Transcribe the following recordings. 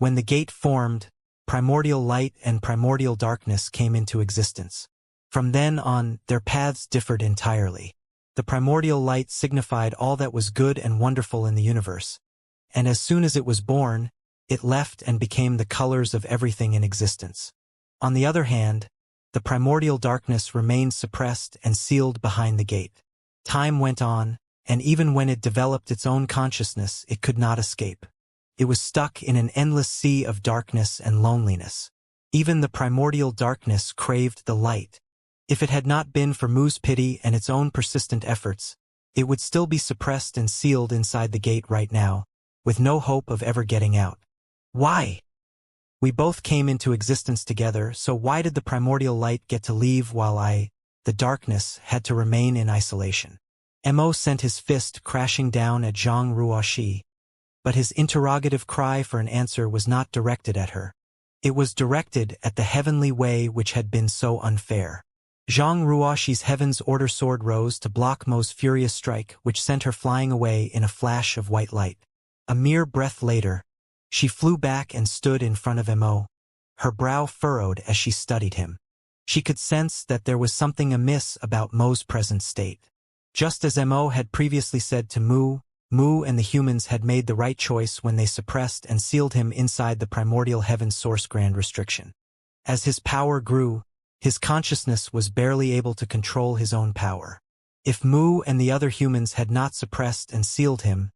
When the gate formed, primordial light and primordial darkness came into existence. From then on, their paths differed entirely. The primordial light signified all that was good and wonderful in the universe, and as soon as it was born, it left and became the colors of everything in existence. On the other hand, the primordial darkness remained suppressed and sealed behind the gate. Time went on, and even when it developed its own consciousness, it could not escape. It was stuck in an endless sea of darkness and loneliness. Even the primordial darkness craved the light. If it had not been for Mu's pity and its own persistent efforts, it would still be suppressed and sealed inside the gate right now, with no hope of ever getting out. Why? We both came into existence together, so why did the primordial light get to leave while I, the darkness, had to remain in isolation? Mo sent his fist crashing down at Zhang Ruoxi, but his interrogative cry for an answer was not directed at her. It was directed at the heavenly way which had been so unfair. Zhang Ruoxi's Heaven's Order sword rose to block Mo's furious strike, which sent her flying away in a flash of white light. A mere breath later, she flew back and stood in front of Mo, her brow furrowed as she studied him. She could sense that there was something amiss about Mo's present state. Just as Mo had previously said to Mu and the humans had made the right choice when they suppressed and sealed him inside the primordial heaven source grand restriction. As his power grew, his consciousness was barely able to control his own power. If Mu and the other humans had not suppressed and sealed him,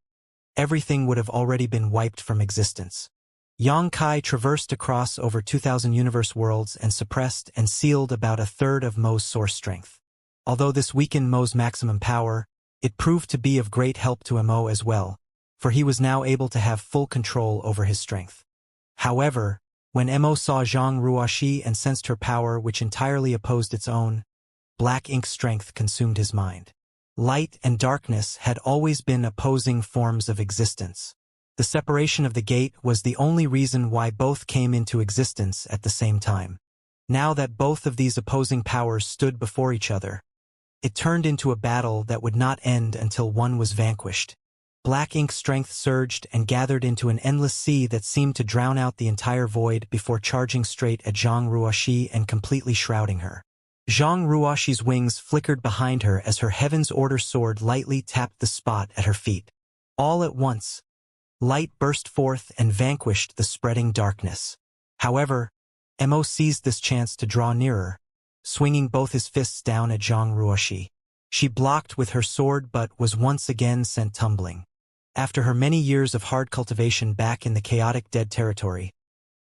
everything would have already been wiped from existence. Yang Kai traversed across over 2,000 universe worlds and suppressed and sealed about a third of Mo's source strength. Although this weakened Mo's maximum power, it proved to be of great help to Mo as well, for he was now able to have full control over his strength. However, when Mo saw Zhang Ruoxi and sensed her power which entirely opposed its own, black ink strength consumed his mind. Light and darkness had always been opposing forms of existence. The separation of the gate was the only reason why both came into existence at the same time. Now that both of these opposing powers stood before each other, it turned into a battle that would not end until one was vanquished. Black ink strength surged and gathered into an endless sea that seemed to drown out the entire void before charging straight at Zhang Ruoxi and completely shrouding her. Zhang Ruoxi's wings flickered behind her as her Heaven's Order sword lightly tapped the spot at her feet. All at once, light burst forth and vanquished the spreading darkness. However, Mo seized this chance to draw nearer, swinging both his fists down at Zhang Ruoxi. She blocked with her sword but was once again sent tumbling. After her many years of hard cultivation back in the chaotic dead territory,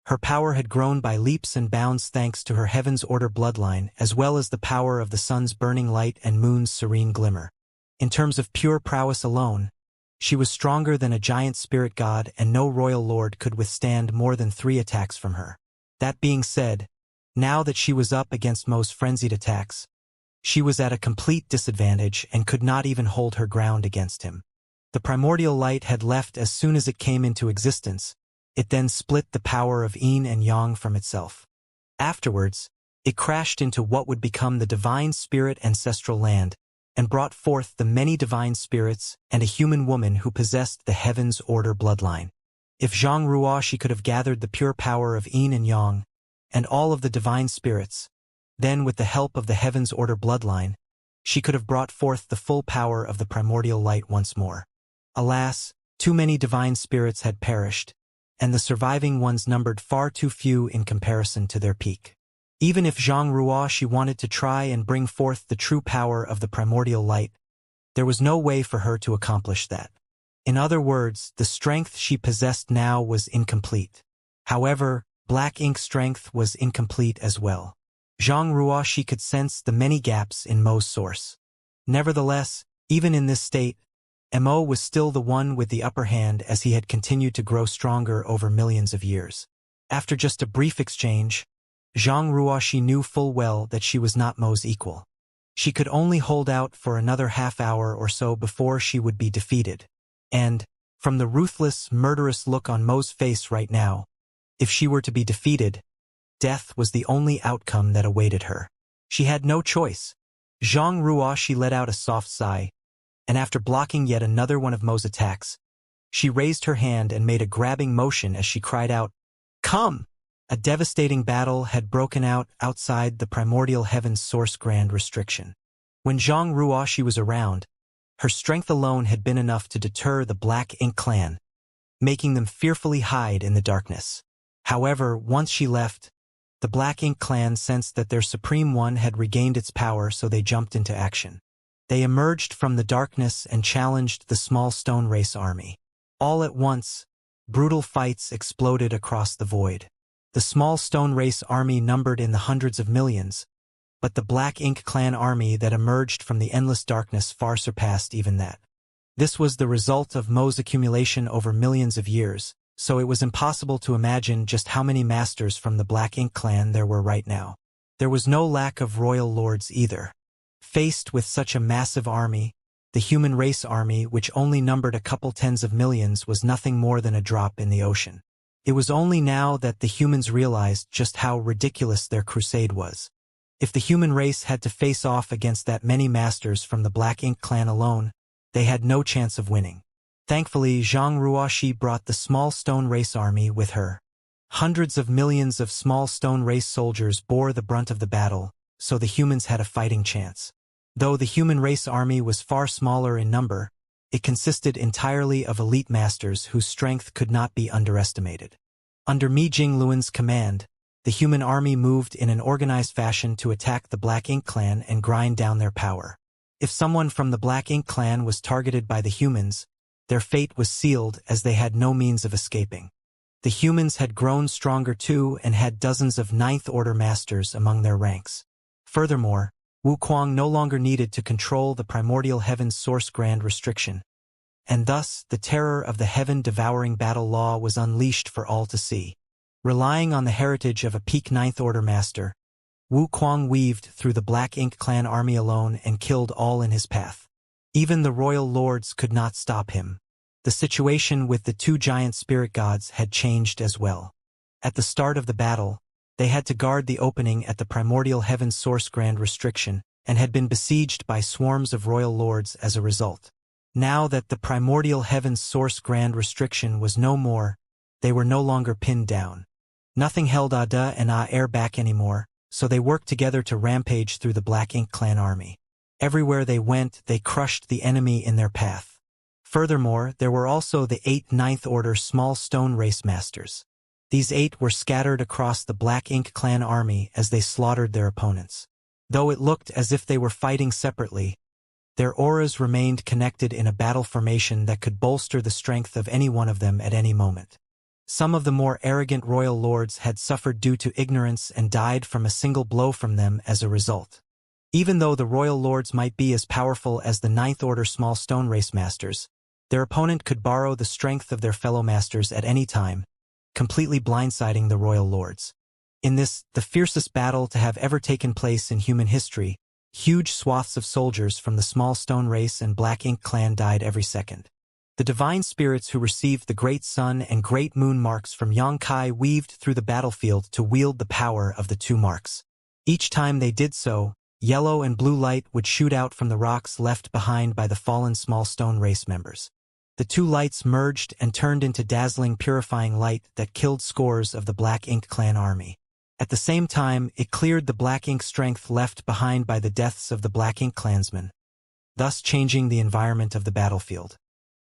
her power had grown by leaps and bounds thanks to her Heaven's Order bloodline as well as the power of the sun's burning light and moon's serene glimmer. In terms of pure prowess alone, she was stronger than a giant spirit god and no royal lord could withstand more than 3 attacks from her. That being said, now that she was up against Mo's frenzied attacks, she was at a complete disadvantage and could not even hold her ground against him. The primordial light had left as soon as it came into existence. It then split the power of yin and yang from itself. Afterwards, it crashed into what would become the divine spirit ancestral land, and brought forth the many divine spirits and a human woman who possessed the Heaven's Order bloodline. If Zhang Ruoxi could have gathered the pure power of yin and yang, and all of the divine spirits, then with the help of the Heaven's Order bloodline, she could have brought forth the full power of the primordial light once more. Alas, too many divine spirits had perished, and the surviving ones numbered far too few in comparison to their peak. Even if Zhang Ruoxi wanted to try and bring forth the true power of the primordial light, there was no way for her to accomplish that. In other words, the strength she possessed now was incomplete. However, black ink strength was incomplete as well. Zhang Ruoxi could sense the many gaps in Mo's source. Nevertheless, even in this state, Mo was still the one with the upper hand as he had continued to grow stronger over millions of years. After just a brief exchange, Zhang Ruoxi knew full well that she was not Mo's equal. She could only hold out for another half hour or so before she would be defeated. And, from the ruthless, murderous look on Mo's face right now, if she were to be defeated, death was the only outcome that awaited her. She had no choice. Zhang Ruoxi let out a soft sigh, and after blocking yet another one of Mo's attacks, she raised her hand and made a grabbing motion as she cried out, Come! A devastating battle had broken out outside the primordial heaven's source grand restriction. When Zhang Ruoxi was around, her strength alone had been enough to deter the Black Ink clan, making them fearfully hide in the darkness. However, once she left, the Black Ink clan sensed that their Supreme One had regained its power, so they jumped into action. They emerged from the darkness and challenged the small stone race army. All at once, brutal fights exploded across the void. The small stone race army numbered in the hundreds of millions, but the Black Ink clan army that emerged from the endless darkness far surpassed even that. This was the result of Mo's accumulation over millions of years, so it was impossible to imagine just how many masters from the Black Ink clan there were right now. There was no lack of royal lords either. Faced with such a massive army, the human race army, which only numbered a couple tens of millions, was nothing more than a drop in the ocean. It was only now that the humans realized just how ridiculous their crusade was. If the human race had to face off against that many masters from the Black Ink clan alone, they had no chance of winning. Thankfully, Zhang Ruoxi brought the small stone race army with her. Hundreds of millions of small stone race soldiers bore the brunt of the battle, so the humans had a fighting chance. Though the human race army was far smaller in number, it consisted entirely of elite masters whose strength could not be underestimated. Under Mi Jingluan's command, the human army moved in an organized fashion to attack the Black Ink clan and grind down their power. If someone from the Black Ink clan was targeted by the humans, their fate was sealed, as they had no means of escaping. The humans had grown stronger too and had dozens of ninth-order masters among their ranks. Furthermore, Wuquang no longer needed to control the primordial heaven's source grand restriction, and thus the terror of the heaven-devouring battle law was unleashed for all to see. Relying on the heritage of a peak ninth-order master, Wuquang weaved through the Black Ink clan army alone and killed all in his path. Even the royal lords could not stop him. The situation with the two giant spirit gods had changed as well. At the start of the battle, they had to guard the opening at the primordial heaven's source grand restriction and had been besieged by swarms of royal lords as a result. Now that the primordial heaven's source grand restriction was no more, they were no longer pinned down. Nothing held Ada and Air back anymore, so they worked together to rampage through the Black Ink clan army. Everywhere they went, they crushed the enemy in their path. Furthermore, there were also the 8 ninth-order small stone race masters. These 8 were scattered across the Black Ink clan army as they slaughtered their opponents. Though it looked as if they were fighting separately, their auras remained connected in a battle formation that could bolster the strength of any one of them at any moment. Some of the more arrogant royal lords had suffered due to ignorance and died from a single blow from them as a result. Even though the royal lords might be as powerful as the ninth-order small stone race masters, their opponent could borrow the strength of their fellow masters at any time, completely blindsiding the royal lords. In this, the fiercest battle to have ever taken place in human history, huge swaths of soldiers from the small stone race and Black Ink clan died every second. The divine spirits who received the great sun and great moon marks from Yongkai weaved through the battlefield to wield the power of the two marks. Each time they did so, yellow and blue light would shoot out from the rocks left behind by the fallen small stone race members. The two lights merged and turned into dazzling, purifying light that killed scores of the Black Ink clan army. At the same time, it cleared the Black Ink strength left behind by the deaths of the Black Ink clansmen, thus changing the environment of the battlefield.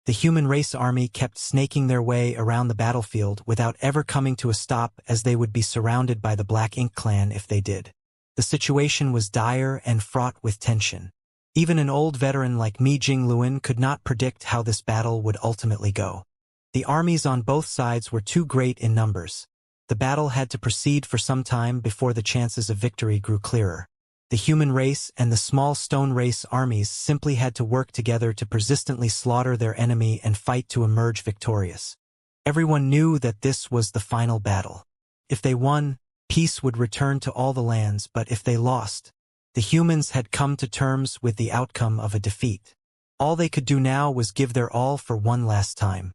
The human race army kept snaking their way around the battlefield without ever coming to a stop, as they would be surrounded by the Black Ink clan if they did. The situation was dire and fraught with tension. Even an old veteran like Mi Jingluan could not predict how this battle would ultimately go. The armies on both sides were too great in numbers. The battle had to proceed for some time before the chances of victory grew clearer. The human race and the small stone race armies simply had to work together to persistently slaughter their enemy and fight to emerge victorious. Everyone knew that this was the final battle. If they won, peace would return to all the lands, but if they lost, the humans had come to terms with the outcome of a defeat. All they could do now was give their all for one last time.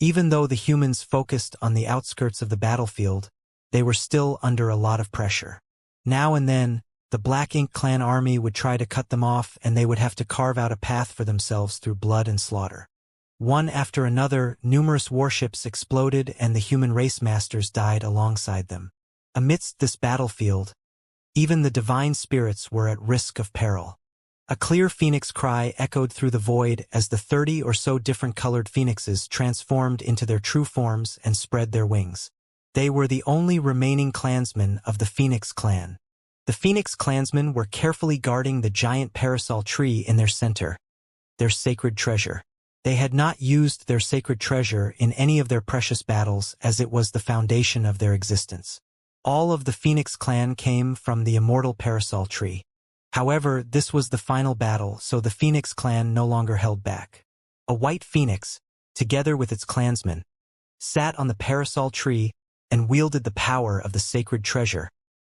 Even though the humans focused on the outskirts of the battlefield, they were still under a lot of pressure. Now and then, the Black Ink clan army would try to cut them off, and they would have to carve out a path for themselves through blood and slaughter. One after another, numerous warships exploded and the human race masters died alongside them. Amidst this battlefield, even the divine spirits were at risk of peril. A clear phoenix cry echoed through the void as the 30 or so different colored phoenixes transformed into their true forms and spread their wings. They were the only remaining clansmen of the Phoenix clan. The Phoenix clansmen were carefully guarding the giant parasol tree in their center, their sacred treasure. They had not used their sacred treasure in any of their precious battles as it was the foundation of their existence. All of the Phoenix clan came from the immortal parasol tree. However, this was the final battle, so the Phoenix clan no longer held back. A white phoenix, together with its clansmen, sat on the parasol tree and wielded the power of the sacred treasure,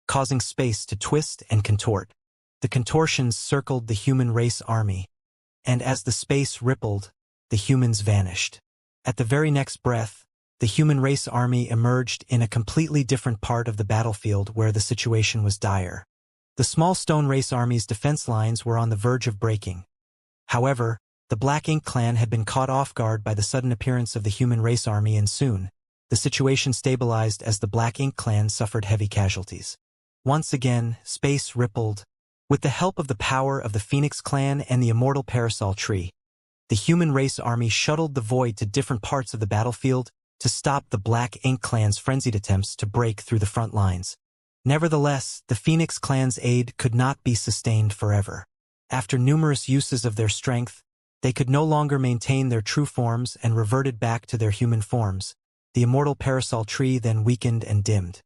causing space to twist and contort. The contortions circled the human race army, and as the space rippled, the humans vanished. At the very next breath, the human race army emerged in a completely different part of the battlefield where the situation was dire. The small stone race army's defense lines were on the verge of breaking. However, the Black Ink clan had been caught off guard by the sudden appearance of the human race army, and soon, the situation stabilized as the Black Ink clan suffered heavy casualties. Once again, space rippled. With the help of the power of the Phoenix clan and the immortal parasol tree, the human race army shuttled the void to different parts of the battlefield to stop the Black Ink clan's frenzied attempts to break through the front lines. Nevertheless, the Phoenix clan's aid could not be sustained forever. After numerous uses of their strength, they could no longer maintain their true forms and reverted back to their human forms. The immortal parasol tree then weakened and dimmed.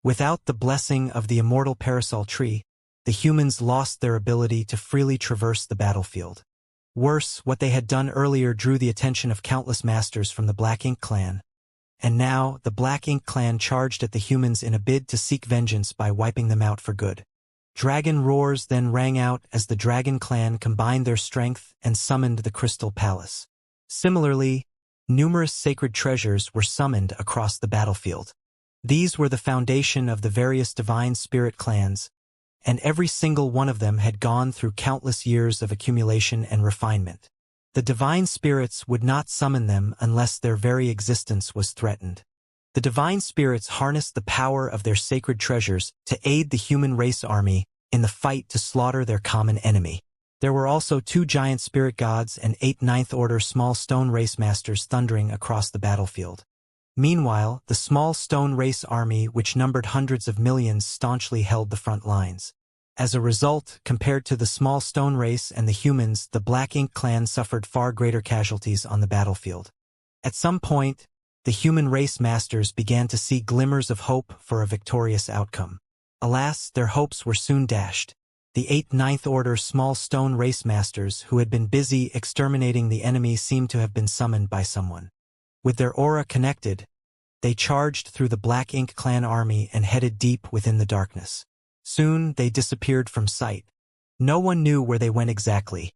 Without the blessing of the immortal parasol tree, the humans lost their ability to freely traverse the battlefield. Worse, what they had done earlier drew the attention of countless masters from the Black Ink clan. And now, the Black Ink clan charged at the humans in a bid to seek vengeance by wiping them out for good. Dragon roars then rang out as the Dragon clan combined their strength and summoned the Crystal Palace. Similarly, numerous sacred treasures were summoned across the battlefield. These were the foundation of the various divine spirit clans, and every single one of them had gone through countless years of accumulation and refinement. The divine spirits would not summon them unless their very existence was threatened. The divine spirits harnessed the power of their sacred treasures to aid the human race army in the fight to slaughter their common enemy. There were also 2 giant spirit gods and 8 ninth-order small stone race masters thundering across the battlefield. Meanwhile, the small stone race army, which numbered hundreds of millions, staunchly held the front lines. As a result, compared to the small stone race and the humans, the Black Ink clan suffered far greater casualties on the battlefield. At some point, the human race masters began to see glimmers of hope for a victorious outcome. Alas, their hopes were soon dashed. The 8 ninth-order small stone race masters who had been busy exterminating the enemy seemed to have been summoned by someone. With their aura connected, they charged through the Black Ink clan army and headed deep within the darkness. Soon, they disappeared from sight. No one knew where they went exactly.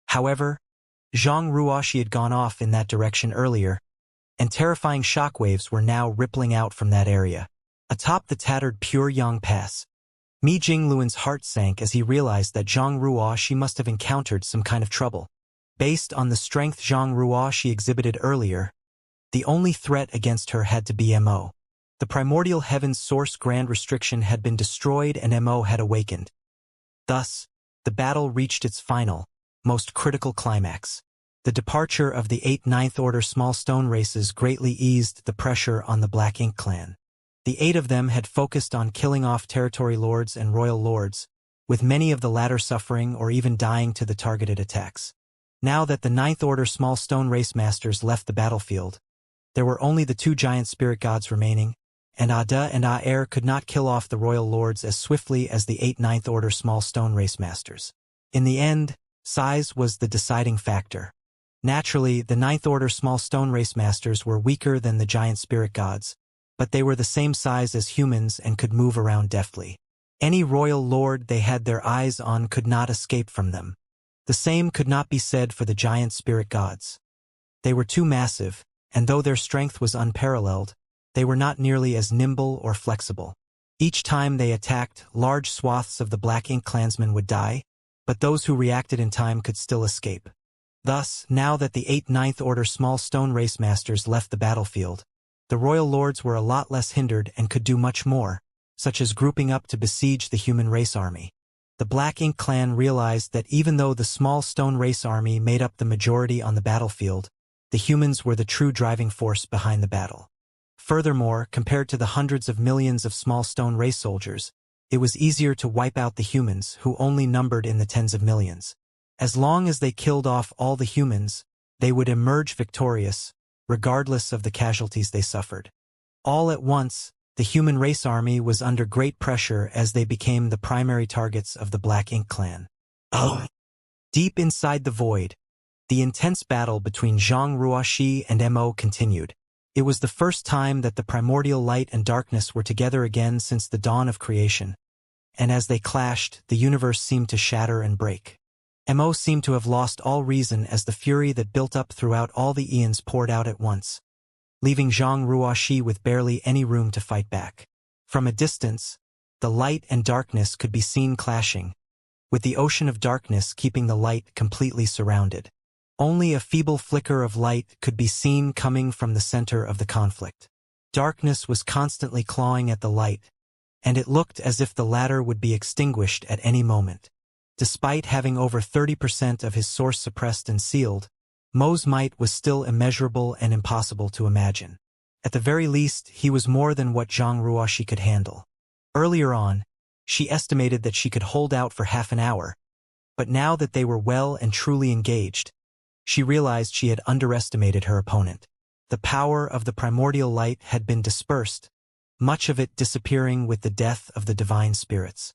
However, Xianxia had gone off in that direction earlier, and terrifying shockwaves were now rippling out from that area. Atop the tattered Pure Yang Pass, Mi Jingluan's heart sank as he realized that Xianxia must have encountered some kind of trouble. Based on the strength Xianxia exhibited earlier, the only threat against her had to be Mo. The primordial heaven's source grand restriction had been destroyed and Mo had awakened. Thus, the battle reached its final, most critical climax. The departure of the 8 ninth-order small stone races greatly eased the pressure on the Black Ink clan. The 8 of them had focused on killing off territory lords and royal lords, with many of the latter suffering or even dying to the targeted attacks. Now that the 9th-order small stone race masters left the battlefield, there were only the 2 giant spirit gods remaining, and Ada and Aer could not kill off the royal lords as swiftly as the 8 9th-order small stone race masters. In the end, size was the deciding factor. Naturally, the 9th-order small stone race masters were weaker than the giant spirit gods, but they were the same size as humans and could move around deftly. Any royal lord they had their eyes on could not escape from them. The same could not be said for the giant spirit gods. They were too massive, and though their strength was unparalleled, they were not nearly as nimble or flexible. Each time they attacked, large swaths of the Black Ink clansmen would die, but those who reacted in time could still escape. Thus, now that the 8 Ninth Order small stone race masters left the battlefield, the royal lords were a lot less hindered and could do much more, such as grouping up to besiege the human race army. The Black Ink clan realized that even though the small stone race army made up the majority on the battlefield, the humans were the true driving force behind the battle. Furthermore, compared to the hundreds of millions of small stone race soldiers, it was easier to wipe out the humans, who only numbered in the tens of millions. As long as they killed off all the humans, they would emerge victorious, regardless of the casualties they suffered. All at once, the human race army was under great pressure as they became the primary targets of the Black Ink clan. Deep inside the void, the intense battle between Zhang Ruoxi and Mo continued. It was the first time that the primordial light and darkness were together again since the dawn of creation, and as they clashed, the universe seemed to shatter and break. Mo seemed to have lost all reason as the fury that built up throughout all the eons poured out at once, leaving Zhang Ruoxi with barely any room to fight back. From a distance, the light and darkness could be seen clashing, with the ocean of darkness keeping the light completely surrounded. Only a feeble flicker of light could be seen coming from the center of the conflict. Darkness was constantly clawing at the light, and it looked as if the latter would be extinguished at any moment. Despite having over 30% of his source suppressed and sealed, Mo's might was still immeasurable and impossible to imagine. At the very least, he was more than what Zhang Ruoxi could handle. Earlier on, she estimated that she could hold out for half an hour, but now that they were well and truly engaged, she realized she had underestimated her opponent. The power of the primordial light had been dispersed, much of it disappearing with the death of the divine spirits.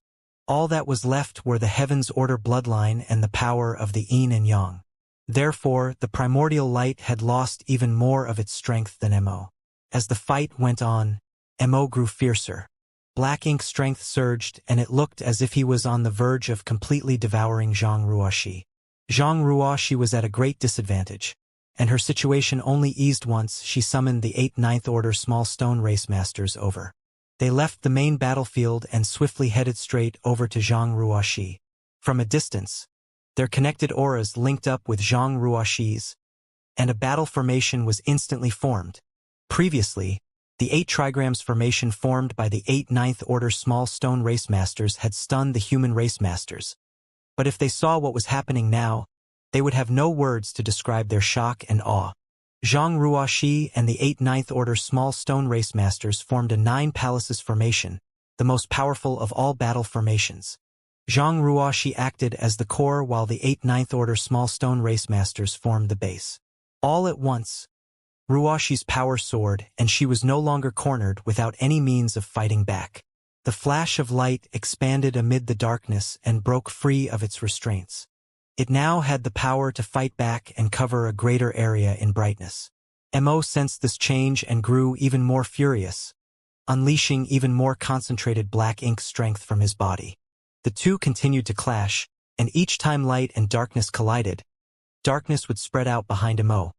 All that was left were the Heaven's Order bloodline and the power of the Yin and Yang. Therefore, the primordial light had lost even more of its strength than Mo. As the fight went on, Mo grew fiercer. Black Ink's strength surged, and it looked as if he was on the verge of completely devouring Zhang Ruoxi. Zhang Ruoxi was at a great disadvantage, and her situation only eased once she summoned the 8 Ninth Order small stone race masters over. They left the main battlefield and swiftly headed straight over to Zhang Ruoxi. From a distance, their connected auras linked up with Zhang Ruoxi's, and a battle formation was instantly formed. Previously, the 8 trigrams formation formed by the 8 Ninth Order small stone race masters had stunned the human race masters. But if they saw what was happening now, they would have no words to describe their shock and awe. Zhang Ruoxi and the 8 Ninth Order small stone race masters formed a 9 palaces formation, the most powerful of all battle formations. Zhang Ruoxi acted as the core while the 8 Ninth Order small stone race masters formed the base. All at once, Ruoxi's power soared, and she was no longer cornered without any means of fighting back. The flash of light expanded amid the darkness and broke free of its restraints. It now had the power to fight back and cover a greater area in brightness. Mo sensed this change and grew even more furious, unleashing even more concentrated Black Ink strength from his body. The two continued to clash, and each time light and darkness collided, darkness would spread out behind Mo,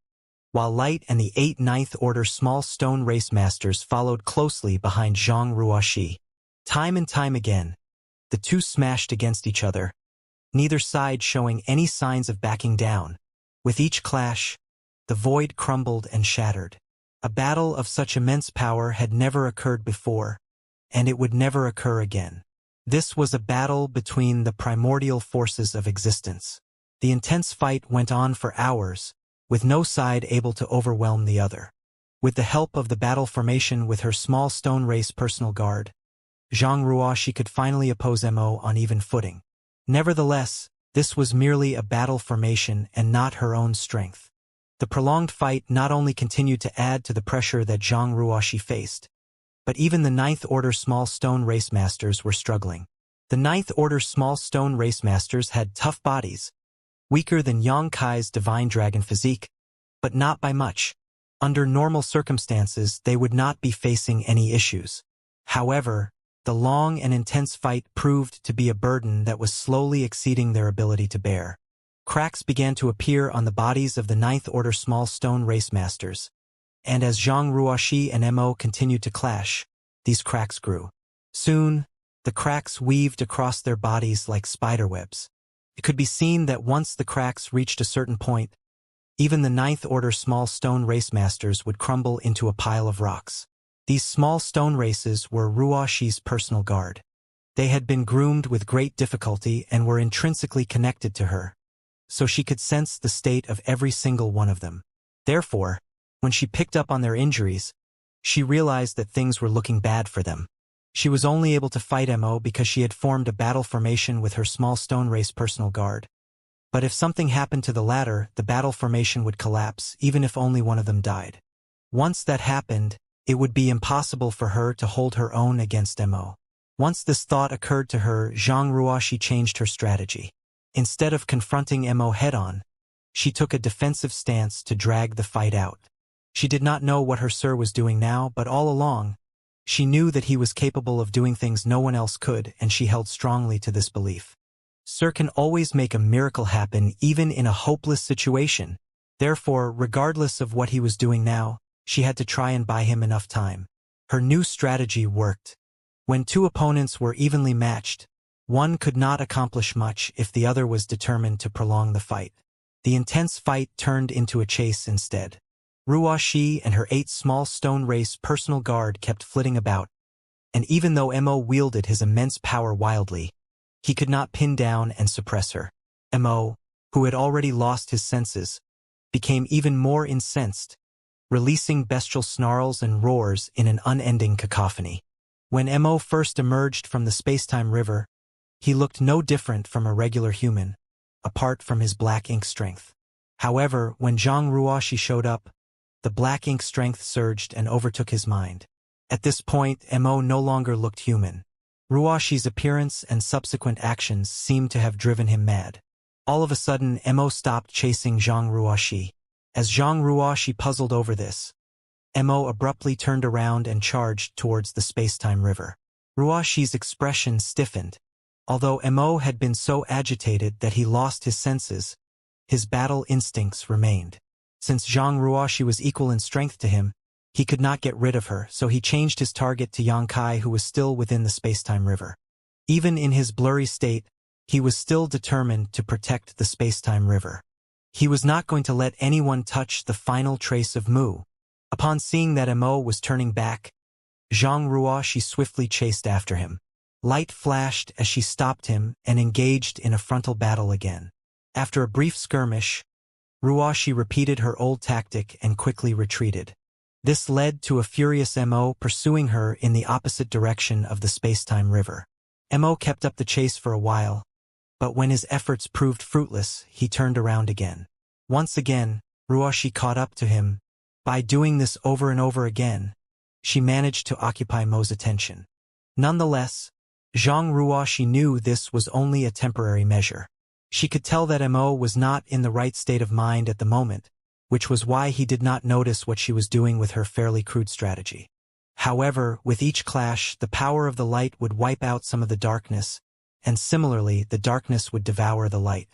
while light and the 8 Ninth Order small stone race masters followed closely behind Zhang Ruoxi. Time and time again, the two smashed against each other, neither side showing any signs of backing down. With each clash, the void crumbled and shattered. A battle of such immense power had never occurred before, and it would never occur again. This was a battle between the primordial forces of existence. The intense fight went on for hours, with no side able to overwhelm the other. With the help of the battle formation with her small stone race personal guard, Zhang Ruoxi could finally oppose Mo on even footing. Nevertheless, this was merely a battle formation and not her own strength. The prolonged fight not only continued to add to the pressure that Zhang Ruoxi faced, but even the Ninth Order small stone race masters were struggling. The Ninth Order small stone race masters had tough bodies, weaker than Yang Kai's divine dragon physique, but not by much. Under normal circumstances, they would not be facing any issues. However, the long and intense fight proved to be a burden that was slowly exceeding their ability to bear. Cracks began to appear on the bodies of the Ninth Order small stone race masters, and as Zhang Ruoxi and Mo continued to clash, these cracks grew. Soon, the cracks weaved across their bodies like spiderwebs. It could be seen that once the cracks reached a certain point, Even the ninth-order small stone race masters would crumble into a pile of rocks. These small stone races were Ruoxi's personal guard. They had been groomed with great difficulty and were intrinsically connected to her, so she could sense the state of every single one of them. Therefore, when she picked up on their injuries, she realized that things were looking bad for them. She was only able to fight Mo because she had formed a battle formation with her small stone race personal guard. But if something happened to the latter, the battle formation would collapse, even if only one of them died. Once that happened, it would be impossible for her to hold her own against Mo. Once this thought occurred to her, Zhang Ruoxi changed her strategy. Instead of confronting Mo head-on, she took a defensive stance to drag the fight out. She did not know what her sir was doing now, but all along, she knew that he was capable of doing things no one else could, and she held strongly to this belief. Sir can always make a miracle happen even in a hopeless situation. Therefore, regardless of what he was doing now, she had to try and buy him enough time. Her new strategy worked. When two opponents were evenly matched, one could not accomplish much if the other was determined to prolong the fight. The intense fight turned into a chase instead. Ruoxi and her 8 small stone race personal guard kept flitting about, and even though Mo wielded his immense power wildly, he could not pin down and suppress her. Mo, who had already lost his senses, became even more incensed, releasing bestial snarls and roars in an unending cacophony. When Mo first emerged from the space-time river, he looked no different from a regular human, apart from his black ink strength. However, when Zhang Ruoxi showed up, the black ink strength surged and overtook his mind. At this point, Mo no longer looked human. Ruoxi's appearance and subsequent actions seemed to have driven him mad. All of a sudden, Mo stopped chasing Zhang Ruoxi. As Zhang Ruoxi puzzled over this, Mo abruptly turned around and charged towards the space-time river. Ruoxi's expression stiffened. Although Mo had been so agitated that he lost his senses, his battle instincts remained. Since Zhang Ruoxi was equal in strength to him, he could not get rid of her, so he changed his target to Xianxia, who was still within the space-time river. Even in his blurry state, he was still determined to protect the space-time river. He was not going to let anyone touch the final trace of Mu. Upon seeing that Mo was turning back, Zhang Ruoxi swiftly chased after him. Light flashed as she stopped him and engaged in a frontal battle again. After a brief skirmish, Ruoxi repeated her old tactic and quickly retreated. This led to a furious Mo pursuing her in the opposite direction of the space-time river. Mo kept up the chase for a while, but when his efforts proved fruitless, he turned around again. Once again, Ruoxi caught up to him. By doing this over and over again, she managed to occupy Mo's attention. Nonetheless, Zhang Ruoxi knew this was only a temporary measure. She could tell that Mo was not in the right state of mind at the moment, which was why he did not notice what she was doing with her fairly crude strategy. However, with each clash, the power of the light would wipe out some of the darkness, and similarly, the darkness would devour the light.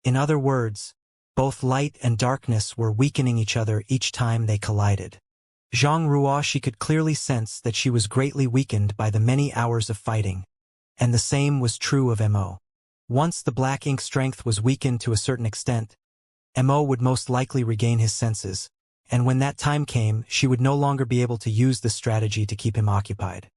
In other words, both light and darkness were weakening each other each time they collided. Zhang Ruoxi could clearly sense that she was greatly weakened by the many hours of fighting, and the same was true of Mo. Once the black ink strength was weakened to a certain extent, Mo would most likely regain his senses, and when that time came, she would no longer be able to use this strategy to keep him occupied.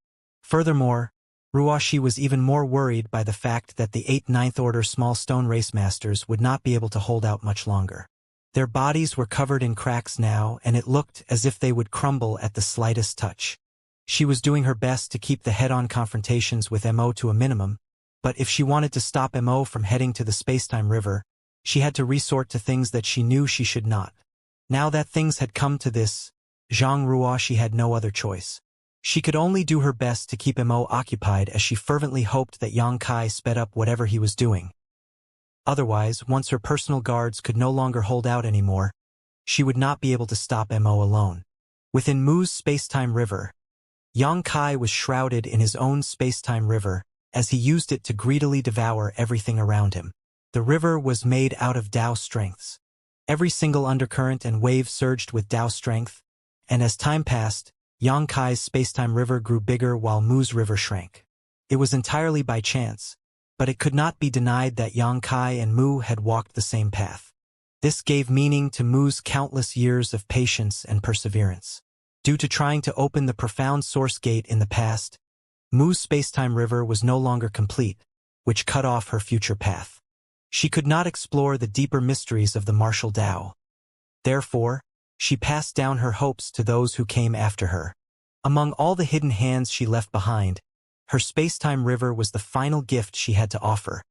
Furthermore, Ruoxi was even more worried by the fact that the 8 ninth-order small stone race masters would not be able to hold out much longer. Their bodies were covered in cracks now, and it looked as if they would crumble at the slightest touch. She was doing her best to keep the head-on confrontations with Mo to a minimum, but if she wanted to stop Mo from heading to the space-time river, she had to resort to things that she knew she should not. Now that things had come to this, Zhang Ruoxi had no other choice. She could only do her best to keep Mo occupied as she fervently hoped that Xianxia sped up whatever he was doing. Otherwise, once her personal guards could no longer hold out anymore, she would not be able to stop Mo alone. Within Mu's space-time river, Xianxia was shrouded in his own space-time river, as he used it to greedily devour everything around him. The river was made out of Tao strengths. Every single undercurrent and wave surged with Tao strength, and as time passed, Xianxia's space-time river grew bigger while Mu's river shrank. It was entirely by chance, but it could not be denied that Xianxia and Mu had walked the same path. This gave meaning to Mu's countless years of patience and perseverance. Due to trying to open the profound source gate in the past, Mu's spacetime river was no longer complete, which cut off her future path. She could not explore the deeper mysteries of the martial Tao. Therefore, she passed down her hopes to those who came after her. Among all the hidden hands she left behind, her spacetime river was the final gift she had to offer.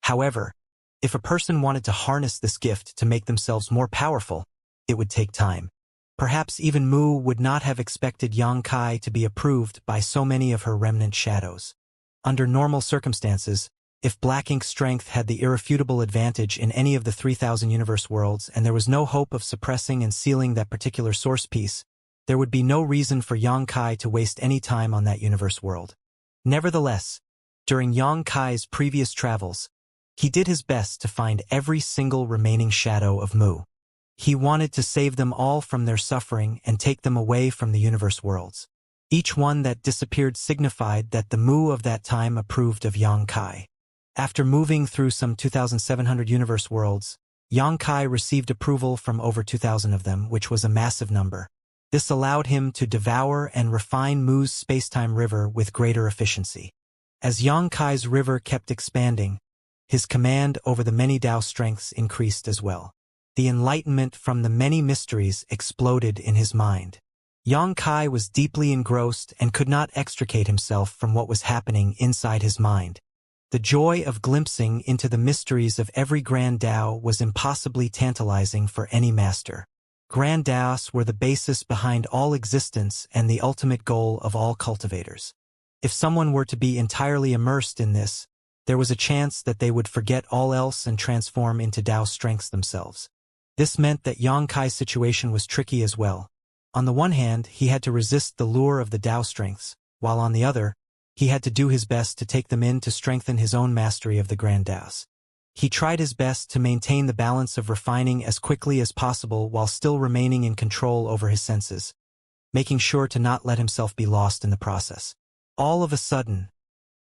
However, if a person wanted to harness this gift to make themselves more powerful, it would take time. Perhaps even Mu would not have expected Xianxia to be approved by so many of her remnant shadows. Under normal circumstances, if Black Ink's strength had the irrefutable advantage in any of the 3,000 universe worlds and there was no hope of suppressing and sealing that particular source piece, there would be no reason for Xianxia to waste any time on that universe world. Nevertheless, during Xianxia's previous travels, he did his best to find every single remaining shadow of Mu. He wanted to save them all from their suffering and take them away from the universe worlds. Each one that disappeared signified that the Mu of that time approved of Xianxia. After moving through some 2,700 universe worlds, Xianxia received approval from over 2,000 of them, which was a massive number. This allowed him to devour and refine Mu's spacetime river with greater efficiency. As Xianxia's river kept expanding, his command over the many Tao strengths increased as well. The enlightenment from the many mysteries exploded in his mind. Xianxia was deeply engrossed and could not extricate himself from what was happening inside his mind. The joy of glimpsing into the mysteries of every Grand Tao was impossibly tantalizing for any master. Grand Taos were the basis behind all existence and the ultimate goal of all cultivators. If someone were to be entirely immersed in this, there was a chance that they would forget all else and transform into Tao strengths themselves. This meant that Xianxia's situation was tricky as well. On the one hand, he had to resist the lure of the Tao strengths, while on the other, he had to do his best to take them in to strengthen his own mastery of the Grand Taos. He tried his best to maintain the balance of refining as quickly as possible while still remaining in control over his senses, making sure to not let himself be lost in the process. All of a sudden,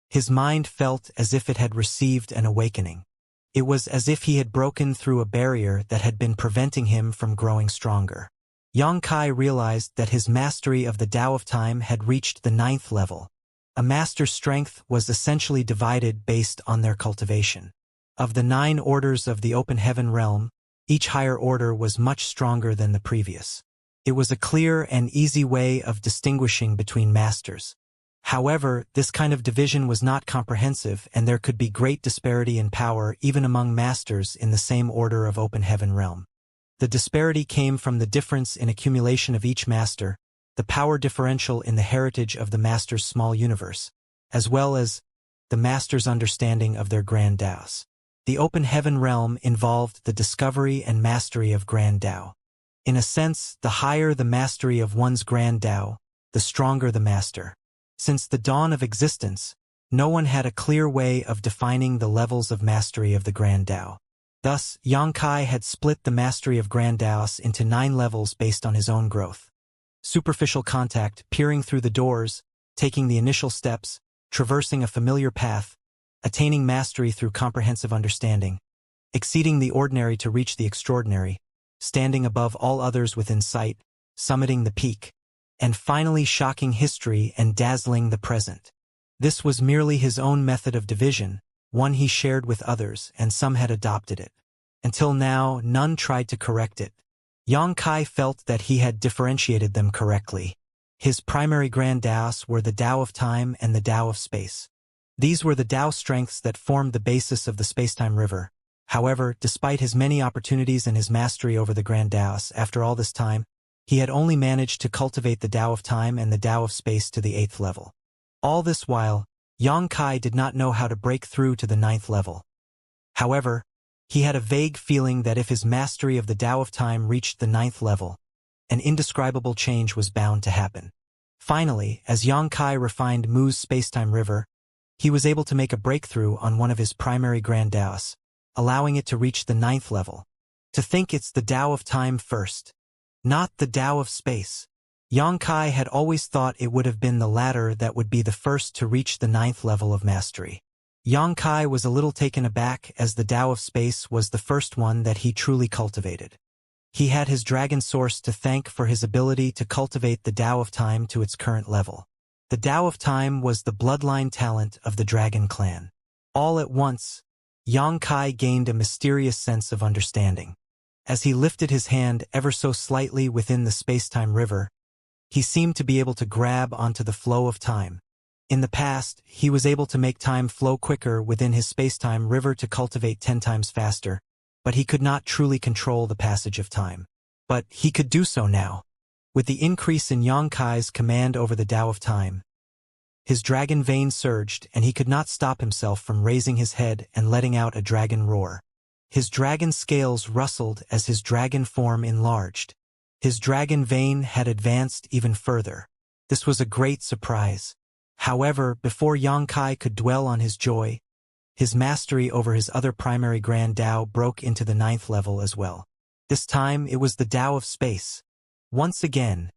his mind felt as if it had received an awakening. It was as if he had broken through a barrier that had been preventing him from growing stronger. Xianxia realized that his mastery of the Tao of Time had reached the 9th level. A master's strength was essentially divided based on their cultivation. Of the 9 orders of the open heaven realm, each higher order was much stronger than the previous. It was a clear and easy way of distinguishing between masters. However, this kind of division was not comprehensive, and there could be great disparity in power even among masters in the same order of open heaven realm. The disparity came from the difference in accumulation of each master, the power differential in the heritage of the master's small universe, as well as the master's understanding of their Grand Taos. The open heaven realm involved the discovery and mastery of Grand Tao. In a sense, the higher the mastery of one's Grand Tao, the stronger the master. Since the dawn of existence, no one had a clear way of defining the levels of mastery of the Grand Tao. Thus, Xianxia had split the mastery of Grand Taos into 9 levels based on his own growth. Superficial contact, peering through the doors, taking the initial steps, traversing a familiar path, attaining mastery through comprehensive understanding, exceeding the ordinary to reach the extraordinary, standing above all others within sight, summiting the peak, and finally shocking history and dazzling the present. This was merely his own method of division, one he shared with others, and some had adopted it. Until now, none tried to correct it. Xianxia felt that he had differentiated them correctly. His primary Grand Taos were the Tao of Time and the Tao of Space. These were the Tao strengths that formed the basis of the spacetime river. However, despite his many opportunities and his mastery over the Grand Taos, after all this time, he had only managed to cultivate the Tao of Time and the Tao of Space to the 8th level. All this while, Xianxia did not know how to break through to the 9th level. However, he had a vague feeling that if his mastery of the Tao of Time reached the 9th level, an indescribable change was bound to happen. Finally, as Xianxia refined Mu's spacetime river, he was able to make a breakthrough on one of his primary Grand Taos, allowing it to reach the 9th level. To think it's the Tao of Time first, not the Tao of Space. Xianxia had always thought it would have been the latter that would be the first to reach the 9th level of mastery. Yang Kai was a little taken aback as the Tao of Space was the first one that he truly cultivated. He had his dragon source to thank for his ability to cultivate the Tao of Time to its current level. The Tao of Time was the bloodline talent of the Dragon Clan. All at once, Yang Kai gained a mysterious sense of understanding. As he lifted his hand ever so slightly within the space-time river, he seemed to be able to grab onto the flow of time. In the past, he was able to make time flow quicker within his space-time river to cultivate 10 times faster, but he could not truly control the passage of time. But he could do so now. With the increase in Yang Kai's command over the Tao of Time, his dragon vein surged and he could not stop himself from raising his head and letting out a dragon roar. His dragon scales rustled as his dragon form enlarged. His dragon vein had advanced even further. This was a great surprise. However, before Yang Kai could dwell on his joy, his mastery over his other primary grand Tao broke into the 9th level as well. This time it was the Tao of Space. Once again,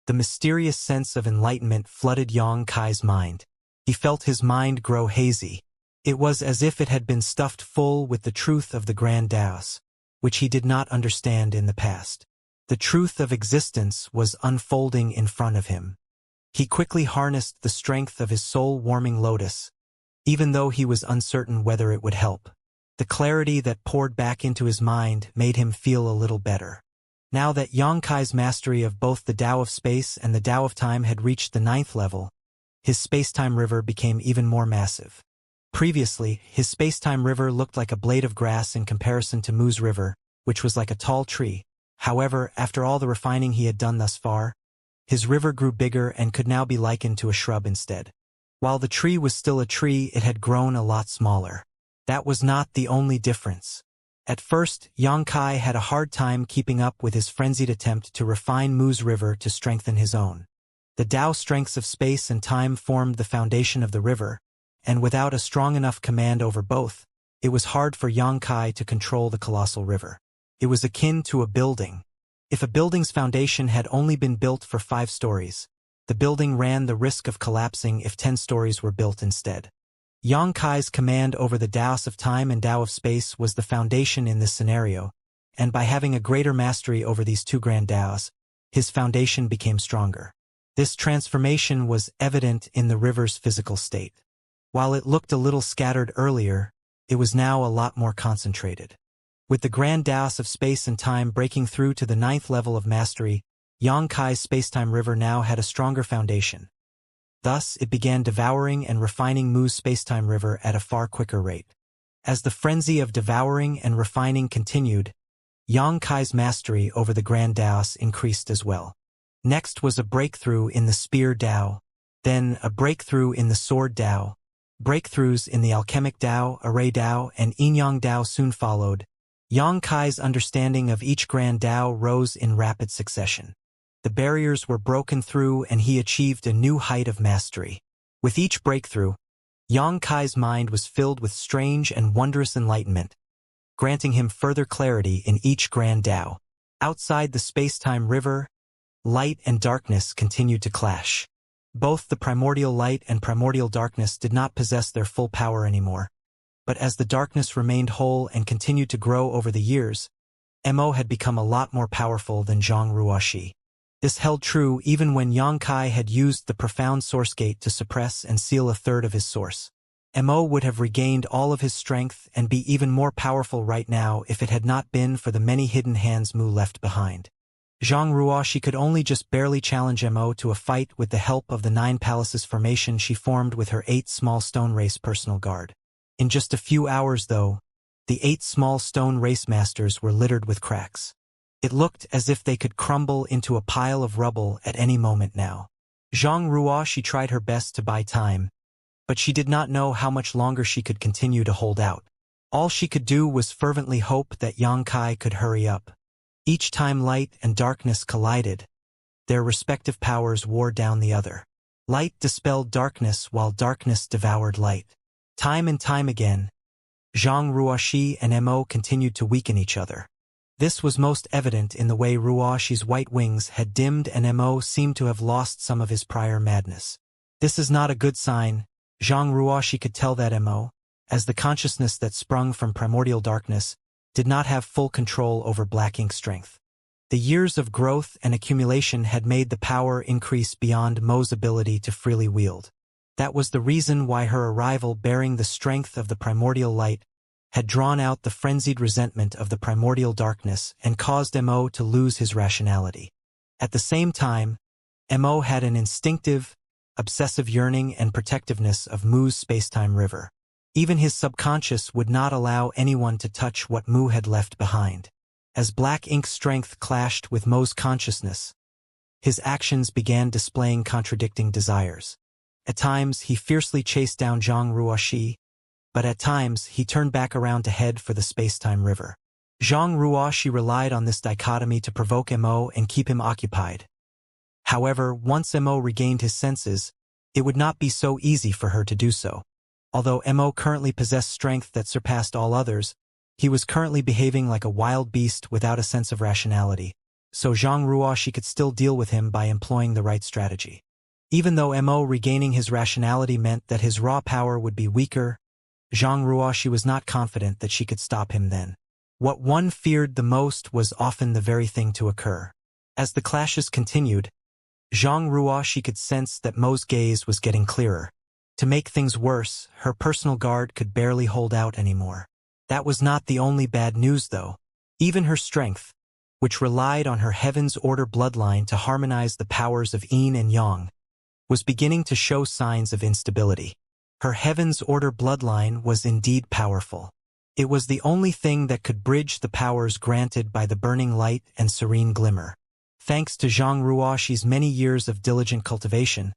the mysterious sense of enlightenment flooded Yang Kai's mind. He felt his mind grow hazy. It was as if it had been stuffed full with the truth of the grand Taos, which he did not understand in the past. The truth of existence was unfolding in front of him. He quickly harnessed the strength of his soul-warming lotus, even though he was uncertain whether it would help. The clarity that poured back into his mind made him feel a little better. Now that Yang Kai's mastery of both the Tao of Space and the Tao of Time had reached the 9th level, his space-time river became even more massive. Previously, his space-time river looked like a blade of grass in comparison to Mu's river, which was like a tall tree. However, after all the refining he had done thus far, his river grew bigger and could now be likened to a shrub instead. While the tree was still a tree, it had grown a lot smaller. That was not the only difference. At first, Yang Kai had a hard time keeping up with his frenzied attempt to refine Mu's river to strengthen his own. The Tao strengths of space and time formed the foundation of the river, and without a strong enough command over both, it was hard for Yang Kai to control the colossal river. It was akin to a building. If a building's foundation had only been built for 5 stories, the building ran the risk of collapsing if 10 stories were built instead. Yang Kai's command over the Taos of Time and Tao of Space was the foundation in this scenario, and by having a greater mastery over these 2 grand Taos, his foundation became stronger. This transformation was evident in the river's physical state. While it looked a little scattered earlier, it was now a lot more concentrated. With the grand Taos of space and time breaking through to the 9th level of mastery, Yang Kai's spacetime river now had a stronger foundation. Thus, it began devouring and refining Mu's spacetime river at a far quicker rate. As the frenzy of devouring and refining continued, Yang Kai's mastery over the grand Taos increased as well. Next was a breakthrough in the spear Tao, then a breakthrough in the sword Tao. Breakthroughs in the alchemic Tao, array Tao, and yin-yang Tao soon followed. Yang Kai's understanding of each grand Tao rose in rapid succession. The barriers were broken through and he achieved a new height of mastery. With each breakthrough, Yang Kai's mind was filled with strange and wondrous enlightenment, granting him further clarity in each grand Tao. Outside the space-time river, light and darkness continued to clash. Both the primordial light and primordial darkness did not possess their full power anymore. But as the darkness remained whole and continued to grow over the years, Mo had become a lot more powerful than Zhang Ruoxi. This held true even when Yang Kai had used the profound source gate to suppress and seal a third of his source. Mo would have regained all of his strength and be even more powerful right now if it had not been for the many hidden hands Mu left behind. Zhang Ruoxi could only just barely challenge Mo to a fight with the help of the 9 palaces formation she formed with her 8 small stone race personal guard. In just a few hours, though, the 8 small stone race masters were littered with cracks. It looked as if they could crumble into a pile of rubble at any moment now. Zhang Ruoxi tried her best to buy time, but she did not know how much longer she could continue to hold out. All she could do was fervently hope that Yang Kai could hurry up. Each time light and darkness collided, their respective powers wore down the other. Light dispelled darkness while darkness devoured light. Time and time again, Zhang Ruoxi and Mo continued to weaken each other. This was most evident in the way Ruoxi's white wings had dimmed and Mo seemed to have lost some of his prior madness. This is not a good sign. Zhang Ruoxi could tell that Mo, as the consciousness that sprung from primordial darkness did not have full control over black ink strength. The years of growth and accumulation had made the power increase beyond Mo's ability to freely wield. That was the reason why her arrival bearing the strength of the primordial light had drawn out the frenzied resentment of the primordial darkness and caused Mo to lose his rationality. At the same time, Mo had an instinctive, obsessive yearning and protectiveness of Mu's spacetime river. Even his subconscious would not allow anyone to touch what Mu had left behind. As black ink strength clashed with Mo's consciousness, his actions began displaying contradicting desires. At times, he fiercely chased down Zhang Ruoxi, but at times, he turned back around to head for the spacetime river. Zhang Ruoxi relied on this dichotomy to provoke Mo and keep him occupied. However, once Mo regained his senses, it would not be so easy for her to do so. Although Mo currently possessed strength that surpassed all others, he was currently behaving like a wild beast without a sense of rationality, so Zhang Ruoxi could still deal with him by employing the right strategy. Even though Mo regaining his rationality meant that his raw power would be weaker, Zhang Ruoxi was not confident that she could stop him then. What one feared the most was often the very thing to occur. As the clashes continued, Zhang Ruoxi could sense that Mo's gaze was getting clearer. To make things worse, her personal guard could barely hold out anymore. That was not the only bad news, though. Even her strength, which relied on her Heaven's Order bloodline to harmonize the powers of Yin and Yang, was beginning to show signs of instability. Her Heaven's Order bloodline was indeed powerful. It was the only thing that could bridge the powers granted by the burning light and serene glimmer. Thanks to Zhang Ruoxi's many years of diligent cultivation,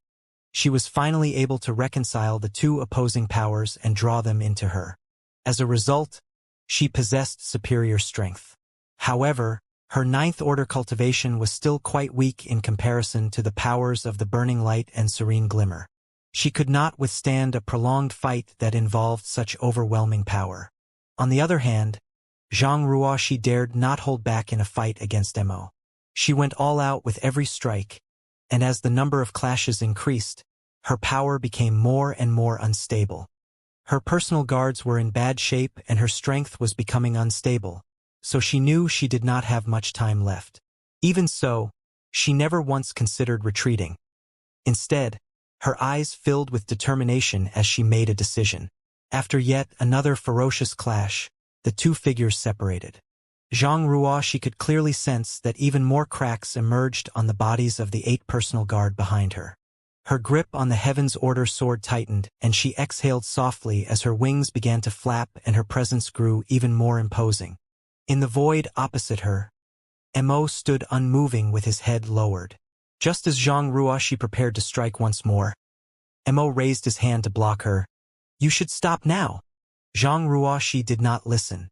she was finally able to reconcile the two opposing powers and draw them into her. As a result, she possessed superior strength. However, her ninth order cultivation was still quite weak in comparison to the powers of the burning light and serene glimmer. She could not withstand a prolonged fight that involved such overwhelming power. On the other hand, Zhang Ruoxi dared not hold back in a fight against Mo. She went all out with every strike, and as the number of clashes increased, her power became more and more unstable. Her personal guards were in bad shape and her strength was becoming unstable, so she knew she did not have much time left. Even so, she never once considered retreating. Instead, her eyes filled with determination as she made a decision. After yet another ferocious clash, the two figures separated. Zhang Ruoxi could clearly sense that even more cracks emerged on the bodies of the 8 personal guard behind her. Her grip on the Heaven's Order sword tightened, and she exhaled softly as her wings began to flap and her presence grew even more imposing. In the void opposite her, Mo stood unmoving with his head lowered. Just as Zhang Ruoxi prepared to strike once more, Mo raised his hand to block her. "You should stop now." Zhang Ruoxi did not listen.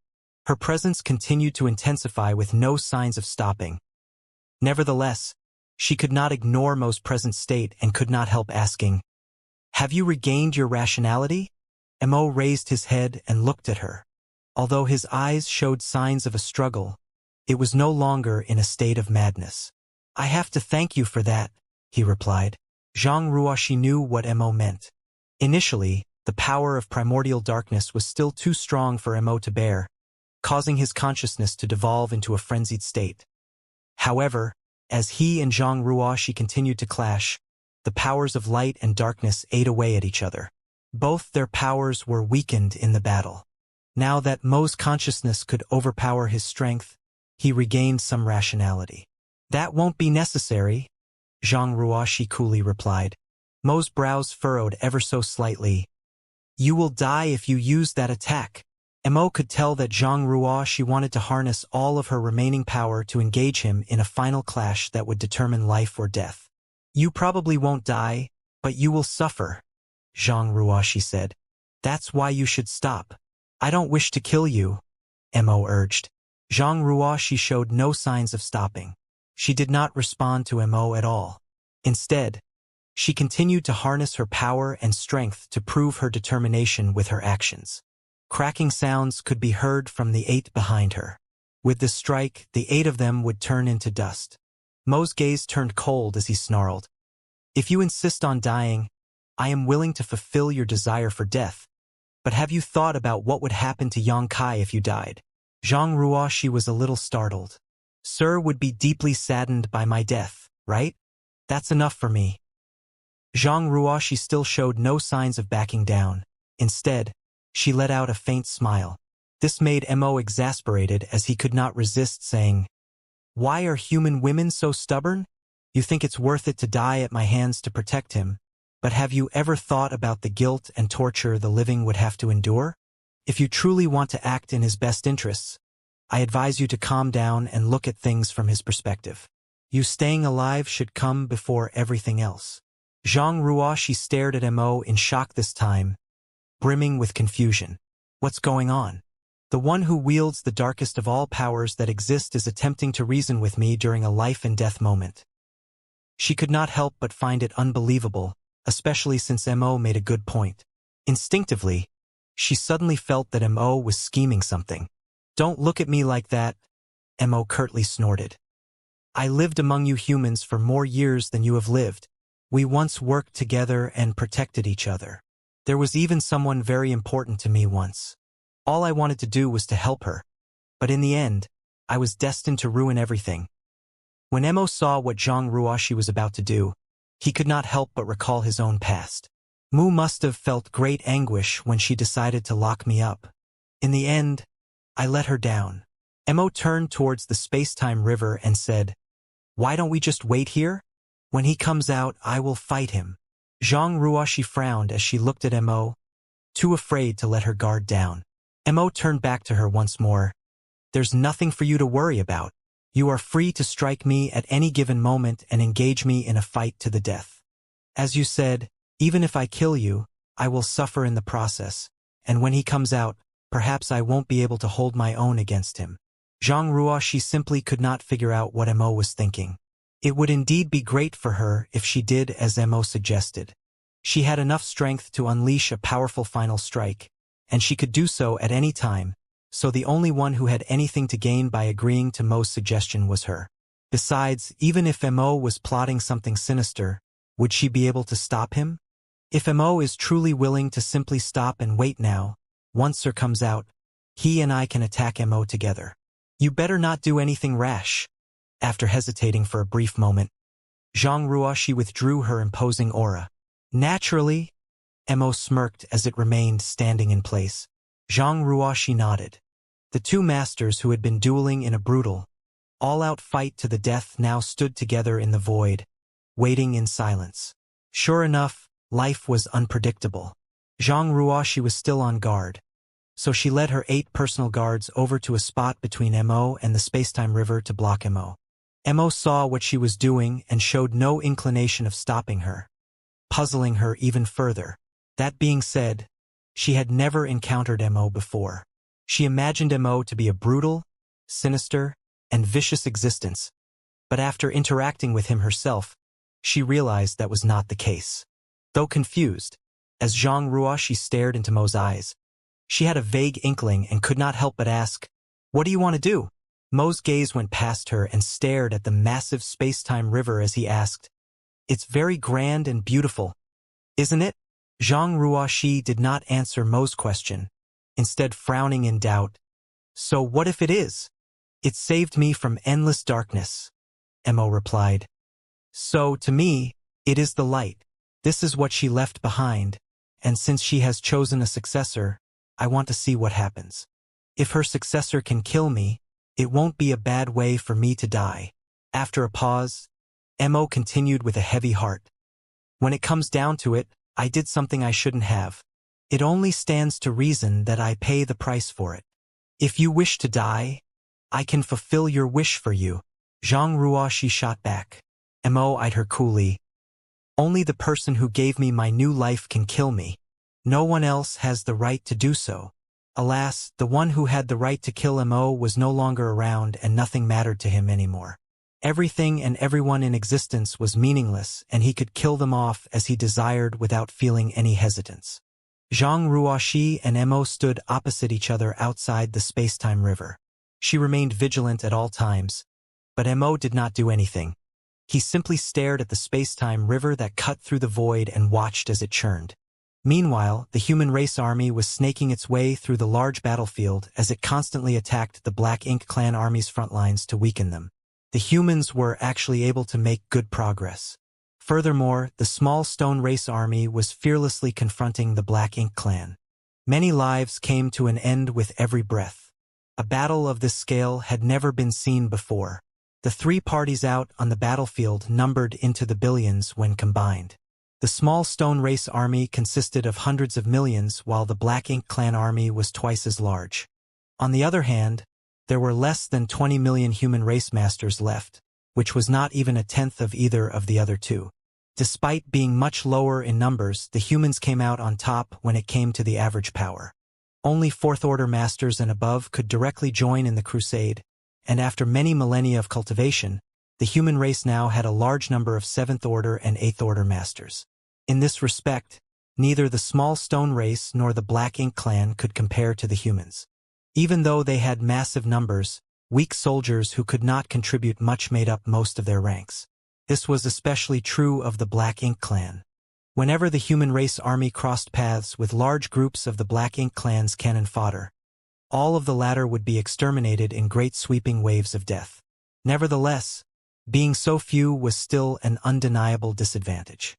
Her presence continued to intensify with no signs of stopping. Nevertheless, she could not ignore Mo's present state and could not help asking, "Have you regained your rationality?" Mo raised his head and looked at her. Although his eyes showed signs of a struggle, it was no longer in a state of madness. "I have to thank you for that," he replied. Zhang Ruoxi knew what Mo meant. Initially, the power of primordial darkness was still too strong for Mo to bear, causing his consciousness to devolve into a frenzied state. However, as he and Zhang Ruoxi continued to clash, the powers of light and darkness ate away at each other. Both their powers were weakened in the battle. Now that Mo's consciousness could overpower his strength, he regained some rationality. "That won't be necessary," Zhang Ruoxi coolly replied. Mo's brows furrowed ever so slightly. "You will die if you use that attack." Mo could tell that Zhang Ruoxi wanted to harness all of her remaining power to engage him in a final clash that would determine life or death. "You probably won't die, but you will suffer," Zhang Ruoxi said. "That's why you should stop." "I don't wish to kill you," Mo urged. Zhang Ruoxi showed no signs of stopping. She did not respond to Mo at all. Instead, she continued to harness her power and strength to prove her determination with her actions. Cracking sounds could be heard from the 8 behind her. With the strike, the 8 of them would turn into dust. Mo's gaze turned cold as he snarled, "If you insist on dying, I am willing to fulfill your desire for death. But have you thought about what would happen to Xianxia if you died? Zhang Ruoxi was a little startled. Sir would be deeply saddened by my death, right? That's enough for me. Zhang Ruoxi still showed no signs of backing down. Instead, she let out a faint smile. This made Mo exasperated as he could not resist saying, "Why are human women so stubborn? You think it's worth it to die at my hands to protect him, but have you ever thought about the guilt and torture the living would have to endure? If you truly want to act in his best interests, I advise you to calm down and look at things from his perspective. You staying alive should come before everything else." Zhang Ruoxi stared at Mo in shock this time, brimming with confusion. What's going on? The one who wields the darkest of all powers that exist is attempting to reason with me during a life-and-death moment. She could not help but find it unbelievable, especially since Mo made a good point. Instinctively, she suddenly felt that Mo was scheming something. "Don't look at me like that," Mo curtly snorted. "I lived among you humans for more years than you have lived. We once worked together and protected each other. There was even someone very important to me once. All I wanted to do was to help her. But in the end, I was destined to ruin everything." When Mo saw what Zhang Ruoxi was about to do, he could not help but recall his own past. Mu must have felt great anguish when she decided to lock me up. In the end, I let her down. Mo turned towards the space-time river and said, "Why don't we just wait here? When he comes out, I will fight him." Zhang Ruoxi frowned as she looked at Mo, too afraid to let her guard down. Mo turned back to her once more. "There's nothing for you to worry about. You are free to strike me at any given moment and engage me in a fight to the death. As you said, even if I kill you, I will suffer in the process, and when he comes out, perhaps I won't be able to hold my own against him." Zhang Ruoxi simply could not figure out what Mo was thinking. It would indeed be great for her if she did as Mo suggested. She had enough strength to unleash a powerful final strike, and she could do so at any time, so the only one who had anything to gain by agreeing to Mo's suggestion was her. Besides, even if Mo was plotting something sinister, would she be able to stop him? If Mo is truly willing to simply stop and wait now, once Sir comes out, he and I can attack Mo together. You better not do anything rash. After hesitating for a brief moment, Zhang Ruoxi withdrew her imposing aura. Naturally, Mo smirked as it remained standing in place. Zhang Ruoxi nodded. The two masters who had been dueling in a brutal, all-out fight to the death now stood together in the void, waiting in silence. Sure enough, life was unpredictable. Zhang Ruoxi was still on guard, so she led her 8 personal guards over to a spot between Mo and the spacetime river to block Mo. Mo saw what she was doing and showed no inclination of stopping her, puzzling her even further. That being said, she had never encountered Mo before. She imagined Mo to be a brutal, sinister, and vicious existence, but after interacting with him herself, she realized that was not the case. Though confused, as Zhang Ruoxi stared into Mo's eyes, she had a vague inkling and could not help but ask, "What do you want to do?" Mo's gaze went past her and stared at the massive space-time river as he asked, "It's very grand and beautiful, isn't it?" Zhang Ruoxi did not answer Mo's question, instead frowning in doubt. "So what if it is?" "It saved me from endless darkness," Mo replied. "So, to me, it is the light. This is what she left behind, and since she has chosen a successor, I want to see what happens. If her successor can kill me, it won't be a bad way for me to die." After a pause, Mo continued with a heavy heart. "When it comes down to it, I did something I shouldn't have. It only stands to reason that I pay the price for it. If you wish to die, I can fulfill your wish for you." Zhang Ruoxi shot back. Mo eyed her coolly. "Only the person who gave me my new life can kill me. No one else has the right to do so." Alas, the one who had the right to kill Mo was no longer around and nothing mattered to him anymore. Everything and everyone in existence was meaningless and he could kill them off as he desired without feeling any hesitance. Zhang Ruoxi and Mo stood opposite each other outside the space-time river. She remained vigilant at all times, but Mo did not do anything. He simply stared at the space-time river that cut through the void and watched as it churned. Meanwhile, the human race army was snaking its way through the large battlefield as it constantly attacked the Black Ink clan army's front lines to weaken them. The humans were actually able to make good progress. Furthermore, the small stone race army was fearlessly confronting the Black Ink clan. Many lives came to an end with every breath. A battle of this scale had never been seen before. The three parties out on the battlefield numbered into the billions when combined. The small stone race army consisted of hundreds of millions, while the Black Ink clan army was twice as large. On the other hand, there were less than 20 million human race masters left, which was not even a tenth of either of the other two. Despite being much lower in numbers, the humans came out on top when it came to the average power. Only fourth-order masters and above could directly join in the crusade, and after many millennia of cultivation, the human race now had a large number of seventh-order and eighth-order masters. In this respect, neither the small stone race nor the Black Ink clan could compare to the humans. Even though they had massive numbers, weak soldiers who could not contribute much made up most of their ranks. This was especially true of the Black Ink clan. Whenever the human race army crossed paths with large groups of the Black Ink clan's cannon fodder, all of the latter would be exterminated in great sweeping waves of death. Nevertheless, being so few was still an undeniable disadvantage.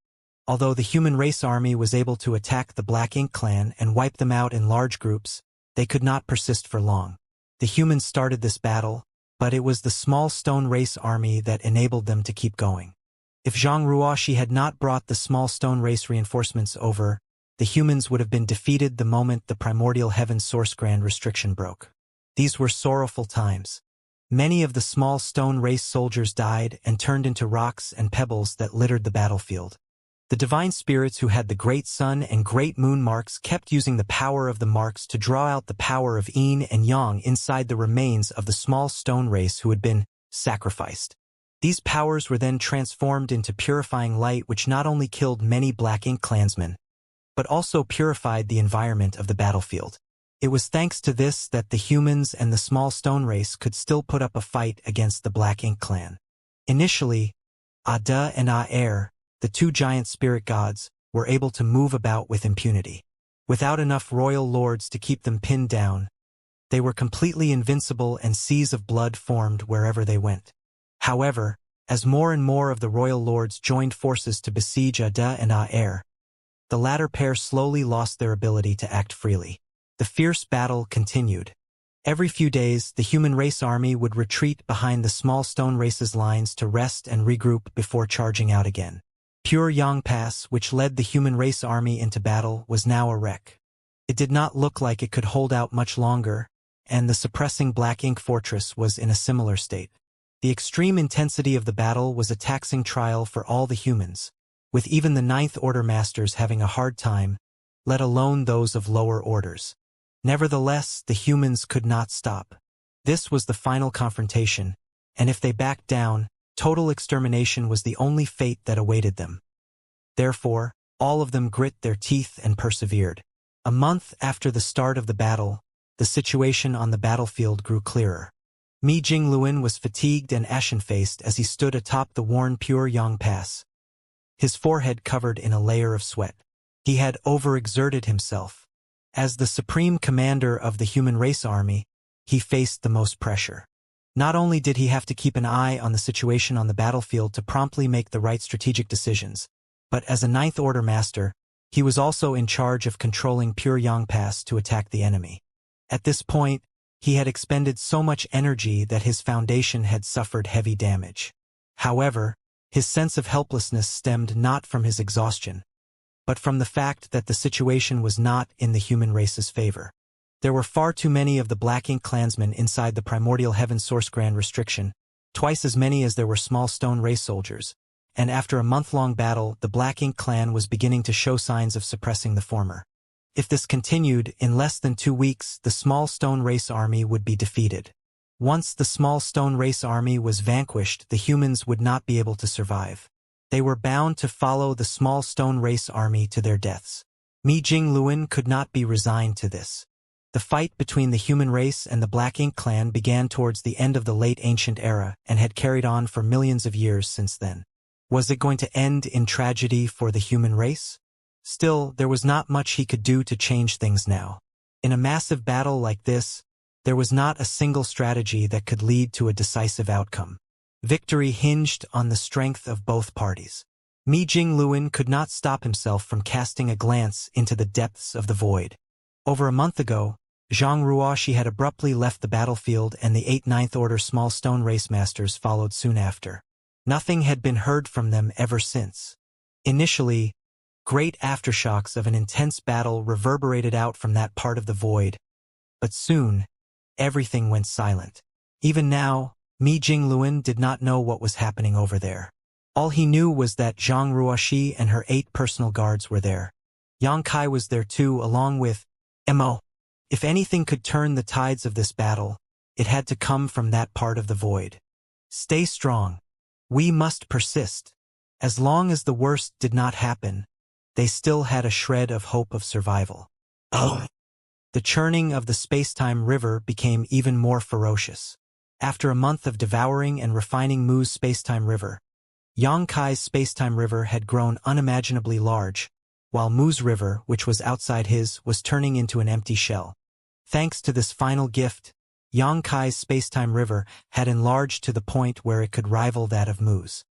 Although the human race army was able to attack the Black Ink clan and wipe them out in large groups, they could not persist for long. The humans started this battle, but it was the small stone race army that enabled them to keep going. If Zhang Ruoxi had not brought the small stone race reinforcements over, the humans would have been defeated the moment the primordial heaven source grand restriction broke. These were sorrowful times. Many of the small stone race soldiers died and turned into rocks and pebbles that littered the battlefield. The divine spirits who had the great sun and great moon marks kept using the power of the marks to draw out the power of yin and yang inside the remains of the small stone race who had been sacrificed. These powers were then transformed into purifying light, which not only killed many Black Ink clansmen, but also purified the environment of the battlefield. It was thanks to this that the humans and the small stone race could still put up a fight against the Black Ink clan. Initially, Ada and Aer, the two giant spirit gods, were able to move about with impunity. Without enough royal lords to keep them pinned down, they were completely invincible and seas of blood formed wherever they went. However, as more and more of the royal lords joined forces to besiege Ada and Aer, the latter pair slowly lost their ability to act freely. The fierce battle continued. Every few days, the human race army would retreat behind the small stone race's lines to rest and regroup before charging out again. Pure Yang Pass, which led the human race army into battle, was now a wreck. It did not look like it could hold out much longer, and the suppressing Black Ink fortress was in a similar state. The extreme intensity of the battle was a taxing trial for all the humans, with even the Ninth Order masters having a hard time, let alone those of lower orders. Nevertheless, the humans could not stop. This was the final confrontation, and if they backed down, total extermination was the only fate that awaited them. Therefore, all of them grit their teeth and persevered. A month after the start of the battle, the situation on the battlefield grew clearer. Mi Jingluan was fatigued and ashen-faced as he stood atop the worn Pure Yang Pass, his forehead covered in a layer of sweat. He had overexerted himself. As the supreme commander of the human race army, he faced the most pressure. Not only did he have to keep an eye on the situation on the battlefield to promptly make the right strategic decisions, but as a Ninth Order master, he was also in charge of controlling Pure Yang Pass to attack the enemy. At this point, he had expended so much energy that his foundation had suffered heavy damage. However, his sense of helplessness stemmed not from his exhaustion, but from the fact that the situation was not in the human race's favor. There were far too many of the Black Ink clansmen inside the primordial heaven source grand restriction, twice as many as there were small stone race soldiers, and after a month-long battle, the Black Ink clan was beginning to show signs of suppressing the former. If this continued, in less than 2 weeks, the small stone race army would be defeated. Once the small stone race army was vanquished, the humans would not be able to survive. They were bound to follow the small stone race army to their deaths. Mi Jingluan could not be resigned to this. The fight between the human race and the Black Ink clan began towards the end of the late ancient era and had carried on for millions of years since then. Was it going to end in tragedy for the human race? Still, there was not much he could do to change things now. In a massive battle like this, there was not a single strategy that could lead to a decisive outcome. Victory hinged on the strength of both parties. Mi Jingluan could not stop himself from casting a glance into the depths of the void. Over a month ago, Zhang Ruoxi had abruptly left the battlefield and the 8th Ninth Order small stone race masters followed soon after. Nothing had been heard from them ever since. Initially, great aftershocks of an intense battle reverberated out from that part of the void, but soon, everything went silent. Even now, Mi Jingluan did not know what was happening over there. All he knew was that Zhang Ruoxi and her 8 personal guards were there. Yang Kai was there too, along with Mo. If anything could turn the tides of this battle, it had to come from that part of the void. Stay strong. We must persist. As long as the worst did not happen, they still had a shred of hope of survival. Oh! The churning of the space-time river became even more ferocious. After a month of devouring and refining Mu's space-time river, Yang Kai's space-time river had grown unimaginably large, while Mu's river, which was outside his, was turning into an empty shell. Thanks to this final gift, Yang Kai's space-time river had enlarged to the point where it could rival that of Mu's.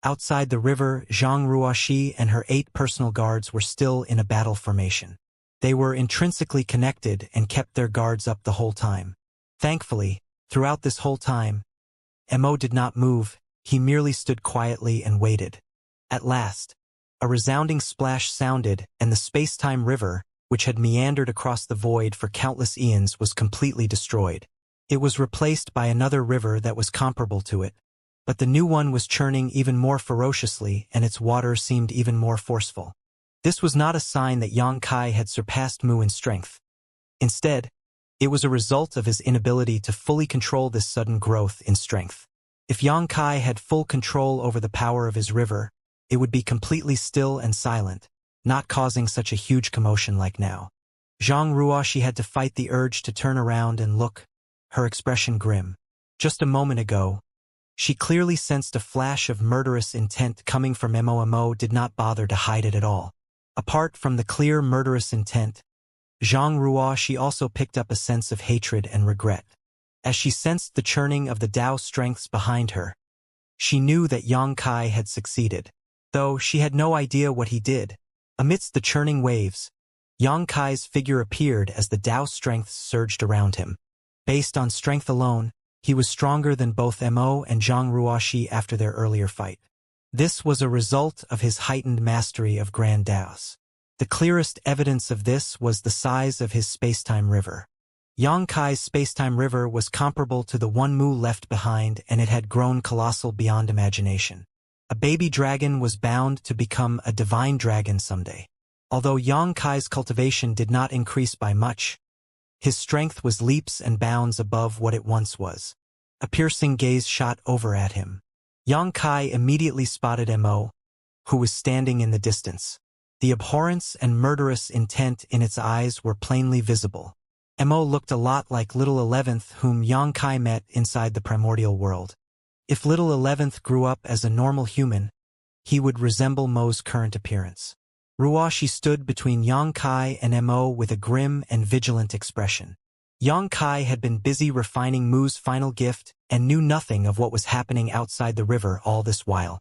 Outside the river, Zhang Ruoxi and her 8 personal guards were still in a battle formation. They were intrinsically connected and kept their guards up the whole time. Thankfully, throughout this whole time, Mo did not move, he merely stood quietly and waited. At last, a resounding splash sounded and the space-time river, which had meandered across the void for countless eons, was completely destroyed. It was replaced by another river that was comparable to it, but the new one was churning even more ferociously and its water seemed even more forceful. This was not a sign that Yang Kai had surpassed Mu in strength. Instead, it was a result of his inability to fully control this sudden growth in strength. If Yang Kai had full control over the power of his river, it would be completely still and silent, not causing such a huge commotion like now. Zhang Ruoxi had to fight the urge to turn around and look, her expression grim. Just a moment ago, she clearly sensed a flash of murderous intent coming from Mo did not bother to hide it at all. Apart from the clear murderous intent, Zhang Ruoxi also picked up a sense of hatred and regret. As she sensed the churning of the Tao strengths behind her, she knew that Yang Kai had succeeded, though she had no idea what he did. Amidst the churning waves, Yang Kai's figure appeared as the Tao strengths surged around him. Based on strength alone, he was stronger than both Mo and Zhang Ruoxi after their earlier fight. This was a result of his heightened mastery of Grand Taos. The clearest evidence of this was the size of his space-time river. Yang Kai's space-time river was comparable to the one Mu left behind, and it had grown colossal beyond imagination. A baby dragon was bound to become a divine dragon someday. Although Yang Kai's cultivation did not increase by much, his strength was leaps and bounds above what it once was. A piercing gaze shot over at him. Yang Kai immediately spotted Mo, who was standing in the distance. The abhorrence and murderous intent in its eyes were plainly visible. Mo looked a lot like Little 11th, whom Yang Kai met inside the primordial world. If Little 11th grew up as a normal human, he would resemble Mo's current appearance. Ruoxi stood between Yang Kai and Mo with a grim and vigilant expression. Yang Kai had been busy refining Mu's final gift and knew nothing of what was happening outside the river all this while.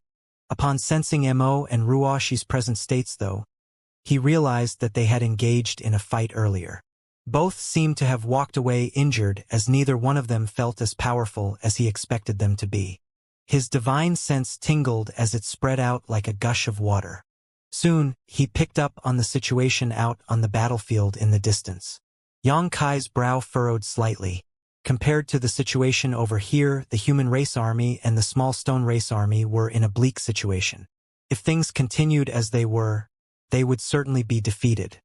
Upon sensing Mo and Ruoxi's present states, though, he realized that they had engaged in a fight earlier. Both seemed to have walked away injured, as neither one of them felt as powerful as he expected them to be. His divine sense tingled as it spread out like a gush of water. Soon, he picked up on the situation out on the battlefield in the distance. Yang Kai's brow furrowed slightly. Compared to the situation over here, the human race army and the small stone race army were in a bleak situation. If things continued as they were, they would certainly be defeated.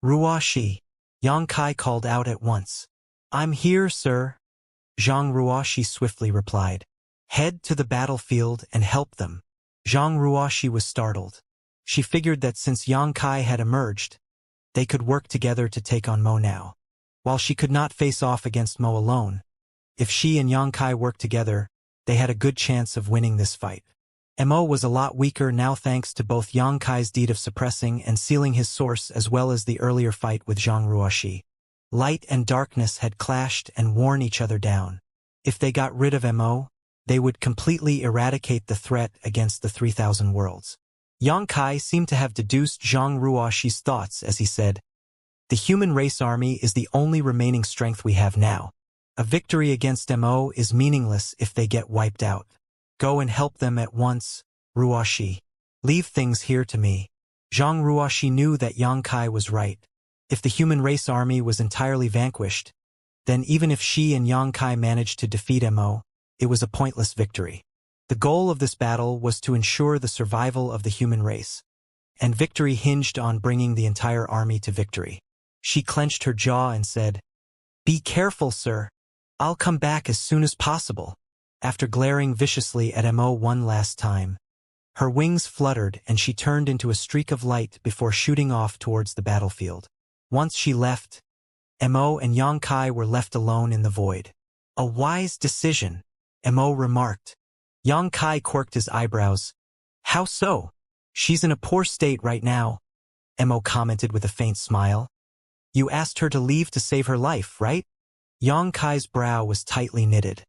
Ruoxi, Yang Kai called out at once. I'm here, sir. Zhang Ruoxi swiftly replied. Head to the battlefield and help them. Zhang Ruoxi was startled. She figured that since Yang Kai had emerged, they could work together to take on Mo now. While she could not face off against Mo alone, if she and Yang Kai worked together, they had a good chance of winning this fight. Mo was a lot weaker now thanks to both Yang Kai's deed of suppressing and sealing his source as well as the earlier fight with Zhang Ruoxi. Light and darkness had clashed and worn each other down. If they got rid of Mo, they would completely eradicate the threat against the 3,000 worlds. Yang Kai seemed to have deduced Zhang Ruoxi's thoughts as he said, "The human race army is the only remaining strength we have now. A victory against Mo is meaningless if they get wiped out. Go and help them at once, Ruoxi. Leave things here to me." Zhang Ruoxi knew that Yang Kai was right. If the human race army was entirely vanquished, then even if she and Yang Kai managed to defeat Mo, it was a pointless victory. The goal of this battle was to ensure the survival of the human race, and victory hinged on bringing the entire army to victory. She clenched her jaw and said, "Be careful, sir. I'll come back as soon as possible." After glaring viciously at Mo one last time, her wings fluttered and she turned into a streak of light before shooting off towards the battlefield. Once she left, Mo and Yang Kai were left alone in the void. "A wise decision," Mo remarked. Yang Kai quirked his eyebrows. "How so?" "She's in a poor state right now," Mo commented with a faint smile. "You asked her to leave to save her life, right?" Yang Kai's brow was tightly knitted.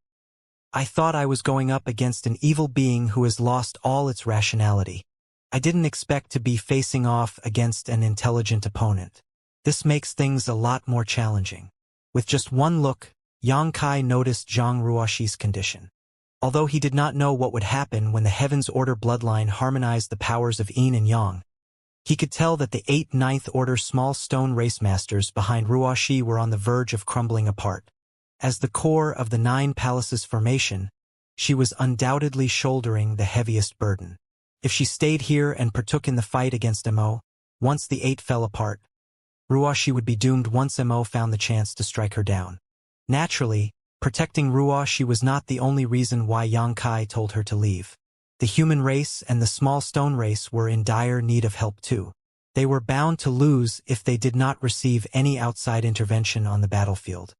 "I thought I was going up against an evil being who has lost all its rationality. I didn't expect to be facing off against an intelligent opponent. This makes things a lot more challenging." With just one look, Yang Kai noticed Zhang Ruoxi's condition. Although he did not know what would happen when the Heaven's Order bloodline harmonized the powers of Yin and Yang, he could tell that the 8 Ninth Order small stone race masters behind Ruoxi were on the verge of crumbling apart. As the core of the 9 Palaces formation, she was undoubtedly shouldering the heaviest burden. If she stayed here and partook in the fight against Mo, once the 8 fell apart, Ruoxi would be doomed once Mo found the chance to strike her down. Naturally, protecting Ruoxi was not the only reason why Yang Kai told her to leave. The human race and the small stone race were in dire need of help too. They were bound to lose if they did not receive any outside intervention on the battlefield.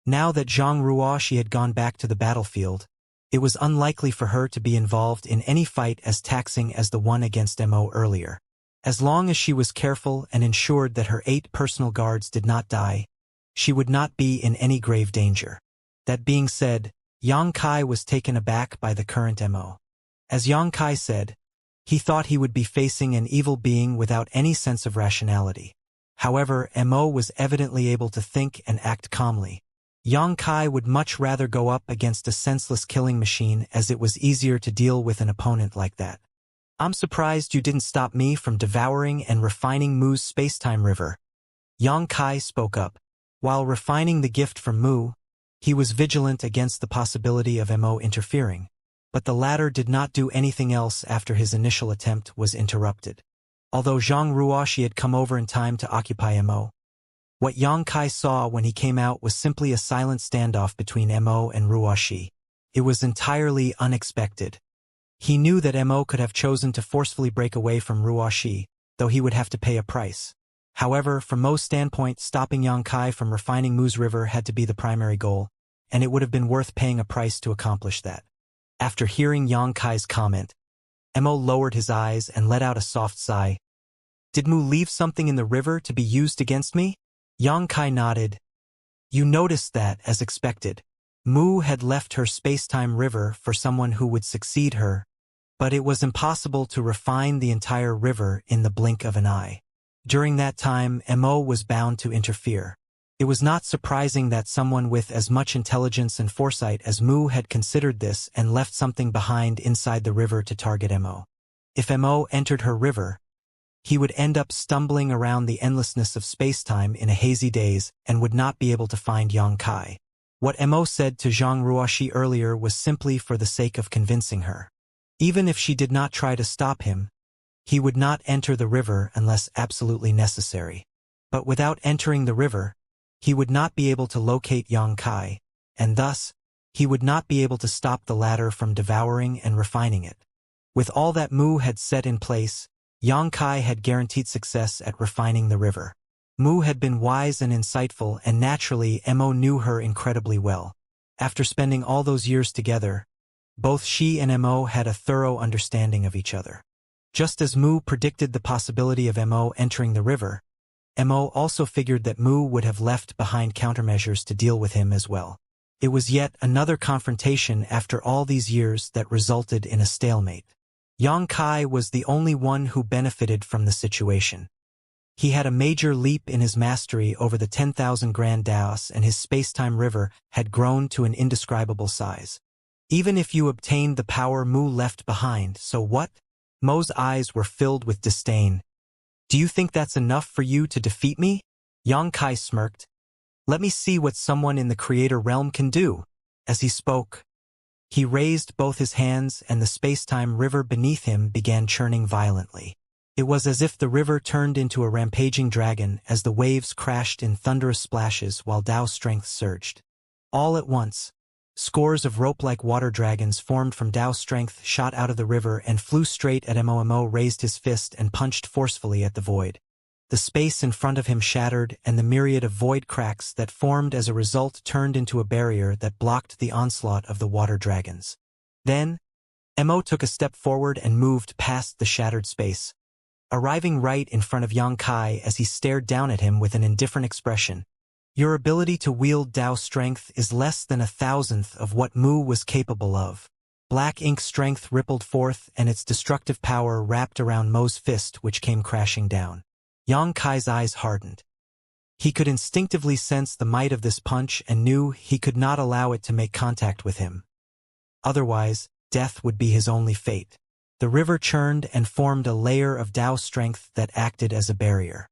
Now that Zhang Ruoxi had gone back to the battlefield, it was unlikely for her to be involved in any fight as taxing as the one against Mo earlier. As long as she was careful and ensured that her 8 personal guards did not die, she would not be in any grave danger. That being said, Yang Kai was taken aback by the current Mo. As Yang Kai said, he thought he would be facing an evil being without any sense of rationality. However, Mo was evidently able to think and act calmly. Yang Kai would much rather go up against a senseless killing machine as it was easier to deal with an opponent like that. "I'm surprised you didn't stop me from devouring and refining Mu's space-time river." Yang Kai spoke up. While refining the gift from Mu, he was vigilant against the possibility of Mo interfering, but the latter did not do anything else after his initial attempt was interrupted. Although Zhang Ruoxi had come over in time to occupy Mo, what Yang Kai saw when he came out was simply a silent standoff between Mo and Ruoxi. It was entirely unexpected. He knew that Mo could have chosen to forcefully break away from Ruoxi, though he would have to pay a price. However, from Mo's standpoint, stopping Yang Kai from refining Mu's river had to be the primary goal, and it would have been worth paying a price to accomplish that. After hearing Yang Kai's comment, Mo lowered his eyes and let out a soft sigh. "Did Mu leave something in the river to be used against me?" Yang Kai nodded. "You noticed that, as expected. Mu had left her space-time river for someone who would succeed her, but it was impossible to refine the entire river in the blink of an eye. During that time, Mo was bound to interfere. It was not surprising that someone with as much intelligence and foresight as Mu had considered this and left something behind inside the river to target Mo. If Mo entered her river, he would end up stumbling around the endlessness of space-time in a hazy daze and would not be able to find Yang Kai. What Mo said to Zhang Ruoxi earlier was simply for the sake of convincing her. Even if she did not try to stop him, he would not enter the river unless absolutely necessary. But without entering the river, he would not be able to locate Yang Kai, and thus, he would not be able to stop the latter from devouring and refining it. With all that Mu had set in place, Yang Kai had guaranteed success at refining the river. Mu had been wise and insightful, and naturally Mo knew her incredibly well. After spending all those years together, Both she and Mo had a thorough understanding of each other. Just as Mu predicted the possibility of Mo entering the river, Mo also figured that Mu would have left behind countermeasures to deal with him as well. It was yet another confrontation after all these years that resulted in a stalemate. Yang Kai was the only one who benefited from the situation. He had a major leap in his mastery over the 10,000 grand Daos, and his space-time river had grown to an indescribable size. Even if you obtained the power Mu left behind, so what? Mo's eyes were filled with disdain. Do you think that's enough for you to defeat me? Yang Kai smirked. Let me see what someone in the creator realm can do. As he spoke, he raised both his hands and the space-time river beneath him began churning violently. It was as if the river turned into a rampaging dragon as the waves crashed in thunderous splashes while Dao strength surged. All at once, scores of rope-like water dragons formed from Dao strength shot out of the river and flew straight at Mo. Mo raised his fist and punched forcefully at the void. The space in front of him shattered, and the myriad of void cracks that formed as a result turned into a barrier that blocked the onslaught of the water dragons. Then, Mo took a step forward and moved past the shattered space, arriving right in front of Yang Kai as he stared down at him with an indifferent expression. Your ability to wield Dao strength is less than 1,000th of what Mu was capable of. Black ink strength rippled forth, and its destructive power wrapped around Mo's fist, which came crashing down. Yang Kai's eyes hardened. He could instinctively sense the might of this punch and knew he could not allow it to make contact with him. Otherwise, death would be his only fate. The river churned and formed a layer of Dao strength that acted as a barrier.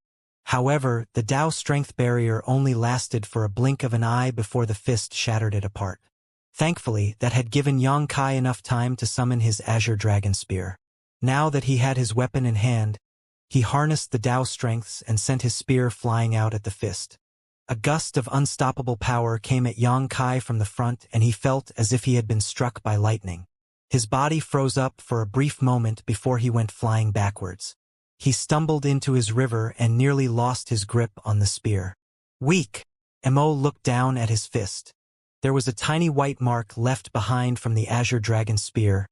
However, the Dao strength barrier only lasted for a blink of an eye before the fist shattered it apart. Thankfully, that had given Yang Kai enough time to summon his Azure Dragon Spear. Now that he had his weapon in hand, he harnessed the Dao strengths and sent his spear flying out at the fist. A gust of unstoppable power came at Yang Kai from the front, and he felt as if he had been struck by lightning. His body froze up for a brief moment before he went flying backwards. He stumbled into his river and nearly lost his grip on the spear. Weak! Mo looked down at his fist. There was a tiny white mark left behind from the Azure Dragon Spear,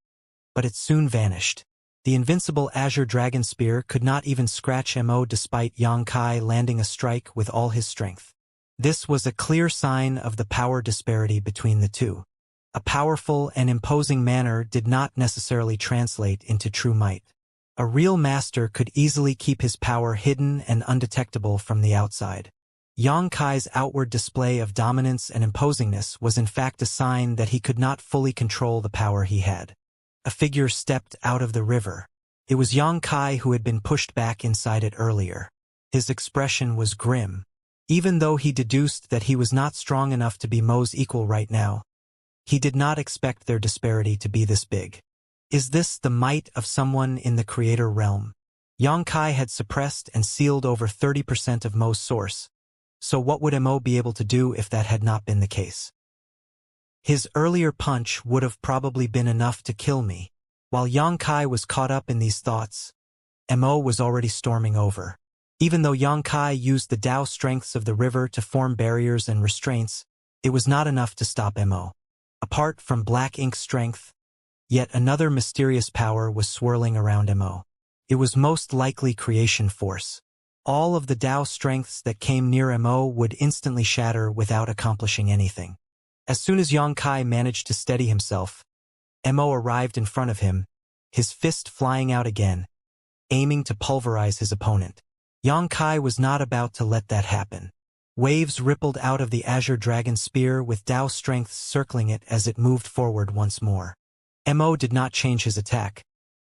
but it soon vanished. The invincible Azure Dragon Spear could not even scratch Mo despite Yang Kai landing a strike with all his strength. This was a clear sign of the power disparity between the two. A powerful and imposing manner did not necessarily translate into true might. A real master could easily keep his power hidden and undetectable from the outside. Yang Kai's outward display of dominance and imposingness was in fact a sign that he could not fully control the power he had. A figure stepped out of the river. It was Yang Kai, who had been pushed back inside it earlier. His expression was grim. Even though he deduced that he was not strong enough to be Mo's equal right now, he did not expect their disparity to be this big. Is this the might of someone in the creator realm? Yang Kai had suppressed and sealed over 30% of Mo's source, so what would Mo be able to do if that had not been the case? His earlier punch would have probably been enough to kill me. While Yang Kai was caught up in these thoughts, Mo was already storming over. Even though Yang Kai used the Dao strengths of the river to form barriers and restraints, it was not enough to stop Mo. Apart from black ink strength, yet another mysterious power was swirling around Mo. It was most likely creation force. All of the Dao strengths that came near Mo would instantly shatter without accomplishing anything. As soon as Yang Kai managed to steady himself, Mo arrived in front of him, his fist flying out again, aiming to pulverize his opponent. Yang Kai was not about to let that happen. Waves rippled out of the Azure Dragon Spear with Dao strengths circling it as it moved forward once more. Mo did not change his attack,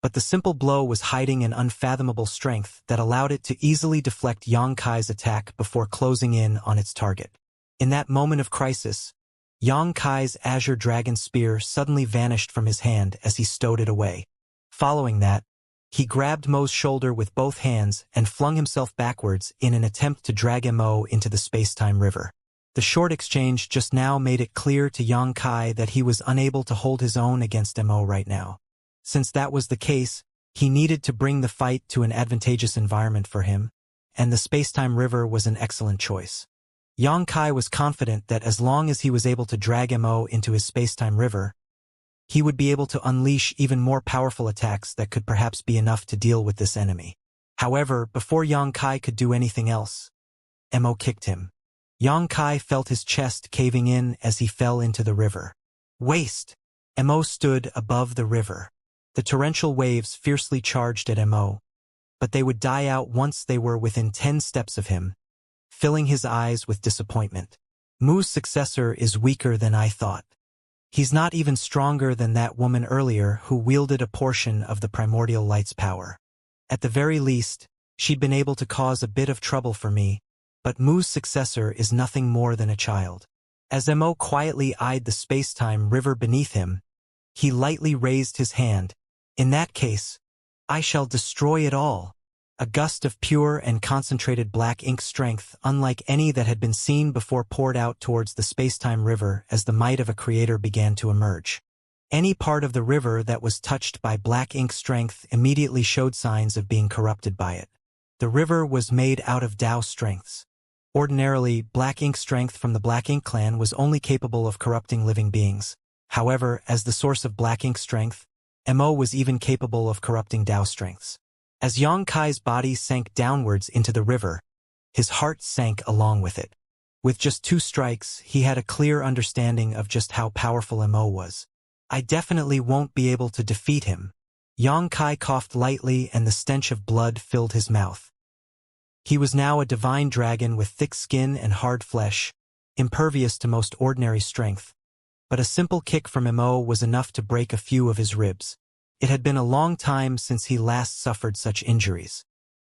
but the simple blow was hiding an unfathomable strength that allowed it to easily deflect Yang Kai's attack before closing in on its target. In that moment of crisis, Yang Kai's Azure Dragon Spear suddenly vanished from his hand as he stowed it away. Following that, he grabbed Mo's shoulder with both hands and flung himself backwards in an attempt to drag Mo into the space-time river. The short exchange just now made it clear to Yang Kai that he was unable to hold his own against Mo right now. Since that was the case, he needed to bring the fight to an advantageous environment for him, and the space-time river was an excellent choice. Yang Kai was confident that as long as he was able to drag Mo into his space-time river, he would be able to unleash even more powerful attacks that could perhaps be enough to deal with this enemy. However, before Yang Kai could do anything else, Mo kicked him. Yang Kai felt his chest caving in as he fell into the river. Waste! Mo stood above the river. The torrential waves fiercely charged at Mo, but they would die out once they were within 10 steps of him, filling his eyes with disappointment. Mu's successor is weaker than I thought. He's not even stronger than that woman earlier who wielded a portion of the primordial light's power. At the very least, she'd been able to cause a bit of trouble for me, but Mu's successor is nothing more than a child. As Mo quietly eyed the space-time river beneath him, he lightly raised his hand. In that case, I shall destroy it all. A gust of pure and concentrated black ink strength, unlike any that had been seen before, poured out towards the space-time river as the might of a creator began to emerge. Any part of the river that was touched by black ink strength immediately showed signs of being corrupted by it. The river was made out of Tao strengths. Ordinarily, black ink strength from the Black Ink clan was only capable of corrupting living beings. However, as the source of black ink strength, Mo was even capable of corrupting Tao strengths. As Yang Kai's body sank downwards into the river, his heart sank along with it. With just 2 strikes, he had a clear understanding of just how powerful Mo was. I definitely won't be able to defeat him. Yang Kai coughed lightly and the stench of blood filled his mouth. He was now a divine dragon with thick skin and hard flesh, impervious to most ordinary strength. But a simple kick from Mo was enough to break a few of his ribs. It had been a long time since he last suffered such injuries.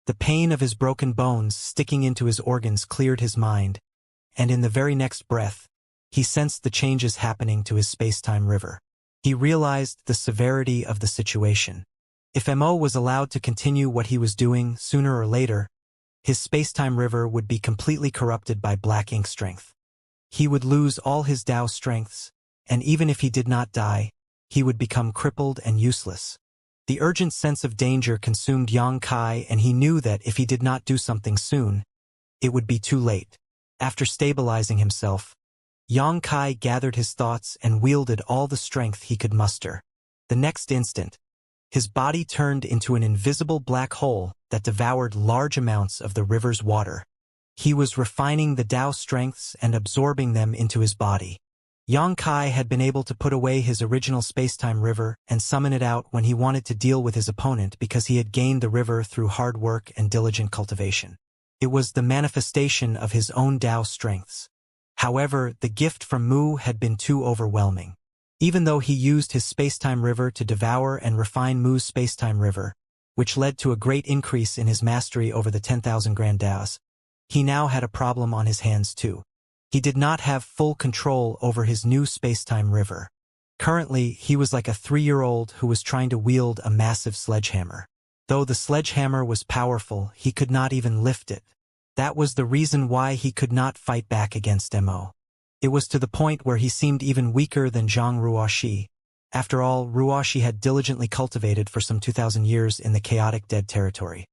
The pain of his broken bones sticking into his organs cleared his mind, and in the very next breath, he sensed the changes happening to his space-time river. He realized the severity of the situation. If Mo was allowed to continue what he was doing, sooner or later, his space-time river would be completely corrupted by black ink strength. He would lose all his Tao strengths, and even if he did not die, he would become crippled and useless. The urgent sense of danger consumed Yang Kai, and he knew that if he did not do something soon, it would be too late. After stabilizing himself, Yang Kai gathered his thoughts and wielded all the strength he could muster. The next instant, his body turned into an invisible black hole that devoured large amounts of the river's water. He was refining the Tao strengths and absorbing them into his body. Yang Kai had been able to put away his original space-time river and summon it out when he wanted to deal with his opponent because he had gained the river through hard work and diligent cultivation. It was the manifestation of his own Tao strengths. However, the gift from Mu had been too overwhelming. Even though he used his space-time river to devour and refine Mu's space-time river, which led to a great increase in his mastery over the 10,000 Grand Daos, he now had a problem on his hands too. He did not have full control over his new space-time river. Currently, he was like a 3-year-old who was trying to wield a massive sledgehammer. Though the sledgehammer was powerful, he could not even lift it. That was the reason why he could not fight back against Mo. It was to the point where he seemed even weaker than Zhang Ruoxi. After all, Ruoxi had diligently cultivated for some 2,000 years in the chaotic dead territory.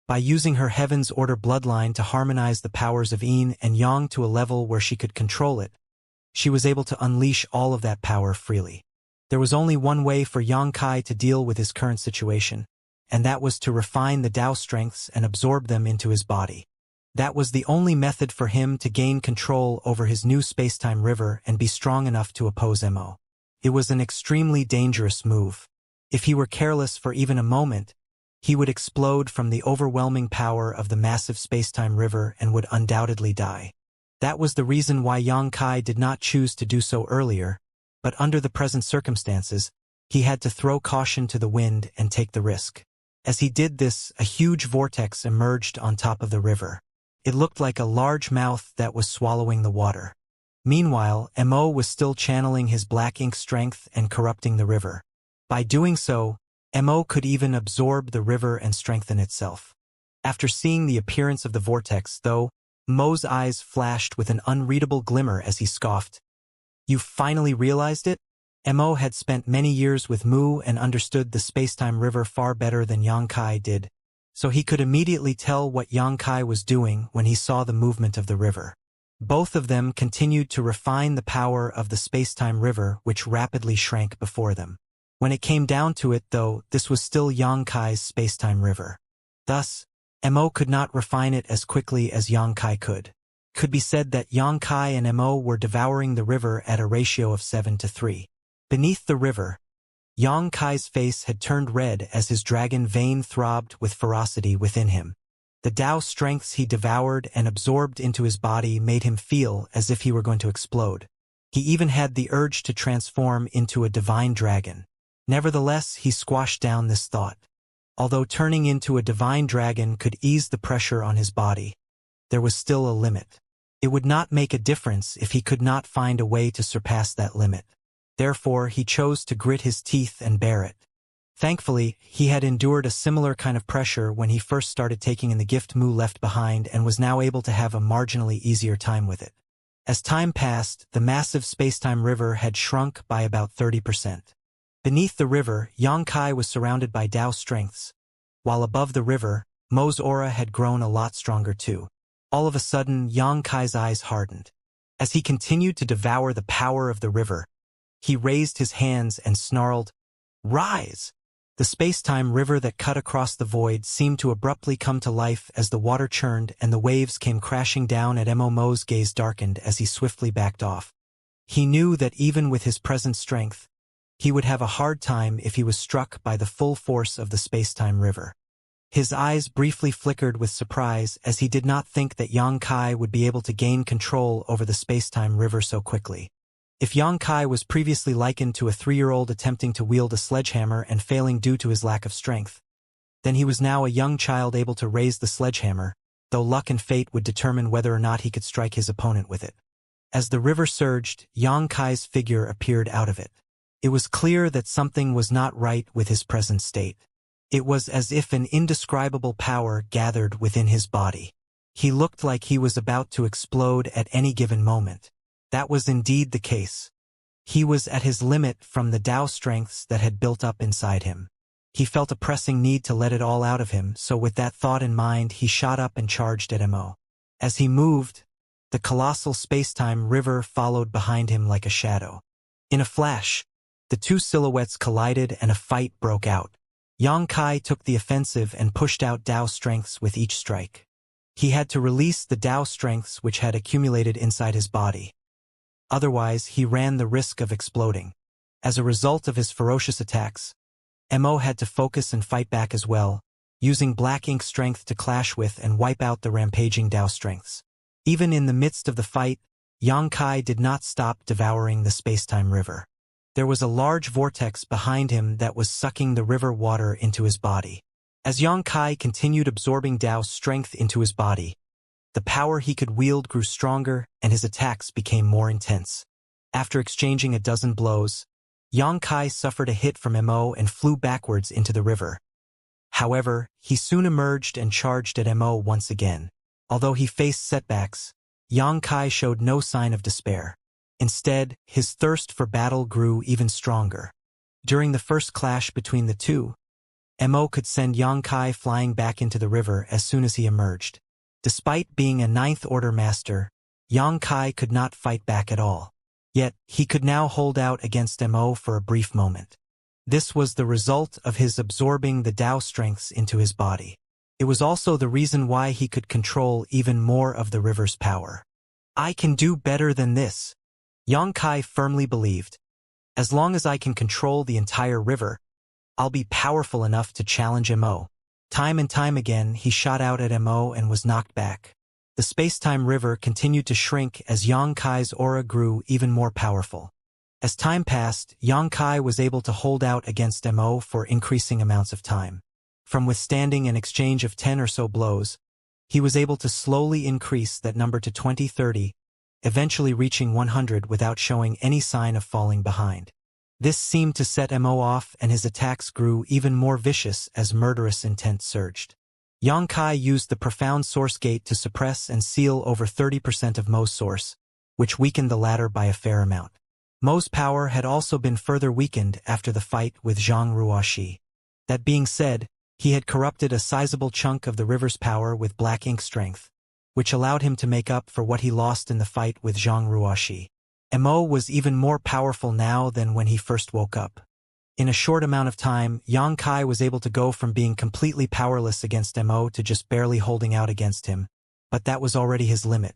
By using her Heaven's Order bloodline to harmonize the powers of Yin and Yang to a level where she could control it, she was able to unleash all of that power freely. There was only one way for Yang Kai to deal with his current situation, and that was to refine the Tao strengths and absorb them into his body. That was the only method for him to gain control over his new space-time river and be strong enough to oppose Mo. It was an extremely dangerous move. If he were careless for even a moment, he would explode from the overwhelming power of the massive space-time river and would undoubtedly die. That was the reason why Yang Kai did not choose to do so earlier, but under the present circumstances, he had to throw caution to the wind and take the risk. As he did this, a huge vortex emerged on top of the river. It looked like a large mouth that was swallowing the water. Meanwhile, Mo was still channeling his black ink strength and corrupting the river. By doing so, Mo could even absorb the river and strengthen itself. After seeing the appearance of the vortex, though, Mo's eyes flashed with an unreadable glimmer as he scoffed. "You finally realized it?" Mo had spent many years with Mu and understood the space-time river far better than Yang Kai did, so he could immediately tell what Yang Kai was doing when he saw the movement of the river. Both of them continued to refine the power of the space-time river, which rapidly shrank before them. When it came down to it, though, this was still Xianxia's space-time river. Thus, Mo could not refine it as quickly as Xianxia could. Could be said that Xianxia and Mo were devouring the river at a ratio of 7-3. Beneath the river, Xianxia's face had turned red as his dragon vein throbbed with ferocity within him. The Tao strengths he devoured and absorbed into his body made him feel as if he were going to explode. He even had the urge to transform into a divine dragon. Nevertheless, he squashed down this thought. Although turning into a divine dragon could ease the pressure on his body, there was still a limit. It would not make a difference if he could not find a way to surpass that limit. Therefore, he chose to grit his teeth and bear it. Thankfully, he had endured a similar kind of pressure when he first started taking in the gift Mu left behind and was now able to have a marginally easier time with it. As time passed, the massive spacetime river had shrunk by about 30%. Beneath the river, Xianxia was surrounded by Tao strengths, while above the river, Mo's aura had grown a lot stronger too. All of a sudden, Xianxia's eyes hardened. As he continued to devour the power of the river, he raised his hands and snarled, "Rise!" The space-time river that cut across the void seemed to abruptly come to life as the water churned and the waves came crashing down at Mo's gaze darkened as he swiftly backed off. He knew that even with his present strength, he would have a hard time if he was struck by the full force of the space-time river. His eyes briefly flickered with surprise as he did not think that Xianxia would be able to gain control over the space-time river so quickly. If Xianxia was previously likened to a 3-year-old attempting to wield a sledgehammer and failing due to his lack of strength, then he was now a young child able to raise the sledgehammer, though luck and fate would determine whether or not he could strike his opponent with it. As the river surged, Xianxia's figure appeared out of it. It was clear that something was not right with his present state. It was as if an indescribable power gathered within his body. He looked like he was about to explode at any given moment. That was indeed the case. He was at his limit from the Tao strengths that had built up inside him. He felt a pressing need to let it all out of him, so with that thought in mind he shot up and charged at Mo. As he moved, the colossal space-time river followed behind him like a shadow. In a flash, the two silhouettes collided and a fight broke out. Xianxia took the offensive and pushed out Tao strengths with each strike. He had to release the Tao strengths which had accumulated inside his body. Otherwise, he ran the risk of exploding. As a result of his ferocious attacks, Mo had to focus and fight back as well, using black ink strength to clash with and wipe out the rampaging Tao strengths. Even in the midst of the fight, Xianxia did not stop devouring the space-time river. There was a large vortex behind him that was sucking the river water into his body. As Xianxia continued absorbing Tao's strength into his body, the power he could wield grew stronger and his attacks became more intense. After exchanging a dozen blows, Xianxia suffered a hit from Mo and flew backwards into the river. However, he soon emerged and charged at Mo once again. Although he faced setbacks, Xianxia showed no sign of despair. Instead, his thirst for battle grew even stronger. During the first clash between the two, Mo could send Xianxia flying back into the river as soon as he emerged. Despite being a ninth-order master, Xianxia could not fight back at all. Yet, he could now hold out against Mo for a brief moment. This was the result of his absorbing the Tao strengths into his body. It was also the reason why he could control even more of the river's power. "I can do better than this," Xianxia firmly believed. "As long as I can control the entire river, I'll be powerful enough to challenge Mo." Time and time again, he shot out at Mo and was knocked back. The space-time river continued to shrink as Xianxia's aura grew even more powerful. As time passed, Xianxia was able to hold out against Mo for increasing amounts of time. From withstanding an exchange of 10 or so blows, he was able to slowly increase that number to 20-30, eventually reaching 100 without showing any sign of falling behind. This seemed to set Mo off, and his attacks grew even more vicious as murderous intent surged. Xianxia used the profound source gate to suppress and seal over 30% of Mo's source, which weakened the latter by a fair amount. Mo's power had also been further weakened after the fight with Zhang Ruoxi. That being said, he had corrupted a sizable chunk of the river's power with black ink strength, which allowed him to make up for what he lost in the fight with Zhang Ruoxi. Mo was even more powerful now than when he first woke up. In a short amount of time, Xianxia was able to go from being completely powerless against Mo to just barely holding out against him, but that was already his limit.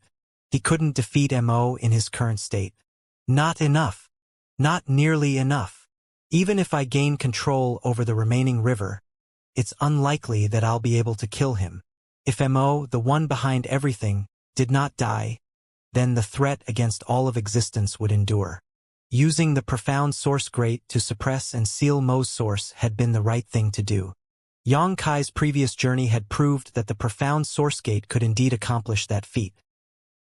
He couldn't defeat Mo in his current state. Not enough. Not nearly enough. Even if I gain control over the remaining river, it's unlikely that I'll be able to kill him. If Mo, the one behind everything, did not die, then the threat against all of existence would endure. Using the profound source gate to suppress and seal Mo's source had been the right thing to do. Xianxia's previous journey had proved that the profound source gate could indeed accomplish that feat.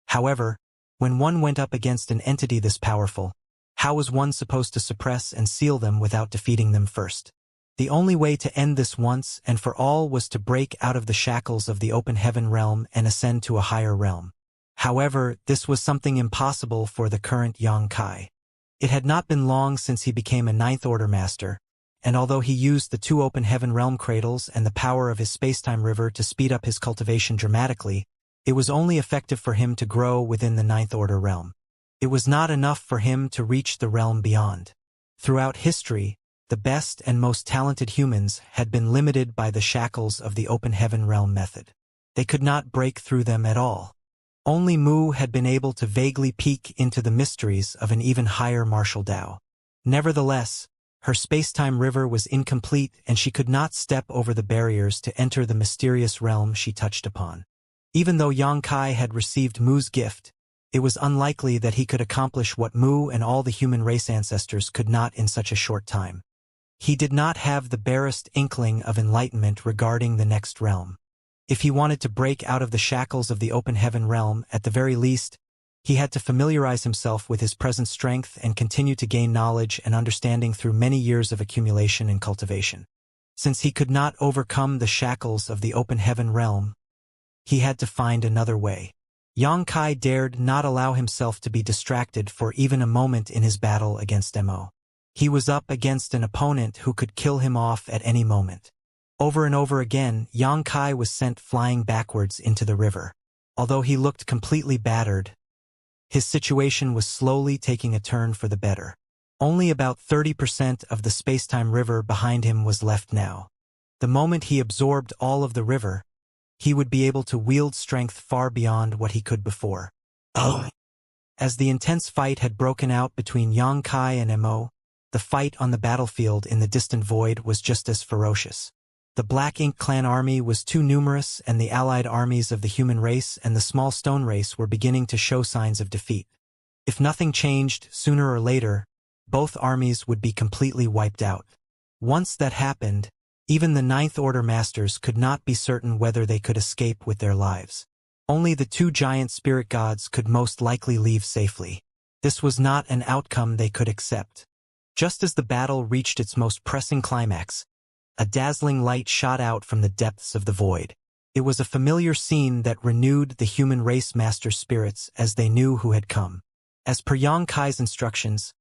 However, when one went up against an entity this powerful, how was one supposed to suppress and seal them without defeating them first? The only way to end this once and for all was to break out of the shackles of the open heaven realm and ascend to a higher realm. However, this was something impossible for the current Xianxia. It had not been long since he became a Ninth Order Master, and although he used the 2 open heaven realm cradles and the power of his spacetime river to speed up his cultivation dramatically, it was only effective for him to grow within the Ninth Order realm. It was not enough for him to reach the realm beyond. Throughout history, the best and most talented humans had been limited by the shackles of the open heaven realm method. They could not break through them at all. Only Mu had been able to vaguely peek into the mysteries of an even higher martial Tao. Nevertheless, her spacetime river was incomplete and she could not step over the barriers to enter the mysterious realm she touched upon. Even though Xianxia had received Mu's gift, it was unlikely that he could accomplish what Mu and all the human race ancestors could not in such a short time. He did not have the barest inkling of enlightenment regarding the next realm. If he wanted to break out of the shackles of the open heaven realm, at the very least, he had to familiarize himself with his present strength and continue to gain knowledge and understanding through many years of accumulation and cultivation. Since he could not overcome the shackles of the open heaven realm, he had to find another way. Xianxia dared not allow himself to be distracted for even a moment in his battle against Mo. He was up against an opponent who could kill him off at any moment. Over and over again, Xianxia was sent flying backwards into the river. Although he looked completely battered, his situation was slowly taking a turn for the better. Only about 30% of the spacetime river behind him was left now. The moment he absorbed all of the river, he would be able to wield strength far beyond what he could before. As the intense fight had broken out between Xianxia and Mo, the fight on the battlefield in the distant void was just as ferocious. The Black Ink clan army was too numerous and the allied armies of the human race and the small stone race were beginning to show signs of defeat. If nothing changed, sooner or later, both armies would be completely wiped out. Once that happened, even the Ninth Order Masters could not be certain whether they could escape with their lives. Only the 2 giant spirit gods could most likely leave safely. This was not an outcome they could accept. Just as the battle reached its most pressing climax, a dazzling light shot out from the depths of the void. It was a familiar scene that renewed the human race master spirits as they knew who had come. As per Xianxia's instructions,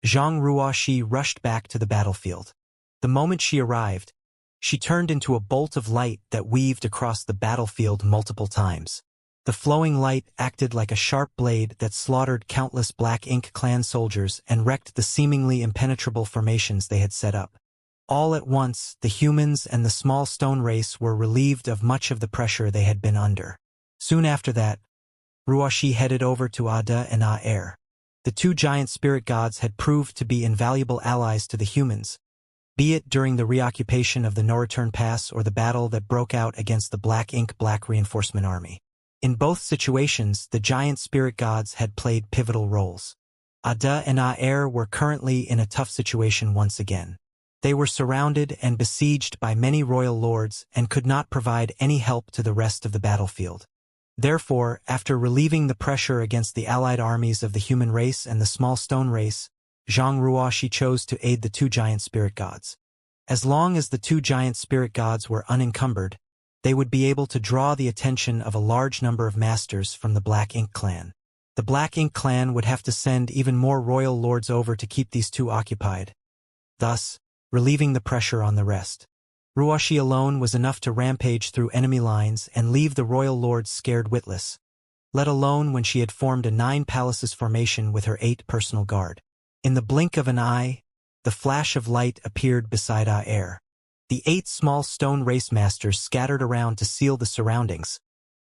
Zhang Ruoxi rushed back to the battlefield. The moment she arrived, she turned into a bolt of light that weaved across the battlefield multiple times. The flowing light acted like a sharp blade that slaughtered countless Black Ink clan soldiers and wrecked the seemingly impenetrable formations they had set up. All at once, the humans and the small stone race were relieved of much of the pressure they had been under. Soon after that, Ruoxi headed over to Ada and Aer. The 2 giant spirit gods had proved to be invaluable allies to the humans, be it during the reoccupation of the No-Return Pass or the battle that broke out against the Black Ink Black Reinforcement Army. In both situations, the giant spirit gods had played pivotal roles. Ada and Aer were currently in a tough situation once again. They were surrounded and besieged by many royal lords and could not provide any help to the rest of the battlefield. Therefore, after relieving the pressure against the allied armies of the human race and the small stone race, Zhang Ruoxi chose to aid the 2 giant spirit gods. As long as the 2 giant spirit gods were unencumbered, they would be able to draw the attention of a large number of masters from the Black Ink clan. The Black Ink clan would have to send even more royal lords over to keep these 2 occupied, thus relieving the pressure on the rest. Ruoxi alone was enough to rampage through enemy lines and leave the royal lords scared witless, let alone when she had formed a 9 palaces formation with her 8 personal guard. In the blink of an eye, the flash of light appeared beside Air. The 8 small stone race masters scattered around to seal the surroundings,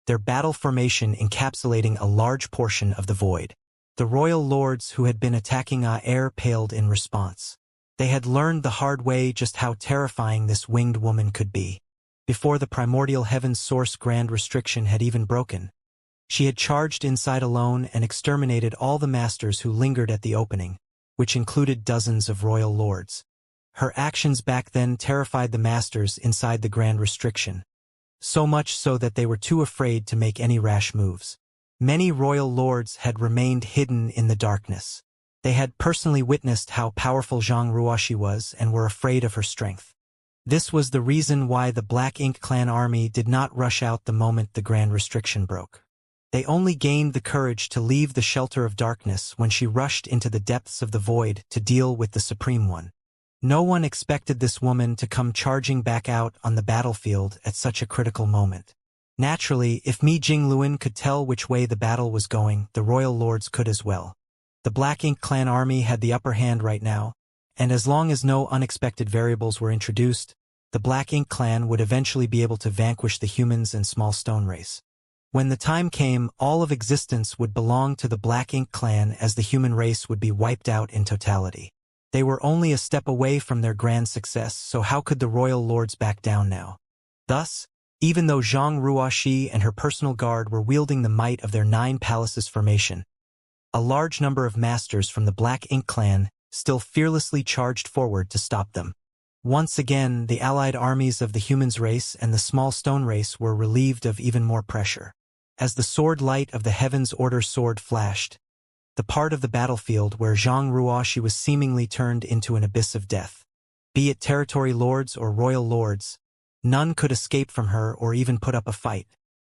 their battle formation encapsulating a large portion of the void. The royal lords who had been attacking Air paled in response. They had learned the hard way just how terrifying this winged woman could be. Before the primordial heaven's source grand restriction had even broken, she had charged inside alone and exterminated all the masters who lingered at the opening, which included dozens of royal lords. Her actions back then terrified the masters inside the grand restriction, so much so that they were too afraid to make any rash moves. Many royal lords had remained hidden in the darkness. They had personally witnessed how powerful Xianxia was and were afraid of her strength. This was the reason why the Black Ink clan army did not rush out the moment the grand restriction broke. They only gained the courage to leave the shelter of darkness when she rushed into the depths of the void to deal with the Supreme One. No one expected this woman to come charging back out on the battlefield at such a critical moment. Naturally, if Mi Jingluan could tell which way the battle was going, the royal lords could as well. The Black Ink clan army had the upper hand right now, and as long as no unexpected variables were introduced, the Black Ink clan would eventually be able to vanquish the humans and small stone race. When the time came, all of existence would belong to the Black Ink clan as the human race would be wiped out in totality. They were only a step away from their grand success, so how could the royal lords back down now? Thus, even though Xianxia and her personal guard were wielding the might of their 9 palaces formation, a large number of masters from the Black Ink clan still fearlessly charged forward to stop them. Once again, the allied armies of the humans race and the small stone race were relieved of even more pressure. As the sword light of the Heaven's Order sword flashed, the part of the battlefield where Xianxia was seemingly turned into an abyss of death. Be it territory lords or royal lords, none could escape from her or even put up a fight.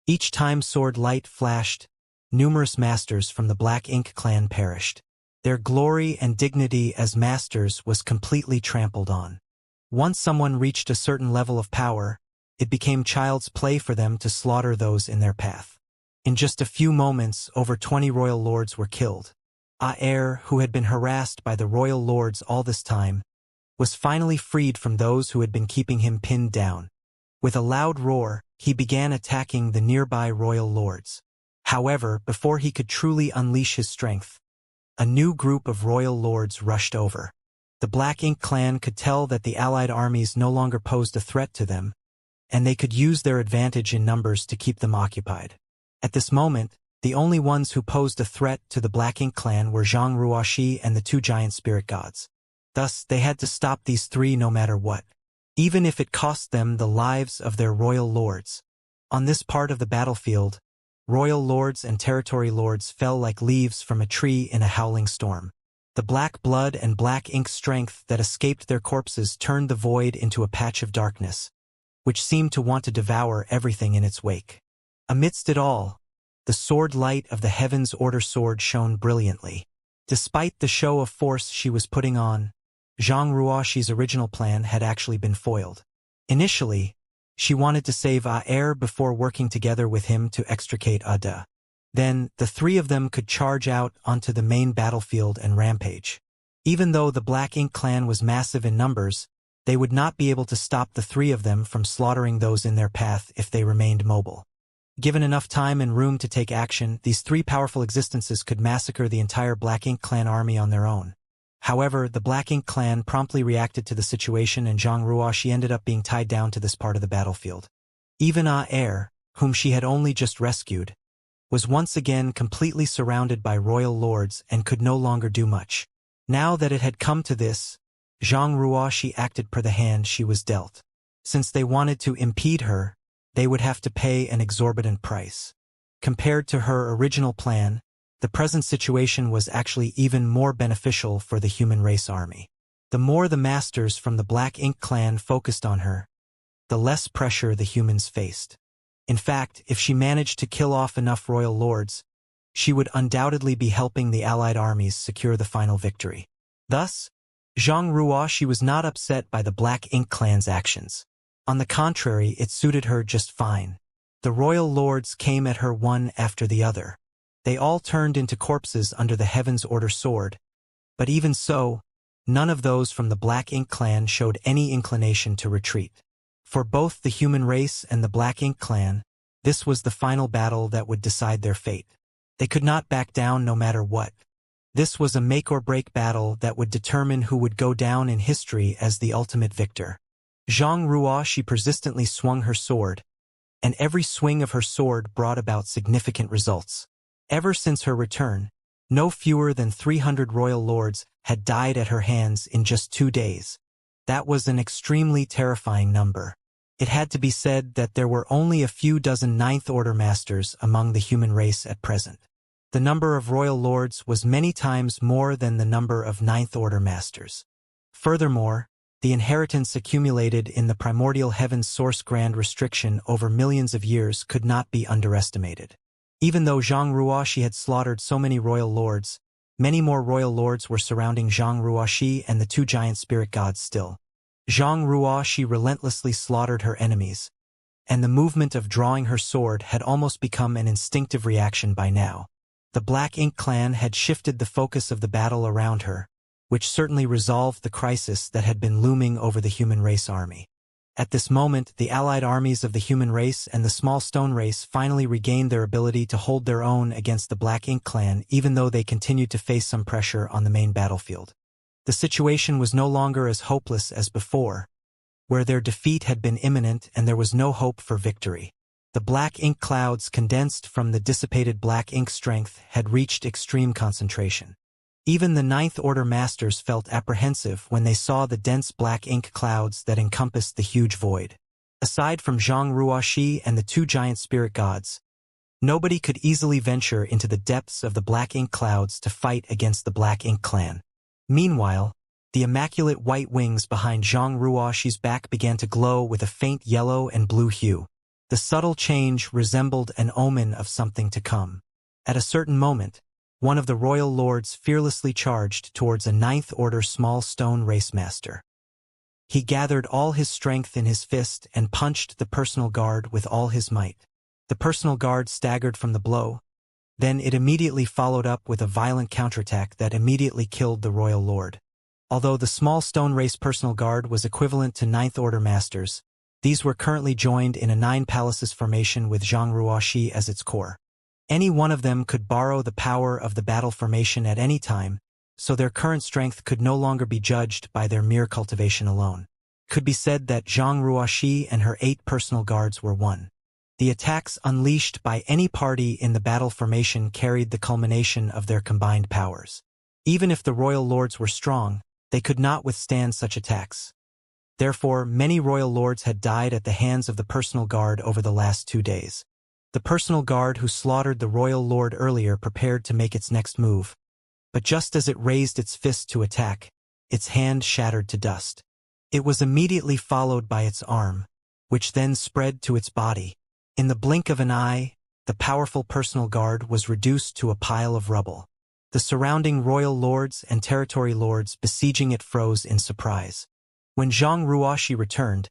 Each time sword light flashed, numerous masters from the Black Ink clan perished. Their glory and dignity as masters was completely trampled on. Once someone reached a certain level of power, it became child's play for them to slaughter those in their path. In just a few moments, over 20 royal lords were killed. Aer, who had been harassed by the royal lords all this time, was finally freed from those who had been keeping him pinned down. With a loud roar, he began attacking the nearby royal lords. However, before he could truly unleash his strength, a new group of royal lords rushed over. The Black Ink clan could tell that the allied armies no longer posed a threat to them, and they could use their advantage in numbers to keep them occupied. At this moment, the only ones who posed a threat to the Black Ink clan were Xianxia and the 2 giant spirit gods. Thus, they had to stop these 3 no matter what, even if it cost them the lives of their royal lords. On this part of the battlefield, royal lords and territory lords fell like leaves from a tree in a howling storm. The black blood and Black Ink strength that escaped their corpses turned the void into a patch of darkness, which seemed to want to devour everything in its wake. Amidst it all, the sword light of the Heaven's Order sword shone brilliantly. Despite the show of force she was putting on, Xianxua's original plan had actually been foiled. Initially, she wanted to save Aer before working together with him to extricate Ada. Then, the 3 of them could charge out onto the main battlefield and rampage. Even though the Black Ink clan was massive in numbers, they would not be able to stop the 3 of them from slaughtering those in their path if they remained mobile. Given enough time and room to take action, these 3 powerful existences could massacre the entire Black Ink clan army on their own. However, the Black Ink clan promptly reacted to the situation and Xianxia ended up being tied down to this part of the battlefield. Even Aer, whom she had only just rescued, was once again completely surrounded by royal lords and could no longer do much. Now that it had come to this, Xianxia acted per the hand she was dealt. Since they wanted to impede her, they would have to pay an exorbitant price. Compared to her original plan, the present situation was actually even more beneficial for the human race army. The more the masters from the Black Ink clan focused on her, the less pressure the humans faced. In fact, if she managed to kill off enough royal lords, she would undoubtedly be helping the allied armies secure the final victory. Thus, Xianxia was not upset by the Black Ink clan's actions. On the contrary, it suited her just fine. The royal lords came at her one after the other. They all turned into corpses under the Heaven's Order sword, but even so, none of those from the Black Ink clan showed any inclination to retreat. For both the human race and the Black Ink clan, this was the final battle that would decide their fate. They could not back down no matter what. This was a make-or-break battle that would determine who would go down in history as the ultimate victor. Zhang Ruoxi persistently swung her sword, and every swing of her sword brought about significant results. Ever since her return, no fewer than 300 royal lords had died at her hands in just 2 days. That was an extremely terrifying number. It had to be said that there were only a few dozen Ninth Order masters among the human race at present. The number of royal lords was many times more than the number of Ninth Order masters. Furthermore, the inheritance accumulated in the primordial heaven's source grand restriction over millions of years could not be underestimated. Even though Zhang Ruoxi had slaughtered so many royal lords, many more royal lords were surrounding Zhang Ruoxi and the 2 giant spirit gods still. Zhang Ruoxi relentlessly slaughtered her enemies, and the movement of drawing her sword had almost become an instinctive reaction by now. The Black Ink clan had shifted the focus of the battle around her, which certainly resolved the crisis that had been looming over the human race army. At this moment, the allied armies of the human race and the small stone race finally regained their ability to hold their own against the Black Ink clan, even though they continued to face some pressure on the main battlefield. The situation was no longer as hopeless as before, where their defeat had been imminent and there was no hope for victory. The black ink clouds condensed from the dissipated black ink strength had reached extreme concentration. Even the Ninth Order Masters felt apprehensive when they saw the dense black ink clouds that encompassed the huge void. Aside from Zhang Ruoxi and the 2 giant spirit gods, nobody could easily venture into the depths of the black ink clouds to fight against the Black Ink clan. Meanwhile, the immaculate white wings behind Zhang Ruoxi's back began to glow with a faint yellow and blue hue. The subtle change resembled an omen of something to come. At a certain moment, one of the royal lords fearlessly charged towards a Ninth Order small stone race master. He gathered all his strength in his fist and punched the personal guard with all his might. The personal guard staggered from the blow. Then it immediately followed up with a violent counterattack that immediately killed the royal lord. Although the small stone race personal guard was equivalent to Ninth Order masters, these were currently joined in a 9 palaces formation with Zhang Ruoxi as its core. Any one of them could borrow the power of the battle formation at any time, so their current strength could no longer be judged by their mere cultivation alone. It could be said that Zhang Ruoxi and her 8 personal guards were one. The attacks unleashed by any party in the battle formation carried the culmination of their combined powers. Even if the royal lords were strong, they could not withstand such attacks. Therefore, many royal lords had died at the hands of the personal guard over the last 2 days. The personal guard who slaughtered the royal lord earlier prepared to make its next move. But just as it raised its fist to attack, its hand shattered to dust. It was immediately followed by its arm, which then spread to its body. In the blink of an eye, the powerful personal guard was reduced to a pile of rubble. The surrounding royal lords and territory lords besieging it froze in surprise. When Zhang Ruoxi returned,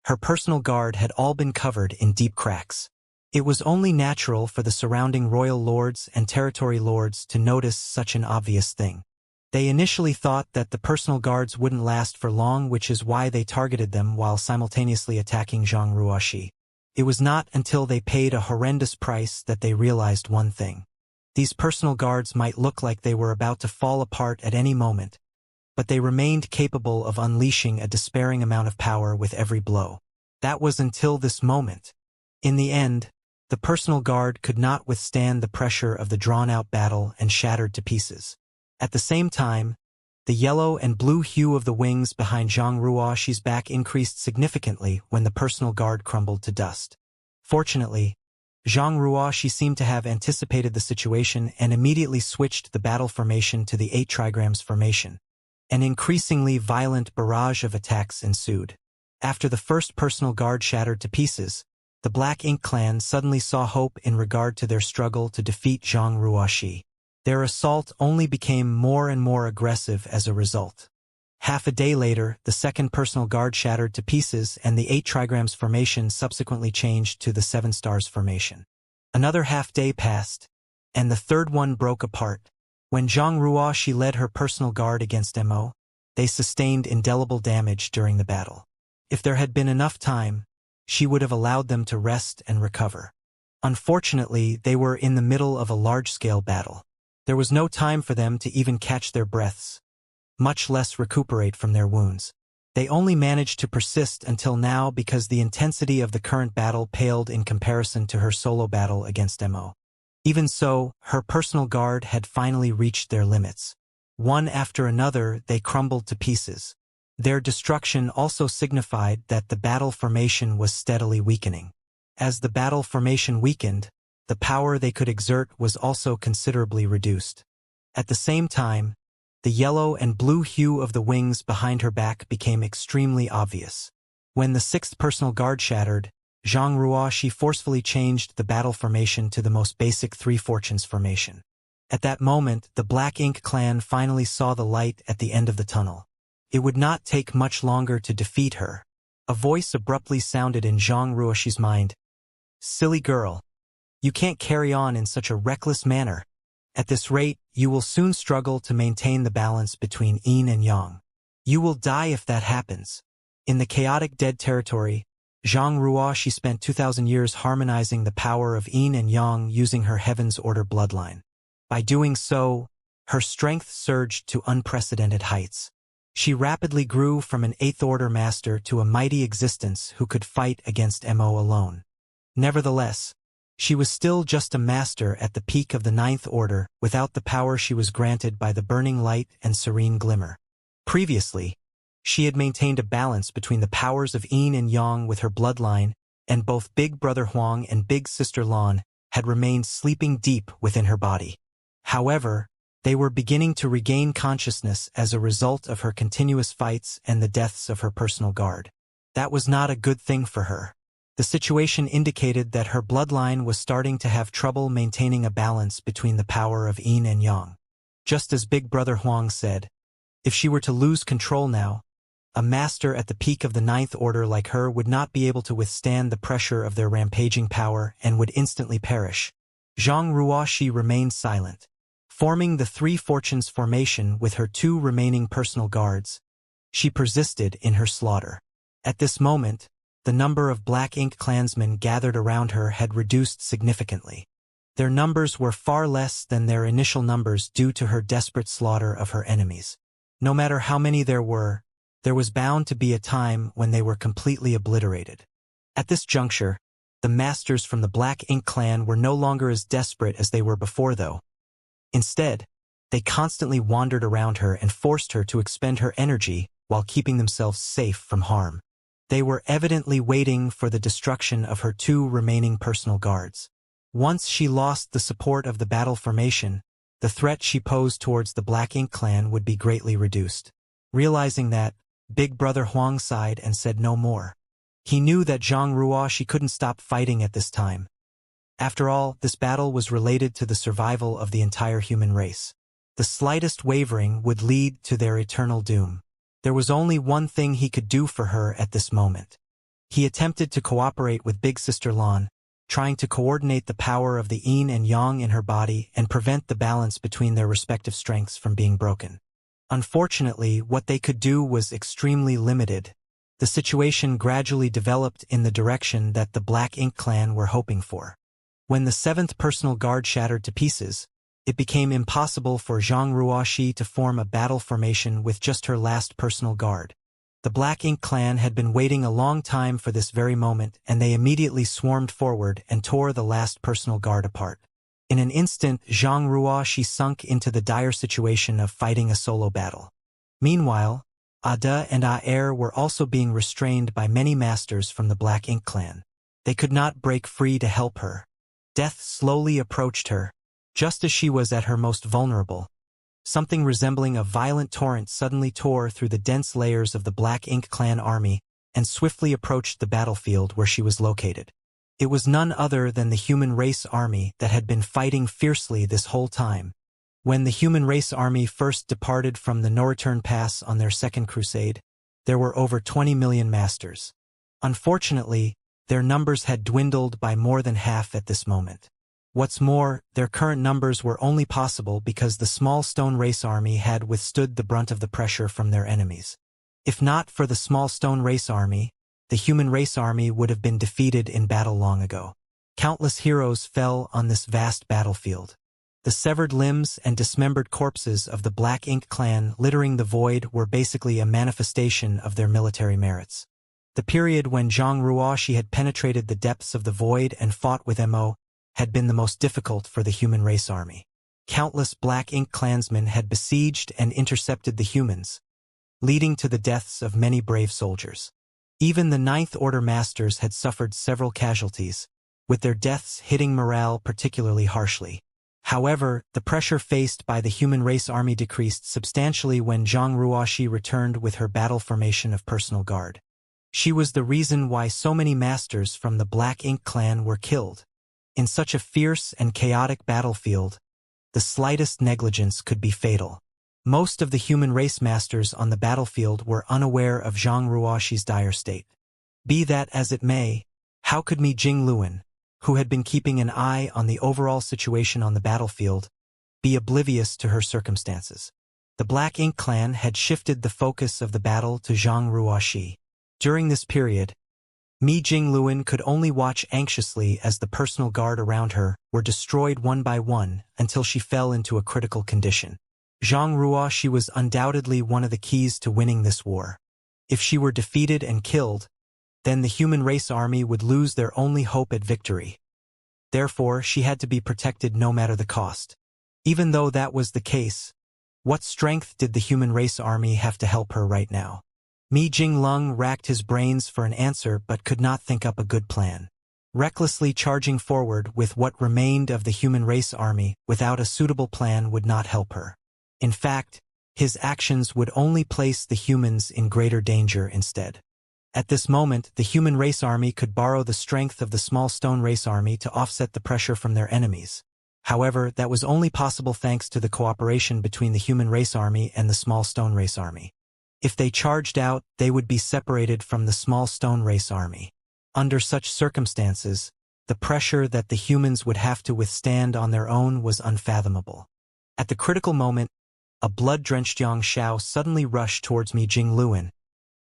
her personal guard had all been covered in deep cracks. It was only natural for the surrounding royal lords and territory lords to notice such an obvious thing. They initially thought that the personal guards wouldn't last for long, which is why they targeted them while simultaneously attacking Zhang Ruoxi. It was not until they paid a horrendous price that they realized one thing. These personal guards might look like they were about to fall apart at any moment, but they remained capable of unleashing a despairing amount of power with every blow. That was until this moment. In the end, the personal guard could not withstand the pressure of the drawn-out battle and shattered to pieces. At the same time, the yellow and blue hue of the wings behind Zhang Ruoxi's back increased significantly when the personal guard crumbled to dust. Fortunately, Zhang Ruoxi seemed to have anticipated the situation and immediately switched the battle formation to the 8 trigrams formation. An increasingly violent barrage of attacks ensued. After the first personal guard shattered to pieces, the Black Ink clan suddenly saw hope in regard to their struggle to defeat Zhang Ruoxi. Their assault only became more and more aggressive as a result. Half a day later, the second personal guard shattered to pieces and the 8 trigrams formation subsequently changed to the 7 stars formation. Another half day passed, and the third one broke apart. When Zhang Ruoxi led her personal guard against Mo, They sustained indelible damage during the battle. If there had been enough time, she would have allowed them to rest and recover. Unfortunately, they were in the middle of a large-scale battle. There was no time for them to even catch their breaths, much less recuperate from their wounds. They only managed to persist until now because the intensity of the current battle paled in comparison to her solo battle against Mo. Even so, her personal guard had finally reached their limits. One after another, they crumbled to pieces. Their destruction also signified that the battle formation was steadily weakening. As the battle formation weakened, the power they could exert was also considerably reduced. At the same time, the yellow and blue hue of the wings behind her back became extremely obvious. When the sixth personal guard shattered, Zhang Ruoxi forcefully changed the battle formation to the most basic Three Fortunes formation. At that moment, the Black Ink clan finally saw the light at the end of the tunnel. It would not take much longer to defeat her. A voice abruptly sounded in Zhang Ruoxi's mind. "Silly girl. You can't carry on in such a reckless manner. At this rate, you will soon struggle to maintain the balance between yin and yang. You will die if that happens." In the chaotic dead territory, Zhang Ruoxi spent 2,000 years harmonizing the power of yin and yang using her Heaven's Order bloodline. By doing so, her strength surged to unprecedented heights. She rapidly grew from an Eighth Order master to a mighty existence who could fight against Mo alone. Nevertheless, she was still just a master at the peak of the Ninth Order without the power she was granted by the burning light and serene glimmer. Previously, she had maintained a balance between the powers of yin and yang with her bloodline, and both Big Brother Huang and Big Sister Lan had remained sleeping deep within her body. However, they were beginning to regain consciousness as a result of her continuous fights and the deaths of her personal guard. That was not a good thing for her. The situation indicated that her bloodline was starting to have trouble maintaining a balance between the power of yin and yang. Just as Big Brother Huang said, if she were to lose control now, a master at the peak of the Ninth Order like her would not be able to withstand the pressure of their rampaging power and would instantly perish. Zhang Ruoxi remained silent. Forming the Three Fortunes formation with her two remaining personal guards, she persisted in her slaughter. At this moment, the number of Black Ink clansmen gathered around her had reduced significantly. Their numbers were far less than their initial numbers due to her desperate slaughter of her enemies. No matter how many there was bound to be a time when they were completely obliterated. At this juncture, the masters from the Black Ink clan were no longer as desperate as they were before, though. Instead, they constantly wandered around her and forced her to expend her energy while keeping themselves safe from harm. They were evidently waiting for the destruction of her two remaining personal guards. Once she lost the support of the battle formation, the threat she posed towards the Black Ink clan would be greatly reduced. Realizing that, Big Brother Huang sighed and said no more. He knew that Zhang Ruoxi couldn't stop fighting at this time. After all, this battle was related to the survival of the entire human race. The slightest wavering would lead to their eternal doom. There was only one thing he could do for her at this moment. He attempted to cooperate with Big Sister Lan, trying to coordinate the power of the yin and yang in her body and prevent the balance between their respective strengths from being broken. Unfortunately, what they could do was extremely limited. The situation gradually developed in the direction that the Black Ink clan were hoping for. When the seventh personal guard shattered to pieces, it became impossible for Zhang Ruoxi to form a battle formation with just her last personal guard. The Black Ink clan had been waiting a long time for this very moment, and they immediately swarmed forward and tore the last personal guard apart. In an instant, Zhang Ruoxi sunk into the dire situation of fighting a solo battle. Meanwhile, Ada and Aer were also being restrained by many masters from the Black Ink clan. They could not break free to help her. Death slowly approached her. Just as she was at her most vulnerable, something resembling a violent torrent suddenly tore through the dense layers of the Black Ink clan army and swiftly approached the battlefield where she was located. It was none other than the human race army that had been fighting fiercely this whole time. When the human race army first departed from the No-Return Pass on their second crusade, there were over 20 million masters. Unfortunately, their numbers had dwindled by more than half at this moment. What's more, their current numbers were only possible because the small stone race army had withstood the brunt of the pressure from their enemies. If not for the small stone race army, the human race army would have been defeated in battle long ago. Countless heroes fell on this vast battlefield. The severed limbs and dismembered corpses of the Black Ink clan littering the void were basically a manifestation of their military merits. The period when Zhang Ruoxi had penetrated the depths of the void and fought with Mo had been the most difficult for the human race army. Countless Black Ink clansmen had besieged and intercepted the humans, leading to the deaths of many brave soldiers. Even the Ninth Order Masters had suffered several casualties, with their deaths hitting morale particularly harshly. However, the pressure faced by the human race army decreased substantially when Zhang Ruoxi returned with her battle formation of personal guard. She was the reason why so many masters from the Black Ink clan were killed. In such a fierce and chaotic battlefield, the slightest negligence could be fatal. Most of the human race masters on the battlefield were unaware of Zhang Ruoxi's dire state. Be that as it may, how could Mi Jingluan, who had been keeping an eye on the overall situation on the battlefield, be oblivious to her circumstances? The Black Ink clan had shifted the focus of the battle to Zhang Ruoxi. During this period, Mi Jingluan could only watch anxiously as the personal guard around her were destroyed one by one until she fell into a critical condition. Zhang Ruoxi was undoubtedly one of the keys to winning this war. If she were defeated and killed, then the human race army would lose their only hope at victory. Therefore, she had to be protected no matter the cost. Even though that was the case, what strength did the human race army have to help her right now? Mi Jinglong racked his brains for an answer but could not think up a good plan. Recklessly charging forward with what remained of the human race army without a suitable plan would not help her. In fact, his actions would only place the humans in greater danger instead. At this moment, the human race army could borrow the strength of the small stone race army to offset the pressure from their enemies. However, that was only possible thanks to the cooperation between the human race army and the small stone race army. If they charged out, they would be separated from the small stone race army. Under such circumstances, the pressure that the humans would have to withstand on their own was unfathomable. At the critical moment, a blood-drenched Xianxia suddenly rushed towards Mi Jingluan,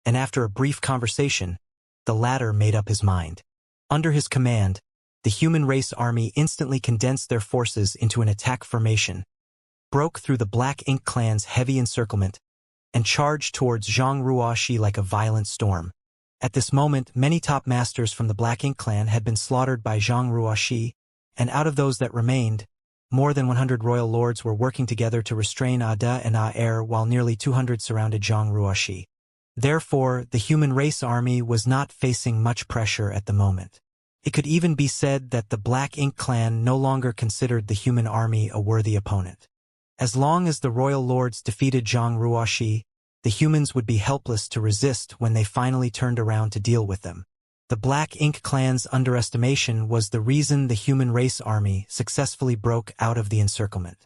and after a brief conversation, the latter made up his mind. Under his command, the human race army instantly condensed their forces into an attack formation, broke through the Black Ink clan's heavy encirclement, and charged towards Zhang Ruoxi like a violent storm. At this moment, many top masters from the Black Ink clan had been slaughtered by Zhang Ruoxi, and out of those that remained, more than 100 royal lords were working together to restrain Ada and Aer while nearly 200 surrounded Zhang Ruoxi. Therefore, the human race army was not facing much pressure at the moment. It could even be said that the Black Ink clan no longer considered the human army a worthy opponent. As long as the royal lords defeated Zhang Ruoxi, the humans would be helpless to resist when they finally turned around to deal with them. The Black Ink clan's underestimation was the reason the human race army successfully broke out of the encirclement.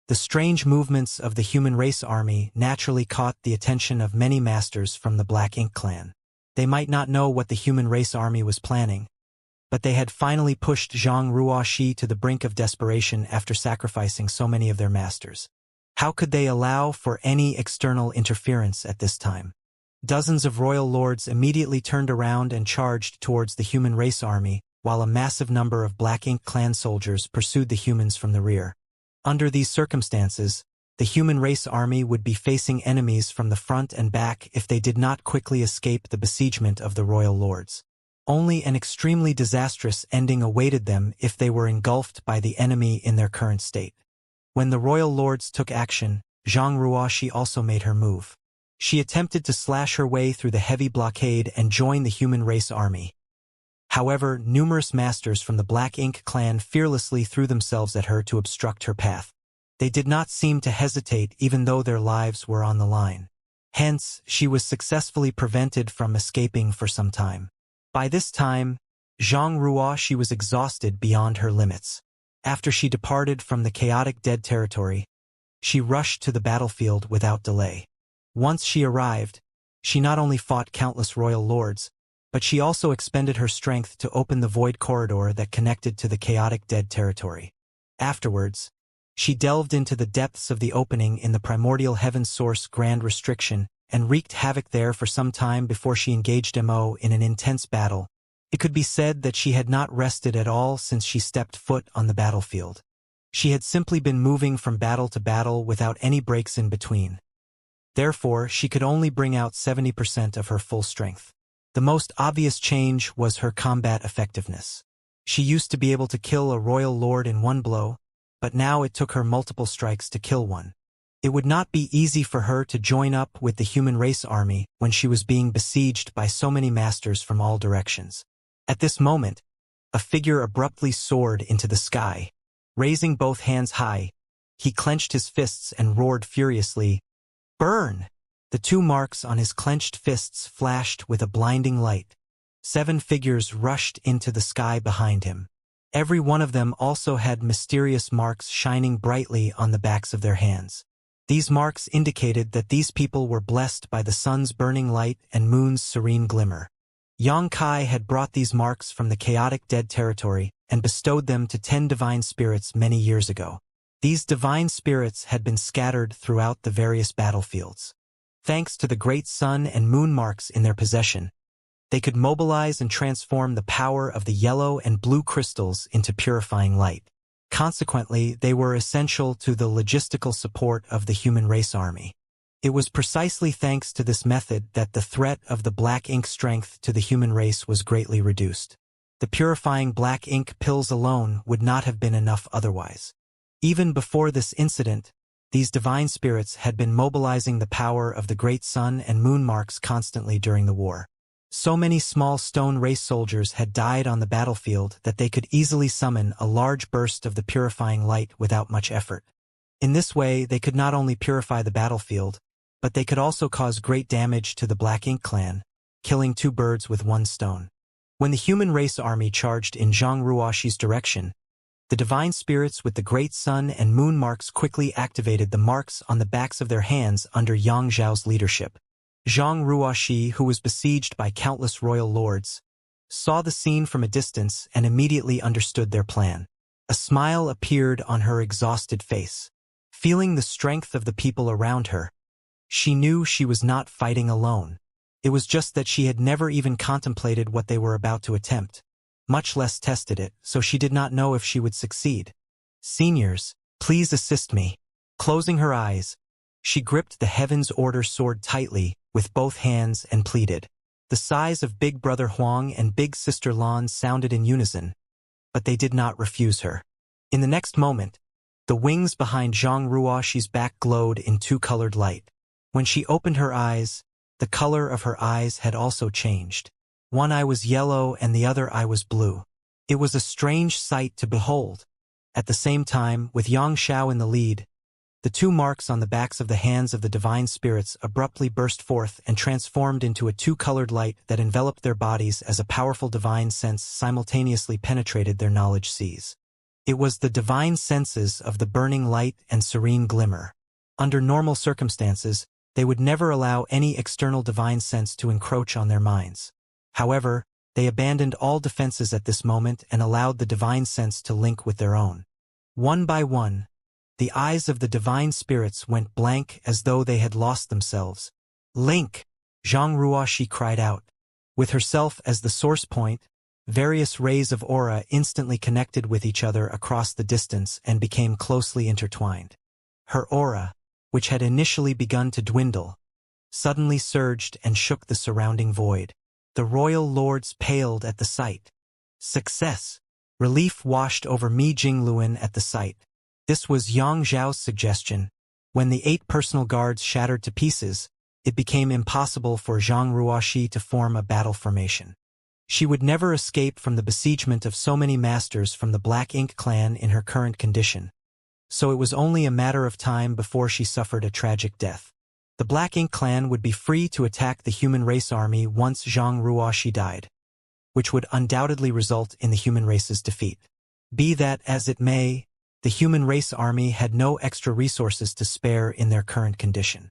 The strange movements of the human race army naturally caught the attention of many masters from the Black Ink clan. They might not know what the human race army was planning, but they had finally pushed Zhang Ruoxi to the brink of desperation after sacrificing so many of their masters. How could they allow for any external interference at this time? Dozens of royal lords immediately turned around and charged towards the human race army, while a massive number of Black Ink clan soldiers pursued the humans from the rear. Under these circumstances, the human race army would be facing enemies from the front and back if they did not quickly escape the besiegement of the royal lords. Only an extremely disastrous ending awaited them if they were engulfed by the enemy in their current state. When the royal lords took action, Zhang Ruoxi also made her move. She attempted to slash her way through the heavy blockade and join the human race army. However, numerous masters from the Black Ink clan fearlessly threw themselves at her to obstruct her path. They did not seem to hesitate even though their lives were on the line. Hence, she was successfully prevented from escaping for some time. By this time, Zhang Ruoxi was exhausted beyond her limits. After she departed from the chaotic dead territory, she rushed to the battlefield without delay. Once she arrived, she not only fought countless royal lords, but she also expended her strength to open the void corridor that connected to the chaotic dead territory. Afterwards, she delved into the depths of the opening in the primordial heaven source grand restriction and wreaked havoc there for some time before she engaged Mo in an intense battle. It could be said that she had not rested at all since she stepped foot on the battlefield. She had simply been moving from battle to battle without any breaks in between. Therefore, she could only bring out 70% of her full strength. The most obvious change was her combat effectiveness. She used to be able to kill a royal lord in one blow, but now it took her multiple strikes to kill one. It would not be easy for her to join up with the human race army when she was being besieged by so many masters from all directions. At this moment, a figure abruptly soared into the sky. Raising both hands high, he clenched his fists and roared furiously, "Burn!" The two marks on his clenched fists flashed with a blinding light. 7 figures rushed into the sky behind him. Every one of them also had mysterious marks shining brightly on the backs of their hands. These marks indicated that these people were blessed by the sun's burning light and moon's serene glimmer. Xianxia had brought these marks from the chaotic dead territory and bestowed them to 10 divine spirits many years ago. These divine spirits had been scattered throughout the various battlefields. Thanks to the great sun and moon marks in their possession, they could mobilize and transform the power of the yellow and blue crystals into purifying light. Consequently, they were essential to the logistical support of the human race army. It was precisely thanks to this method that the threat of the black ink strength to the human race was greatly reduced. The purifying black ink pills alone would not have been enough otherwise. Even before this incident, these divine spirits had been mobilizing the power of the great sun and moon marks constantly during the war. So many small stone race soldiers had died on the battlefield that they could easily summon a large burst of the purifying light without much effort. In this way, they could not only purify the battlefield, but they could also cause great damage to the Black Ink clan, killing 2 birds with 1 stone. When the human race army charged in Zhang Ruoxi's direction, the divine spirits with the great sun and moon marks quickly activated the marks on the backs of their hands under Yang Zhao's leadership. Zhang Ruoxi, who was besieged by countless royal lords, saw the scene from a distance and immediately understood their plan. A smile appeared on her exhausted face. Feeling the strength of the people around her, she knew she was not fighting alone. It was just that she had never even contemplated what they were about to attempt, much less tested it, so she did not know if she would succeed. "Seniors, please assist me." Closing her eyes, she gripped the Heaven's Order sword tightly with both hands and pleaded. The sighs of Big Brother Huang and Big Sister Lan sounded in unison, but they did not refuse her. In the next moment, the wings behind Zhang Ruoxi's back glowed in 2-colored light. When she opened her eyes, the color of her eyes had also changed. One eye was yellow and the other eye was blue. It was a strange sight to behold. At the same time, with Yang Xiao in the lead, the 2 marks on the backs of the hands of the divine spirits abruptly burst forth and transformed into a 2-colored light that enveloped their bodies as a powerful divine sense simultaneously penetrated their knowledge seas. It was the divine senses of the burning light and serene glimmer. Under normal circumstances, they would never allow any external divine sense to encroach on their minds. However, they abandoned all defenses at this moment and allowed the divine sense to link with their own. One by one, the eyes of the divine spirits went blank as though they had lost themselves. "Link!" Zhang Ruoxi cried out. With herself as the source point, various rays of aura instantly connected with each other across the distance and became closely intertwined. Her aura, which had initially begun to dwindle, suddenly surged and shook the surrounding void. The royal lords paled at the sight. Success! Relief washed over Mi Jingluan at the sight. This was Yang Zhao's suggestion. When the 8 personal guards shattered to pieces, it became impossible for Zhang Ruoxi to form a battle formation. She would never escape from the besiegement of so many masters from the Black Ink clan in her current condition. So it was only a matter of time before she suffered a tragic death. The Black Ink clan would be free to attack the human race army once Zhang Ruoxi died, which would undoubtedly result in the human race's defeat. Be that as it may, the human race army had no extra resources to spare in their current condition.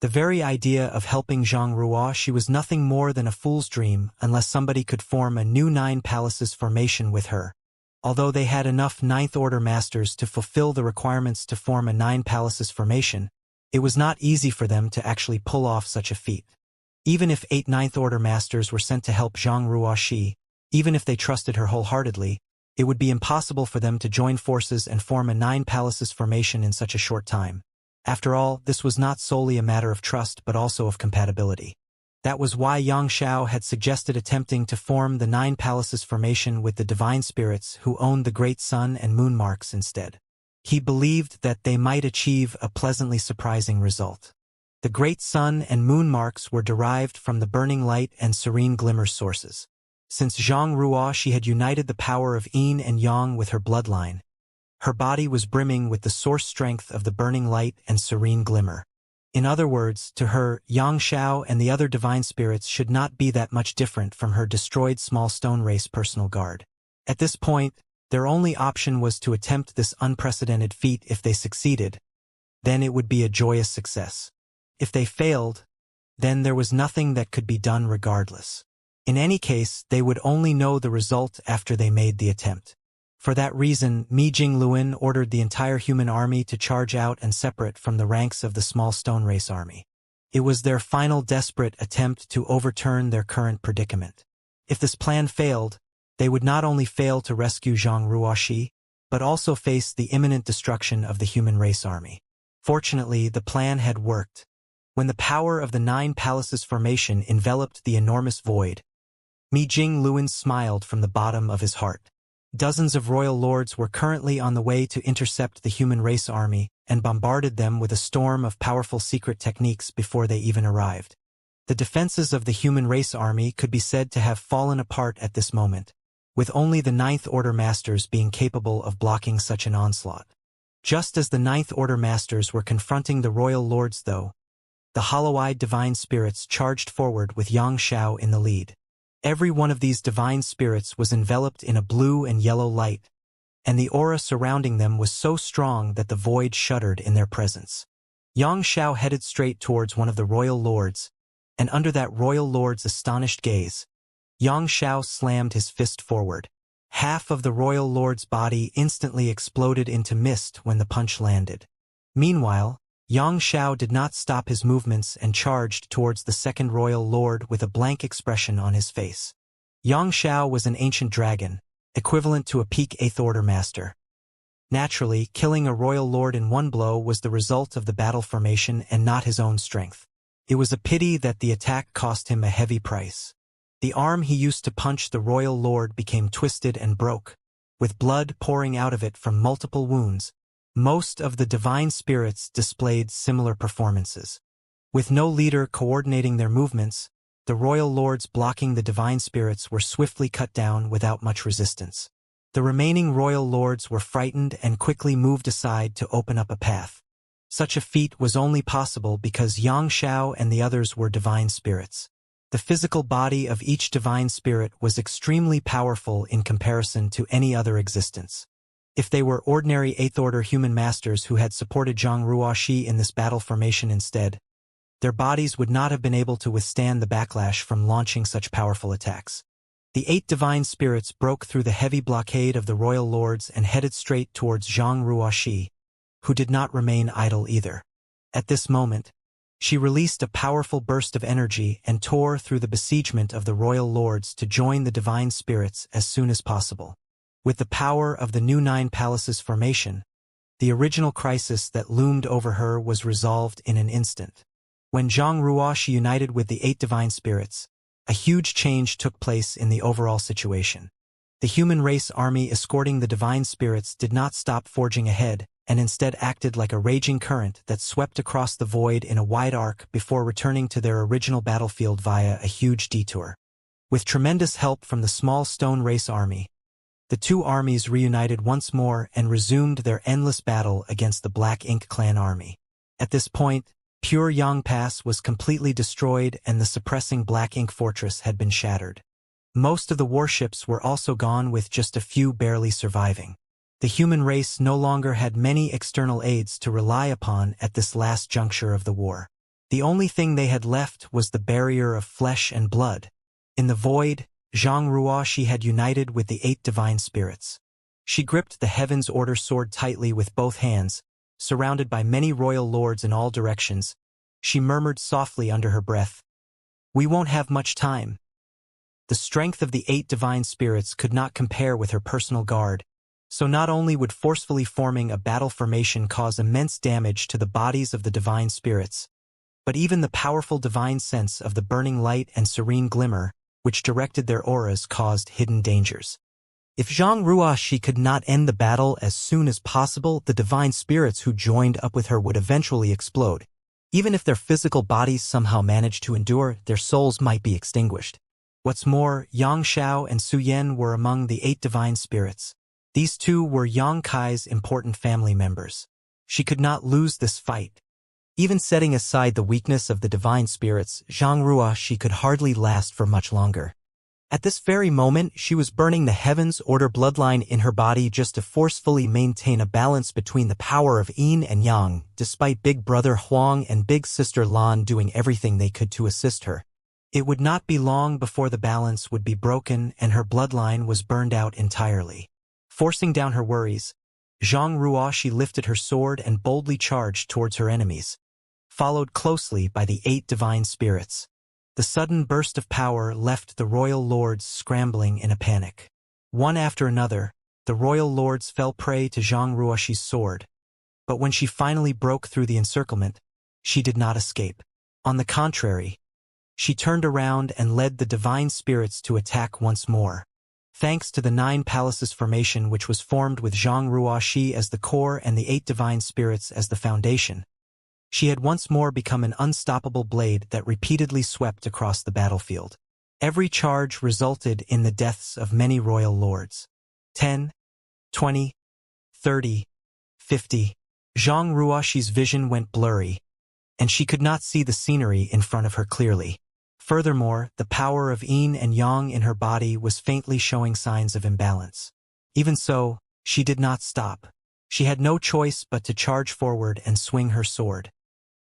The very idea of helping Zhang Ruoxi was nothing more than a fool's dream unless somebody could form a new 9 palaces formation with her. Although they had enough Ninth Order Masters to fulfill the requirements to form a 9 palaces formation, it was not easy for them to actually pull off such a feat. Even if 8 Ninth Order Masters were sent to help Zhang Ruoxi, even if they trusted her wholeheartedly, it would be impossible for them to join forces and form a 9 palaces formation in such a short time. After all, this was not solely a matter of trust but also of compatibility. That was why Xianxia had suggested attempting to form the 9 palaces formation with the divine spirits who owned the great sun and moon marks instead. He believed that they might achieve a pleasantly surprising result. The great sun and moon marks were derived from the burning light and serene glimmer sources. Since Zhang Ruoxi had united the power of yin and yang with her bloodline, her body was brimming with the source strength of the burning light and serene glimmer. In other words, to her, Xianxia and the other divine spirits should not be that much different from her destroyed small stone race personal guard. At this point, their only option was to attempt this unprecedented feat. If they succeeded, then it would be a joyous success. If they failed, then there was nothing that could be done regardless. In any case, they would only know the result after they made the attempt. For that reason, Mi Jingluan ordered the entire human army to charge out and separate from the ranks of the small stone race army. It was their final desperate attempt to overturn their current predicament. If this plan failed, they would not only fail to rescue Zhang Ruoxi, but also face the imminent destruction of the human race army. Fortunately, the plan had worked. When the power of the 9 palaces formation enveloped the enormous void, Mi Jingluan smiled from the bottom of his heart. Dozens of royal lords were currently on the way to intercept the human race army and bombarded them with a storm of powerful secret techniques before they even arrived. The defenses of the human race army could be said to have fallen apart at this moment, with only the Ninth Order Masters being capable of blocking such an onslaught. Just as the Ninth Order Masters were confronting the royal lords though, the hollow-eyed divine spirits charged forward with Xianxia in the lead. Every one of these divine spirits was enveloped in a blue and yellow light, and the aura surrounding them was so strong that the void shuddered in their presence. Xianxia headed straight towards one of the royal lords, and under that royal lord's astonished gaze, Xianxia slammed his fist forward. Half of the royal lord's body instantly exploded into mist when the punch landed. Meanwhile, Xianxia did not stop his movements and charged towards the second royal lord with a blank expression on his face. Xianxia was an ancient dragon, equivalent to a peak 8th Order Master. Naturally, killing a royal lord in one blow was the result of the battle formation and not his own strength. It was a pity that the attack cost him a heavy price. The arm he used to punch the royal lord became twisted and broke, with blood pouring out of it from multiple wounds. Most of the divine spirits displayed similar performances. With no leader coordinating their movements, the royal lords blocking the divine spirits were swiftly cut down without much resistance. The remaining royal lords were frightened and quickly moved aside to open up a path. Such a feat was only possible because Xianxia and the others were divine spirits. The physical body of each divine spirit was extremely powerful in comparison to any other existence. If they were ordinary 8th Order human masters who had supported Zhang Ruoxi in this battle formation instead, their bodies would not have been able to withstand the backlash from launching such powerful attacks. The 8 divine spirits broke through the heavy blockade of the royal lords and headed straight towards Zhang Ruoxi, who did not remain idle either. At this moment, she released a powerful burst of energy and tore through the besiegement of the royal lords to join the divine spirits as soon as possible. With the power of the new 9 palaces formation, the original crisis that loomed over her was resolved in an instant. When Zhang Ruoxi united with the 8 divine spirits, a huge change took place in the overall situation. The human race army escorting the divine spirits did not stop forging ahead, and instead acted like a raging current that swept across the void in a wide arc before returning to their original battlefield via a huge detour. With tremendous help from the small stone race army, the 2 armies reunited once more and resumed their endless battle against the Black Ink Clan army. At this point, Pure Yang Pass was completely destroyed and the suppressing Black Ink Fortress had been shattered. Most of the warships were also gone with just a few barely surviving. The human race no longer had many external aids to rely upon at this last juncture of the war. The only thing they had left was the barrier of flesh and blood. In the void, Zhang Ruoxi had united with the 8 divine spirits. She gripped the Heaven's Order sword tightly with both hands, surrounded by many royal lords in all directions. She murmured softly under her breath, "We won't have much time." The strength of the 8 divine spirits could not compare with her personal guard, so not only would forcefully forming a battle formation cause immense damage to the bodies of the divine spirits, but even the powerful divine sense of the burning light and serene glimmer, which directed their auras, caused hidden dangers. If Zhang Ruoxi could not end the battle as soon as possible, the divine spirits who joined up with her would eventually explode. Even if their physical bodies somehow managed to endure, their souls might be extinguished. What's more, Yang Xiao and Su Yan were among the 8 divine spirits. These two were Yang Kai's important family members. She could not lose this fight. Even setting aside the weakness of the divine spirits, Zhang Ruoxi could hardly last for much longer. At this very moment, she was burning the Heaven's Order bloodline in her body just to forcefully maintain a balance between the power of yin and yang, despite Big Brother Huang and Big Sister Lan doing everything they could to assist her. It would not be long before the balance would be broken and her bloodline was burned out entirely. Forcing down her worries, Zhang Ruoxi lifted her sword and boldly charged towards her enemies, followed closely by the 8 divine spirits. The sudden burst of power left the royal lords scrambling in a panic. One after another, the royal lords fell prey to Zhang Ruoxi's sword. But when she finally broke through the encirclement, she did not escape. On the contrary, she turned around and led the divine spirits to attack once more. Thanks to the 9 palaces formation, which was formed with Zhang Ruoxi as the core and the 8 divine spirits as the foundation, she had once more become an unstoppable blade that repeatedly swept across the battlefield. Every charge resulted in the deaths of many royal lords. 10, 20, 30, 50. Zhang Ruoxi's vision went blurry, and she could not see the scenery in front of her clearly. Furthermore, the power of yin and yang in her body was faintly showing signs of imbalance. Even so, she did not stop. She had no choice but to charge forward and swing her sword.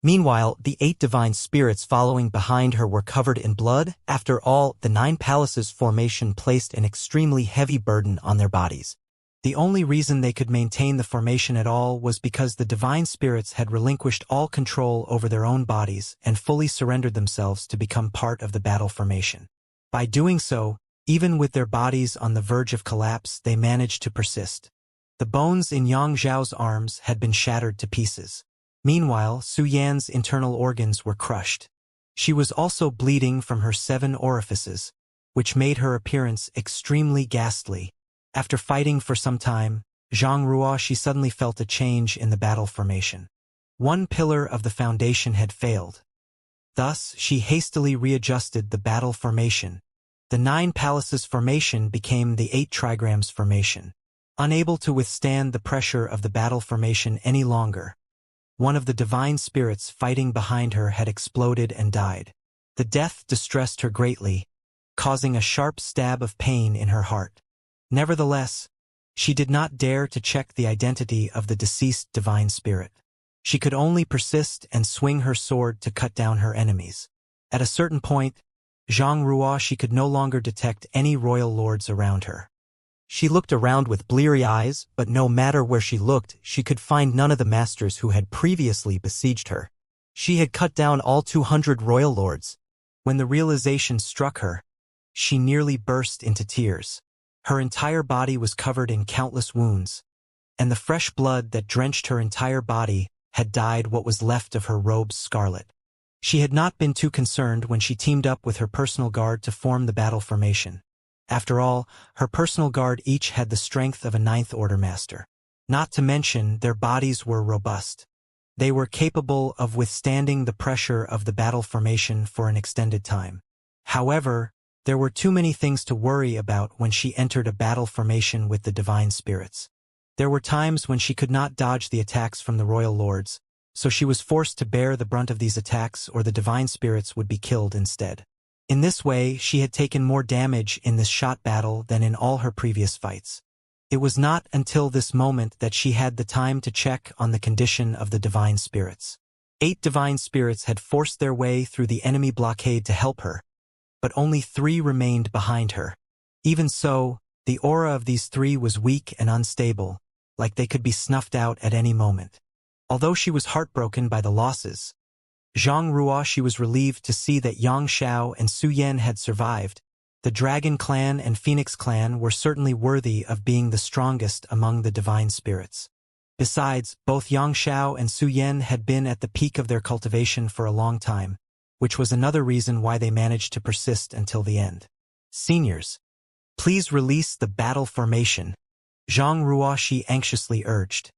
Meanwhile, the 8 divine spirits following behind her were covered in blood. After all, the 9 palaces formation placed an extremely heavy burden on their bodies. The only reason they could maintain the formation at all was because the divine spirits had relinquished all control over their own bodies and fully surrendered themselves to become part of the battle formation. By doing so, even with their bodies on the verge of collapse, they managed to persist. The bones in Yang Zhao's arms had been shattered to pieces. Meanwhile, Su Yan's internal organs were crushed. She was also bleeding from her 7 orifices, which made her appearance extremely ghastly. After fighting for some time, Zhang Ruoxi suddenly felt a change in the battle formation. One pillar of the foundation had failed. Thus, she hastily readjusted the battle formation. The 9 palaces formation became the 8 trigrams formation. Unable to withstand the pressure of the battle formation any longer, one of the divine spirits fighting behind her had exploded and died. The death distressed her greatly, causing a sharp stab of pain in her heart. Nevertheless, she did not dare to check the identity of the deceased divine spirit. She could only persist and swing her sword to cut down her enemies. At a certain point, Zhang Ruoxi could no longer detect any royal lords around her. She looked around with bleary eyes, but no matter where she looked, she could find none of the masters who had previously besieged her. She had cut down all 200 royal lords. When the realization struck her, she nearly burst into tears. Her entire body was covered in countless wounds, and the fresh blood that drenched her entire body had dyed what was left of her robes scarlet. She had not been too concerned when she teamed up with her personal guard to form the battle formation. After all, her personal guard each had the strength of a 9th Order master. Not to mention, their bodies were robust. They were capable of withstanding the pressure of the battle formation for an extended time. However, there were too many things to worry about when she entered a battle formation with the divine spirits. There were times when she could not dodge the attacks from the royal lords, so she was forced to bear the brunt of these attacks or the divine spirits would be killed instead. In this way, she had taken more damage in this shot battle than in all her previous fights. It was not until this moment that she had the time to check on the condition of the divine spirits. 8 divine spirits had forced their way through the enemy blockade to help her, but only 3 remained behind her. Even so, the aura of these 3 was weak and unstable, like they could be snuffed out at any moment. Although she was heartbroken by the losses, Zhang Ruoxi was relieved to see that Yang Xiao and Su Yan had survived. The Dragon Clan and Phoenix Clan were certainly worthy of being the strongest among the divine spirits. Besides, both Yang Xiao and Su Yan had been at the peak of their cultivation for a long time, which was another reason why they managed to persist until the end. Seniors, please release the battle formation, Zhang Ruoxi anxiously urged.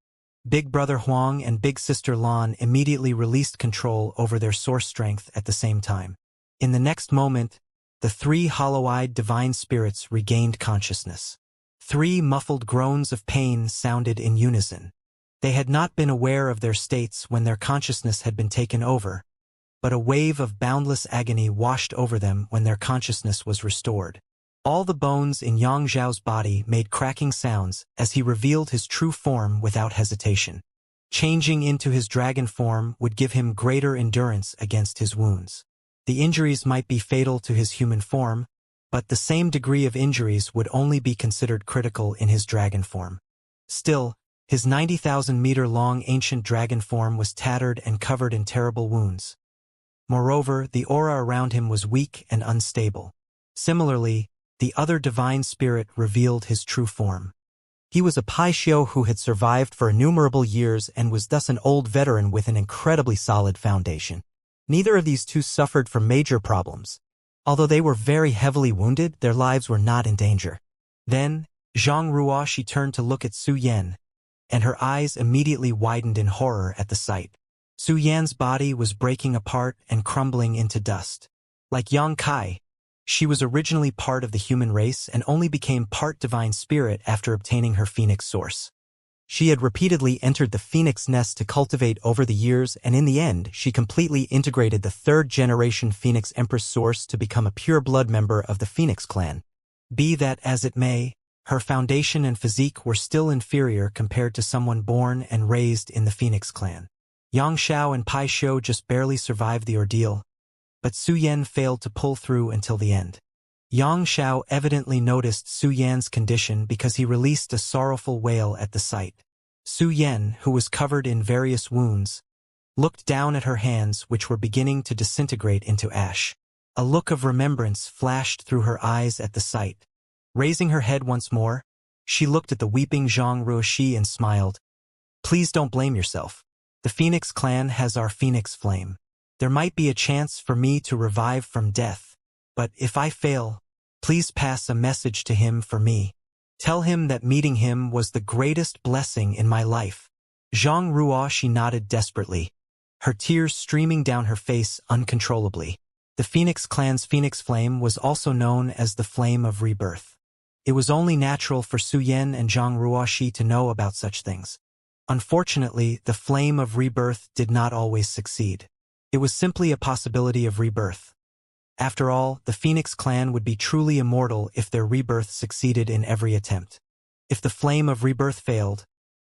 Big Brother Huang and Big Sister Lan immediately released control over their source strength at the same time. In the next moment, the 3 hollow-eyed divine spirits regained consciousness. 3 muffled groans of pain sounded in unison. They had not been aware of their states when their consciousness had been taken over, but a wave of boundless agony washed over them when their consciousness was restored. All the bones in Yang Zhao's body made cracking sounds as he revealed his true form without hesitation. Changing into his dragon form would give him greater endurance against his wounds. The injuries might be fatal to his human form, but the same degree of injuries would only be considered critical in his dragon form. Still, his 90,000-meter-long ancient dragon form was tattered and covered in terrible wounds. Moreover, the aura around him was weak and unstable. Similarly, the other divine spirit revealed his true form. He was a Paixio who had survived for innumerable years and was thus an old veteran with an incredibly solid foundation. Neither of these 2 suffered from major problems. Although they were very heavily wounded, their lives were not in danger. Then, Zhang Ruoxi turned to look at Su Yan, and her eyes immediately widened in horror at the sight. Su Yan's body was breaking apart and crumbling into dust. Like Yang Kai, she was originally part of the human race and only became part divine spirit after obtaining her phoenix source. She had repeatedly entered the phoenix nest to cultivate over the years, and in the end, she completely integrated the 3rd-generation Phoenix Empress source to become a pure-blood member of the Phoenix clan. Be that as it may, her foundation and physique were still inferior compared to someone born and raised in the Phoenix clan. Yang Xiao and Pai Xiu just barely survived the ordeal, but Su Yan failed to pull through until the end. Yang Xiao evidently noticed Su Yan's condition because he released a sorrowful wail at the sight. Su Yan, who was covered in various wounds, looked down at her hands which were beginning to disintegrate into ash. A look of remembrance flashed through her eyes at the sight. Raising her head once more, she looked at the weeping Zhang Ruoxi and smiled. Please don't blame yourself. The Phoenix clan has our phoenix flame. There might be a chance for me to revive from death, but if I fail, please pass a message to him for me. Tell him that meeting him was the greatest blessing in my life. Zhang Ruoxi nodded desperately, her tears streaming down her face uncontrollably. The Phoenix clan's phoenix flame was also known as the Flame of Rebirth. It was only natural for Su Yan and Zhang Ruoxi to know about such things. Unfortunately, the Flame of Rebirth did not always succeed. It was simply a possibility of rebirth. After all, the Phoenix clan would be truly immortal if their rebirth succeeded in every attempt. If the Flame of Rebirth failed,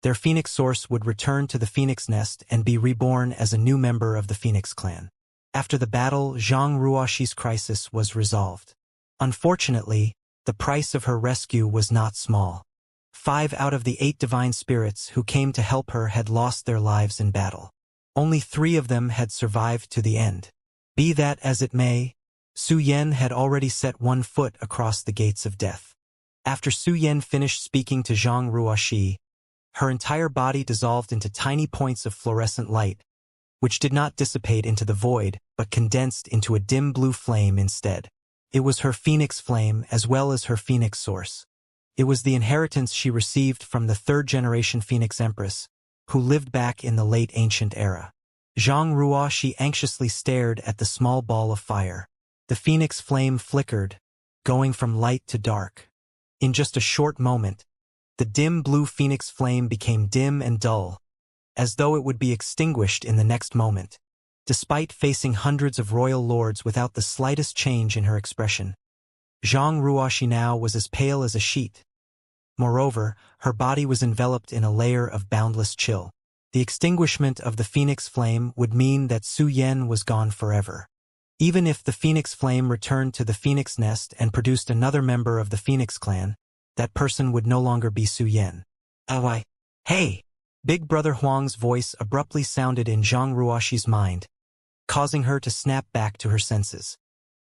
their Phoenix source would return to the Phoenix nest and be reborn as a new member of the Phoenix clan. After the battle, Zhang Ruoxi's crisis was resolved. Unfortunately, the price of her rescue was not small. 5 out of the 8 divine spirits who came to help her had lost their lives in battle. Only 3 of them had survived to the end. Be that as it may, Su Yan had already set 1 foot across the gates of death. After Su Yan finished speaking to Zhang Ruoxi, her entire body dissolved into tiny points of fluorescent light, which did not dissipate into the void, but condensed into a dim blue flame instead. It was her phoenix flame as well as her phoenix source. It was the inheritance she received from the 3rd-generation Phoenix Empress, who lived back in the late ancient era. Zhang Ruoxi anxiously stared at the small ball of fire. The phoenix flame flickered, going from light to dark. In just a short moment, the dim blue phoenix flame became dim and dull, as though it would be extinguished in the next moment. Despite facing hundreds of royal lords without the slightest change in her expression, Zhang Ruoxi now was as pale as a sheet. Moreover, her body was enveloped in a layer of boundless chill. The extinguishment of the phoenix flame would mean that Su Yan was gone forever. Even if the phoenix flame returned to the phoenix nest and produced another member of the phoenix clan, that person would no longer be Su Yan. Oh, hey! Big Brother Huang's voice abruptly sounded in Zhang Ruoxi's mind, causing her to snap back to her senses.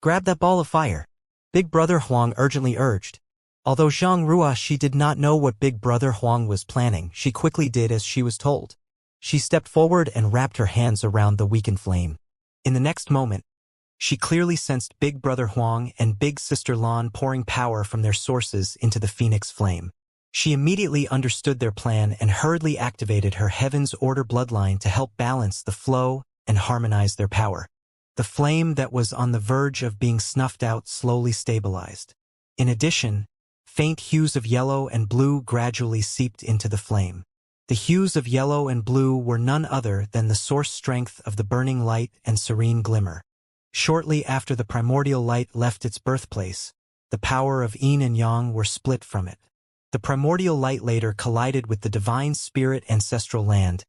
Grab that ball of fire, Big Brother Huang urgently urged. Although Zhang Ruoxi did not know what Big Brother Huang was planning, she quickly did as she was told. She stepped forward and wrapped her hands around the weakened flame. In the next moment, she clearly sensed Big Brother Huang and Big Sister Lan pouring power from their sources into the phoenix flame. She immediately understood their plan and hurriedly activated her Heaven's Order bloodline to help balance the flow and harmonize their power. The flame that was on the verge of being snuffed out slowly stabilized. In addition, faint hues of yellow and blue gradually seeped into the flame. The hues of yellow and blue were none other than the source strength of the burning light and serene glimmer. Shortly after the primordial light left its birthplace, the power of yin and yang were split from it. The primordial light later collided with the divine spirit ancestral land,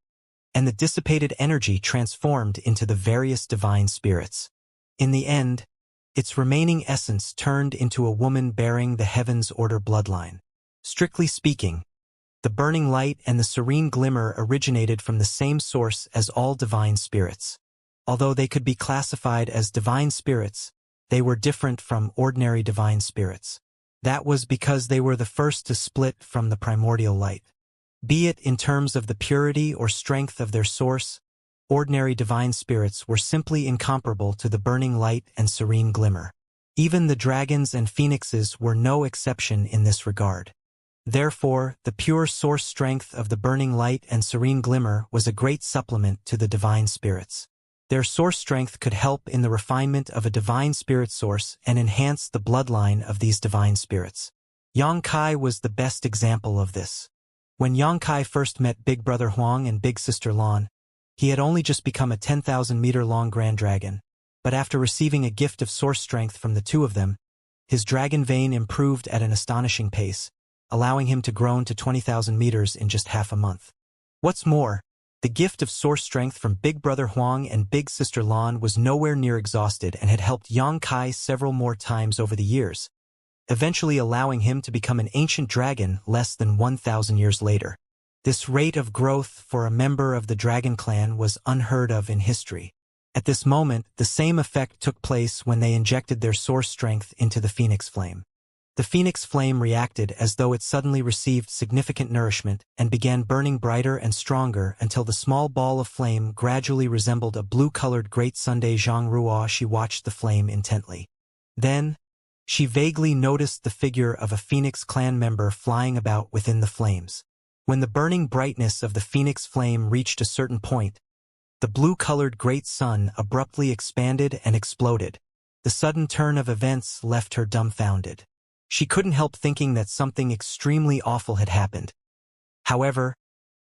and the dissipated energy transformed into the various divine spirits. In the end, its remaining essence turned into a woman bearing the Heaven's Order bloodline. Strictly speaking, the burning light and the serene glimmer originated from the same source as all divine spirits. Although they could be classified as divine spirits, they were different from ordinary divine spirits. That was because they were the first to split from the primordial light. Be it in terms of the purity or strength of their source, ordinary divine spirits were simply incomparable to the burning light and serene glimmer. Even the dragons and phoenixes were no exception in this regard. Therefore, the pure source strength of the burning light and serene glimmer was a great supplement to the divine spirits. Their source strength could help in the refinement of a divine spirit source and enhance the bloodline of these divine spirits. Yang Kai was the best example of this. When Yang Kai first met Big Brother Huang and Big Sister Lan, he had only just become a 10,000-meter-long grand dragon, but after receiving a gift of source strength from the two of them, his dragon vein improved at an astonishing pace, allowing him to grow to 20,000 meters in just half a month. What's more, the gift of source strength from Big Brother Huang and Big Sister Lan was nowhere near exhausted and had helped Yang Kai several more times over the years, eventually allowing him to become an ancient dragon less than 1,000 years later. This rate of growth for a member of the dragon clan was unheard of in history. At this moment, the same effect took place when they injected their source strength into the phoenix flame. The phoenix flame reacted as though it suddenly received significant nourishment and began burning brighter and stronger until the small ball of flame gradually resembled a blue-colored great Sunday. Zhang Ruoxi watched the flame intently. Then, she vaguely noticed the figure of a phoenix clan member flying about within the flames. When the burning brightness of the phoenix flame reached a certain point, the blue-colored great sun abruptly expanded and exploded. The sudden turn of events left her dumbfounded. She couldn't help thinking that something extremely awful had happened. However,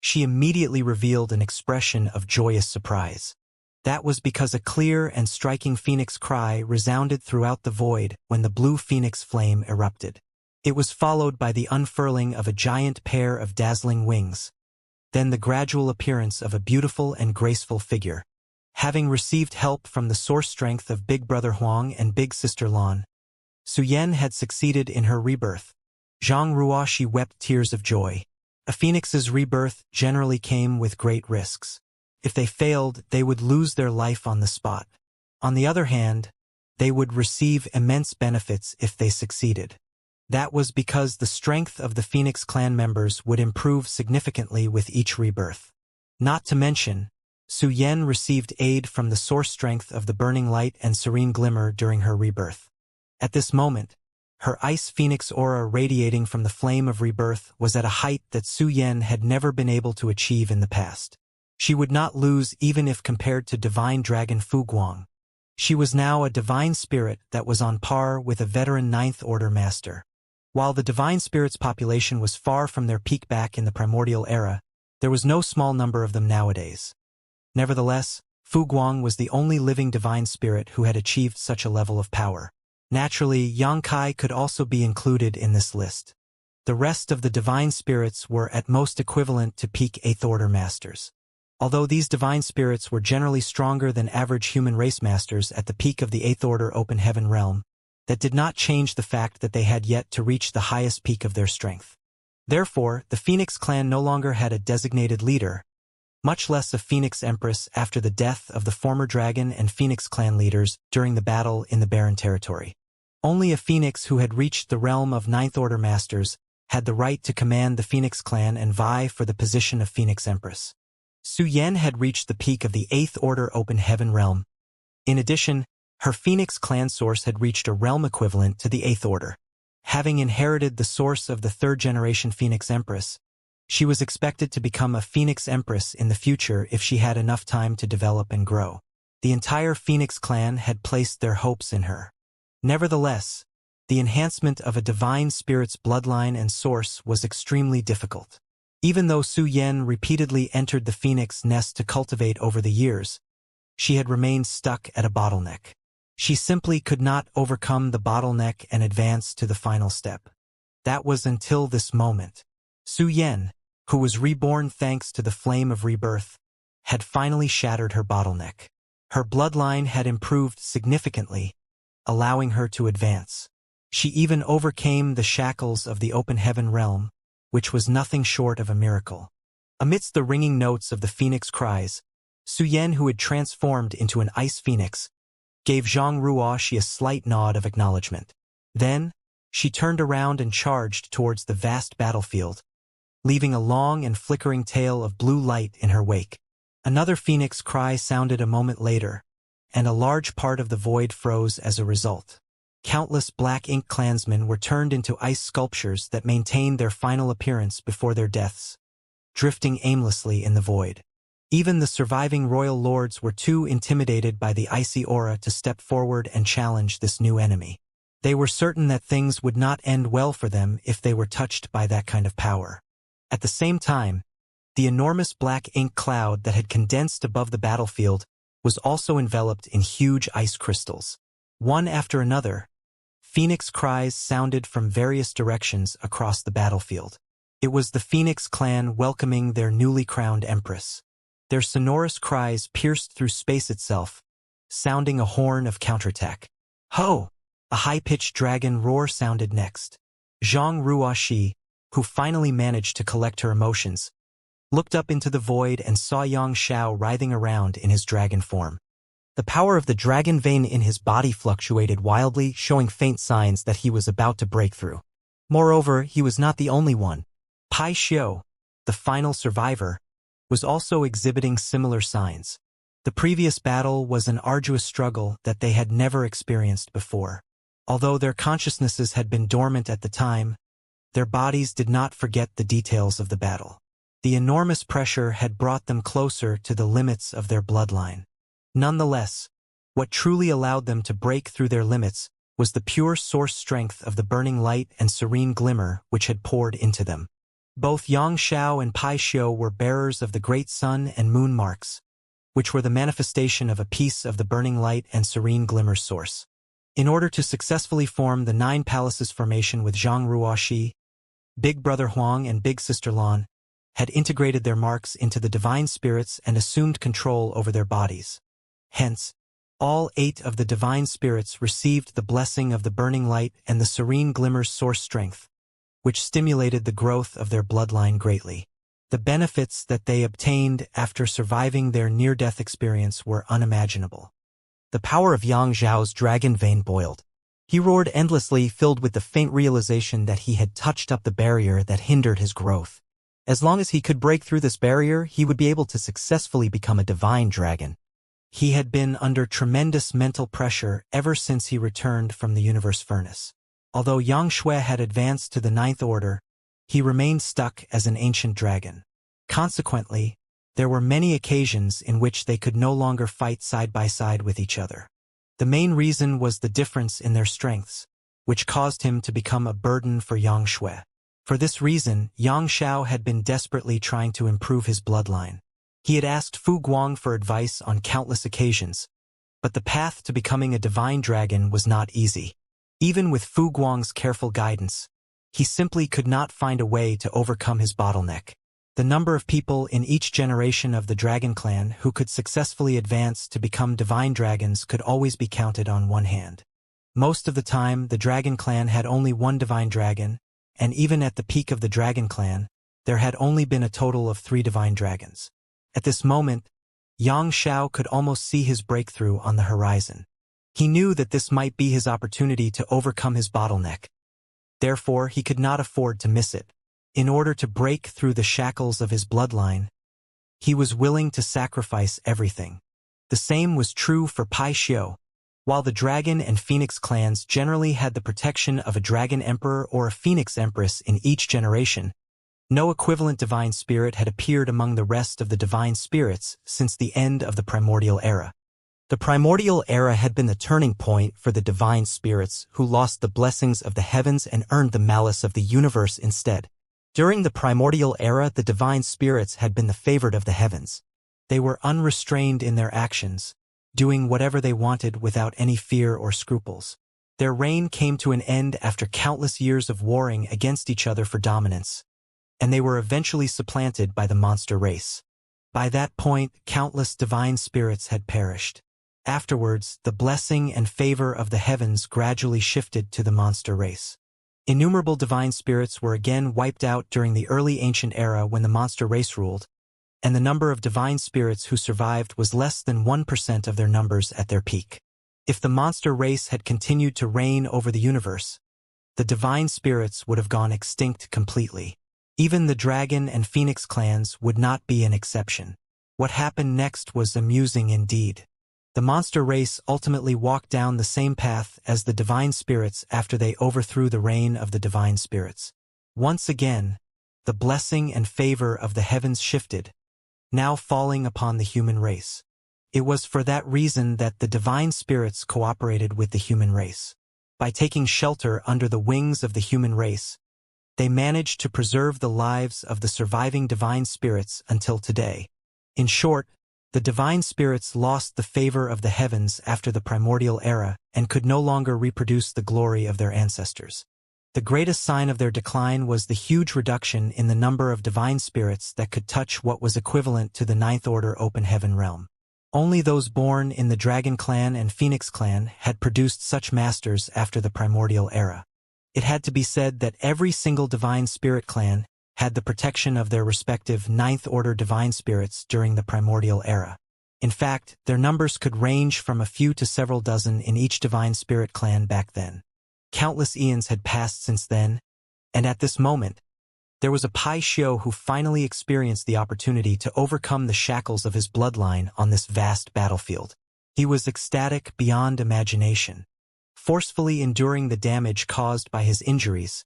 she immediately revealed an expression of joyous surprise. That was because a clear and striking phoenix cry resounded throughout the void when the blue phoenix flame erupted. It was followed by the unfurling of a giant pair of dazzling wings, then the gradual appearance of a beautiful and graceful figure. Having received help from the source strength of Big Brother Huang and Big Sister Lan, Su Yan had succeeded in her rebirth. Zhang Ruoxi wept tears of joy. A phoenix's rebirth generally came with great risks. If they failed, they would lose their life on the spot. On the other hand, they would receive immense benefits if they succeeded. That was because the strength of the Phoenix clan members would improve significantly with each rebirth. Not to mention, Su Yan received aid from the source strength of the burning light and serene glimmer during her rebirth. At this moment, her ice phoenix aura radiating from the flame of rebirth was at a height that Su Yan had never been able to achieve in the past. She would not lose even if compared to divine dragon Fu Guang. She was now a divine spirit that was on par with a veteran Ninth Order master. While the divine spirits population was far from their peak back in the primordial era, there was no small number of them nowadays. Nevertheless, Fu Guang was the only living divine spirit who had achieved such a level of power. Naturally, Yang Kai could also be included in this list. The rest of the divine spirits were at most equivalent to peak Eighth Order masters. Although these divine spirits were generally stronger than average human race masters at the peak of the Eighth Order Open Heaven realm, that did not change the fact that they had yet to reach the highest peak of their strength. Therefore, the Phoenix clan no longer had a designated leader, much less a Phoenix Empress after the death of the former Dragon and Phoenix clan leaders during the battle in the Barren Territory. Only a Phoenix who had reached the realm of Ninth Order Masters had the right to command the Phoenix clan and vie for the position of Phoenix Empress. Su Yan had reached the peak of the Eighth Order Open Heaven realm. In addition, her Phoenix clan source had reached a realm equivalent to the Eighth Order. Having inherited the source of the third-generation Phoenix Empress, she was expected to become a Phoenix Empress in the future if she had enough time to develop and grow. The entire Phoenix clan had placed their hopes in her. Nevertheless, the enhancement of a divine spirit's bloodline and source was extremely difficult. Even though Su Yan repeatedly entered the Phoenix nest to cultivate over the years, she had remained stuck at a bottleneck. She simply could not overcome the bottleneck and advance to the final step. That was until this moment. Su Yan, who was reborn thanks to the flame of rebirth, had finally shattered her bottleneck. Her bloodline had improved significantly, allowing her to advance. She even overcame the shackles of the Open Heaven realm, which was nothing short of a miracle. Amidst the ringing notes of the Phoenix cries, Su Yan, who had transformed into an ice phoenix, gave Zhang Ruoxi a slight nod of acknowledgement. Then, she turned around and charged towards the vast battlefield, leaving a long and flickering tail of blue light in her wake. Another phoenix cry sounded a moment later, and a large part of the void froze as a result. Countless black ink clansmen were turned into ice sculptures that maintained their final appearance before their deaths, drifting aimlessly in the void. Even the surviving royal lords were too intimidated by the icy aura to step forward and challenge this new enemy. They were certain that things would not end well for them if they were touched by that kind of power. At the same time, the enormous black ink cloud that had condensed above the battlefield was also enveloped in huge ice crystals. One after another, Phoenix cries sounded from various directions across the battlefield. It was the Phoenix clan welcoming their newly crowned empress. Their sonorous cries pierced through space itself, sounding a horn of counterattack. Ho! A high-pitched dragon roar sounded next. Zhang Ruoxi, who finally managed to collect her emotions, looked up into the void and saw Xianxia writhing around in his dragon form. The power of the dragon vein in his body fluctuated wildly, showing faint signs that he was about to break through. Moreover, he was not the only one. Pai Xiu, the final survivor, was also exhibiting similar signs. The previous battle was an arduous struggle that they had never experienced before. Although their consciousnesses had been dormant at the time, their bodies did not forget the details of the battle. The enormous pressure had brought them closer to the limits of their bloodline. Nonetheless, what truly allowed them to break through their limits was the pure source strength of the burning light and serene glimmer which had poured into them. Both Xianxia and Pai Xiu were bearers of the great sun and moon marks, which were the manifestation of a piece of the burning light and serene glimmer source. In order to successfully form the 9 Palaces formation with Zhang Ruoxi, Big Brother Huang and Big Sister Lan had integrated their marks into the divine spirits and assumed control over their bodies. Hence, all 8 of the divine spirits received the blessing of the burning light and the serene glimmer's source strength, which stimulated the growth of their bloodline greatly. The benefits that they obtained after surviving their near-death experience were unimaginable. The power of Yang Zhao's dragon vein boiled. He roared endlessly, filled with the faint realization that he had touched up the barrier that hindered his growth. As long as he could break through this barrier, he would be able to successfully become a divine dragon. He had been under tremendous mental pressure ever since he returned from the universe furnace. Although Yang Shui had advanced to the 9th Order, he remained stuck as an ancient dragon. Consequently, there were many occasions in which they could no longer fight side by side with each other. The main reason was the difference in their strengths, which caused him to become a burden for Yang Shui. For this reason, Yang Xiao had been desperately trying to improve his bloodline. He had asked Fu Guang for advice on countless occasions, but the path to becoming a divine dragon was not easy. Even with Fu Guang's careful guidance, he simply could not find a way to overcome his bottleneck. The number of people in each generation of the dragon clan who could successfully advance to become divine dragons could always be counted on one hand. Most of the time, the dragon clan had only one divine dragon, and even at the peak of the dragon clan, there had only been a total of 3 divine dragons. At this moment, Xianxia could almost see his breakthrough on the horizon. He knew that this might be his opportunity to overcome his bottleneck. Therefore, he could not afford to miss it. In order to break through the shackles of his bloodline, he was willing to sacrifice everything. The same was true for Pai Xiu. While the dragon and phoenix clans generally had the protection of a dragon emperor or a phoenix empress in each generation, no equivalent divine spirit had appeared among the rest of the divine spirits since the end of the primordial era. The primordial era had been the turning point for the divine spirits who lost the blessings of the heavens and earned the malice of the universe instead. During the primordial era, the divine spirits had been the favored of the heavens. They were unrestrained in their actions, doing whatever they wanted without any fear or scruples. Their reign came to an end after countless years of warring against each other for dominance, and they were eventually supplanted by the monster race. By that point, countless divine spirits had perished. Afterwards, the blessing and favor of the heavens gradually shifted to the monster race. Innumerable divine spirits were again wiped out during the early ancient era when the monster race ruled, and the number of divine spirits who survived was less than 1% of their numbers at their peak. If the monster race had continued to reign over the universe, the divine spirits would have gone extinct completely. Even the dragon and phoenix clans would not be an exception. What happened next was amusing indeed. The monster race ultimately walked down the same path as the divine spirits after they overthrew the reign of the divine spirits. Once again, the blessing and favor of the heavens shifted, now falling upon the human race. It was for that reason that the divine spirits cooperated with the human race. By taking shelter under the wings of the human race, they managed to preserve the lives of the surviving divine spirits until today. In short, the divine spirits lost the favor of the heavens after the primordial era and could no longer reproduce the glory of their ancestors. The greatest sign of their decline was the huge reduction in the number of divine spirits that could touch what was equivalent to the ninth order open heaven realm. Only those born in the dragon clan and phoenix clan had produced such masters after the primordial era. It had to be said that every single divine spirit clan had the protection of their respective ninth-order divine spirits during the primordial era. In fact, their numbers could range from a few to several dozen in each divine spirit clan back then. Countless eons had passed since then, and at this moment, there was a Pai Xiu who finally experienced the opportunity to overcome the shackles of his bloodline on this vast battlefield. He was ecstatic beyond imagination. Forcefully enduring the damage caused by his injuries,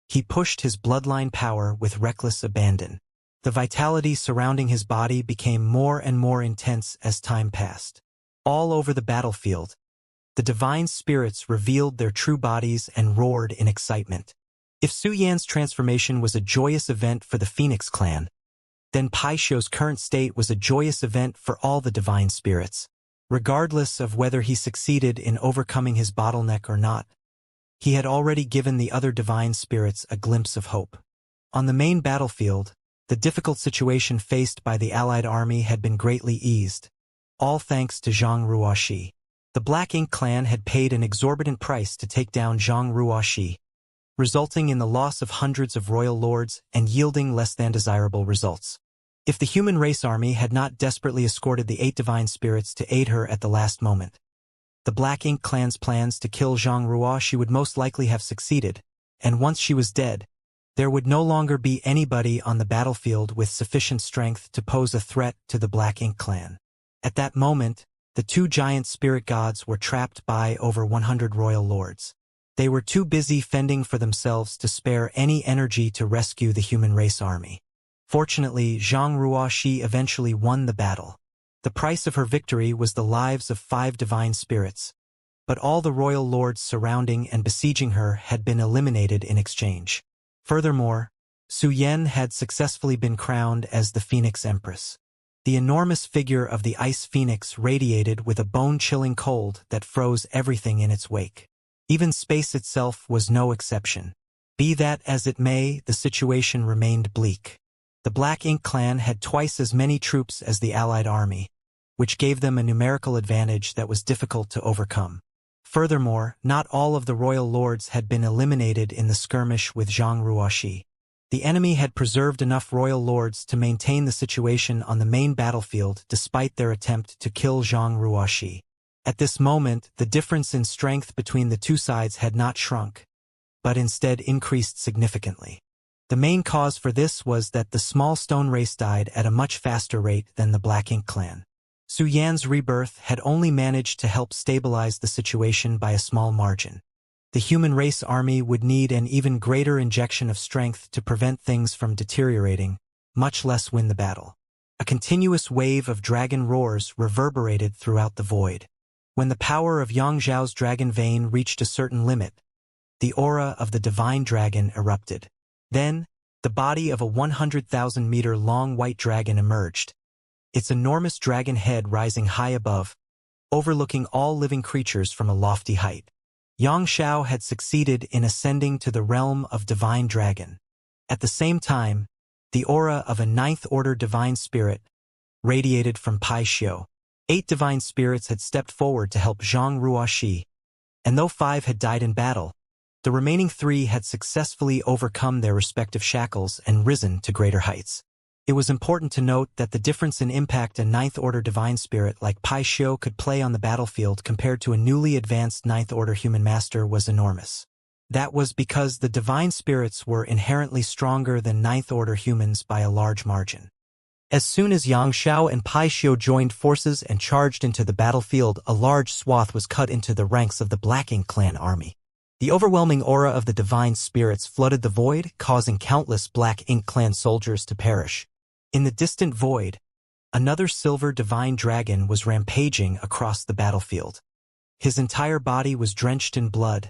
he pushed his bloodline power with reckless abandon. The vitality surrounding his body became more and more intense as time passed. All over the battlefield, the divine spirits revealed their true bodies and roared in excitement. If Su Yan's transformation was a joyous event for the Phoenix clan, then Pai Xiu's current state was a joyous event for all the divine spirits. Regardless of whether he succeeded in overcoming his bottleneck or not, he had already given the other divine spirits a glimpse of hope. On the main battlefield, the difficult situation faced by the allied army had been greatly eased, all thanks to Zhang Ruoxi. The Black Ink clan had paid an exorbitant price to take down Zhang Ruoxi, resulting in the loss of hundreds of royal lords and yielding less than desirable results. If the human race army had not desperately escorted the 8 divine spirits to aid her at the last moment, the Black Ink clan's plans to kill Zhang Ruoxi would most likely have succeeded, and once she was dead, there would no longer be anybody on the battlefield with sufficient strength to pose a threat to the Black Ink clan. At that moment, the 2 giant spirit gods were trapped by over 100 royal lords. They were too busy fending for themselves to spare any energy to rescue the human race army. Fortunately, Zhang Ruoxi eventually won the battle. The price of her victory was the lives of 5 divine spirits, but all the royal lords surrounding and besieging her had been eliminated in exchange. Furthermore, Su Yan had successfully been crowned as the Phoenix Empress. The enormous figure of the Ice Phoenix radiated with a bone-chilling cold that froze everything in its wake. Even space itself was no exception. Be that as it may, the situation remained bleak. The Black Ink clan had twice as many troops as the allied army, which gave them a numerical advantage that was difficult to overcome. Furthermore, not all of the royal lords had been eliminated in the skirmish with Zhang Ruoxi. The enemy had preserved enough royal lords to maintain the situation on the main battlefield despite their attempt to kill Zhang Ruoxi. At this moment, the difference in strength between the two sides had not shrunk, but instead increased significantly. The main cause for this was that the small stone race died at a much faster rate than the Black Ink clan. Su Yan's rebirth had only managed to help stabilize the situation by a small margin. The human race army would need an even greater injection of strength to prevent things from deteriorating, much less win the battle. A continuous wave of dragon roars reverberated throughout the void. When the power of Yang Zhao's dragon vein reached a certain limit, the aura of the divine dragon erupted. Then, the body of a 100,000-meter-long white dragon emerged, its enormous dragon head rising high above, overlooking all living creatures from a lofty height. Yang Zhao had succeeded in ascending to the realm of divine dragon. At the same time, the aura of a ninth-order divine spirit radiated from Pai Xiu. 8 divine spirits had stepped forward to help Zhang Ruoxi, and though 5 had died in battle, the remaining 3 had successfully overcome their respective shackles and risen to greater heights. It was important to note that the difference in impact a ninth-order divine spirit like Pai Xiu could play on the battlefield compared to a newly advanced ninth-order human master was enormous. That was because the divine spirits were inherently stronger than ninth-order humans by a large margin. As soon as Yang Zhao and Pai Xiu joined forces and charged into the battlefield, a large swath was cut into the ranks of the Black Ink clan army. The overwhelming aura of the divine spirits flooded the void, causing countless Black Ink clan soldiers to perish. In the distant void, another silver divine dragon was rampaging across the battlefield. His entire body was drenched in blood,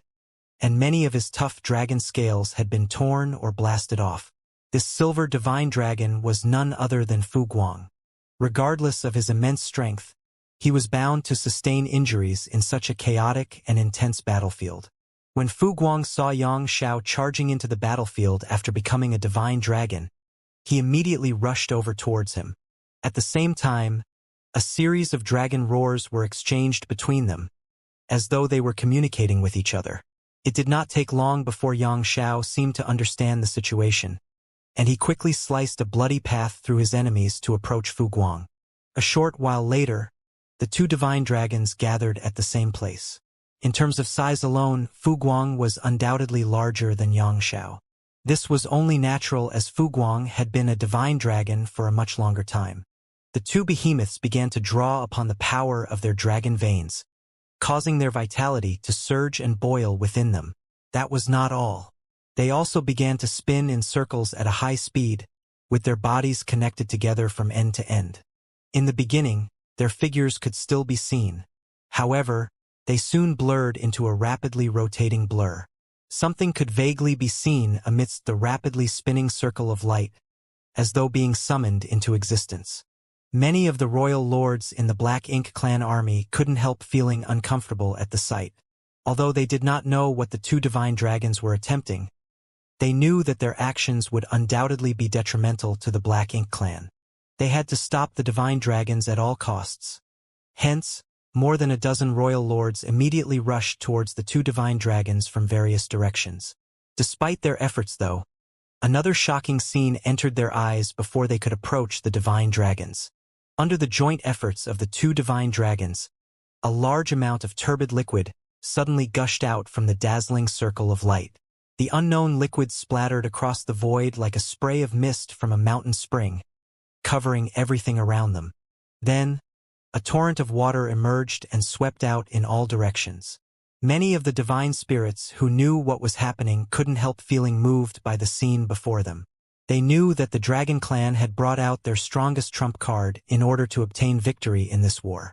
and many of his tough dragon scales had been torn or blasted off. This silver divine dragon was none other than Fu Guang. Regardless of his immense strength, he was bound to sustain injuries in such a chaotic and intense battlefield. When Fu Guang saw Yang Zhao charging into the battlefield after becoming a divine dragon, he immediately rushed over towards him. At the same time, a series of dragon roars were exchanged between them, as though they were communicating with each other. It did not take long before Yang Zhao seemed to understand the situation, and he quickly sliced a bloody path through his enemies to approach Fu Guang. A short while later, the 2 divine dragons gathered at the same place. In terms of size alone, Fu Guang was undoubtedly larger than Yang Zhao. This was only natural as Fu Guang had been a divine dragon for a much longer time. The 2 behemoths began to draw upon the power of their dragon veins, causing their vitality to surge and boil within them. That was not all. They also began to spin in circles at a high speed, with their bodies connected together from end to end. In the beginning, their figures could still be seen. However, they soon blurred into a rapidly rotating blur. Something could vaguely be seen amidst the rapidly spinning circle of light, as though being summoned into existence. Many of the royal lords in the Black Ink clan army couldn't help feeling uncomfortable at the sight. Although they did not know what the 2 divine dragons were attempting, they knew that their actions would undoubtedly be detrimental to the Black Ink clan. They had to stop the divine dragons at all costs. Hence, more than a dozen royal lords immediately rushed towards the 2 divine dragons from various directions. Despite their efforts, though, another shocking scene entered their eyes before they could approach the divine dragons. Under the joint efforts of the 2 divine dragons, a large amount of turbid liquid suddenly gushed out from the dazzling circle of light. The unknown liquid splattered across the void like a spray of mist from a mountain spring, covering everything around them. Then, a torrent of water emerged and swept out in all directions. Many of the divine spirits who knew what was happening couldn't help feeling moved by the scene before them. They knew that the Dragon Clan had brought out their strongest trump card in order to obtain victory in this war.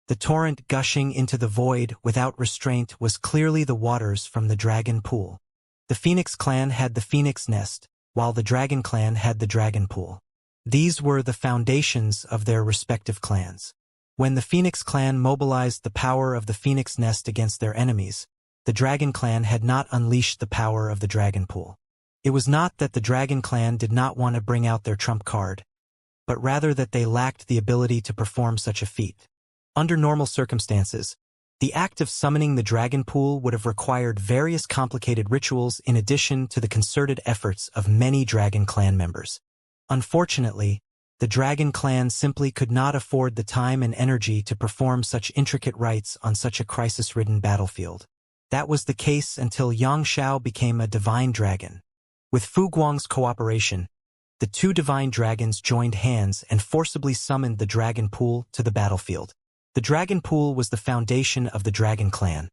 The torrent gushing into the void without restraint was clearly the waters from the Dragon Pool. The Phoenix Clan had the Phoenix Nest, while the Dragon Clan had the Dragon Pool. These were the foundations of their respective clans. When the Phoenix Clan mobilized the power of the Phoenix Nest against their enemies, the Dragon Clan had not unleashed the power of the Dragon Pool. It was not that the Dragon Clan did not want to bring out their trump card, but rather that they lacked the ability to perform such a feat. Under normal circumstances, the act of summoning the dragon pool would have required various complicated rituals in addition to the concerted efforts of many Dragon Clan members. Unfortunately, the Dragon Clan simply could not afford the time and energy to perform such intricate rites on such a crisis-ridden battlefield. That was the case until Xianxia became a divine dragon. With Fu Guang's cooperation, the two divine dragons joined hands and forcibly summoned the dragon pool to the battlefield. The dragon pool was the foundation of the Dragon Clan.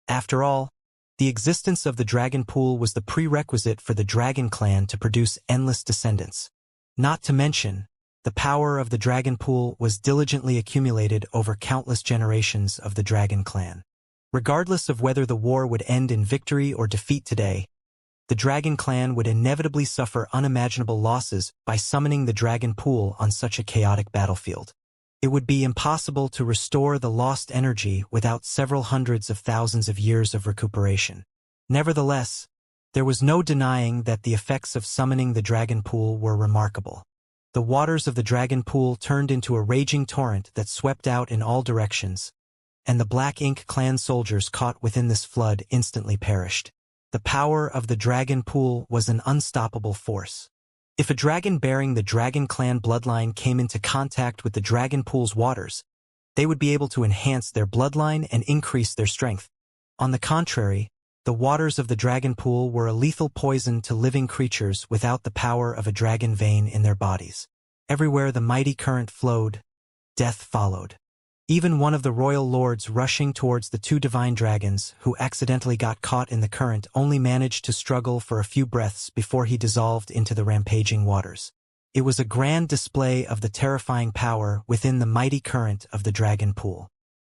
After all, the existence of the dragon pool was the prerequisite for the Dragon Clan to produce endless descendants. Not to mention, the power of the dragon pool was diligently accumulated over countless generations of the Dragon Clan. Regardless of whether the war would end in victory or defeat today, the Dragon Clan would inevitably suffer unimaginable losses by summoning the dragon pool on such a chaotic battlefield. It would be impossible to restore the lost energy without several hundreds of thousands of years of recuperation. Nevertheless, there was no denying that the effects of summoning the dragon pool were remarkable. The waters of the dragon pool turned into a raging torrent that swept out in all directions, and the Black Ink clan soldiers caught within this flood instantly perished. The power of the dragon pool was an unstoppable force. If a dragon bearing the Dragon Clan bloodline came into contact with the dragon pool's waters, they would be able to enhance their bloodline and increase their strength. On the contrary, the waters of the dragon pool were a lethal poison to living creatures without the power of a dragon vein in their bodies. Everywhere the mighty current flowed, death followed. Even one of the royal lords rushing towards the two divine dragons who accidentally got caught in the current only managed to struggle for a few breaths before he dissolved into the rampaging waters. It was a grand display of the terrifying power within the mighty current of the dragon pool.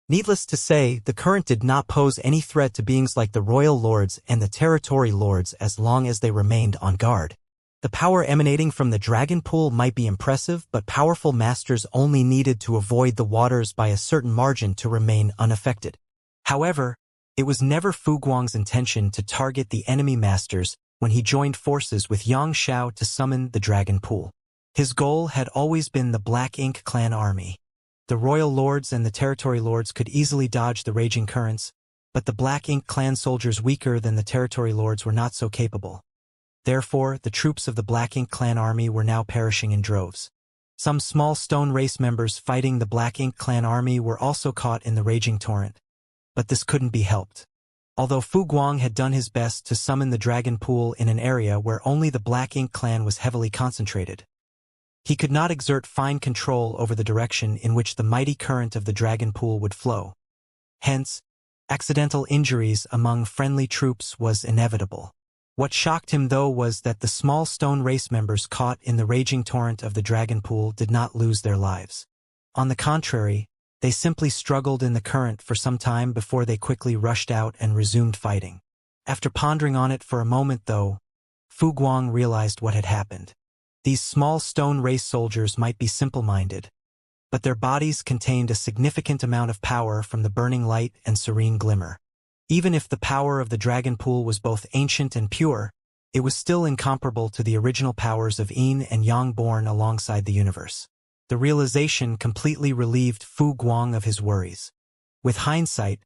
Needless to say, the current did not pose any threat to beings like the royal lords and the territory lords as long as they remained on guard. The power emanating from the dragon pool might be impressive, but powerful masters only needed to avoid the waters by a certain margin to remain unaffected. However, it was never Fu Guang's intention to target the enemy masters when he joined forces with Xianxia to summon the dragon pool. His goal had always been the Black Ink clan army. The royal lords and the territory lords could easily dodge the raging currents, but the Black Ink clan soldiers weaker than the territory lords were not so capable. Therefore, the troops of the Black Ink clan army were now perishing in droves. Some small stone race members fighting the Black Ink clan army were also caught in the raging torrent. But this couldn't be helped. Although Fu Guang had done his best to summon the dragon pool in an area where only the Black Ink clan was heavily concentrated, he could not exert fine control over the direction in which the mighty current of the dragon pool would flow. Hence, accidental injuries among friendly troops was inevitable. What shocked him, though, was that the small stone race members caught in the raging torrent of the dragon pool did not lose their lives. On the contrary, they simply struggled in the current for some time before they quickly rushed out and resumed fighting. After pondering on it for a moment, though, Fu Guang realized what had happened. These small stone race soldiers might be simple-minded, but their bodies contained a significant amount of power from the burning light and serene glimmer. Even if the power of the dragon pool was both ancient and pure, it was still incomparable to the original powers of Yin and Yang born alongside the universe. The realization completely relieved Fu Guang of his worries. With hindsight,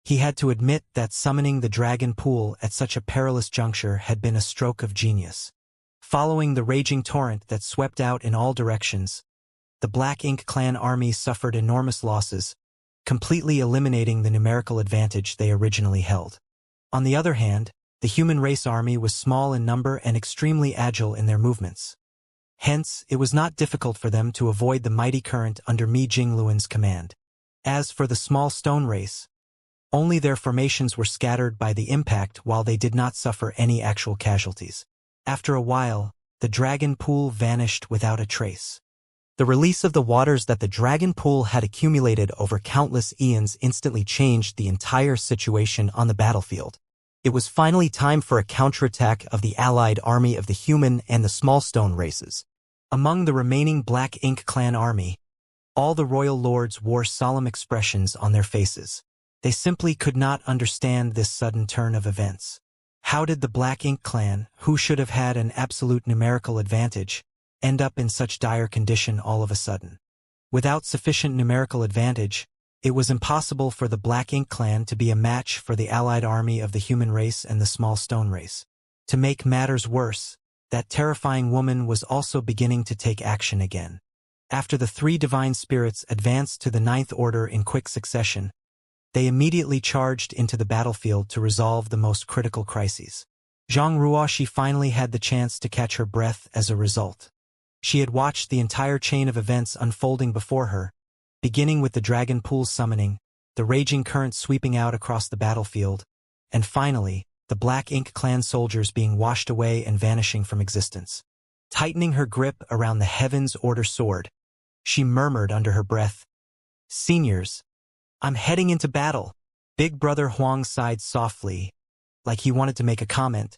he had to admit that summoning the dragon pool at such a perilous juncture had been a stroke of genius. Following the raging torrent that swept out in all directions, the Black Ink clan army suffered enormous losses, completely eliminating the numerical advantage they originally held. On the other hand, the human race army was small in number and extremely agile in their movements. Hence, it was not difficult for them to avoid the mighty current under Mi Jingluan's command. As for the small stone race, only their formations were scattered by the impact while they did not suffer any actual casualties. After a while, the dragon pool vanished without a trace. The release of the waters that the dragon pool had accumulated over countless eons instantly changed the entire situation on the battlefield. It was finally time for a counterattack of the allied army of the human and the small stone races. Among the remaining Black Ink clan army, all the royal lords wore solemn expressions on their faces. They simply could not understand this sudden turn of events. How did the Black Ink clan, who should have had an absolute numerical advantage, end up in such dire condition all of a sudden? Without sufficient numerical advantage, it was impossible for the Black Ink clan to be a match for the allied army of the human race and the small stone race. To make matters worse, that terrifying woman was also beginning to take action again. After the three divine spirits advanced to the Ninth Order in quick succession, they immediately charged into the battlefield to resolve the most critical crises. Zhang Ruoxi finally had the chance to catch her breath as a result. She had watched the entire chain of events unfolding before her, beginning with the dragon pool's summoning, the raging current sweeping out across the battlefield, and finally, the Black Ink clan soldiers being washed away and vanishing from existence. Tightening her grip around the Heaven's Order sword, she murmured under her breath, "Seniors, I'm heading into battle." Big Brother Huang sighed softly, like he wanted to make a comment,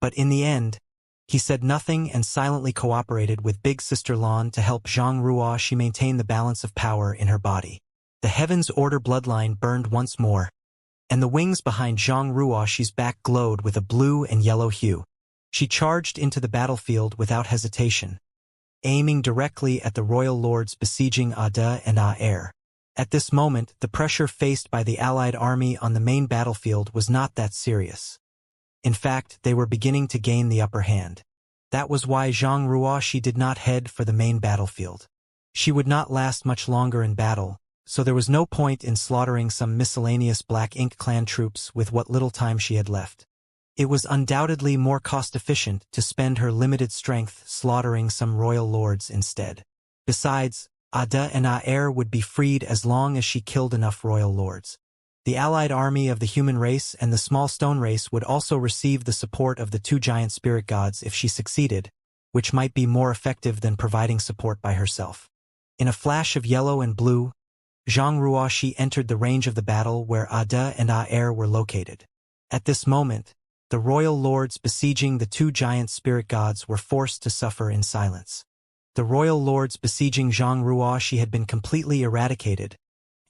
but in the end, he said nothing and silently cooperated with Big Sister Lan to help Zhang Ruoxi maintain the balance of power in her body. The Heaven's Order bloodline burned once more, and the wings behind Zhang Ruoxi's back glowed with a blue and yellow hue. She charged into the battlefield without hesitation, aiming directly at the royal lords besieging Ada and Aer. At this moment, the pressure faced by the allied army on the main battlefield was not that serious. In fact, they were beginning to gain the upper hand. That was why Zhang Ruoxi did not head for the main battlefield. She would not last much longer in battle, so there was no point in slaughtering some miscellaneous Black Ink clan troops with what little time she had left. It was undoubtedly more cost-efficient to spend her limited strength slaughtering some royal lords instead. Besides, Ada and Aer would be freed as long as she killed enough royal lords. The allied army of the human race and the small stone race would also receive the support of the two giant spirit gods if she succeeded, which might be more effective than providing support by herself. In a flash of yellow and blue, Zhang Ruoxi entered the range of the battle where Ada and Aer were located. At this moment, the royal lords besieging the two giant spirit gods were forced to suffer in silence. The royal lords besieging Zhang Ruoxi had been completely eradicated,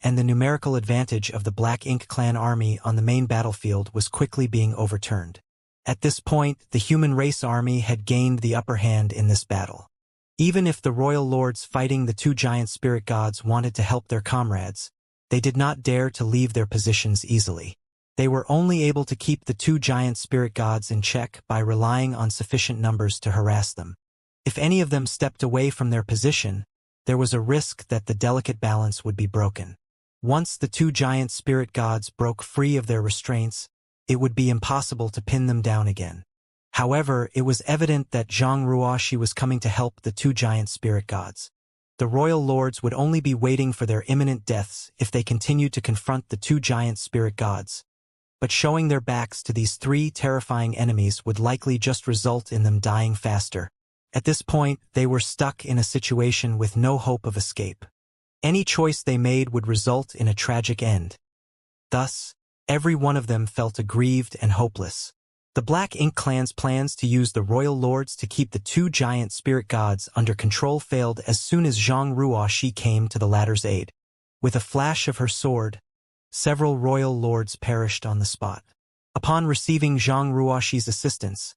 and the numerical advantage of the Black Ink clan army on the main battlefield was quickly being overturned. At this point, the human race army had gained the upper hand in this battle. Even if the royal lords fighting the two giant spirit gods wanted to help their comrades, they did not dare to leave their positions easily. They were only able to keep the two giant spirit gods in check by relying on sufficient numbers to harass them. If any of them stepped away from their position, there was a risk that the delicate balance would be broken. Once the two giant spirit gods broke free of their restraints, it would be impossible to pin them down again. However, it was evident that Zhang Ruoxi was coming to help the two giant spirit gods. The royal lords would only be waiting for their imminent deaths if they continued to confront the two giant spirit gods. But showing their backs to these three terrifying enemies would likely just result in them dying faster. At this point, they were stuck in a situation with no hope of escape. Any choice they made would result in a tragic end. Thus, every one of them felt aggrieved and hopeless. The Black Ink clan's plans to use the royal lords to keep the two giant spirit gods under control failed as soon as Zhang Ruoxi came to the latter's aid. With a flash of her sword, several royal lords perished on the spot. Upon receiving Zhang Ruoxi's assistance,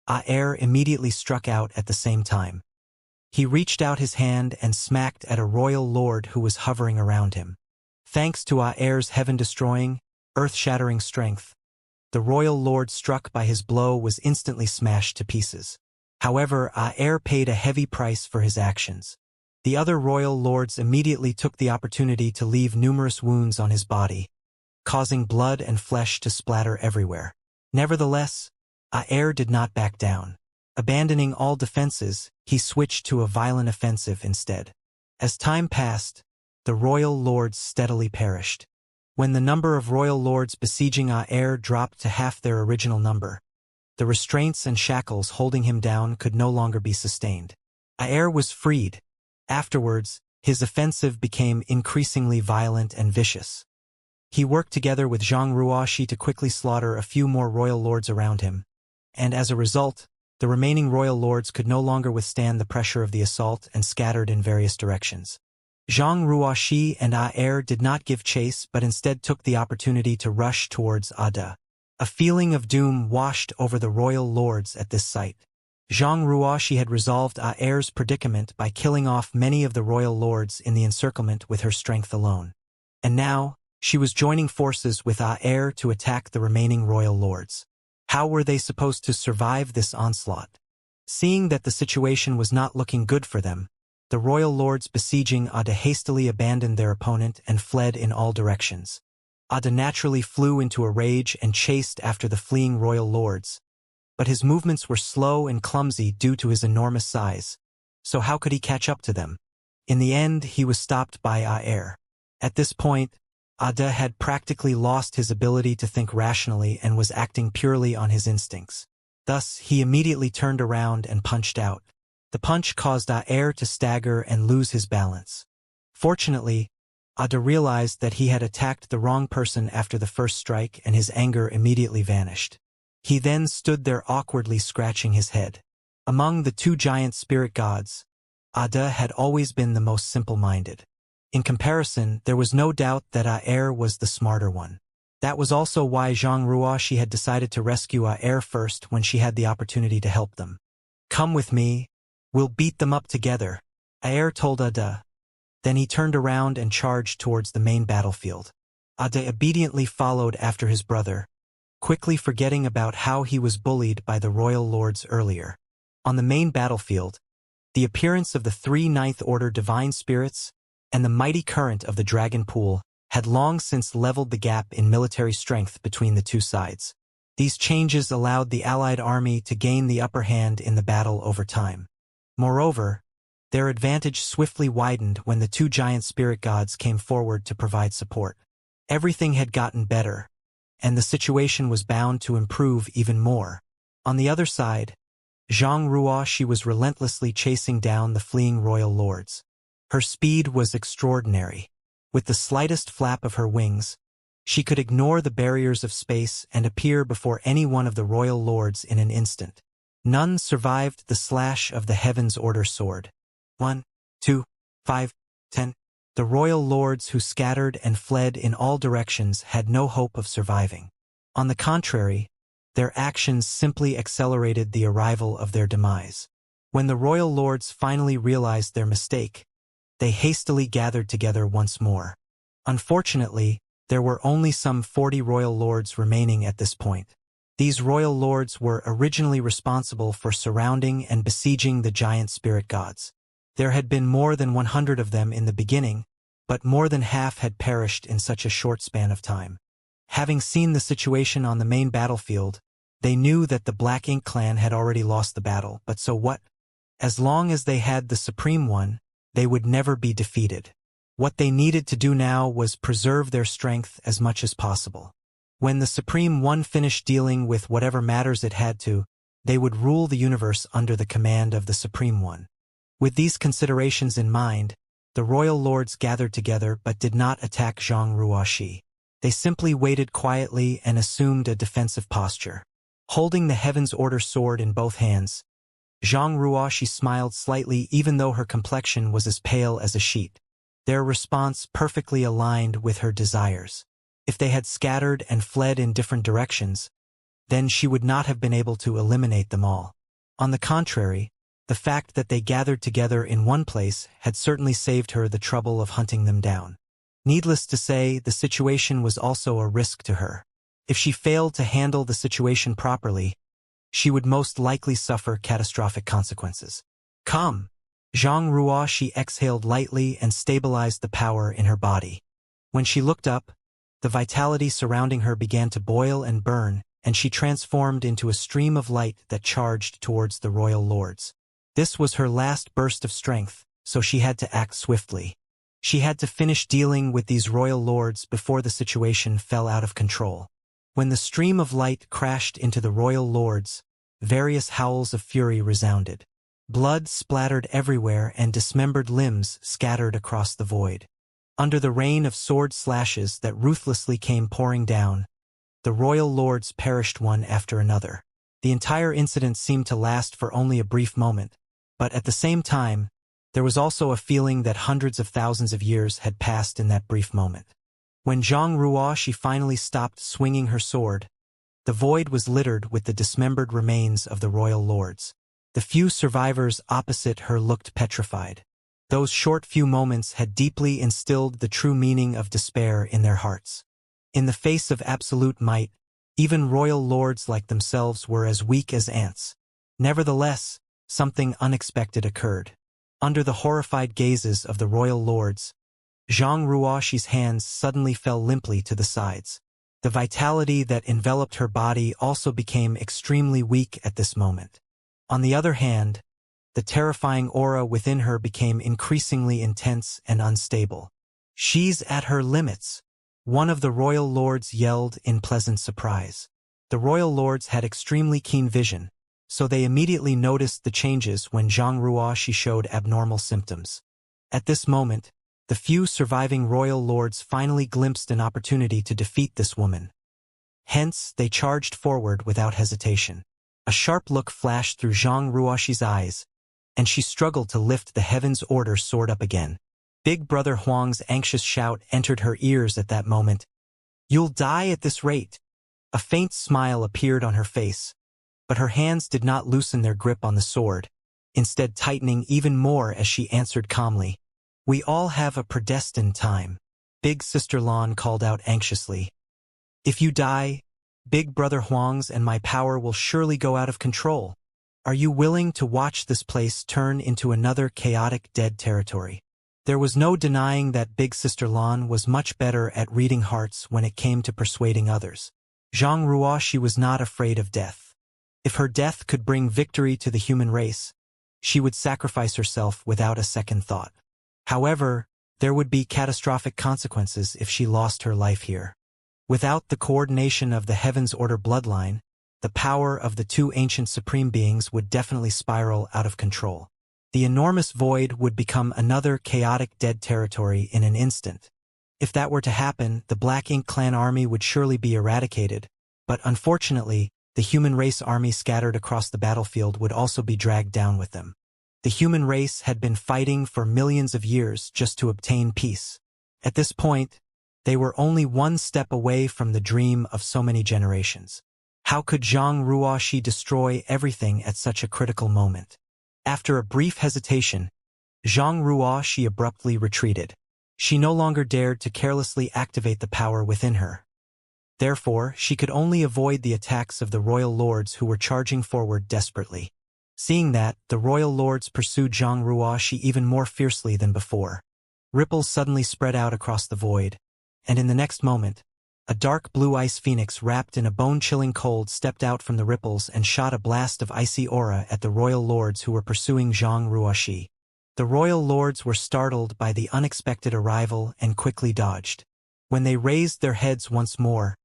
Aer immediately struck out at the same time. He reached out his hand and smacked at a royal lord who was hovering around him. Thanks to Aer's heaven-destroying, earth-shattering strength, the royal lord struck by his blow was instantly smashed to pieces. However, Aer paid a heavy price for his actions. The other royal lords immediately took the opportunity to leave numerous wounds on his body, causing blood and flesh to splatter everywhere. Nevertheless, Aer did not back down. Abandoning all defenses, he switched to a violent offensive instead. As time passed, the royal lords steadily perished. When the number of royal lords besieging Aer dropped to half their original number, the restraints and shackles holding him down could no longer be sustained. Aer was freed. Afterwards, his offensive became increasingly violent and vicious. He worked together with Zhang Ruoxi to quickly slaughter a few more royal lords around him, and as a result, the remaining royal lords could no longer withstand the pressure of the assault and scattered in various directions. Zhang Ruoxi and Aer did not give chase but instead took the opportunity to rush towards Ada. A feeling of doom washed over the royal lords at this sight. Zhang Ruoxi had resolved Aer's predicament by killing off many of the royal lords in the encirclement with her strength alone. And now, she was joining forces with Aer to attack the remaining royal lords. How were they supposed to survive this onslaught? Seeing that the situation was not looking good for them, the royal lords besieging Ada hastily abandoned their opponent and fled in all directions. Ada naturally flew into a rage and chased after the fleeing royal lords, but his movements were slow and clumsy due to his enormous size, so how could he catch up to them? In the end, he was stopped by Aer. At this point, Ada had practically lost his ability to think rationally and was acting purely on his instincts. Thus, he immediately turned around and punched out. The punch caused Aer to stagger and lose his balance. Fortunately, Ada realized that he had attacked the wrong person after the first strike, and his anger immediately vanished. He then stood there awkwardly scratching his head. Among the two giant spirit gods, Ada had always been the most simple-minded. In comparison, there was no doubt that Aer was the smarter one. That was also why Zhang Ruoxi had decided to rescue Aer first when she had the opportunity to help them. "Come with me. We'll beat them up together," Aer told Ada. Then he turned around and charged towards the main battlefield. Ada obediently followed after his brother, quickly forgetting about how he was bullied by the royal lords earlier. On the main battlefield, the appearance of the 3 Ninth Order divine spirits and the mighty current of the dragon pool had long since leveled the gap in military strength between the two sides. These changes allowed the allied army to gain the upper hand in the battle over time. Moreover, their advantage swiftly widened when the two giant spirit gods came forward to provide support. Everything had gotten better, and the situation was bound to improve even more. On the other side, Zhang Ruoxi was relentlessly chasing down the fleeing royal lords. Her speed was extraordinary. With the slightest flap of her wings, she could ignore the barriers of space and appear before any one of the royal lords in an instant. None survived the slash of the Heaven's Order sword. 1, 2, 5, 10. The royal lords who scattered and fled in all directions had no hope of surviving. On the contrary, their actions simply accelerated the arrival of their demise. When the royal lords finally realized their mistake, they hastily gathered together once more. Unfortunately, there were only some 40 royal lords remaining at this point. These royal lords were originally responsible for surrounding and besieging the giant spirit gods. There had been more than 100 of them in the beginning, but more than half had perished in such a short span of time. Having seen the situation on the main battlefield, they knew that the Black Ink clan had already lost the battle, but so what? As long as they had the Supreme One, they would never be defeated. What they needed to do now was preserve their strength as much as possible. When the Supreme One finished dealing with whatever matters it had to, they would rule the universe under the command of the Supreme One. With these considerations in mind, the royal lords gathered together but did not attack Zhang Ruoxi. They simply waited quietly and assumed a defensive posture. Holding the Heaven's Order sword in both hands, Zhang Ruoxi smiled slightly even though her complexion was as pale as a sheet. Their response perfectly aligned with her desires. If they had scattered and fled in different directions, then she would not have been able to eliminate them all. On the contrary, the fact that they gathered together in one place had certainly saved her the trouble of hunting them down. Needless to say, the situation was also a risk to her. If she failed to handle the situation properly, she would most likely suffer catastrophic consequences. "Come!" Zhang Ruoxi exhaled lightly and stabilized the power in her body. When she looked up, the vitality surrounding her began to boil and burn, and she transformed into a stream of light that charged towards the royal lords. This was her last burst of strength, so she had to act swiftly. She had to finish dealing with these royal lords before the situation fell out of control. When the stream of light crashed into the royal lords, various howls of fury resounded. Blood splattered everywhere and dismembered limbs scattered across the void. Under the rain of sword slashes that ruthlessly came pouring down, the royal lords perished one after another. The entire incident seemed to last for only a brief moment, but at the same time, there was also a feeling that hundreds of thousands of years had passed in that brief moment. When Zhang Ruoxi finally stopped swinging her sword, The void was littered with the dismembered remains of the royal lords. The few survivors opposite her looked petrified. Those short few moments had deeply instilled the true meaning of despair in their hearts. In the face of absolute might, even royal lords like themselves were as weak as ants. Nevertheless, something unexpected occurred. Under the horrified gazes of the royal lords, Zhang Ruoxi's hands suddenly fell limply to the sides. The vitality that enveloped her body also became extremely weak at this moment. On the other hand, the terrifying aura within her became increasingly intense and unstable. "She's at her limits," one of the royal lords yelled in pleasant surprise. The royal lords had extremely keen vision, so they immediately noticed the changes when Zhang Ruoxi showed abnormal symptoms. At this moment, the few surviving royal lords finally glimpsed an opportunity to defeat this woman. Hence, they charged forward without hesitation. A sharp look flashed through Zhang Ruoxi's eyes, and she struggled to lift the heavens order sword up again. Big Brother Huang's anxious shout entered her ears at that moment. "You'll die at this rate." A faint smile appeared on her face, but her hands did not loosen their grip on the sword, instead tightening even more as she answered calmly. "We all have a predestined time," Big Sister Lan called out anxiously. "If you die, Big Brother Huang's and my power will surely go out of control. Are you willing to watch this place turn into another chaotic dead territory?" There was no denying that Big Sister Lan was much better at reading hearts when it came to persuading others. Zhang Ruoxi was not afraid of death. If her death could bring victory to the human race, she would sacrifice herself without a second thought. However, there would be catastrophic consequences if she lost her life here. Without the coordination of the Heaven's Order bloodline, the power of the two ancient supreme beings would definitely spiral out of control. The enormous void would become another chaotic dead territory in an instant. If that were to happen, the Black Ink clan army would surely be eradicated, but unfortunately, the human race army scattered across the battlefield would also be dragged down with them. The human race had been fighting for millions of years just to obtain peace. At this point, they were only one step away from the dream of so many generations. How could Zhang Ruoxi destroy everything at such a critical moment? After a brief hesitation, Zhang Ruoxi abruptly retreated. She no longer dared to carelessly activate the power within her. Therefore, she could only avoid the attacks of the royal lords who were charging forward desperately. Seeing that, the royal lords pursued Zhang Ruoxi even more fiercely than before. Ripples suddenly spread out across the void, and in the next moment, a dark blue ice phoenix wrapped in a bone-chilling cold stepped out from the ripples and shot a blast of icy aura at the royal lords who were pursuing Zhang Ruoxi. The royal lords were startled by the unexpected arrival and quickly dodged. When they raised their heads once more,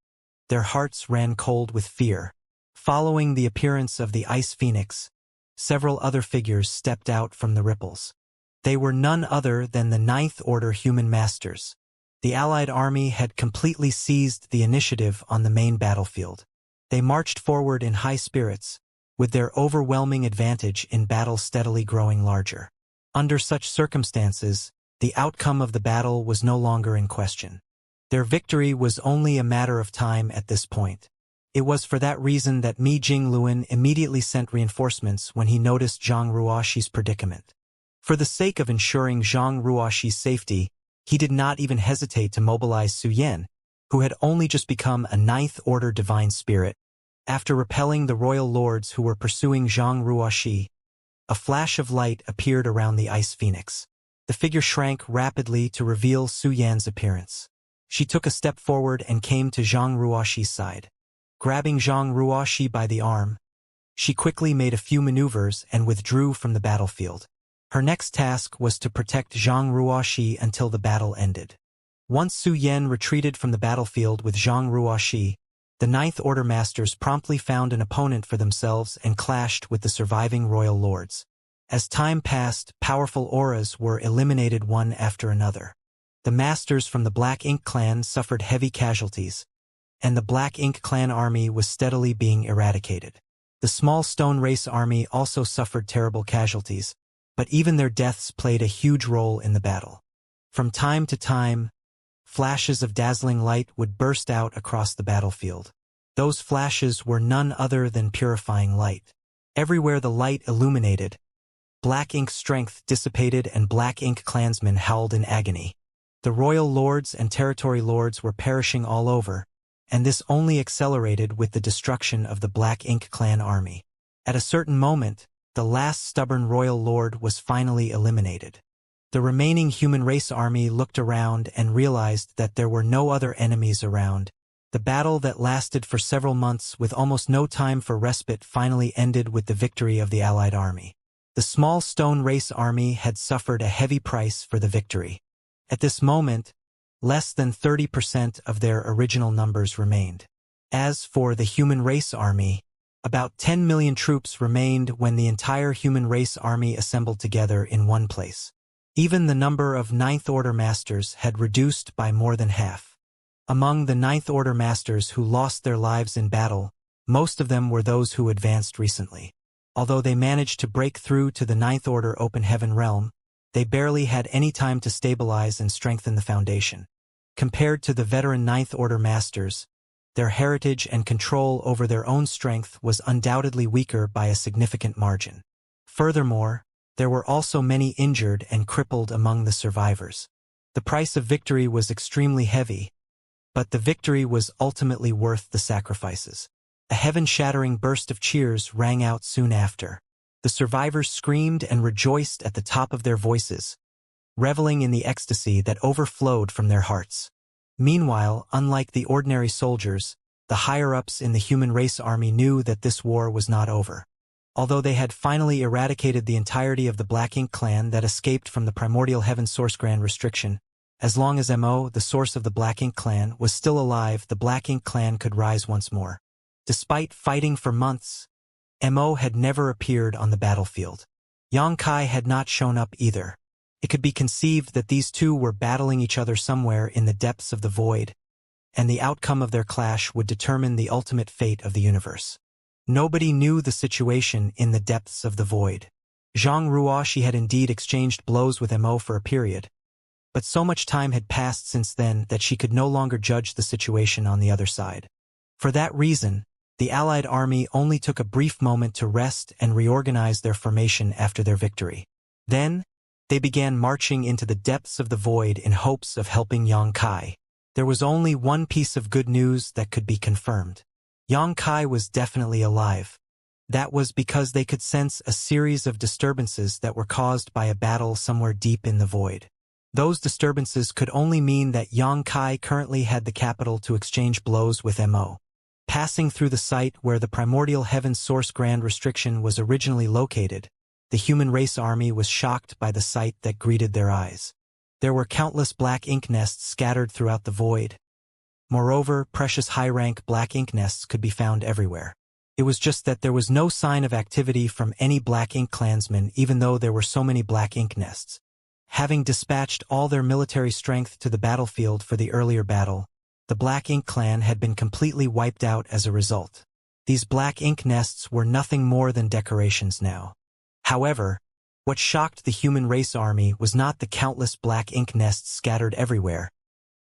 their hearts ran cold with fear. Following the appearance of the ice phoenix, several other figures stepped out from the ripples. They were none other than the Ninth Order human masters. The Allied army had completely seized the initiative on the main battlefield. They marched forward in high spirits, with their overwhelming advantage in battle steadily growing larger. Under such circumstances, the outcome of the battle was no longer in question. Their victory was only a matter of time at this point. It was for that reason that Mi Jingluan immediately sent reinforcements when he noticed Zhang Ruoxi's predicament. For the sake of ensuring Zhang Ruoxi's safety, he did not even hesitate to mobilize Su Yan, who had only just become a Ninth Order divine spirit. After repelling the royal lords who were pursuing Zhang Ruoxi, a flash of light appeared around the ice phoenix. The figure shrank rapidly to reveal Su Yan's appearance. She took a step forward and came to Zhang Ruoxi's side. Grabbing Zhang Ruoxi by the arm, she quickly made a few maneuvers and withdrew from the battlefield. Her next task was to protect Zhang Ruoxi until the battle ended. Once Su Yan retreated from the battlefield with Zhang Ruoxi, the Ninth Order masters promptly found an opponent for themselves and clashed with the surviving royal lords. As time passed, powerful auras were eliminated one after another. The masters from the Black Ink clan suffered heavy casualties, and the Black Ink clan army was steadily being eradicated. The small Stone Race army also suffered terrible casualties, but even their deaths played a huge role in the battle. From time to time, flashes of dazzling light would burst out across the battlefield. Those flashes were none other than purifying light. Everywhere the light illuminated, black ink strength dissipated and black ink clansmen howled in agony. The royal lords and territory lords were perishing all over, and this only accelerated with the destruction of the Black Ink clan army. At a certain moment, the last stubborn royal lord was finally eliminated. The remaining human race army looked around and realized that there were no other enemies around. The battle that lasted for several months with almost no time for respite finally ended with the victory of the Allied army. The small stone race army had suffered a heavy price for the victory. At this moment, less than 30% of their original numbers remained. As for the human race army, about 10 million troops remained when the entire human race army assembled together in one place. Even the number of Ninth Order Masters had reduced by more than half. Among the Ninth Order Masters who lost their lives in battle, most of them were those who advanced recently. Although they managed to break through to the Ninth Order Open Heaven realm, they barely had any time to stabilize and strengthen the foundation. Compared to the veteran Ninth Order Masters, their heritage and control over their own strength was undoubtedly weaker by a significant margin. Furthermore, there were also many injured and crippled among the survivors. The price of victory was extremely heavy, but the victory was ultimately worth the sacrifices. A heaven-shattering burst of cheers rang out soon after. The survivors screamed and rejoiced at the top of their voices, reveling in the ecstasy that overflowed from their hearts. Meanwhile, unlike the ordinary soldiers, the higher-ups in the human race army knew that this war was not over. Although they had finally eradicated the entirety of the Black Ink clan that escaped from the primordial heaven source grand restriction, as long as Mo, the source of the Black Ink clan, was still alive, the Black Ink clan could rise once more. Despite fighting for months, Mo had never appeared on the battlefield. Xianxia had not shown up either. It could be conceived that these two were battling each other somewhere in the depths of the void, and the outcome of their clash would determine the ultimate fate of the universe. Nobody knew the situation in the depths of the void. Zhang Ruoxi had indeed exchanged blows with Mo for a period, but so much time had passed since then that she could no longer judge the situation on the other side. For that reason, the Allied army only took a brief moment to rest and reorganize their formation after their victory. Then, they began marching into the depths of the void in hopes of helping Xianxia. There was only one piece of good news that could be confirmed. Xianxia was definitely alive. That was because they could sense a series of disturbances that were caused by a battle somewhere deep in the void. Those disturbances could only mean that Xianxia currently had the capital to exchange blows with Mo. Passing through the site where the primordial heaven source grand restriction was originally located, the human race army was shocked by the sight that greeted their eyes. There were countless black ink nests scattered throughout the void. Moreover, precious high-rank black ink nests could be found everywhere. It was just that there was no sign of activity from any Black Ink clansmen even though there were so many black ink nests. Having dispatched all their military strength to the battlefield for the earlier battle, the Black Ink clan had been completely wiped out as a result. These black ink nests were nothing more than decorations now. However, what shocked the human race army was not the countless black ink nests scattered everywhere,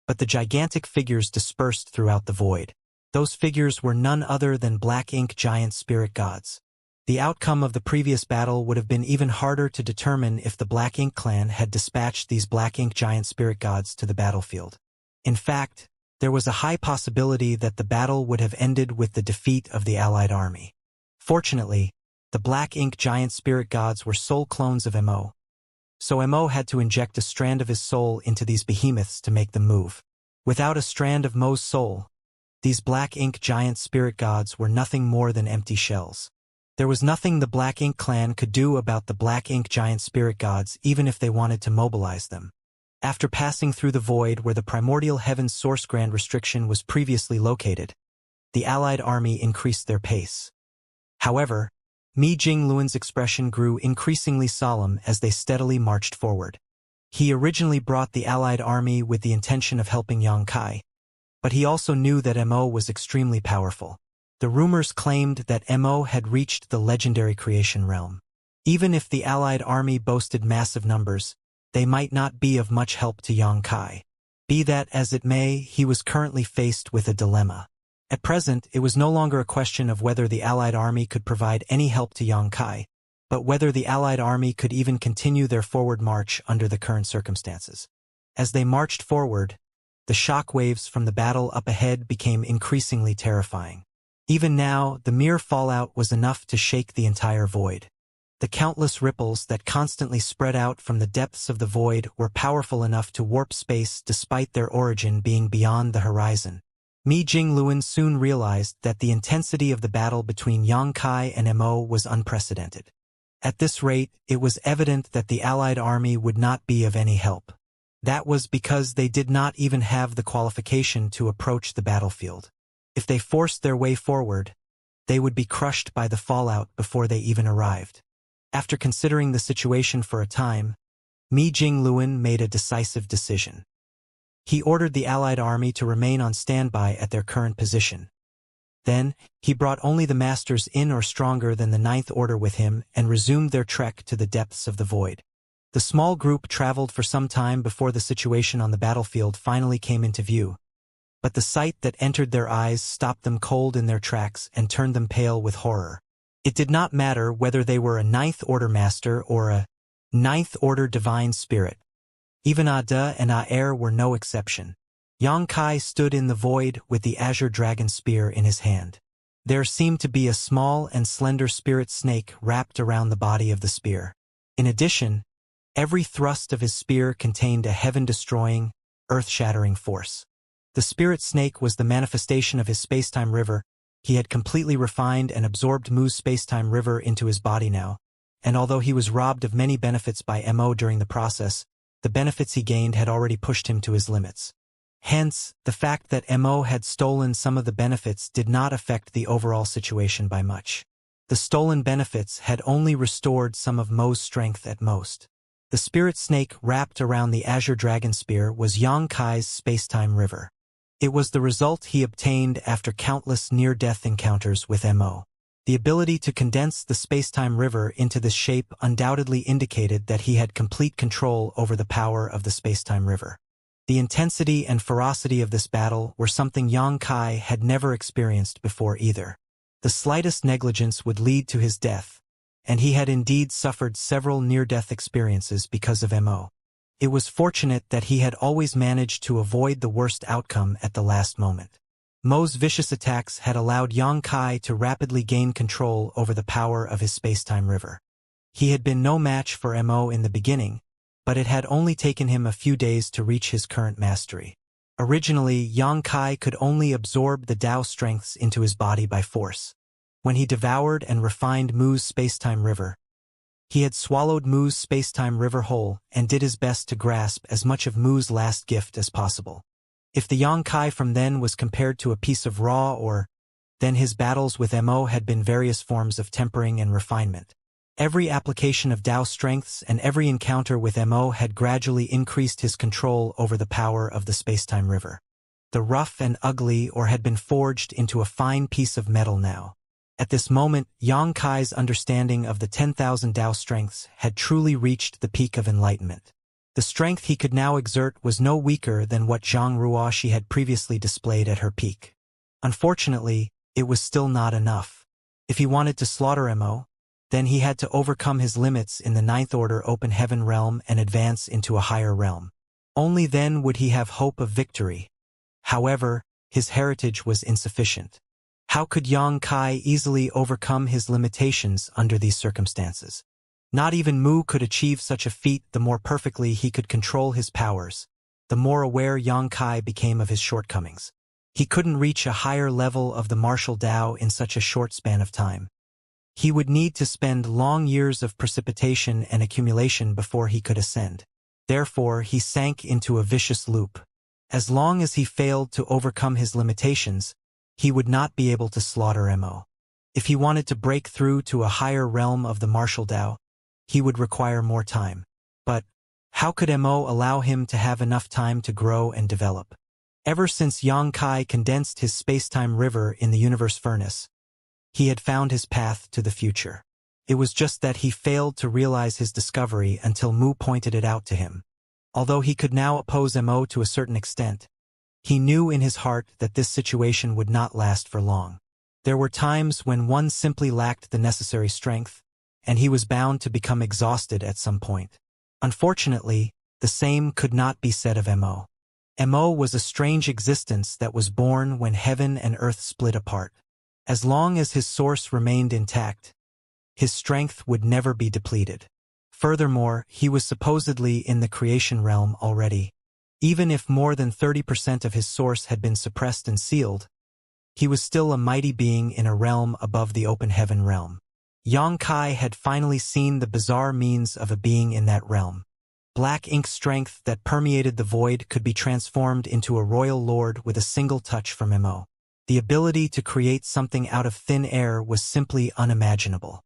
but the gigantic figures dispersed throughout the void. Those figures were none other than black ink giant spirit gods. The outcome of the previous battle would have been even harder to determine if the Black Ink clan had dispatched these black ink giant spirit gods to the battlefield. In fact, there was a high possibility that the battle would have ended with the defeat of the Allied army. Fortunately, the black ink giant spirit gods were soul clones of Mo. So Mo had to inject a strand of his soul into these behemoths to make them move. Without a strand of Mo's soul, these black ink giant spirit gods were nothing more than empty shells. There was nothing the Black Ink clan could do about the black ink giant spirit gods even if they wanted to mobilize them. After passing through the void where the primordial heaven's source grand restriction was previously located, the Allied army increased their pace. However, Mi Jingluan's expression grew increasingly solemn as they steadily marched forward. He originally brought the Allied army with the intention of helping Xianxia, but he also knew that Mo was extremely powerful. The rumors claimed that Mo had reached the legendary creation realm. Even if the Allied army boasted massive numbers, they might not be of much help to Xianxia. Be that as it may, he was currently faced with a dilemma. At present, it was no longer a question of whether the Allied army could provide any help to Yang Kai, but whether the Allied army could even continue their forward march under the current circumstances. As they marched forward, the shock waves from the battle up ahead became increasingly terrifying. Even now, the mere fallout was enough to shake the entire void. The countless ripples that constantly spread out from the depths of the void were powerful enough to warp space despite their origin being beyond the horizon. Mi Jingluan soon realized that the intensity of the battle between Yang Kai and Mo was unprecedented. At this rate, it was evident that the Allied army would not be of any help. That was because they did not even have the qualification to approach the battlefield. If they forced their way forward, they would be crushed by the fallout before they even arrived. After considering the situation for a time, Mi Jingluan made a decisive decision. He ordered the Allied army to remain on standby at their current position. Then, he brought only the masters in or stronger than the Ninth Order with him and resumed their trek to the depths of the void. The small group traveled for some time before the situation on the battlefield finally came into view. But the sight that entered their eyes stopped them cold in their tracks and turned them pale with horror. It did not matter whether they were a Ninth Order master or a Ninth Order divine spirit. Even Ada and Aer were no exception. Yang Kai stood in the void with the azure dragon spear in his hand. There seemed to be a small and slender spirit snake wrapped around the body of the spear. In addition, every thrust of his spear contained a heaven-destroying, earth-shattering force. The spirit snake was the manifestation of his space-time river. He had completely refined and absorbed Mu's space-time river into his body now, and although he was robbed of many benefits by Mo during the process, the benefits he gained had already pushed him to his limits. Hence, the fact that Mo had stolen some of the benefits did not affect the overall situation by much. The stolen benefits had only restored some of Mo's strength at most. The spirit snake wrapped around the azure dragon spear was Yang Kai's space-time river. It was the result he obtained after countless near-death encounters with Mo. The ability to condense the space-time river into this shape undoubtedly indicated that he had complete control over the power of the space-time river. The intensity and ferocity of this battle were something Yang Kai had never experienced before either. The slightest negligence would lead to his death, and he had indeed suffered several near-death experiences because of Mo. It was fortunate that he had always managed to avoid the worst outcome at the last moment. Mo's vicious attacks had allowed Yang Kai to rapidly gain control over the power of his space-time river. He had been no match for Mo in the beginning, but it had only taken him a few days to reach his current mastery. Originally, Yang Kai could only absorb the Tao strengths into his body by force. When he devoured and refined Mu's space-time river, he had swallowed Mu's space-time river whole and did his best to grasp as much of Mu's last gift as possible. If the Yang Kai from then was compared to a piece of raw ore, then his battles with Mo had been various forms of tempering and refinement. Every application of Tao strengths and every encounter with Mo had gradually increased his control over the power of the space-time river. The rough and ugly ore had been forged into a fine piece of metal now. At this moment, Yang Kai's understanding of the 10,000 Tao strengths had truly reached the peak of enlightenment. The strength he could now exert was no weaker than what Zhang Ruoxi had previously displayed at her peak. Unfortunately, it was still not enough. If he wanted to slaughter Mo, then he had to overcome his limits in the Ninth Order Open Heaven realm and advance into a higher realm. Only then would he have hope of victory. However, his heritage was insufficient. How could Yang Kai easily overcome his limitations under these circumstances? Not even Mu could achieve such a feat. The more perfectly he could control his powers, the more aware Yang Kai became of his shortcomings. He couldn't reach a higher level of the martial Tao in such a short span of time. He would need to spend long years of precipitation and accumulation before he could ascend. Therefore, he sank into a vicious loop. As long as he failed to overcome his limitations, he would not be able to slaughter Mo. If he wanted to break through to a higher realm of the martial Tao, he would require more time. But how could Mo allow him to have enough time to grow and develop? Ever since Yang Kai condensed his space-time river in the universe furnace, he had found his path to the future. It was just that he failed to realize his discovery until Mu pointed it out to him. Although he could now oppose Mo to a certain extent, He knew in his heart that this situation would not last for long. There were times when one simply lacked the necessary strength, and he was bound to become exhausted at some point. Unfortunately, the same could not be said of Mo. Mo was a strange existence that was born when heaven and earth split apart. As long as his source remained intact, his strength would never be depleted. Furthermore, he was supposedly in the creation realm already. Even if more than 30% of his source had been suppressed and sealed, he was still a mighty being in a realm above the open heaven realm. Xianxia had finally seen the bizarre means of a being in that realm. Black ink strength that permeated the void could be transformed into a royal lord with a single touch from Mo. The ability to create something out of thin air was simply unimaginable.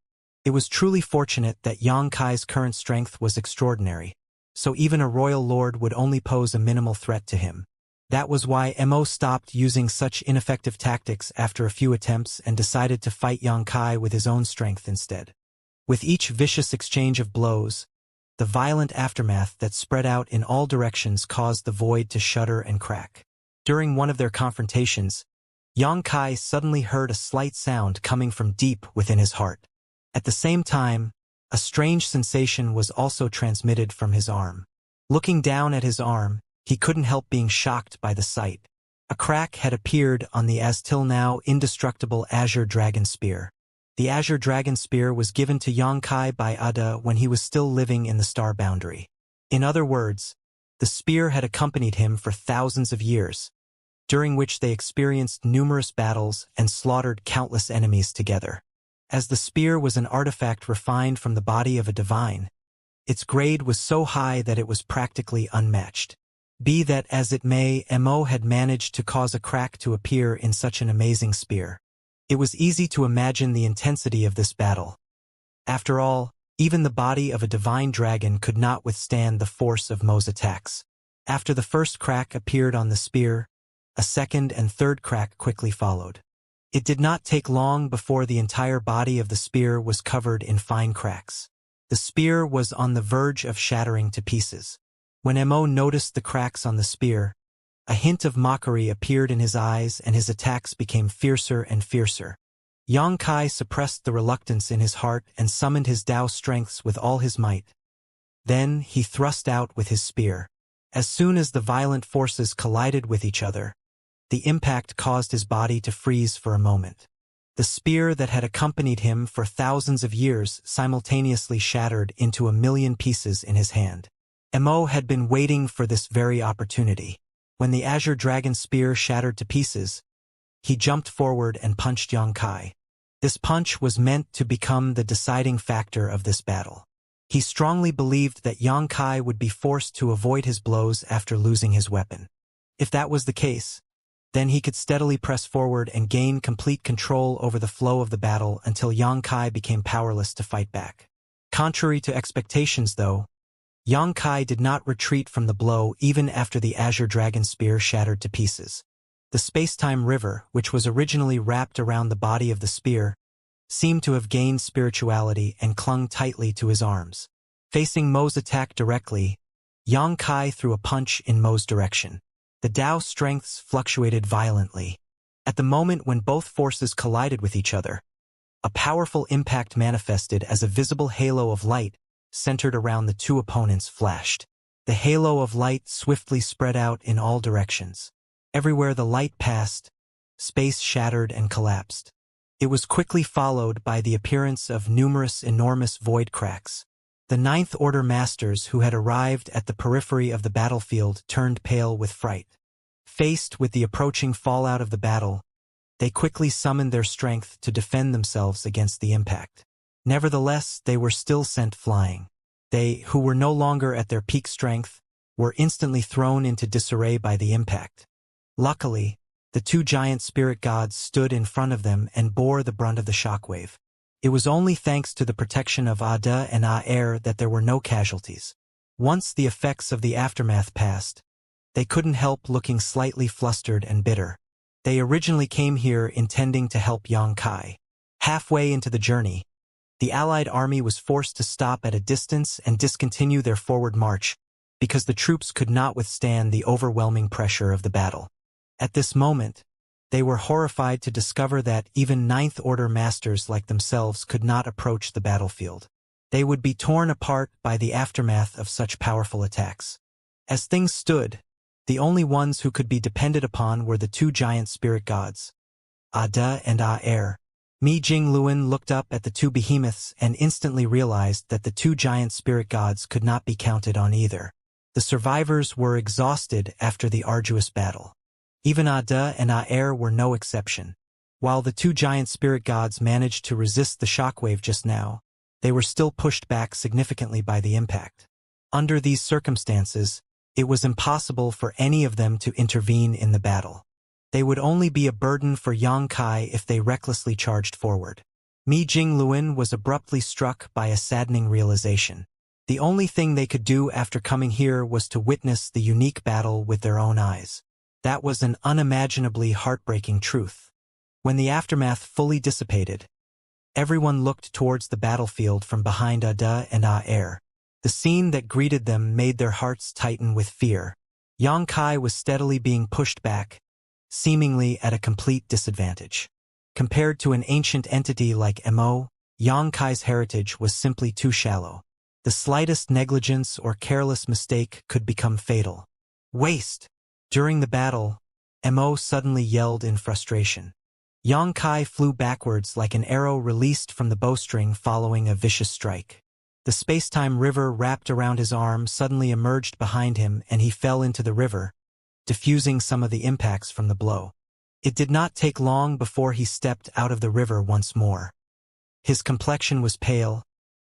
It was truly fortunate that Xianxia's current strength was extraordinary, so even a royal lord would only pose a minimal threat to him. That was why Mo stopped using such ineffective tactics after a few attempts and decided to fight Xianxia with his own strength instead. With each vicious exchange of blows, the violent aftermath that spread out in all directions caused the void to shudder and crack. During one of their confrontations, Xianxia suddenly heard a slight sound coming from deep within his heart. At the same time, a strange sensation was also transmitted from his arm. Looking down at his arm, he couldn't help being shocked by the sight. A crack had appeared on the as till now indestructible Azure Dragon Spear. The Azure Dragon Spear was given to Xianxia by Ada when he was still living in the star boundary. In other words, the spear had accompanied him for thousands of years, during which they experienced numerous battles and slaughtered countless enemies together. As the spear was an artifact refined from the body of a divine, its grade was so high that it was practically unmatched. Be that as it may, Mo had managed to cause a crack to appear in such an amazing spear. It was easy to imagine the intensity of this battle. After all, even the body of a divine dragon could not withstand the force of Mo's attacks. After the first crack appeared on the spear, a second and third crack quickly followed. It did not take long before the entire body of the spear was covered in fine cracks. The spear was on the verge of shattering to pieces. When Mo noticed the cracks on the spear, a hint of mockery appeared in his eyes and his attacks became fiercer and fiercer. Xianxia suppressed the reluctance in his heart and summoned his Tao strengths with all his might. Then he thrust out with his spear. As soon as the violent forces collided with each other, the impact caused his body to freeze for a moment. The spear that had accompanied him for thousands of years simultaneously shattered into 1,000,000 pieces in his hand. Mo had been waiting for this very opportunity. When the Azure Dragon Spear shattered to pieces, he jumped forward and punched Xianxia. This punch was meant to become the deciding factor of this battle. He strongly believed that Xianxia would be forced to avoid his blows after losing his weapon. If that was the case, then he could steadily press forward and gain complete control over the flow of the battle until Xianxia became powerless to fight back. Contrary to expectations, though, Xianxia did not retreat from the blow even after the Azure Dragon Spear shattered to pieces. The space-time river, which was originally wrapped around the body of the spear, seemed to have gained spirituality and clung tightly to his arms. Facing Mo's attack directly, Xianxia threw a punch in Mo's direction. The Tao strengths fluctuated violently. At the moment when both forces collided with each other, a powerful impact manifested as a visible halo of light centered around the two opponents flashed. The halo of light swiftly spread out in all directions. Everywhere the light passed, space shattered and collapsed. It was quickly followed by the appearance of numerous enormous void cracks. The Ninth Order Masters who had arrived at the periphery of the battlefield turned pale with fright. Faced with the approaching fallout of the battle, they quickly summoned their strength to defend themselves against the impact. Nevertheless, they were still sent flying. They, who were no longer at their peak strength, were instantly thrown into disarray by the impact. Luckily, the two giant spirit gods stood in front of them and bore the brunt of the shockwave. It was only thanks to the protection of Ada and Aer that there were no casualties. Once the effects of the aftermath passed, they couldn't help looking slightly flustered and bitter. They originally came here intending to help Xianxia. Halfway into the journey, the Allied army was forced to stop at a distance and discontinue their forward march because the troops could not withstand the overwhelming pressure of the battle. At this moment, they were horrified to discover that even ninth-order masters like themselves could not approach the battlefield. They would be torn apart by the aftermath of such powerful attacks. As things stood, the only ones who could be depended upon were the two giant spirit gods, Ada and Aer. Mi Jingluan looked up at the two behemoths and instantly realized that the two giant spirit gods could not be counted on either. The survivors were exhausted after the arduous battle. Even Ada and Aer were no exception. While the two giant spirit gods managed to resist the shockwave just now, they were still pushed back significantly by the impact. Under these circumstances, it was impossible for any of them to intervene in the battle. They would only be a burden for Yang Kai if they recklessly charged forward. Mi Jingluan was abruptly struck by a saddening realization. The only thing they could do after coming here was to witness the unique battle with their own eyes. That was an unimaginably heartbreaking truth. When the aftermath fully dissipated, everyone looked towards the battlefield from behind Ada and Aer. The scene that greeted them made their hearts tighten with fear. Yang Kai was steadily being pushed back, seemingly at a complete disadvantage. Compared to an ancient entity like Mo, Yang Kai's heritage was simply too shallow. The slightest negligence or careless mistake could become fatal. Waste! During the battle, Mo suddenly yelled in frustration. Yang Kai flew backwards like an arrow released from the bowstring following a vicious strike. The space-time river wrapped around his arm suddenly emerged behind him and he fell into the river, diffusing some of the impacts from the blow. It did not take long before he stepped out of the river once more. His complexion was pale,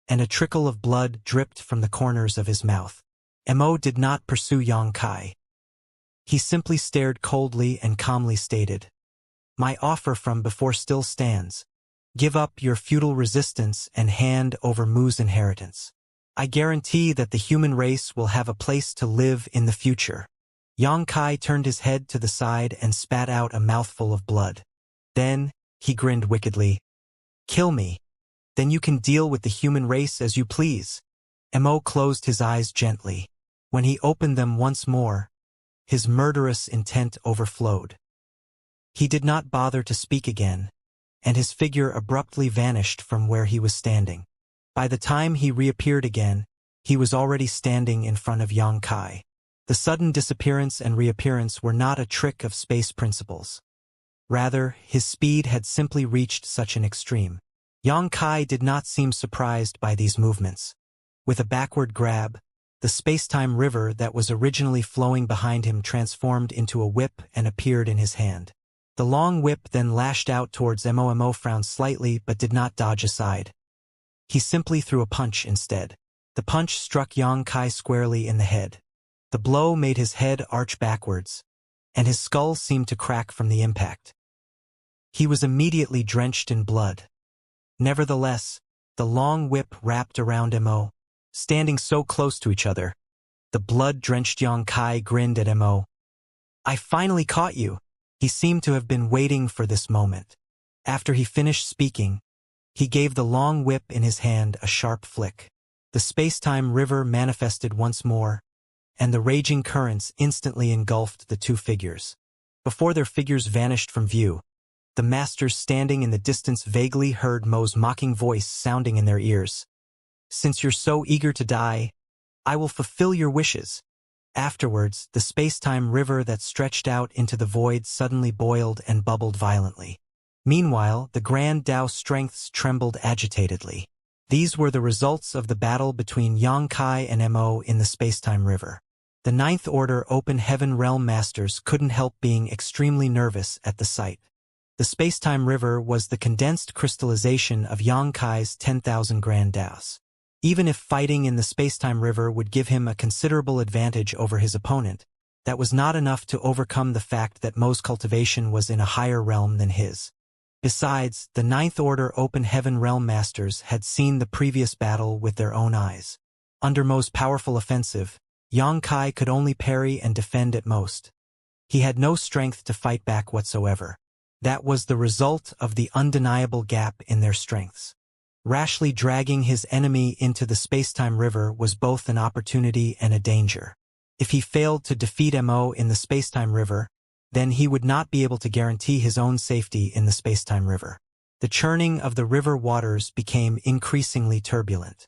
and a trickle of blood dripped from the corners of his mouth. Mo did not pursue Yang Kai. He simply stared coldly and calmly stated, "My offer from before still stands. Give up your feudal resistance and hand over Mu's inheritance. I guarantee that the human race will have a place to live in the future." Yang Kai turned his head to the side and spat out a mouthful of blood. Then, he grinned wickedly. "Kill me. Then you can deal with the human race as you please." Mo closed his eyes gently. When he opened them once more, his murderous intent overflowed. He did not bother to speak again, and his figure abruptly vanished from where he was standing. By the time he reappeared again, he was already standing in front of Yang Kai. The sudden disappearance and reappearance were not a trick of space principles. Rather, his speed had simply reached such an extreme. Yang Kai did not seem surprised by these movements. With a backward grab, the space-time river that was originally flowing behind him transformed into a whip and appeared in his hand. The long whip then lashed out towards Mo. Mo frowned slightly but did not dodge aside. He simply threw a punch instead. The punch struck Yang Kai squarely in the head. The blow made his head arch backwards, and his skull seemed to crack from the impact. He was immediately drenched in blood. Nevertheless, the long whip wrapped around Mo. Standing so close to each other, the blood-drenched Yang Kai grinned at Mo. "I finally caught you." He seemed to have been waiting for this moment. After he finished speaking, he gave the long whip in his hand a sharp flick. The space-time river manifested once more, and the raging currents instantly engulfed the two figures. Before their figures vanished from view, the masters standing in the distance vaguely heard Mo's mocking voice sounding in their ears. "Since you're so eager to die, I will fulfill your wishes." Afterwards, the space-time river that stretched out into the void suddenly boiled and bubbled violently. Meanwhile, the Grand Tao strengths trembled agitatedly. These were the results of the battle between Yang Kai and Mo in the space-time river. The Ninth Order Open Heaven Realm Masters couldn't help being extremely nervous at the sight. The space-time river was the condensed crystallization of Yang Kai's 10,000 Grand Taos. Even if fighting in the space-time river would give him a considerable advantage over his opponent, that was not enough to overcome the fact that Mo's cultivation was in a higher realm than his. Besides, the Ninth Order Open Heaven Realm Masters had seen the previous battle with their own eyes. Under Mo's powerful offensive, Yang Kai could only parry and defend at most. He had no strength to fight back whatsoever. That was the result of the undeniable gap in their strengths. Rashly dragging his enemy into the space-time river was both an opportunity and a danger. If he failed to defeat Mo in the space-time river, then he would not be able to guarantee his own safety in the space-time river. The churning of the river waters became increasingly turbulent.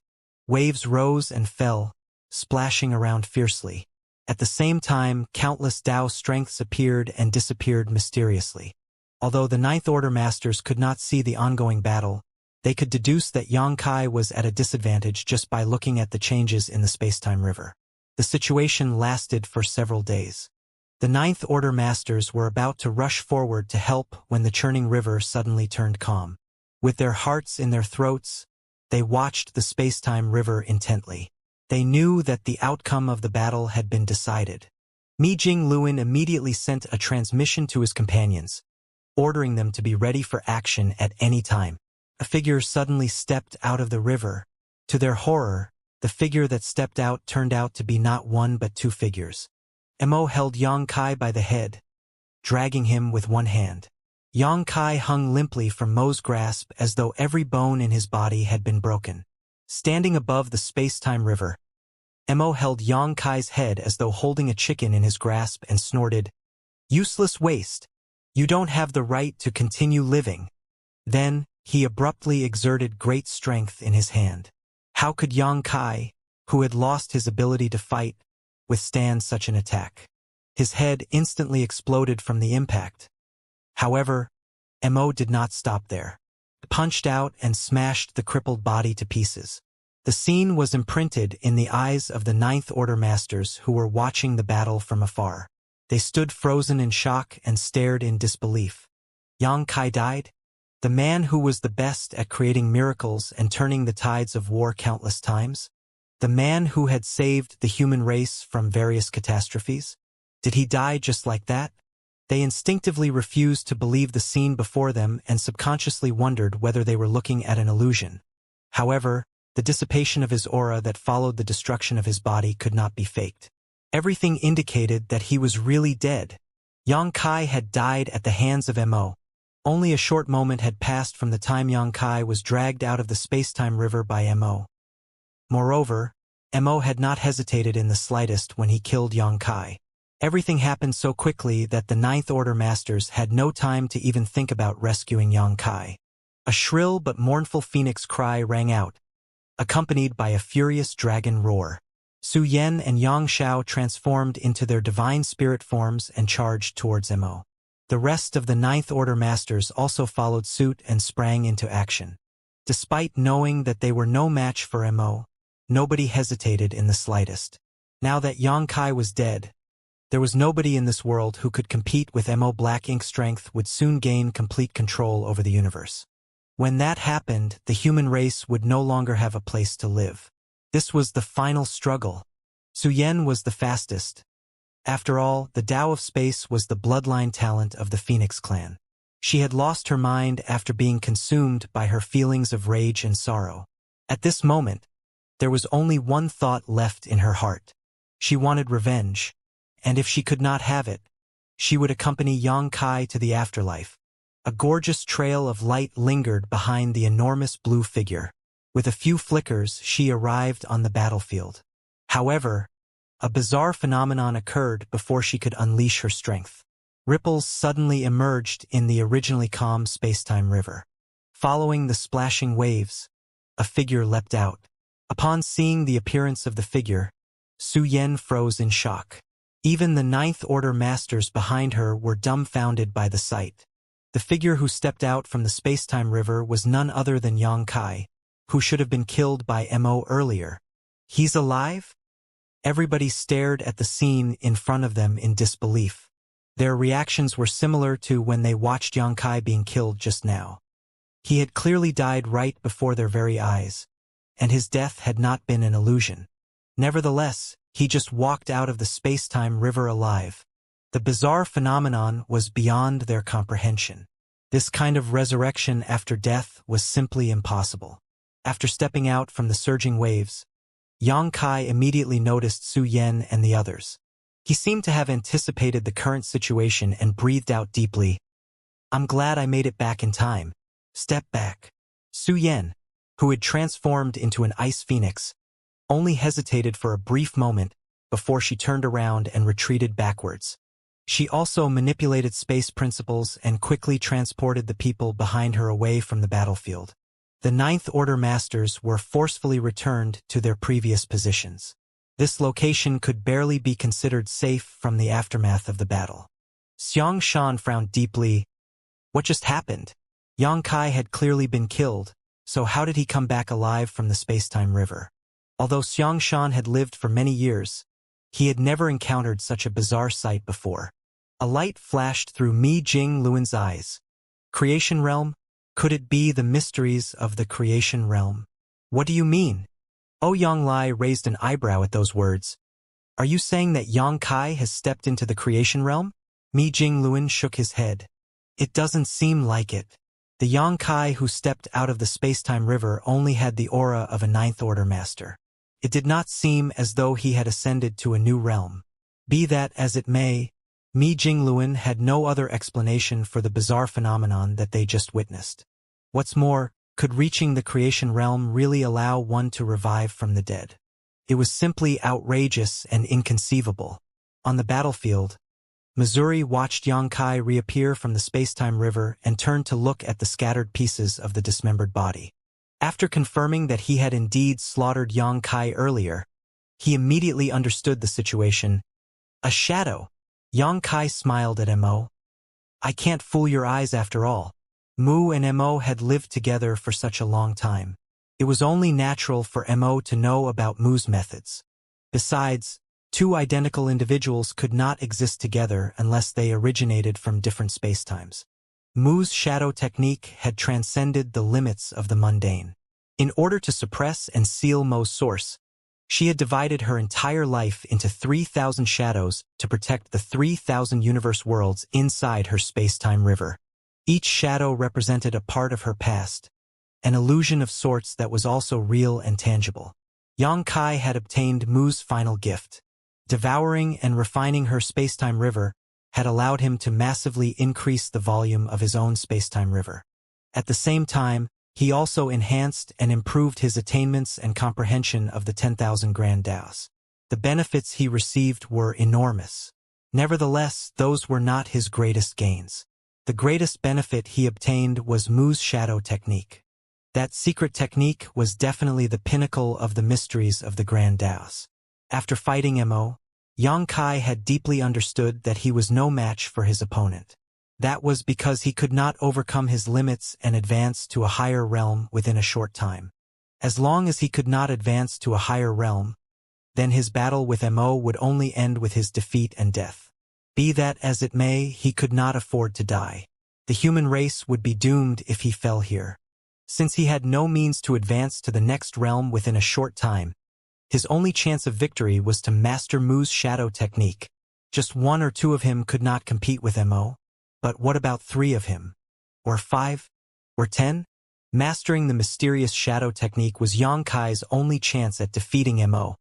Waves rose and fell, splashing around fiercely. At the same time, countless Tao strengths appeared and disappeared mysteriously. Although the Ninth Order Masters could not see the ongoing battle, they could deduce that Xianxia was at a disadvantage just by looking at the changes in the space-time river. The situation lasted for several days. The Ninth Order Masters were about to rush forward to help when the churning river suddenly turned calm. With their hearts in their throats, they watched the space-time river intently. They knew that the outcome of the battle had been decided. Mi Jingluan immediately sent a transmission to his companions, ordering them to be ready for action at any time. A figure suddenly stepped out of the river. To their horror, the figure that stepped out turned out to be not one but two figures. Mo held Xianxia by the head, dragging him with one hand. Xianxia hung limply from Mo's grasp as though every bone in his body had been broken. Standing above the space-time river, Mo held Xianxia's head as though holding a chicken in his grasp and snorted, "Useless waste! You don't have the right to continue living." Then, he abruptly exerted great strength in his hand. How could Xianxia, who had lost his ability to fight, withstand such an attack? His head instantly exploded from the impact. However, Mo did not stop there. He punched out and smashed the crippled body to pieces. The scene was imprinted in the eyes of the Ninth Order Masters who were watching the battle from afar. They stood frozen in shock and stared in disbelief. Xianxia died? The man who was the best at creating miracles and turning the tides of war countless times? The man who had saved the human race from various catastrophes? Did he die just like that? They instinctively refused to believe the scene before them and subconsciously wondered whether they were looking at an illusion. However, the dissipation of his aura that followed the destruction of his body could not be faked. Everything indicated that he was really dead. Xianxia had died at the hands of Mo. Only a short moment had passed from the time Xianxia was dragged out of the space-time river by Mo. Moreover, Mo had not hesitated in the slightest when he killed Xianxia. Everything happened so quickly that the Ninth Order Masters had no time to even think about rescuing Xianxia. A shrill but mournful phoenix cry rang out, accompanied by a furious dragon roar. Su Yan and Xianxia transformed into their divine spirit forms and charged towards Mo. The rest of the Ninth Order Masters also followed suit and sprang into action. Despite knowing that they were no match for Mo, nobody hesitated in the slightest. Now that Xianxia was dead, there was nobody in this world who could compete with Mo. Black Ink strength would soon gain complete control over the universe. When that happened, the human race would no longer have a place to live. This was the final struggle. Su Yan was the fastest. After all, the Tao of Space was the bloodline talent of the Phoenix clan. She had lost her mind after being consumed by her feelings of rage and sorrow. At this moment, there was only one thought left in her heart. She wanted revenge, and if she could not have it, she would accompany Xianxia to the afterlife. A gorgeous trail of light lingered behind the enormous blue figure. With a few flickers, she arrived on the battlefield. However, a bizarre phenomenon occurred before she could unleash her strength. Ripples suddenly emerged in the originally calm space-time river. Following the splashing waves, a figure leapt out. Upon seeing the appearance of the figure, Su Yan froze in shock. Even the Ninth Order Masters behind her were dumbfounded by the sight. The figure who stepped out from the space-time river was none other than Xianxia, who should have been killed by Mo earlier. He's alive? Everybody stared at the scene in front of them in disbelief. Their reactions were similar to when they watched Xianxia being killed just now. He had clearly died right before their very eyes, and his death had not been an illusion. Nevertheless, he just walked out of the space-time river alive. The bizarre phenomenon was beyond their comprehension. This kind of resurrection after death was simply impossible. After stepping out from the surging waves, Xianxia immediately noticed Su Yan and the others. He seemed to have anticipated the current situation and breathed out deeply. "I'm glad I made it back in time. Step back." Su Yan, who had transformed into an ice phoenix, only hesitated for a brief moment before she turned around and retreated backwards. She also manipulated space principles and quickly transported the people behind her away from the battlefield. The Ninth Order Masters were forcefully returned to their previous positions. This location could barely be considered safe from the aftermath of the battle. Xianxia frowned deeply. What just happened? Yang Kai had clearly been killed, so how did he come back alive from the space-time river? Although Xianxia had lived for many years, he had never encountered such a bizarre sight before. A light flashed through Mi Jingluan's eyes. Creation realm? Could it be the mysteries of the creation realm? What do you mean? Yang Lai raised an eyebrow at those words. Are you saying that Yang Kai has stepped into the creation realm? Mi Jingluan shook his head. It doesn't seem like it. The Yang Kai who stepped out of the space-time river only had the aura of a Ninth Order Master. It did not seem as though he had ascended to a new realm. Be that as it may, Mi Jingluan had no other explanation for the bizarre phenomenon that they just witnessed. What's more, could reaching the creation realm really allow one to revive from the dead? It was simply outrageous and inconceivable. On the battlefield, Missouri watched Yang Kai reappear from the space-time river and turned to look at the scattered pieces of the dismembered body. After confirming that he had indeed slaughtered Yang Kai earlier, he immediately understood the situation. A shadow. Yang Kai smiled at Mo. I can't fool your eyes after all. Mu and Mo had lived together for such a long time. It was only natural for Mo to know about Mu's methods. Besides, two identical individuals could not exist together unless they originated from different spacetimes. Mu's shadow technique had transcended the limits of the mundane. In order to suppress and seal Mo's source, she had divided her entire life into 3,000 shadows to protect the 3,000 universe worlds inside her space-time river. Each shadow represented a part of her past, an illusion of sorts that was also real and tangible. Yang Kai had obtained Mu's final gift. Devouring and refining her space-time river had allowed him to massively increase the volume of his own space-time river. At the same time, he also enhanced and improved his attainments and comprehension of the 10,000 Grand Daos. The benefits he received were enormous. Nevertheless, those were not his greatest gains. The greatest benefit he obtained was Mu's shadow technique. That secret technique was definitely the pinnacle of the mysteries of the Grand Daos. After fighting Mo, Yang Kai had deeply understood that he was no match for his opponent. That was because he could not overcome his limits and advance to a higher realm within a short time. As long as he could not advance to a higher realm, then his battle with Mo would only end with his defeat and death. Be that as it may, he could not afford to die. The human race would be doomed if he fell here. Since he had no means to advance to the next realm within a short time, his only chance of victory was to master Mu's shadow technique. Just one or two of him could not compete with Mo. But what about 3 of him? Or 5? Or 10? Mastering the mysterious shadow technique was Yang Kai's only chance at defeating Mo.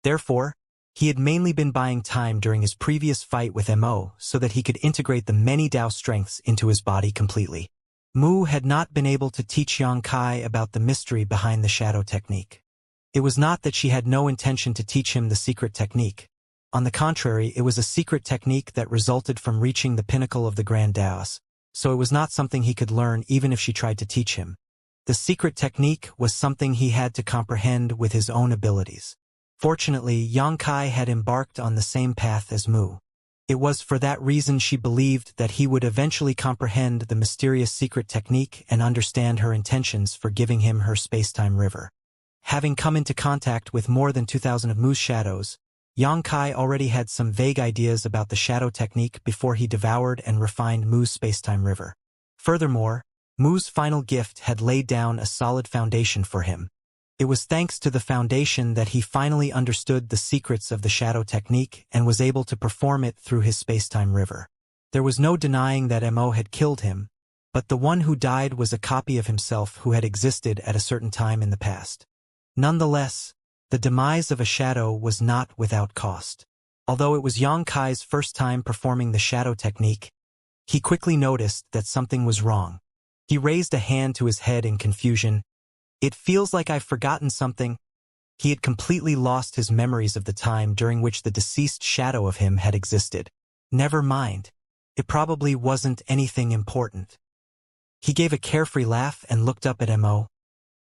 Therefore, he had mainly been buying time during his previous fight with Mo so that he could integrate the many Dao strengths into his body completely. Mu had not been able to teach Yang Kai about the mystery behind the shadow technique. It was not that she had no intention to teach him the secret technique. On the contrary, it was a secret technique that resulted from reaching the pinnacle of the Grand Daos, so it was not something he could learn even if she tried to teach him. The secret technique was something he had to comprehend with his own abilities. Fortunately, Yang Kai had embarked on the same path as Mu. It was for that reason she believed that he would eventually comprehend the mysterious secret technique and understand her intentions for giving him her space-time river. Having come into contact with more than 2,000 of Mu's shadows, Yang Kai already had some vague ideas about the shadow technique before he devoured and refined Mu's space-time river. Furthermore, Mu's final gift had laid down a solid foundation for him. It was thanks to the foundation that he finally understood the secrets of the shadow technique and was able to perform it through his space-time river. There was no denying that Mo had killed him, but the one who died was a copy of himself who had existed at a certain time in the past. Nonetheless, the demise of a shadow was not without cost. Although it was Yang Kai's first time performing the shadow technique, he quickly noticed that something was wrong. He raised a hand to his head in confusion. It feels like I've forgotten something. He had completely lost his memories of the time during which the deceased shadow of him had existed. Never mind. It probably wasn't anything important. He gave a carefree laugh and looked up at Mo.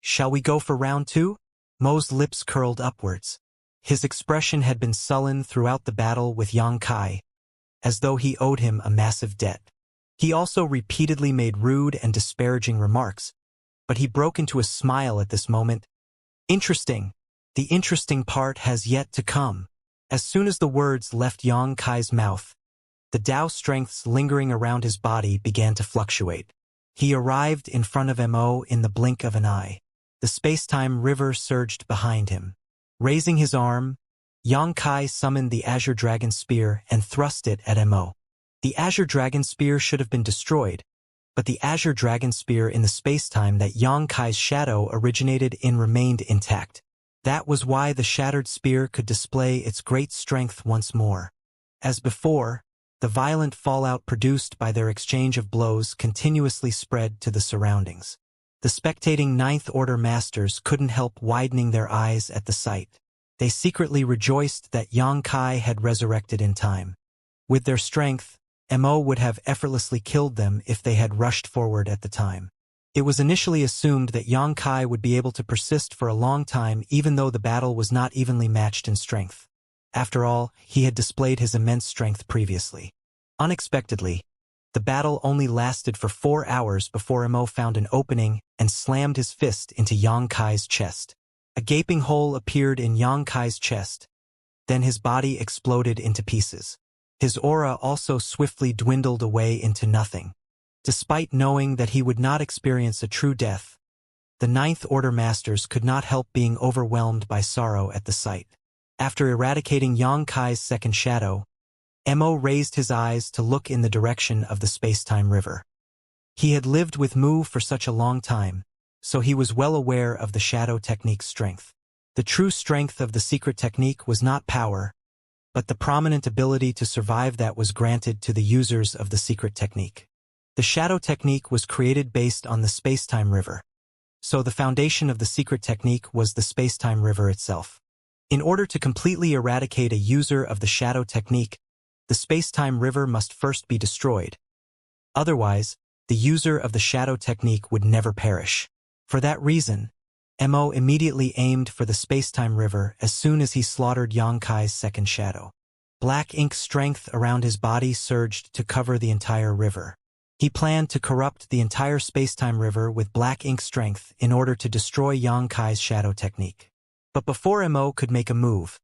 Shall we go for round 2? Mo's lips curled upwards. His expression had been sullen throughout the battle with Yang Kai, as though he owed him a massive debt. He also repeatedly made rude and disparaging remarks, but he broke into a smile at this moment. Interesting. The interesting part has yet to come. As soon as the words left Yang Kai's mouth, the Tao strengths lingering around his body began to fluctuate. He arrived in front of Mo in the blink of an eye. The space-time river surged behind him. Raising his arm, Yang Kai summoned the Azure Dragon Spear and thrust it at Mo. The Azure Dragon Spear should have been destroyed, but the Azure Dragon Spear in the space-time that Yang Kai's shadow originated in remained intact. That was why the shattered spear could display its great strength once more. As before, the violent fallout produced by their exchange of blows continuously spread to the surroundings. The spectating Ninth Order Masters couldn't help widening their eyes at the sight. They secretly rejoiced that Yang Kai had resurrected in time. With their strength, Mo would have effortlessly killed them if they had rushed forward at the time. It was initially assumed that Yang Kai would be able to persist for a long time even though the battle was not evenly matched in strength. After all, he had displayed his immense strength previously. Unexpectedly, the battle only lasted for 4 hours before Mo found an opening and slammed his fist into Yang Kai's chest. A gaping hole appeared in Yang Kai's chest. Then his body exploded into pieces. His aura also swiftly dwindled away into nothing. Despite knowing that he would not experience a true death, the Ninth Order Masters could not help being overwhelmed by sorrow at the sight. After eradicating Yang Kai's second shadow, Mo raised his eyes to look in the direction of the space-time river. He had lived with Mu for such a long time, so he was well aware of the shadow technique's strength. The true strength of the secret technique was not power, but the prominent ability to survive that was granted to the users of the secret technique. The shadow technique was created based on the space-time river, so the foundation of the secret technique was the space-time river itself. In order to completely eradicate a user of the shadow technique, the space-time river must first be destroyed. Otherwise, the user of the shadow technique would never perish. For that reason, Mo immediately aimed for the space-time river as soon as he slaughtered Yang Kai's second shadow. Black ink strength around his body surged to cover the entire river. He planned to corrupt the entire space-time river with black ink strength in order to destroy Yang Kai's shadow technique. But before Mo could make a move,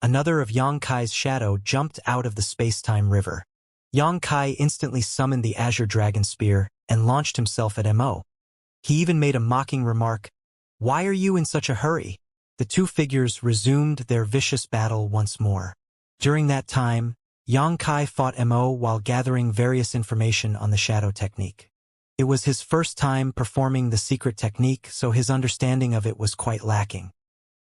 another of Yang Kai's shadow jumped out of the space-time river. Yang Kai instantly summoned the Azure Dragon Spear and launched himself at Mo. He even made a mocking remark, "Why are you in such a hurry?" The two figures resumed their vicious battle once more. During that time, Yang Kai fought Mo while gathering various information on the shadow technique. It was his first time performing the secret technique, so his understanding of it was quite lacking.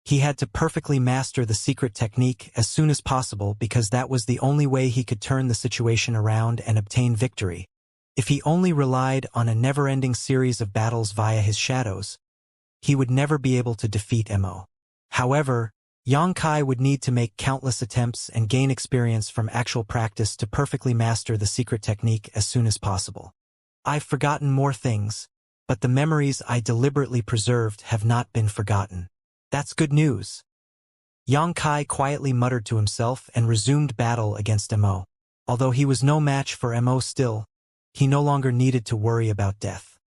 He had to perfectly master the secret technique as soon as possible because that was the only way he could turn the situation around and obtain victory. If he only relied on a never-ending series of battles via his shadows, he would never be able to defeat Mo. However, Yang Kai would need to make countless attempts and gain experience from actual practice to perfectly master the secret technique as soon as possible. I've forgotten more things, but the memories I deliberately preserved have not been forgotten. That's good news. Yang Kai quietly muttered to himself and resumed battle against Mo. Although he was no match for Mo still, he no longer needed to worry about death.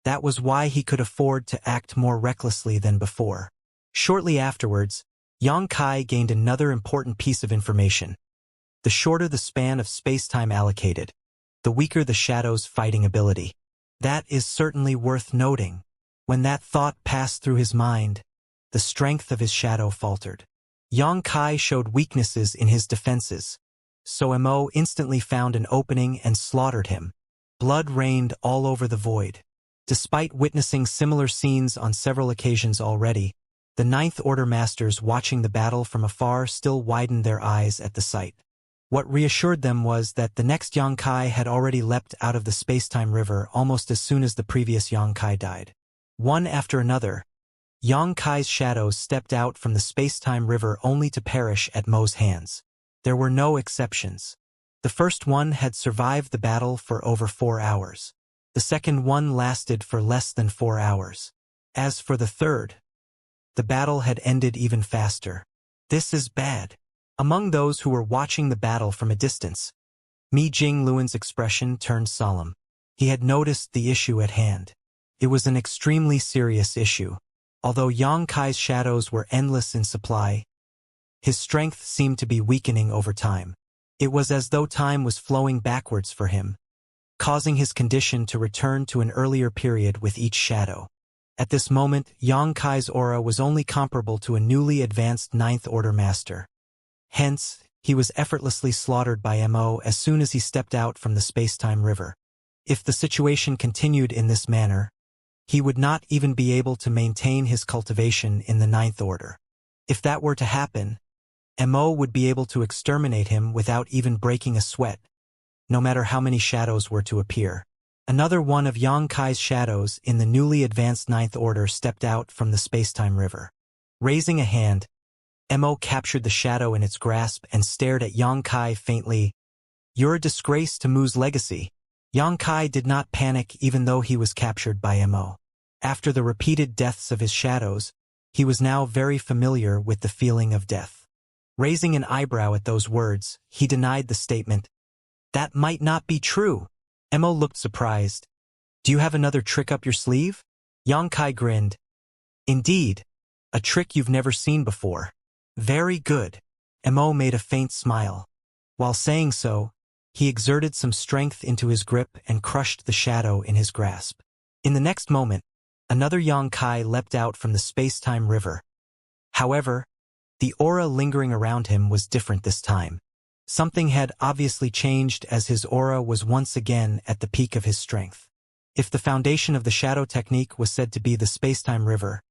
That was why he could afford to act more recklessly than before. Shortly afterwards, Yang Kai gained another important piece of information. The shorter the span of space-time allocated, the weaker the shadow's fighting ability. That is certainly worth noting. When that thought passed through his mind, the strength of his shadow faltered. Yang Kai showed weaknesses in his defenses, so Mo instantly found an opening and slaughtered him. Blood rained all over the void. Despite witnessing similar scenes on several occasions already, the Ninth Order Masters watching the battle from afar still widened their eyes at the sight. What reassured them was that the next Yang Kai had already leapt out of the space-time river almost as soon as the previous Yang Kai died. One after another, Yang Kai's shadows stepped out from the space-time river only to perish at Mo's hands. There were no exceptions. The first one had survived the battle for over 4 hours. The second one lasted for less than 4 hours. As for the third, the battle had ended even faster. This is bad. Among those who were watching the battle from a distance, Mi Jingluan's expression turned solemn. He had noticed the issue at hand. It was an extremely serious issue. Although Yang Kai's shadows were endless in supply, his strength seemed to be weakening over time. It was as though time was flowing backwards for him, causing his condition to return to an earlier period with each shadow. At this moment, Yang Kai's aura was only comparable to a newly advanced Ninth Order Master. Hence, he was effortlessly slaughtered by Mo as soon as he stepped out from the space-time river. If the situation continued in this manner, he would not even be able to maintain his cultivation in the Ninth Order. If that were to happen, Mo would be able to exterminate him without even breaking a sweat, no matter how many shadows were to appear. Another one of Yang Kai's shadows in the newly advanced Ninth Order stepped out from the space-time river. Raising a hand, Mo captured the shadow in its grasp and stared at Yang Kai faintly. "You're a disgrace to Mu's legacy." Yang Kai did not panic even though he was captured by Mo. After the repeated deaths of his shadows, he was now very familiar with the feeling of death. Raising an eyebrow at those words, he denied the statement. "That might not be true." Mo looked surprised. "Do you have another trick up your sleeve?" Yang Kai grinned. "Indeed, a trick you've never seen before." "Very good." Mo made a faint smile. While saying so, he exerted some strength into his grip and crushed the shadow in his grasp. In the next moment, another Yang Kai leapt out from the space-time river. However, the aura lingering around him was different this time. Something had obviously changed as his aura was once again at the peak of his strength. If the foundation of the shadow technique was said to be the space-time river,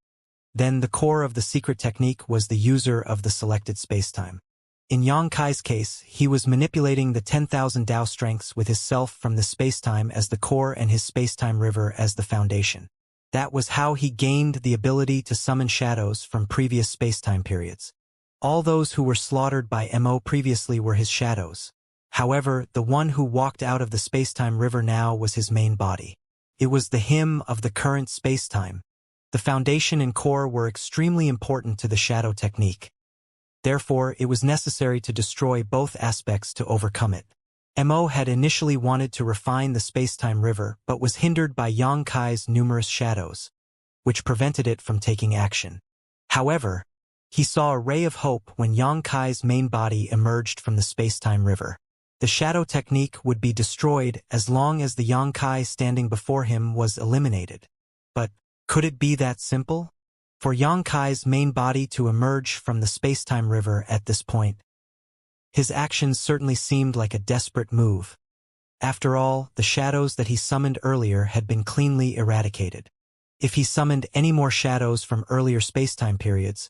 then the core of the secret technique was the user of the selected space-time. In Yang Kai's case, he was manipulating the 10,000 Dao strengths with his self from the space-time as the core and his space-time river as the foundation. That was how he gained the ability to summon shadows from previous space-time periods. All those who were slaughtered by Mo previously were his shadows. However, the one who walked out of the space-time river now was his main body. It was the him of the current space-time. The foundation and core were extremely important to the shadow technique. Therefore, it was necessary to destroy both aspects to overcome it. Mo had initially wanted to refine the space-time river but was hindered by Yang Kai's numerous shadows, which prevented it from taking action. However, he saw a ray of hope when Yang Kai's main body emerged from the space-time river. The shadow technique would be destroyed as long as the Yang Kai standing before him was eliminated. But could it be that simple? For Yang Kai's main body to emerge from the space-time river at this point, his actions certainly seemed like a desperate move. After all, the shadows that he summoned earlier had been cleanly eradicated. If he summoned any more shadows from earlier space-time periods,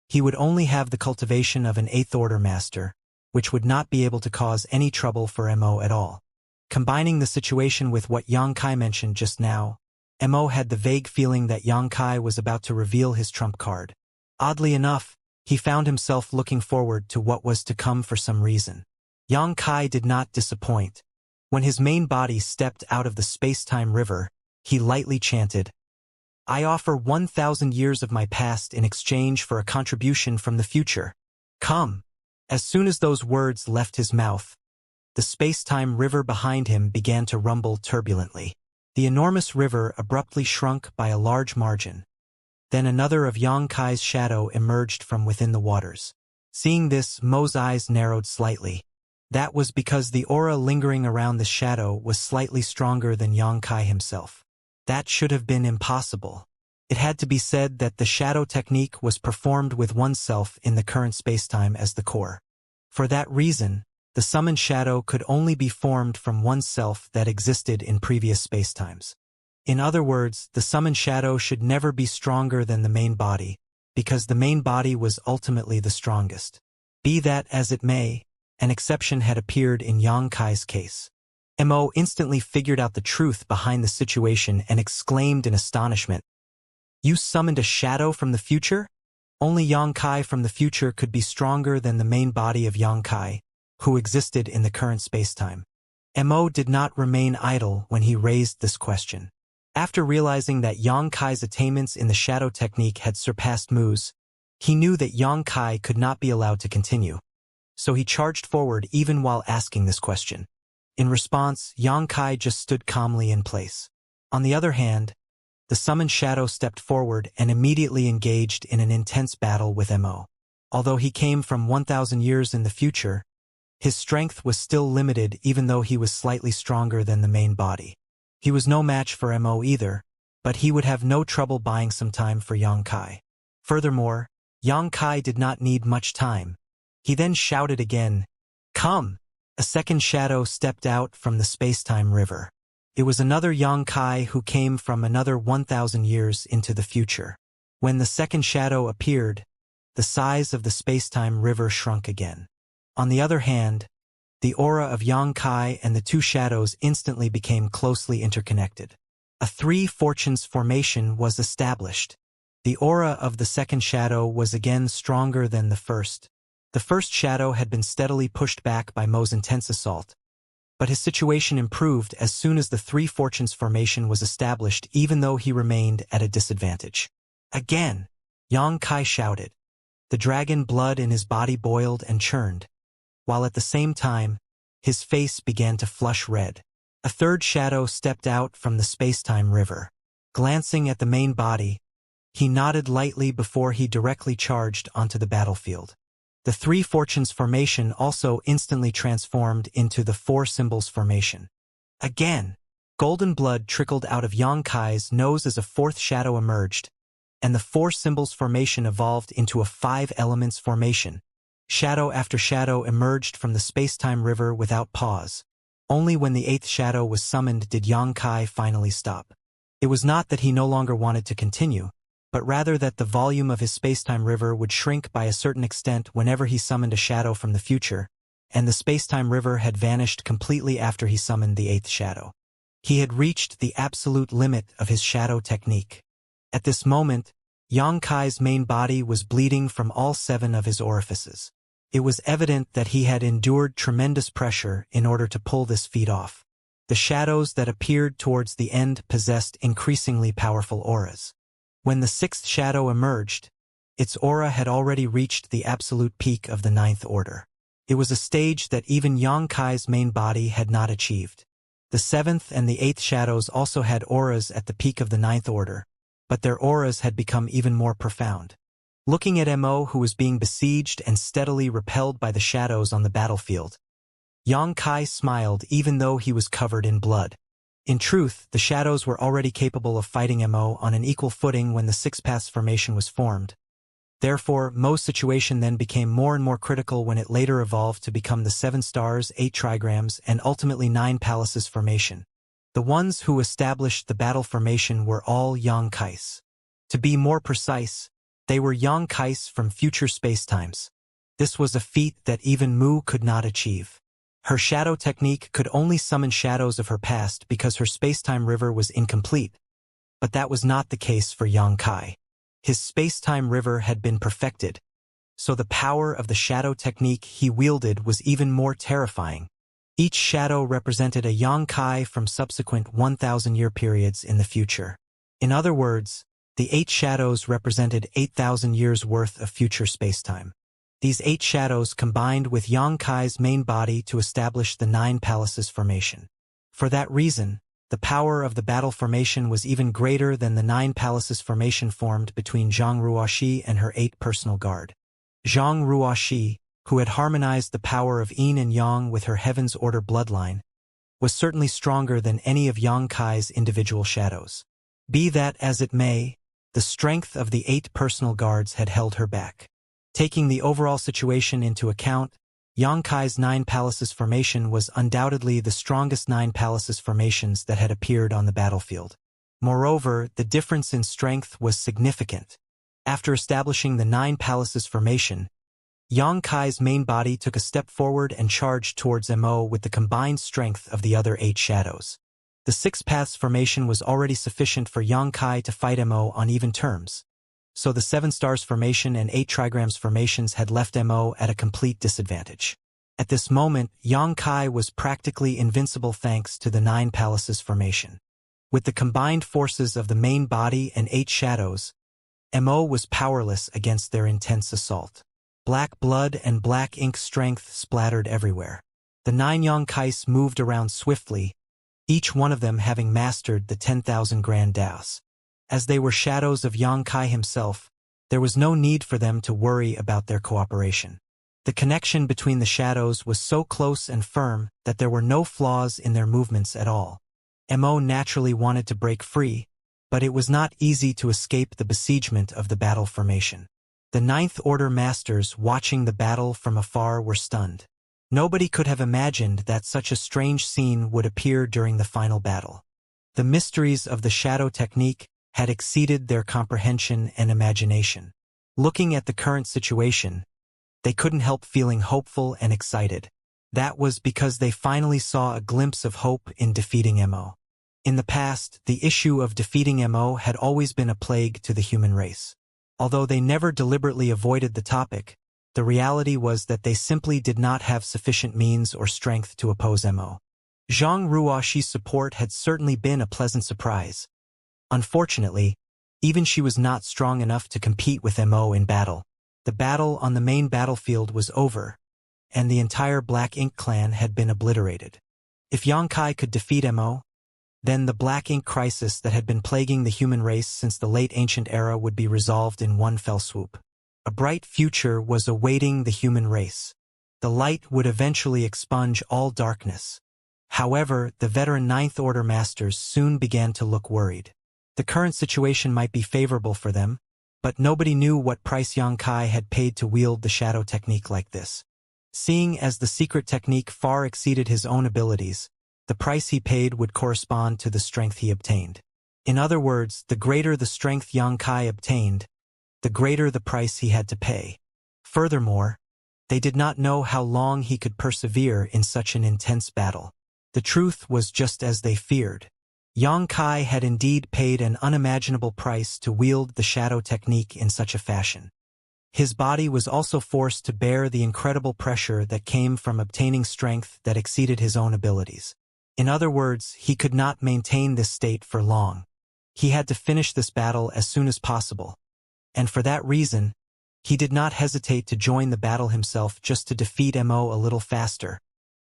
he would only have the cultivation of an Eighth Order Master, which would not be able to cause any trouble for Mo at all. Combining the situation with what Yang Kai mentioned just now, Mo had the vague feeling that Yang Kai was about to reveal his trump card. Oddly enough, he found himself looking forward to what was to come for some reason. Yang Kai did not disappoint. When his main body stepped out of the space-time river, he lightly chanted, "I offer 1,000 years of my past in exchange for a contribution from the future. Come." As soon as those words left his mouth, the space-time river behind him began to rumble turbulently. The enormous river abruptly shrunk by a large margin. Then another of Yang Kai's shadow emerged from within the waters. Seeing this, Mo's eyes narrowed slightly. That was because the aura lingering around the shadow was slightly stronger than Yang Kai himself. That should have been impossible. It had to be said that the shadow technique was performed with oneself in the current spacetime as the core. For that reason, the summoned shadow could only be formed from oneself that existed in previous spacetimes. In other words, the summoned shadow should never be stronger than the main body, because the main body was ultimately the strongest. Be that as it may, an exception had appeared in Yang Kai's case. Mo instantly figured out the truth behind the situation and exclaimed in astonishment, "You summoned a shadow from the future?" Only Yang Kai from the future could be stronger than the main body of Yang Kai, who existed in the current spacetime. Mo did not remain idle when he raised this question. After realizing that Yang Kai's attainments in the shadow technique had surpassed Mu's, he knew that Yang Kai could not be allowed to continue. So he charged forward even while asking this question. In response, Yang Kai just stood calmly in place. On the other hand, the summoned shadow stepped forward and immediately engaged in an intense battle with Mo. Although he came from 1,000 years in the future, his strength was still limited even though he was slightly stronger than the main body. He was no match for Mo either, but he would have no trouble buying some time for Yang Kai. Furthermore, Yang Kai did not need much time. He then shouted again, "Come!" A second shadow stepped out from the spacetime river. It was another Yang Kai who came from another 1,000 years into the future. When the second shadow appeared, the size of the spacetime river shrunk again. On the other hand, the aura of Yang Kai and the two shadows instantly became closely interconnected. A three fortunes formation was established. The aura of the second shadow was again stronger than the first. The first shadow had been steadily pushed back by Mo's intense assault, but his situation improved as soon as the three fortunes formation was established, even though he remained at a disadvantage. Again, Yang Kai shouted. The dragon blood in his body boiled and churned, while at the same time, his face began to flush red. A third shadow stepped out from the spacetime river. Glancing at the main body, he nodded lightly before he directly charged onto the battlefield. The three fortunes formation also instantly transformed into the four symbols formation. Again, golden blood trickled out of Yang Kai's nose as a fourth shadow emerged, and the four symbols formation evolved into a five elements formation. Shadow after shadow emerged from the spacetime river without pause. Only when the eighth shadow was summoned did Yang Kai finally stop. It was not that he no longer wanted to continue, but rather that the volume of his spacetime river would shrink by a certain extent whenever he summoned a shadow from the future, and the spacetime river had vanished completely after he summoned the eighth shadow. He had reached the absolute limit of his shadow technique. At this moment, Yang Kai's main body was bleeding from all 7 of his orifices. It was evident that he had endured tremendous pressure in order to pull this feat off. The shadows that appeared towards the end possessed increasingly powerful auras. When the 6th shadow emerged, its aura had already reached the absolute peak of the 9th order. It was a stage that even Yang Kai's main body had not achieved. The 7th and the 8th shadows also had auras at the peak of the 9th order, but their auras had become even more profound. Looking at Mo, who was being besieged and steadily repelled by the shadows on the battlefield, Yang Kai smiled even though he was covered in blood. In truth, the shadows were already capable of fighting Mo on an equal footing when the 6 paths formation was formed. Therefore, Mo's situation then became more and more critical when it later evolved to become the 7 stars, 8 trigrams, and ultimately 9 palaces formation. The ones who established the battle formation were all Yang Kais. To be more precise, they were Yang Kais from future spacetimes. This was a feat that even Mu could not achieve. Her shadow technique could only summon shadows of her past because her spacetime river was incomplete. But that was not the case for Yang Kai. His spacetime river had been perfected, so the power of the shadow technique he wielded was even more terrifying. Each shadow represented a Yang Kai from subsequent 1,000-year periods in the future. In other words, the 8 shadows represented 8,000 years worth of future spacetime. These 8 shadows combined with Yang Kai's main body to establish the 9 palaces formation. For that reason, the power of the battle formation was even greater than the 9 palaces formation formed between Zhang Ruoxi and her 8 personal guard. Zhang Ruoxi, who had harmonized the power of Yin and Yang with her Heaven's Order bloodline, was certainly stronger than any of Yang Kai's individual shadows. Be that as it may, the strength of the 8 personal guards had held her back. Taking the overall situation into account, Yang Kai's 9 palaces formation was undoubtedly the strongest 9 palaces formations that had appeared on the battlefield. Moreover, the difference in strength was significant. After establishing the 9 palaces formation, Yang Kai's main body took a step forward and charged towards Mo with the combined strength of the other 8 shadows. The 6 paths formation was already sufficient for Yang Kai to fight Mo on even terms, so the 7 stars formation and 8 trigrams formations had left Mo at a complete disadvantage. At this moment, Xianxia was practically invincible thanks to the 9 palaces formation. With the combined forces of the main body and 8 shadows, Mo was powerless against their intense assault. Black blood and black ink strength splattered everywhere. The 9 Xianxias moved around swiftly, each one of them having mastered the 10,000 grand daos. As they were shadows of Xianxia himself, there was no need for them to worry about their cooperation. The connection between the shadows was so close and firm that there were no flaws in their movements at all. Mo naturally wanted to break free, but it was not easy to escape the besiegement of the battle formation. The Ninth Order masters watching the battle from afar were stunned. Nobody could have imagined that such a strange scene would appear during the final battle. The mysteries of the shadow technique had exceeded their comprehension and imagination. Looking at the current situation, they couldn't help feeling hopeful and excited. That was because they finally saw a glimpse of hope in defeating Mo. In the past, the issue of defeating Mo had always been a plague to the human race. Although they never deliberately avoided the topic, the reality was that they simply did not have sufficient means or strength to oppose Mo. Zhang Ruoxi's support had certainly been a pleasant surprise. Unfortunately, even she was not strong enough to compete with Mo in battle. The battle on the main battlefield was over, and the entire Black Ink clan had been obliterated. If Xianxia could defeat Mo, then the Black Ink crisis that had been plaguing the human race since the late ancient era would be resolved in one fell swoop. A bright future was awaiting the human race. The light would eventually expunge all darkness. However, the veteran Ninth Order masters soon began to look worried. The current situation might be favorable for them, but nobody knew what price Xianxia had paid to wield the shadow technique like this. Seeing as the secret technique far exceeded his own abilities, the price he paid would correspond to the strength he obtained. In other words, the greater the strength Xianxia obtained, the greater the price he had to pay. Furthermore, they did not know how long he could persevere in such an intense battle. The truth was just as they feared. Xianxia had indeed paid an unimaginable price to wield the shadow technique in such a fashion. His body was also forced to bear the incredible pressure that came from obtaining strength that exceeded his own abilities. In other words, he could not maintain this state for long. He had to finish this battle as soon as possible. And for that reason, he did not hesitate to join the battle himself just to defeat Mo a little faster.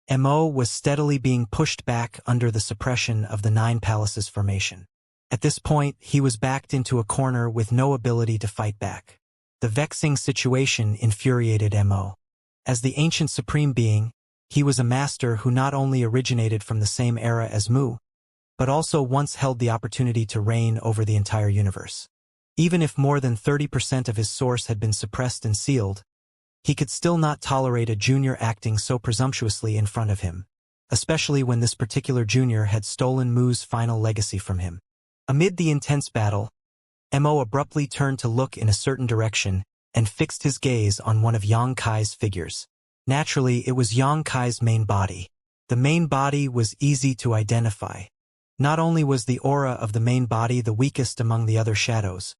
Mo was steadily being pushed back under the suppression of the 9 palaces formation. At this point, he was backed into a corner with no ability to fight back. The vexing situation infuriated Mo. As the ancient supreme being, he was a master who not only originated from the same era as Mu, but also once held the opportunity to reign over the entire universe. Even if more than 30% of his source had been suppressed and sealed, he could still not tolerate a junior acting so presumptuously in front of him, especially when this particular junior had stolen Mu's final legacy from him. Amid the intense battle, Mo abruptly turned to look in a certain direction and fixed his gaze on one of Xianxia's figures. Naturally, it was Xianxia's main body. The main body was easy to identify. Not only was the aura of the main body the weakest among the other shadows,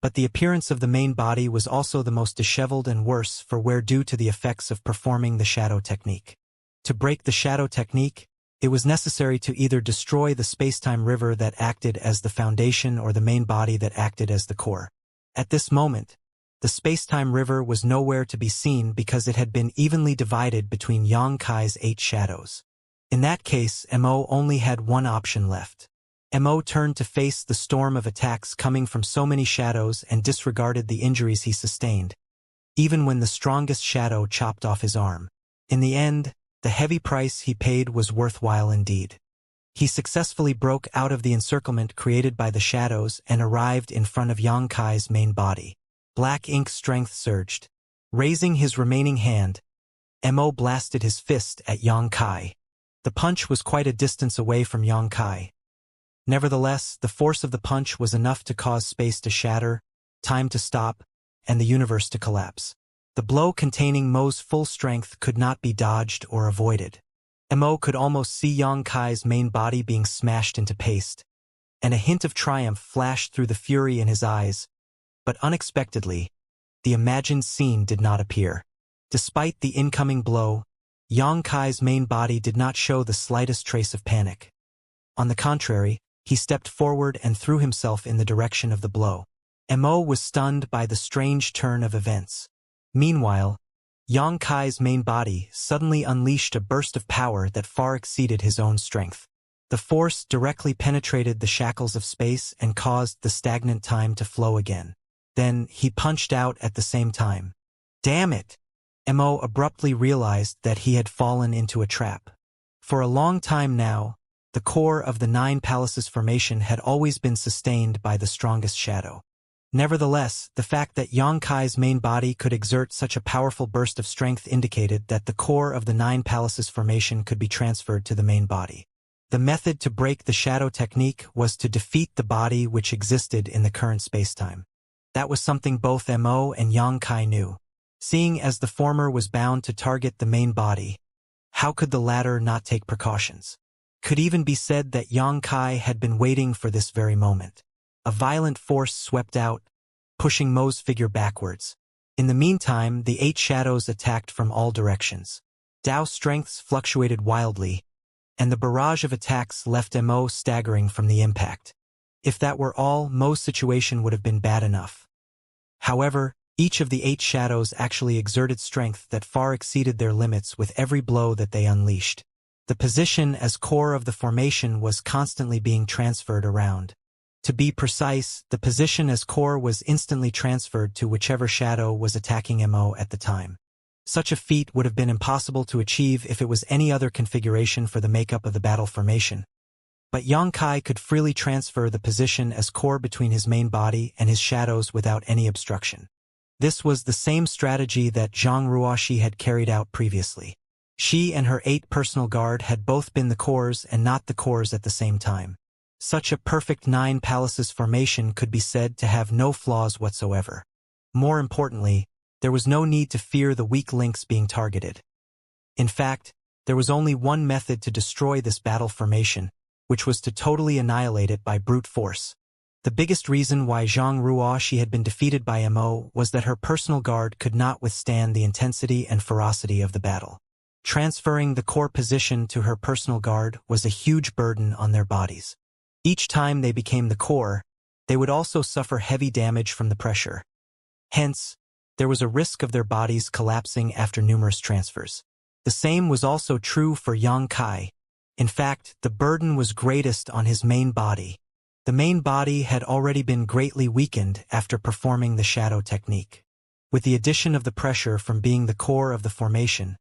but the appearance of the main body was also the most disheveled and worse for wear due to the effects of performing the shadow technique. To break the shadow technique, it was necessary to either destroy the space-time river that acted as the foundation or the main body that acted as the core. At this moment, the space-time river was nowhere to be seen because it had been evenly divided between Xianxia's 8 shadows. In that case, Mo only had one option left. Mo turned to face the storm of attacks coming from so many shadows and disregarded the injuries he sustained, even when the strongest shadow chopped off his arm. In the end, the heavy price he paid was worthwhile indeed. He successfully broke out of the encirclement created by the shadows and arrived in front of Xianxia's main body. Black Ink's strength surged. Raising his remaining hand, Mo blasted his fist at Xianxia. The punch was quite a distance away from Xianxia. Nevertheless, the force of the punch was enough to cause space to shatter, time to stop, and the universe to collapse. The blow containing Mo's full strength could not be dodged or avoided. Mo could almost see Xianxia's main body being smashed into paste, and a hint of triumph flashed through the fury in his eyes. But unexpectedly, the imagined scene did not appear. Despite the incoming blow, Yang Kai's main body did not show the slightest trace of panic. On the contrary, he stepped forward and threw himself in the direction of the blow. Mo was stunned by the strange turn of events. Meanwhile, Yang Kai's main body suddenly unleashed a burst of power that far exceeded his own strength. The force directly penetrated the shackles of space and caused the stagnant time to flow again. Then, he punched out at the same time. Damn it! Mo abruptly realized that he had fallen into a trap. For a long time now, the core of the Nine Palaces formation had always been sustained by the strongest shadow. Nevertheless, the fact that Yang Kai's main body could exert such a powerful burst of strength indicated that the core of the Nine Palaces formation could be transferred to the main body. The method to break the shadow technique was to defeat the body which existed in the current spacetime. That was something both Mo and Yang Kai knew. Seeing as the former was bound to target the main body, how could the latter not take precautions? Could even be said that Yang Kai had been waiting for this very moment. A violent force swept out, pushing Mo's figure backwards. In the meantime, the 8 shadows attacked from all directions. Dao's strengths fluctuated wildly, and the barrage of attacks left Mo staggering from the impact. If that were all, Mo's situation would have been bad enough. However, each of the 8 shadows actually exerted strength that far exceeded their limits with every blow that they unleashed. The position as core of the formation was constantly being transferred around. To be precise, the position as core was instantly transferred to whichever shadow was attacking Mo at the time. Such a feat would have been impossible to achieve if it was any other configuration for the makeup of the battle formation. But Yang Kai could freely transfer the position as core between his main body and his shadows without any obstruction. This was the same strategy that Zhang Ruoxi had carried out previously. She and her 8 personal guard had both been the cores and not the cores at the same time. Such a perfect 9 palaces formation could be said to have no flaws whatsoever. More importantly, there was no need to fear the weak links being targeted. In fact, there was only one method to destroy this battle formation, which was to totally annihilate it by brute force. The biggest reason why Zhang Ruoxi had been defeated by Mo was that her personal guard could not withstand the intensity and ferocity of the battle. Transferring the core position to her personal guard was a huge burden on their bodies. Each time they became the core, they would also suffer heavy damage from the pressure. Hence, there was a risk of their bodies collapsing after numerous transfers. The same was also true for Yang Kai. In fact, the burden was greatest on his main body. The main body had already been greatly weakened after performing the shadow technique. With the addition of the pressure from being the core of the formation,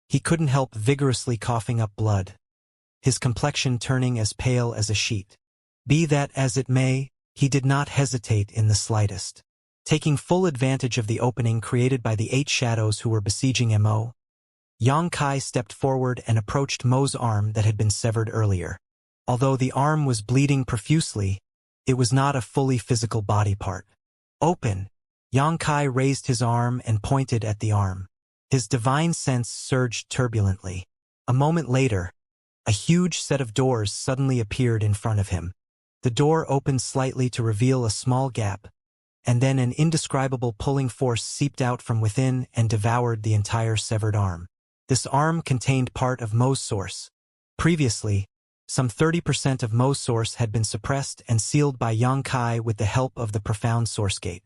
he couldn't help vigorously coughing up blood, his complexion turning as pale as a sheet. Be that as it may, he did not hesitate in the slightest. Taking full advantage of the opening created by the 8 shadows who were besieging Mo, Yang Kai stepped forward and approached Mo's arm that had been severed earlier. Although the arm was bleeding profusely, it was not a fully physical body part. Open! Yang Kai raised his arm and pointed at the arm. His divine sense surged turbulently. A moment later, a huge set of doors suddenly appeared in front of him. The door opened slightly to reveal a small gap, and then an indescribable pulling force seeped out from within and devoured the entire severed arm. This arm contained part of Mo's source. Previously, some 30% of Mo's source had been suppressed and sealed by Yang Kai with the help of the profound source gate.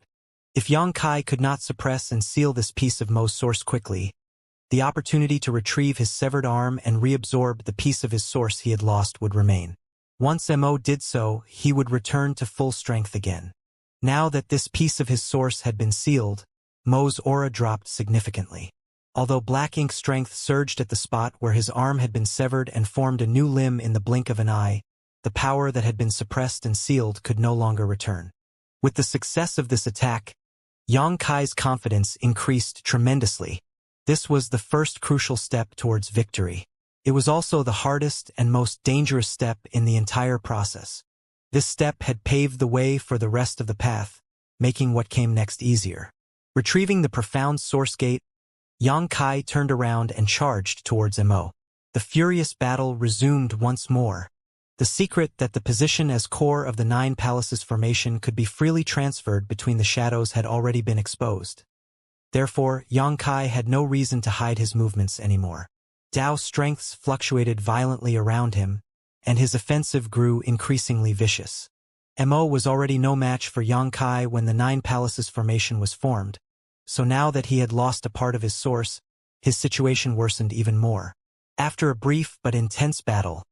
If Yang Kai could not suppress and seal this piece of Mo's source quickly, the opportunity to retrieve his severed arm and reabsorb the piece of his source he had lost would remain. Once Mo did so, he would return to full strength again. Now that this piece of his source had been sealed, Mo's aura dropped significantly. Although black ink strength surged at the spot where his arm had been severed and formed a new limb in the blink of an eye, the power that had been suppressed and sealed could no longer return. With the success of this attack, Yang Kai's confidence increased tremendously. This was the first crucial step towards victory. It was also the hardest and most dangerous step in the entire process. This step had paved the way for the rest of the path, making what came next easier. Retrieving the profound source gate, Yang Kai turned around and charged towards Mo. The furious battle resumed once more. The secret that the position as core of the 9 palaces formation could be freely transferred between the shadows had already been exposed. Therefore, Yang Kai had no reason to hide his movements anymore. Dao's strengths fluctuated violently around him, and his offensive grew increasingly vicious. Mo was already no match for Xianxia when the Nine Palaces formation was formed, so now that he had lost a part of his source, his situation worsened even more. After a brief but intense battle,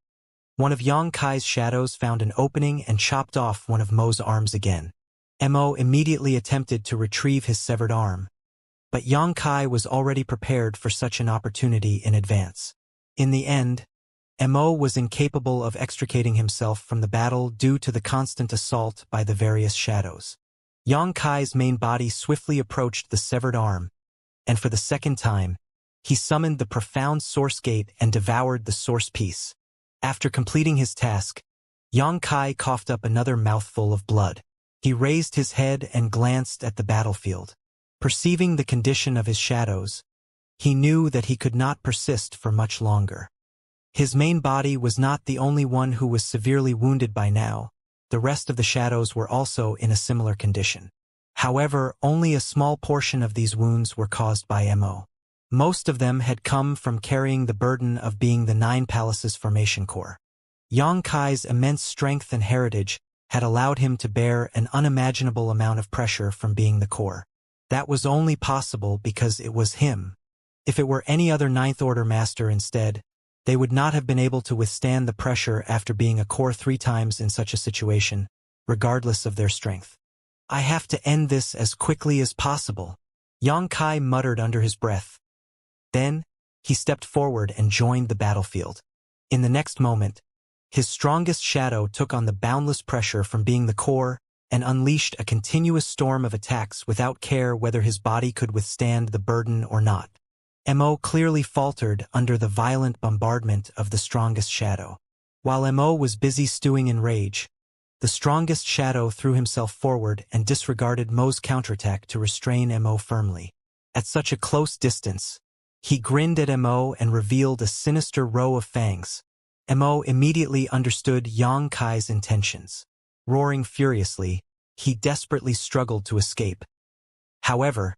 one of Xianxia's shadows found an opening and chopped off one of Mo's arms again. Mo immediately attempted to retrieve his severed arm, but Xianxia was already prepared for such an opportunity in advance. In the end, Mo was incapable of extricating himself from the battle due to the constant assault by the various shadows. Xianxia's main body swiftly approached the severed arm, and for the second time, he summoned the profound source gate and devoured the source piece. After completing his task, Xianxia coughed up another mouthful of blood. He raised his head and glanced at the battlefield. Perceiving the condition of his shadows, he knew that he could not persist for much longer. His main body was not the only one who was severely wounded by now. The rest of the shadows were also in a similar condition. However, only a small portion of these wounds were caused by Mo. Most of them had come from carrying the burden of being the Nine Palaces formation core. Xianxia's immense strength and heritage had allowed him to bear an unimaginable amount of pressure from being the core. That was only possible because it was him. If it were any other Ninth Order master instead, they would not have been able to withstand the pressure after being a core 3 times in such a situation, regardless of their strength. I have to end this as quickly as possible, Xianxia muttered under his breath. Then, he stepped forward and joined the battlefield. In the next moment, his strongest shadow took on the boundless pressure from being the core and unleashed a continuous storm of attacks without care whether his body could withstand the burden or not. Mo clearly faltered under the violent bombardment of the strongest shadow. While Mo was busy stewing in rage, the strongest shadow threw himself forward and disregarded Mo's counterattack to restrain Mo firmly. At such a close distance, he grinned at Mo and revealed a sinister row of fangs. Mo immediately understood Xianxia's intentions. Roaring furiously, he desperately struggled to escape. However,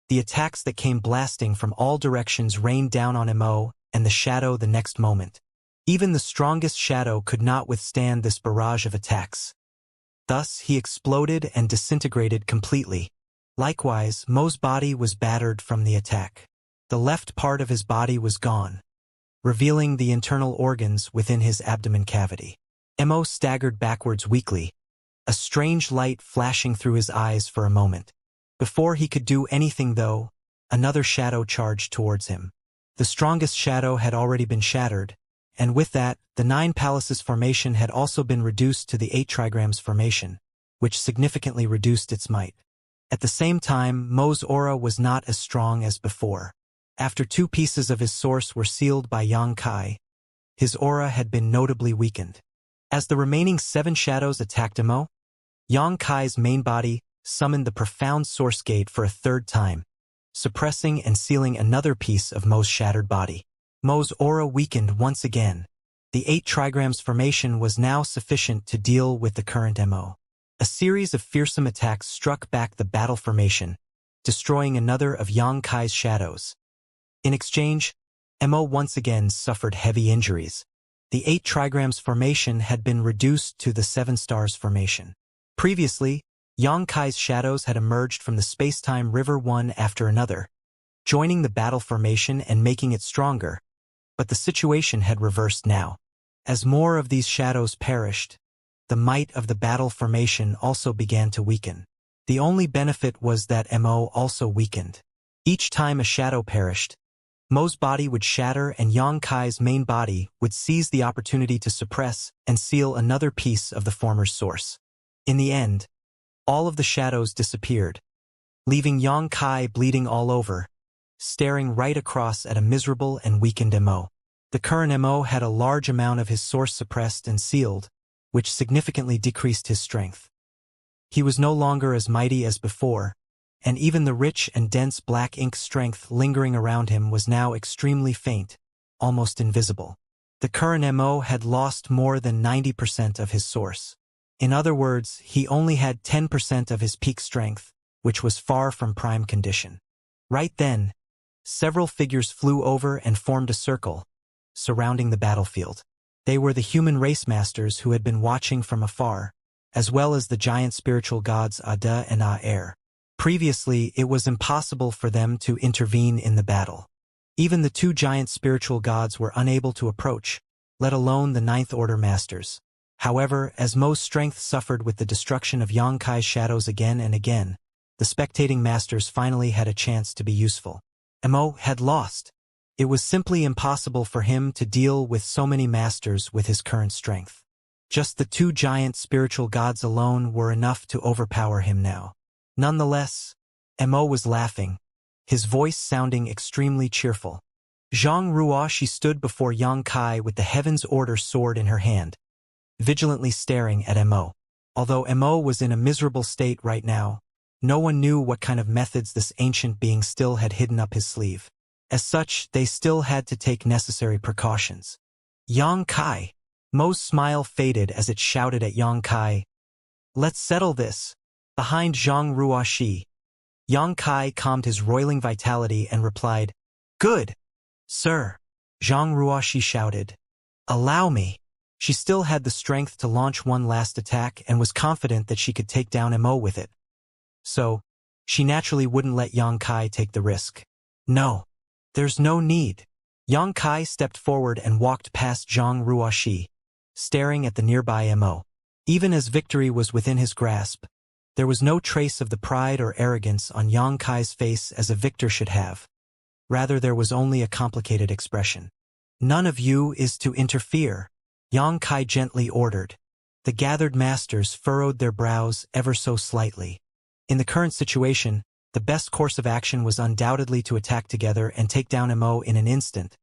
the attacks that came blasting from all directions rained down on Mo and the shadow the next moment. Even the strongest shadow could not withstand this barrage of attacks. Thus, he exploded and disintegrated completely. Likewise, Mo's body was battered from the attack. The left part of his body was gone, revealing the internal organs within his abdomen cavity. Mo staggered backwards weakly, a strange light flashing through his eyes for a moment. Before he could do anything though, another shadow charged towards him. The strongest shadow had already been shattered, and with that, the Nine Palaces formation had also been reduced to the 8 trigrams formation, which significantly reduced its might. At the same time, Mo's aura was not as strong as before. After 2 pieces of his source were sealed by Xianxia, his aura had been notably weakened. As the remaining 7 shadows attacked Mo, Xianxia's main body summoned the profound source gate for a 3rd time, suppressing and sealing another piece of Mo's shattered body. Mo's aura weakened once again. The 8 trigrams formation was now sufficient to deal with the current Mo. A series of fearsome attacks struck back the battle formation, destroying another of Xianxia's shadows. In exchange, Mo once again suffered heavy injuries. The 8 trigrams formation had been reduced to the 7 stars formation. Previously, Xianxia's shadows had emerged from the space-time river one after another, joining the battle formation and making it stronger, but the situation had reversed now. As more of these shadows perished, the might of the battle formation also began to weaken. The only benefit was that Mo also weakened. Each time a shadow perished, Mo's body would shatter and Xianxia's main body would seize the opportunity to suppress and seal another piece of the former's source. In the end, all of the shadows disappeared, leaving Xianxia bleeding all over, staring right across at a miserable and weakened Mo. The current Mo had a large amount of his source suppressed and sealed, which significantly decreased his strength. He was no longer as mighty as before, and even the rich and dense black ink strength lingering around him was now extremely faint, almost invisible. The current Mo had lost more than 90% of his source. In other words, he only had 10% of his peak strength, which was far from prime condition. Right then, Several figures flew over and formed a circle, surrounding the battlefield. They were the human race masters who had been watching from afar, as well as the giant spiritual gods Ada and Aer. Previously, it was impossible for them to intervene in the battle. Even the two giant spiritual gods were unable to approach, let alone the Ninth Order masters. However, as Mo's strength suffered with the destruction of Xianxia's shadows again and again, the spectating masters finally had a chance to be useful. Mo had lost. It was simply impossible for him to deal with so many masters with his current strength. Just the two giant spiritual gods alone were enough to overpower him now. Nonetheless, Mo was laughing, his voice sounding extremely cheerful. Zhang Ruoxi stood before Xianxia with the Heaven's Order sword in her hand, vigilantly staring at Mo. Although Mo was in a miserable state right now, no one knew what kind of methods this ancient being still had hidden up his sleeve. As such, they still had to take necessary precautions. Xianxia. Mo's smile faded as it shouted at Xianxia. Let's settle this. Behind Zhang Ruoxi, Xianxia calmed his roiling vitality and replied, Good, sir. Zhang Ruoxi shouted. Allow me. She still had the strength to launch one last attack and was confident that she could take down Mo with it. So, she naturally wouldn't let Xianxia take the risk. No. There's no need. Xianxia stepped forward and walked past Zhang Ruoxi, staring at the nearby Mo. Even as victory was within his grasp, there was no trace of the pride or arrogance on Xianxia's face as a victor should have. Rather, there was only a complicated expression. None of you is to interfere, Xianxia gently ordered. The gathered masters furrowed their brows ever so slightly. In the current situation, the best course of action was undoubtedly to attack together and take down Mo in an instant,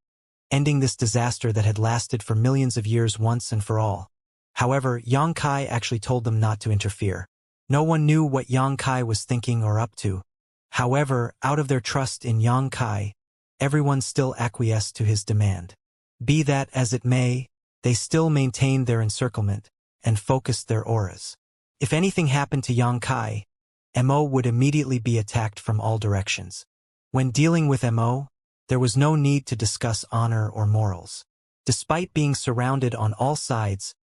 ending this disaster that had lasted for millions of years once and for all. However, Xianxia actually told them not to interfere. No one knew what Xianxia was thinking or up to. However, out of their trust in Xianxia, everyone still acquiesced to his demand. Be that as it may, they still maintained their encirclement and focused their auras. If anything happened to Xianxia, Mo would immediately be attacked from all directions. When dealing with Mo, there was no need to discuss honor or morals. Despite being surrounded on all sides,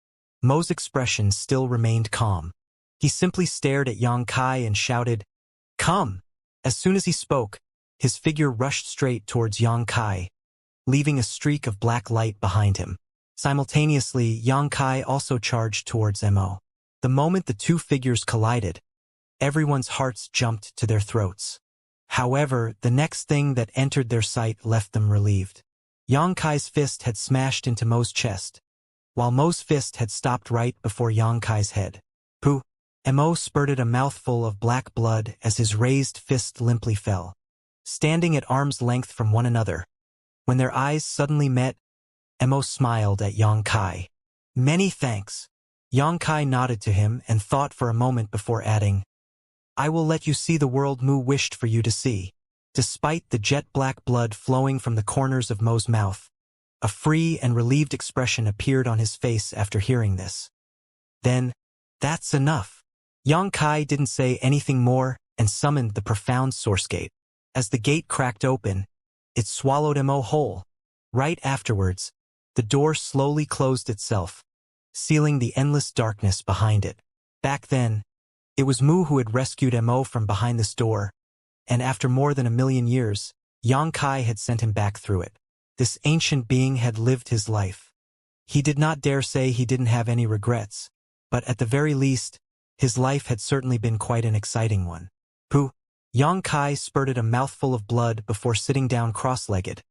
Mo's expression still remained calm. He simply stared at Xianxia and shouted, Come! As soon as he spoke, his figure rushed straight towards Xianxia, leaving a streak of black light behind him. Simultaneously, Xianxia also charged towards Mo. The moment the two figures collided, everyone's hearts jumped to their throats. However, the next thing that entered their sight left them relieved. Xianxia's fist had smashed into Mo's chest, while Mo's fist had stopped right before Xianxia's head. Pooh! Mo spurted a mouthful of black blood as his raised fist limply fell, standing at arm's length from one another. When their eyes suddenly met, Mo smiled at Xianxia. Many thanks. Xianxia nodded to him and thought for a moment before adding, I will let you see the world Mu wished for you to see. Despite the jet-black blood flowing from the corners of Mo's mouth, a free and relieved expression appeared on his face after hearing this. Then, that's enough. Xianxia didn't say anything more and summoned the profound source gate. As the gate cracked open, it swallowed Mo whole. Right afterwards, the door slowly closed itself, sealing the endless darkness behind it. Back then, it was Mu who had rescued Mo from behind this door, and after more than 1,000,000 years, Xianxia had sent him back through it. This ancient being had lived his life. He did not dare say he didn't have any regrets, but at the very least, his life had certainly been quite an exciting one. Pooh! Xianxia spurted a mouthful of blood before sitting down cross-legged,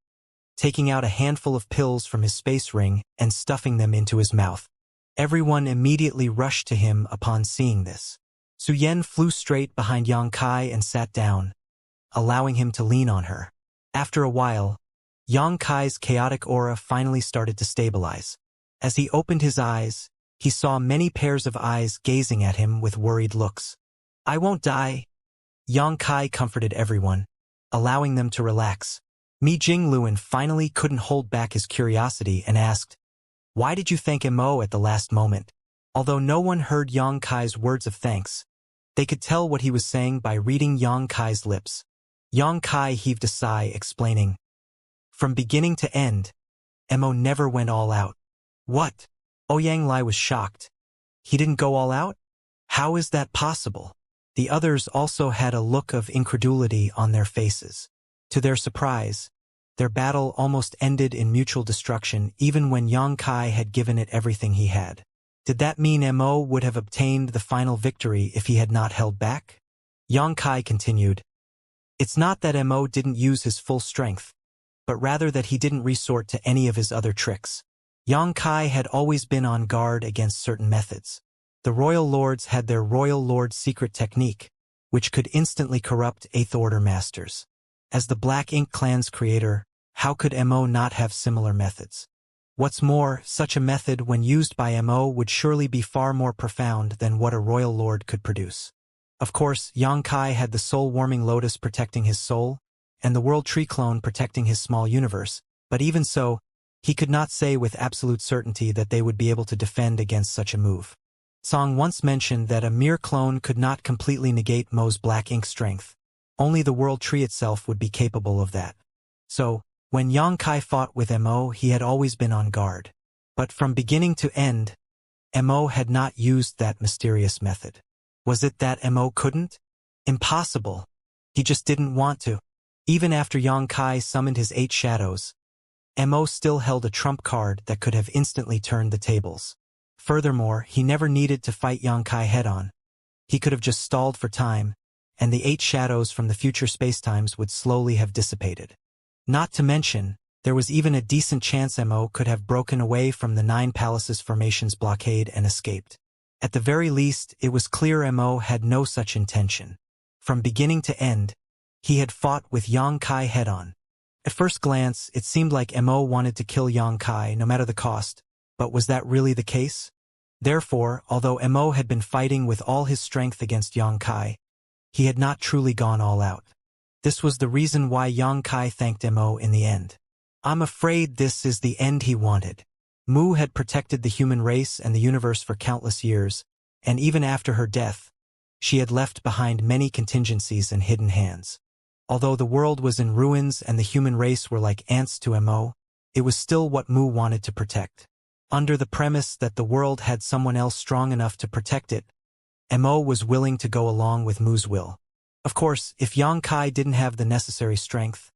taking out a handful of pills from his space ring and stuffing them into his mouth. Everyone immediately rushed to him upon seeing this. Su Yan flew straight behind Xianxia and sat down, allowing him to lean on her. After a while, Xianxia's chaotic aura finally started to stabilize. As he opened his eyes, he saw many pairs of eyes gazing at him with worried looks. I won't die. Xianxia comforted everyone, allowing them to relax. Mi Jingluan finally couldn't hold back his curiosity and asked, Why did you thank Mo at the last moment? Although no one heard Xianxia's words of thanks, they could tell what he was saying by reading Xianxia's lips. Yang Kai heaved a sigh, explaining, "From beginning to end, Mo never went all out." "What?" Ouyang Lai was shocked. "He didn't go all out? How is that possible?" The others also had a look of incredulity on their faces. To their surprise, their battle almost ended in mutual destruction even when Yang Kai had given it everything he had. Did that mean Mo would have obtained the final victory if he had not held back? Yang Kai continued, "It's not that Mo didn't use his full strength, but rather that he didn't resort to any of his other tricks. Yang Kai had always been on guard against certain methods. The Royal Lords had their Royal Lord secret technique, which could instantly corrupt Eighth Order masters. As the Black Ink clan's creator, how could Mo not have similar methods? What's more, such a method when used by Mo would surely be far more profound than what a Royal Lord could produce. Of course, Yang Kai had the soul-warming lotus protecting his soul, and the World Tree clone protecting his small universe, but even so, he could not say with absolute certainty that they would be able to defend against such a move. Song once mentioned that a mere clone could not completely negate Mo's Black Ink strength. Only the World Tree itself would be capable of that. So, when Yang Kai fought with Mo, he had always been on guard. But from beginning to end, Mo had not used that mysterious method. Was it that Mo couldn't? Impossible. He just didn't want to. Even after Yang Kai summoned his 8 shadows, Mo still held a trump card that could have instantly turned the tables. Furthermore, he never needed to fight Yang Kai head-on. He could have just stalled for time, and the 8 shadows from the future spacetimes would slowly have dissipated. Not to mention, there was even a decent chance Mo could have broken away from the 9 Palaces formation's blockade and escaped. At the very least, it was clear Mo had no such intention. From beginning to end, he had fought with Yang Kai head-on. At first glance, it seemed like Mo wanted to kill Yang Kai no matter the cost, but was that really the case? Therefore, although Mo had been fighting with all his strength against Yang Kai, he had not truly gone all out. This was the reason why Yang Kai thanked Mo in the end. "I'm afraid this is the end he wanted." Mu had protected the human race and the universe for countless years, and even after her death, she had left behind many contingencies and hidden hands. Although the world was in ruins and the human race were like ants to Mo, it was still what Mu wanted to protect. Under the premise that the world had someone else strong enough to protect it, Mo was willing to go along with Mu's will. Of course, if Yang Kai didn't have the necessary strength,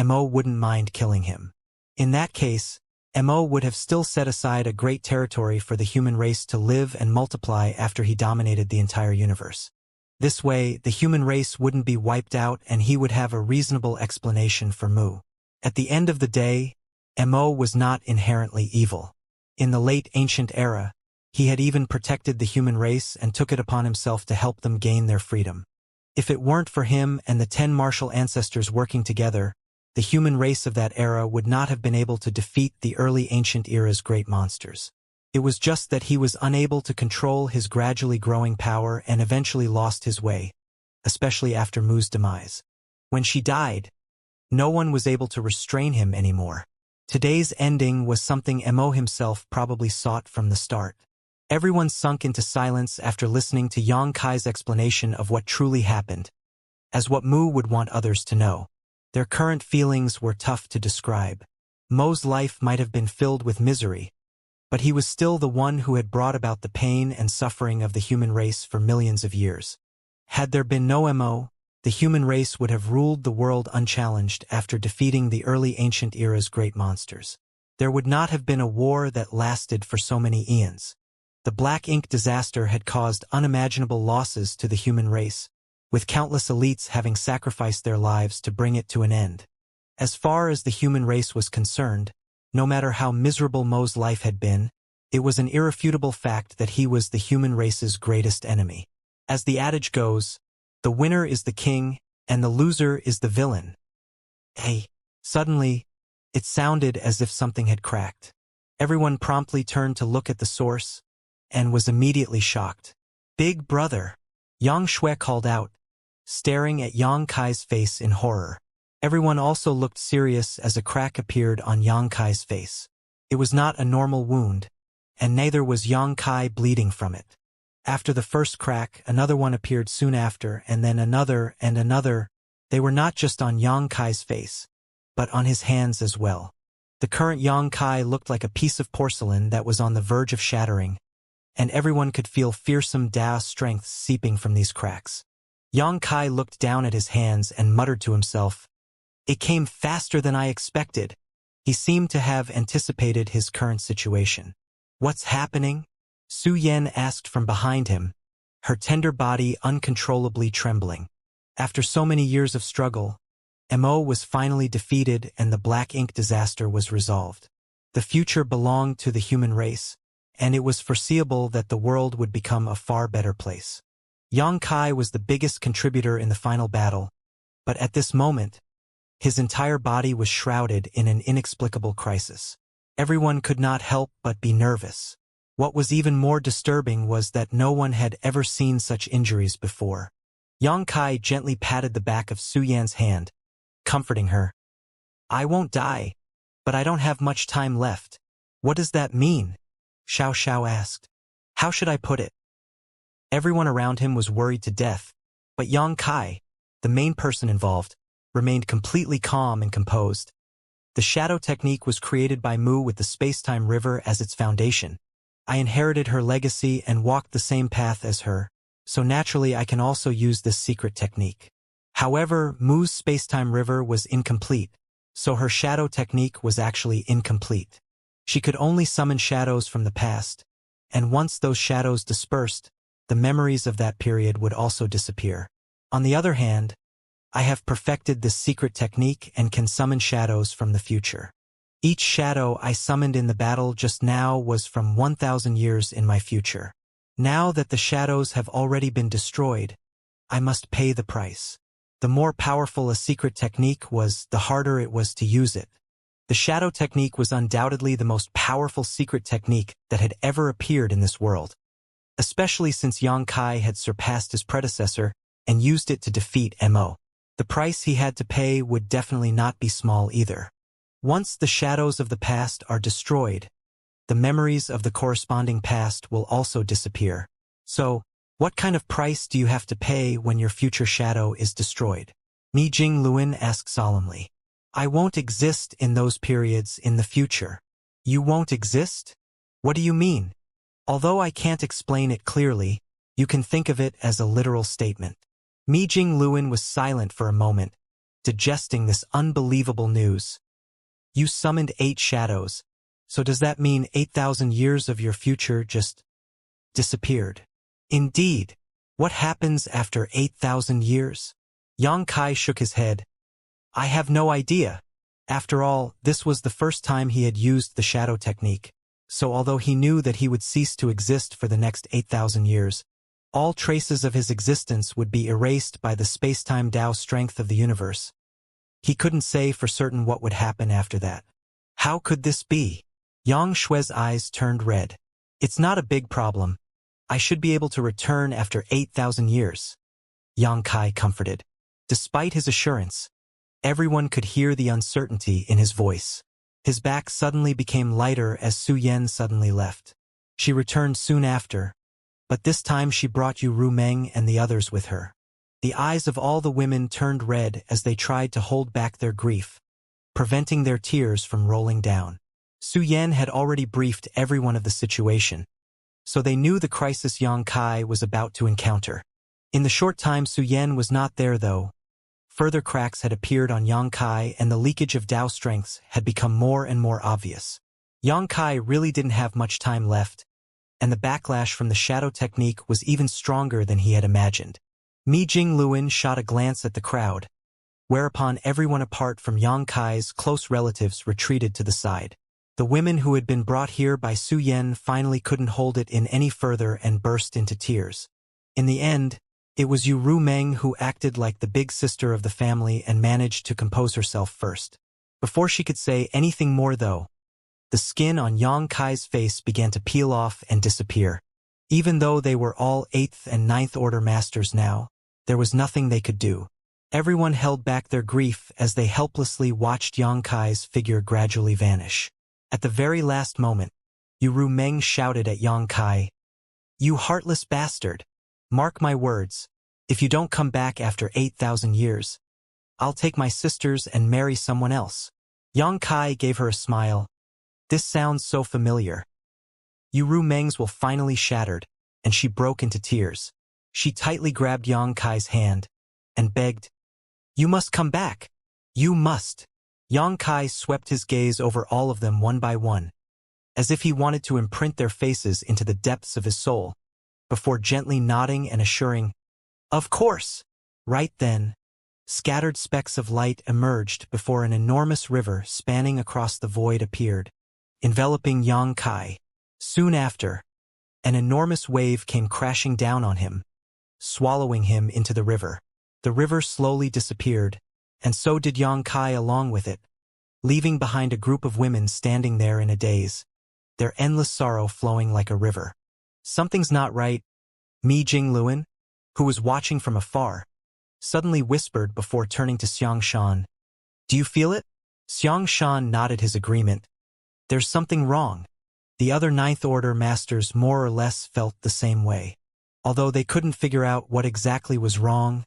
Mo wouldn't mind killing him. In that case, Mo would have still set aside a great territory for the human race to live and multiply after he dominated the entire universe. This way, the human race wouldn't be wiped out and he would have a reasonable explanation for Mu. At the end of the day, Mo was not inherently evil. In the late ancient era, he had even protected the human race and took it upon himself to help them gain their freedom. If it weren't for him and the 10 martial ancestors working together, the human race of that era would not have been able to defeat the early ancient era's great monsters. It was just that he was unable to control his gradually growing power and eventually lost his way, especially after Mu's demise. When she died, no one was able to restrain him anymore. Today's ending was something Mo himself probably sought from the start. Everyone sunk into silence after listening to Yang Kai's explanation of what truly happened, as what Mu would want others to know. Their current feelings were tough to describe. Mo's life might have been filled with misery, but he was still the one who had brought about the pain and suffering of the human race for millions of years. Had there been no Mo, the human race would have ruled the world unchallenged after defeating the early ancient era's great monsters. There would not have been a war that lasted for so many eons. The Black Ink disaster had caused unimaginable losses to the human race, with countless elites having sacrificed their lives to bring it to an end. As far as the human race was concerned, no matter how miserable Mo's life had been, it was an irrefutable fact that he was the human race's greatest enemy. As the adage goes, the winner is the king, and the loser is the villain. Hey! Suddenly, it sounded as if something had cracked. Everyone promptly turned to look at the source, and was immediately shocked. "Big brother!" Yang Shui called out, staring at Yang Kai's face in horror. Everyone also looked serious as a crack appeared on Yang Kai's face. It was not a normal wound, and neither was Yang Kai bleeding from it. After the first crack, another one appeared soon after, and then another and another. They were not just on Yang Kai's face, but on his hands as well. The current Yang Kai looked like a piece of porcelain that was on the verge of shattering, and everyone could feel fearsome Dao strength seeping from these cracks. Yang Kai looked down at his hands and muttered to himself, "It came faster than I expected." He seemed to have anticipated his current situation. "What's happening?" Su Yan asked from behind him, her tender body uncontrollably trembling. After so many years of struggle, Mo was finally defeated and the black ink disaster was resolved. The future belonged to the human race, and it was foreseeable that the world would become a far better place. Yang Kai was the biggest contributor in the final battle, but at this moment, his entire body was shrouded in an inexplicable crisis. Everyone could not help but be nervous. What was even more disturbing was that no one had ever seen such injuries before. Yang Kai gently patted the back of Su Yan's hand, comforting her. "I won't die, but I don't have much time left." "What does that mean?" Xiao asked. "How should I put it?" Everyone around him was worried to death, but Yang Kai, the main person involved, remained completely calm and composed. The shadow technique was created by Mu with the space-time river as its foundation. I inherited her legacy and walked the same path as her, so naturally I can also use this secret technique. However, Mu's space-time river was incomplete, so her shadow technique was actually incomplete. She could only summon shadows from the past, and once those shadows dispersed, the memories of that period would also disappear. On the other hand, I have perfected this secret technique and can summon shadows from the future. Each shadow I summoned in the battle just now was from 1,000 years in my future. Now that the shadows have already been destroyed, I must pay the price. The more powerful a secret technique was, the harder it was to use it. The shadow technique was undoubtedly the most powerful secret technique that had ever appeared in this world, especially since Yang Kai had surpassed his predecessor and used it to defeat Mo. The price he had to pay would definitely not be small either. Once the shadows of the past are destroyed, the memories of the corresponding past will also disappear. So, what kind of price do you have to pay when your future shadow is destroyed? Mi Jing Luin asked solemnly. I won't exist in those periods in the future. You won't exist? What do you mean? Although I can't explain it clearly, you can think of it as a literal statement. Mi Jing Luin was silent for a moment, digesting this unbelievable news. You summoned 8 shadows, so does that mean 8,000 years of your future just disappeared? Indeed. What happens after 8,000 years? Yang Kai shook his head. I have no idea. After all, this was the first time he had used the shadow technique, so although he knew that he would cease to exist for the next 8,000 years, all traces of his existence would be erased by the space-time Dao strength of the universe. He couldn't say for certain what would happen after that. How could this be? Yang Shui's eyes turned red. It's not a big problem. I should be able to return after 8,000 years. Yang Kai comforted. Despite his assurance, everyone could hear the uncertainty in his voice. His back suddenly became lighter as Su Yan suddenly left. She returned soon after, but this time she brought Yu Rumeng and the others with her. The eyes of all the women turned red as they tried to hold back their grief, preventing their tears from rolling down. Su Yan had already briefed everyone of the situation, so they knew the crisis Yang Kai was about to encounter. In the short time Su Yan was not there though, further cracks had appeared on Yang Kai and the leakage of Dao strengths had become more and more obvious. Yang Kai really didn't have much time left, and the backlash from the shadow technique was even stronger than he had imagined. Mi Jing Luin shot a glance at the crowd, whereupon everyone apart from Yang Kai's close relatives retreated to the side. The women who had been brought here by Su Yan finally couldn't hold it in any further and burst into tears. In the end, it was Yu Rumeng who acted like the big sister of the family and managed to compose herself first. Before she could say anything more though, the skin on Yang Kai's face began to peel off and disappear. Even though they were all 8th and 9th order masters now, there was nothing they could do. Everyone held back their grief as they helplessly watched Yang Kai's figure gradually vanish. At the very last moment, Yu Rumeng shouted at Yang Kai, "You heartless bastard! Mark my words, if you don't come back after 8,000 years, I'll take my sisters and marry someone else. Yang Kai gave her a smile. This sounds so familiar. Ru Meng's will finally shattered, and she broke into tears. She tightly grabbed Yang Kai's hand and begged, "You must come back. You must." Yang Kai swept his gaze over all of them one by one, as if he wanted to imprint their faces into the depths of his soul, before gently nodding and assuring, "Of course." Right then, scattered specks of light emerged before an enormous river spanning across the void appeared, enveloping Yang Kai. Soon after, an enormous wave came crashing down on him, swallowing him into the river. The river slowly disappeared, and so did Yang Kai along with it, leaving behind a group of women standing there in a daze, their endless sorrow flowing like a river. "Something's not right," Mi Jingluan, who was watching from afar, suddenly whispered before turning to Xianxia. "Do you feel it?" Xianxia nodded his agreement. "There's something wrong." The other Ninth Order masters more or less felt the same way. Although they couldn't figure out what exactly was wrong,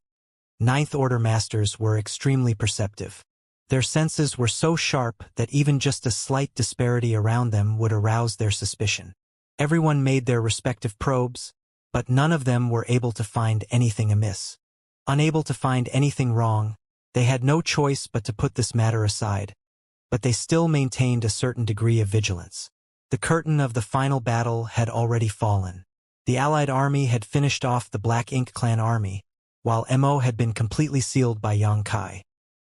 Ninth Order masters were extremely perceptive. Their senses were so sharp that even just a slight disparity around them would arouse their suspicion. Everyone made their respective probes, but none of them were able to find anything amiss. Unable to find anything wrong, they had no choice but to put this matter aside, but they still maintained a certain degree of vigilance. The curtain of the final battle had already fallen. The Allied army had finished off the Black Ink Clan army, while Mo had been completely sealed by Yang Kai.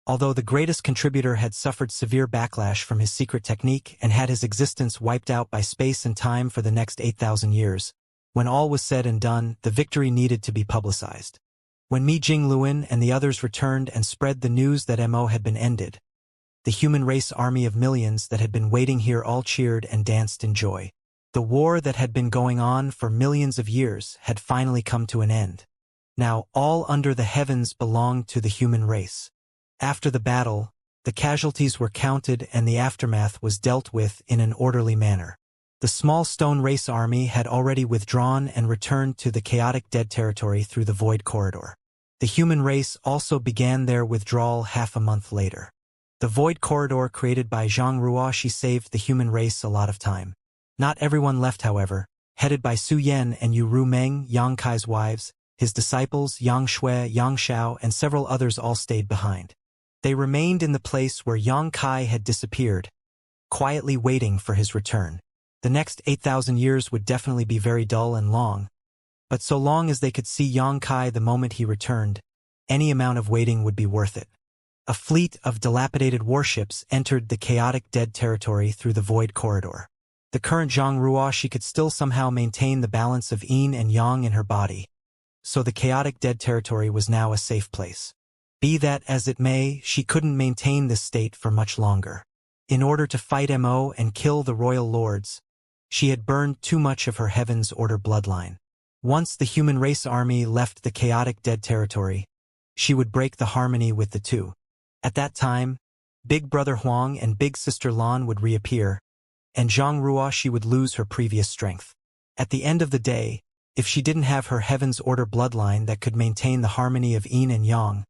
Although the greatest contributor had suffered severe backlash from his secret technique and had his existence wiped out by space and time for the next 8,000 years, when all was said and done, the victory needed to be publicized. When Mi Jingluan and the others returned and spread the news that Mo had been ended, the human race army of millions that had been waiting here all cheered and danced in joy. The war that had been going on for millions of years had finally come to an end. Now all under the heavens belonged to the human race. After the battle, the casualties were counted and the aftermath was dealt with in an orderly manner. The small stone race army had already withdrawn and returned to the chaotic dead territory through the void corridor. The human race also began their withdrawal half a month later. The void corridor created by Zhang Ruoxi saved the human race a lot of time. Not everyone left, however. Headed by Su Yan and Ru Meng, Yang Kai's wives, his disciples Yang Shui, Yang Xiao, and several others all stayed behind. They remained in the place where Yang Kai had disappeared, quietly waiting for his return. The next 8,000 years would definitely be very dull and long, but so long as they could see Yang Kai the moment he returned, any amount of waiting would be worth it. A fleet of dilapidated warships entered the chaotic dead territory through the void corridor. The current Zhang Ruoxi could still somehow maintain the balance of yin and yang in her body, so the chaotic dead territory was now a safe place. Be that as it may, she couldn't maintain this state for much longer. In order to fight Mo and kill the royal lords, she had burned too much of her Heaven's Order bloodline. Once the human race army left the chaotic dead territory, she would break the harmony with the two. At that time, Big Brother Huang and Big Sister Lan would reappear, and Zhang Ruoxi would lose her previous strength. At the end of the day, if she didn't have her Heaven's Order bloodline that could maintain the harmony of yin and yang,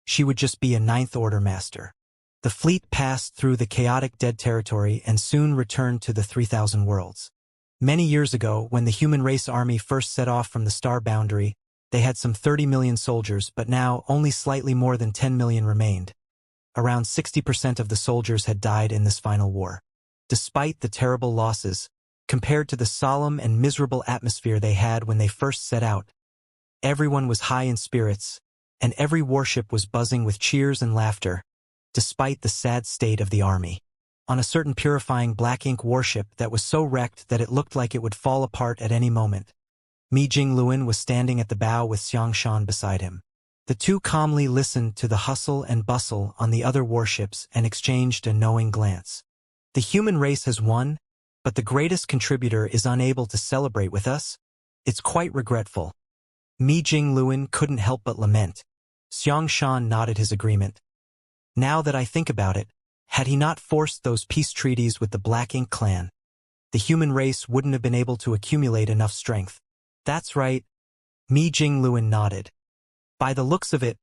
she would just be a Ninth Order master. The fleet passed through the chaotic dead territory and soon returned to the 3,000 worlds. Many years ago, when the human race army first set off from the star boundary, they had some 30 million soldiers, but now only slightly more than 10 million remained. Around 60% of the soldiers had died in this final war. Despite the terrible losses, compared to the solemn and miserable atmosphere they had when they first set out, everyone was high in spirits, and every warship was buzzing with cheers and laughter, despite the sad state of the army. On a certain purifying black ink warship that was so wrecked that it looked like it would fall apart at any moment, Mi Jingluan was standing at the bow with Xianxia beside him. The two calmly listened to the hustle and bustle on the other warships and exchanged a knowing glance. The human race has won, but the greatest contributor is unable to celebrate with us. It's quite regretful. Mi Jingluan couldn't help but lament. Xianxia nodded his agreement. Now that I think about it, had he not forced those peace treaties with the Black Ink Clan, the human race wouldn't have been able to accumulate enough strength. That's right. Mi Jingluan nodded. By the looks of it,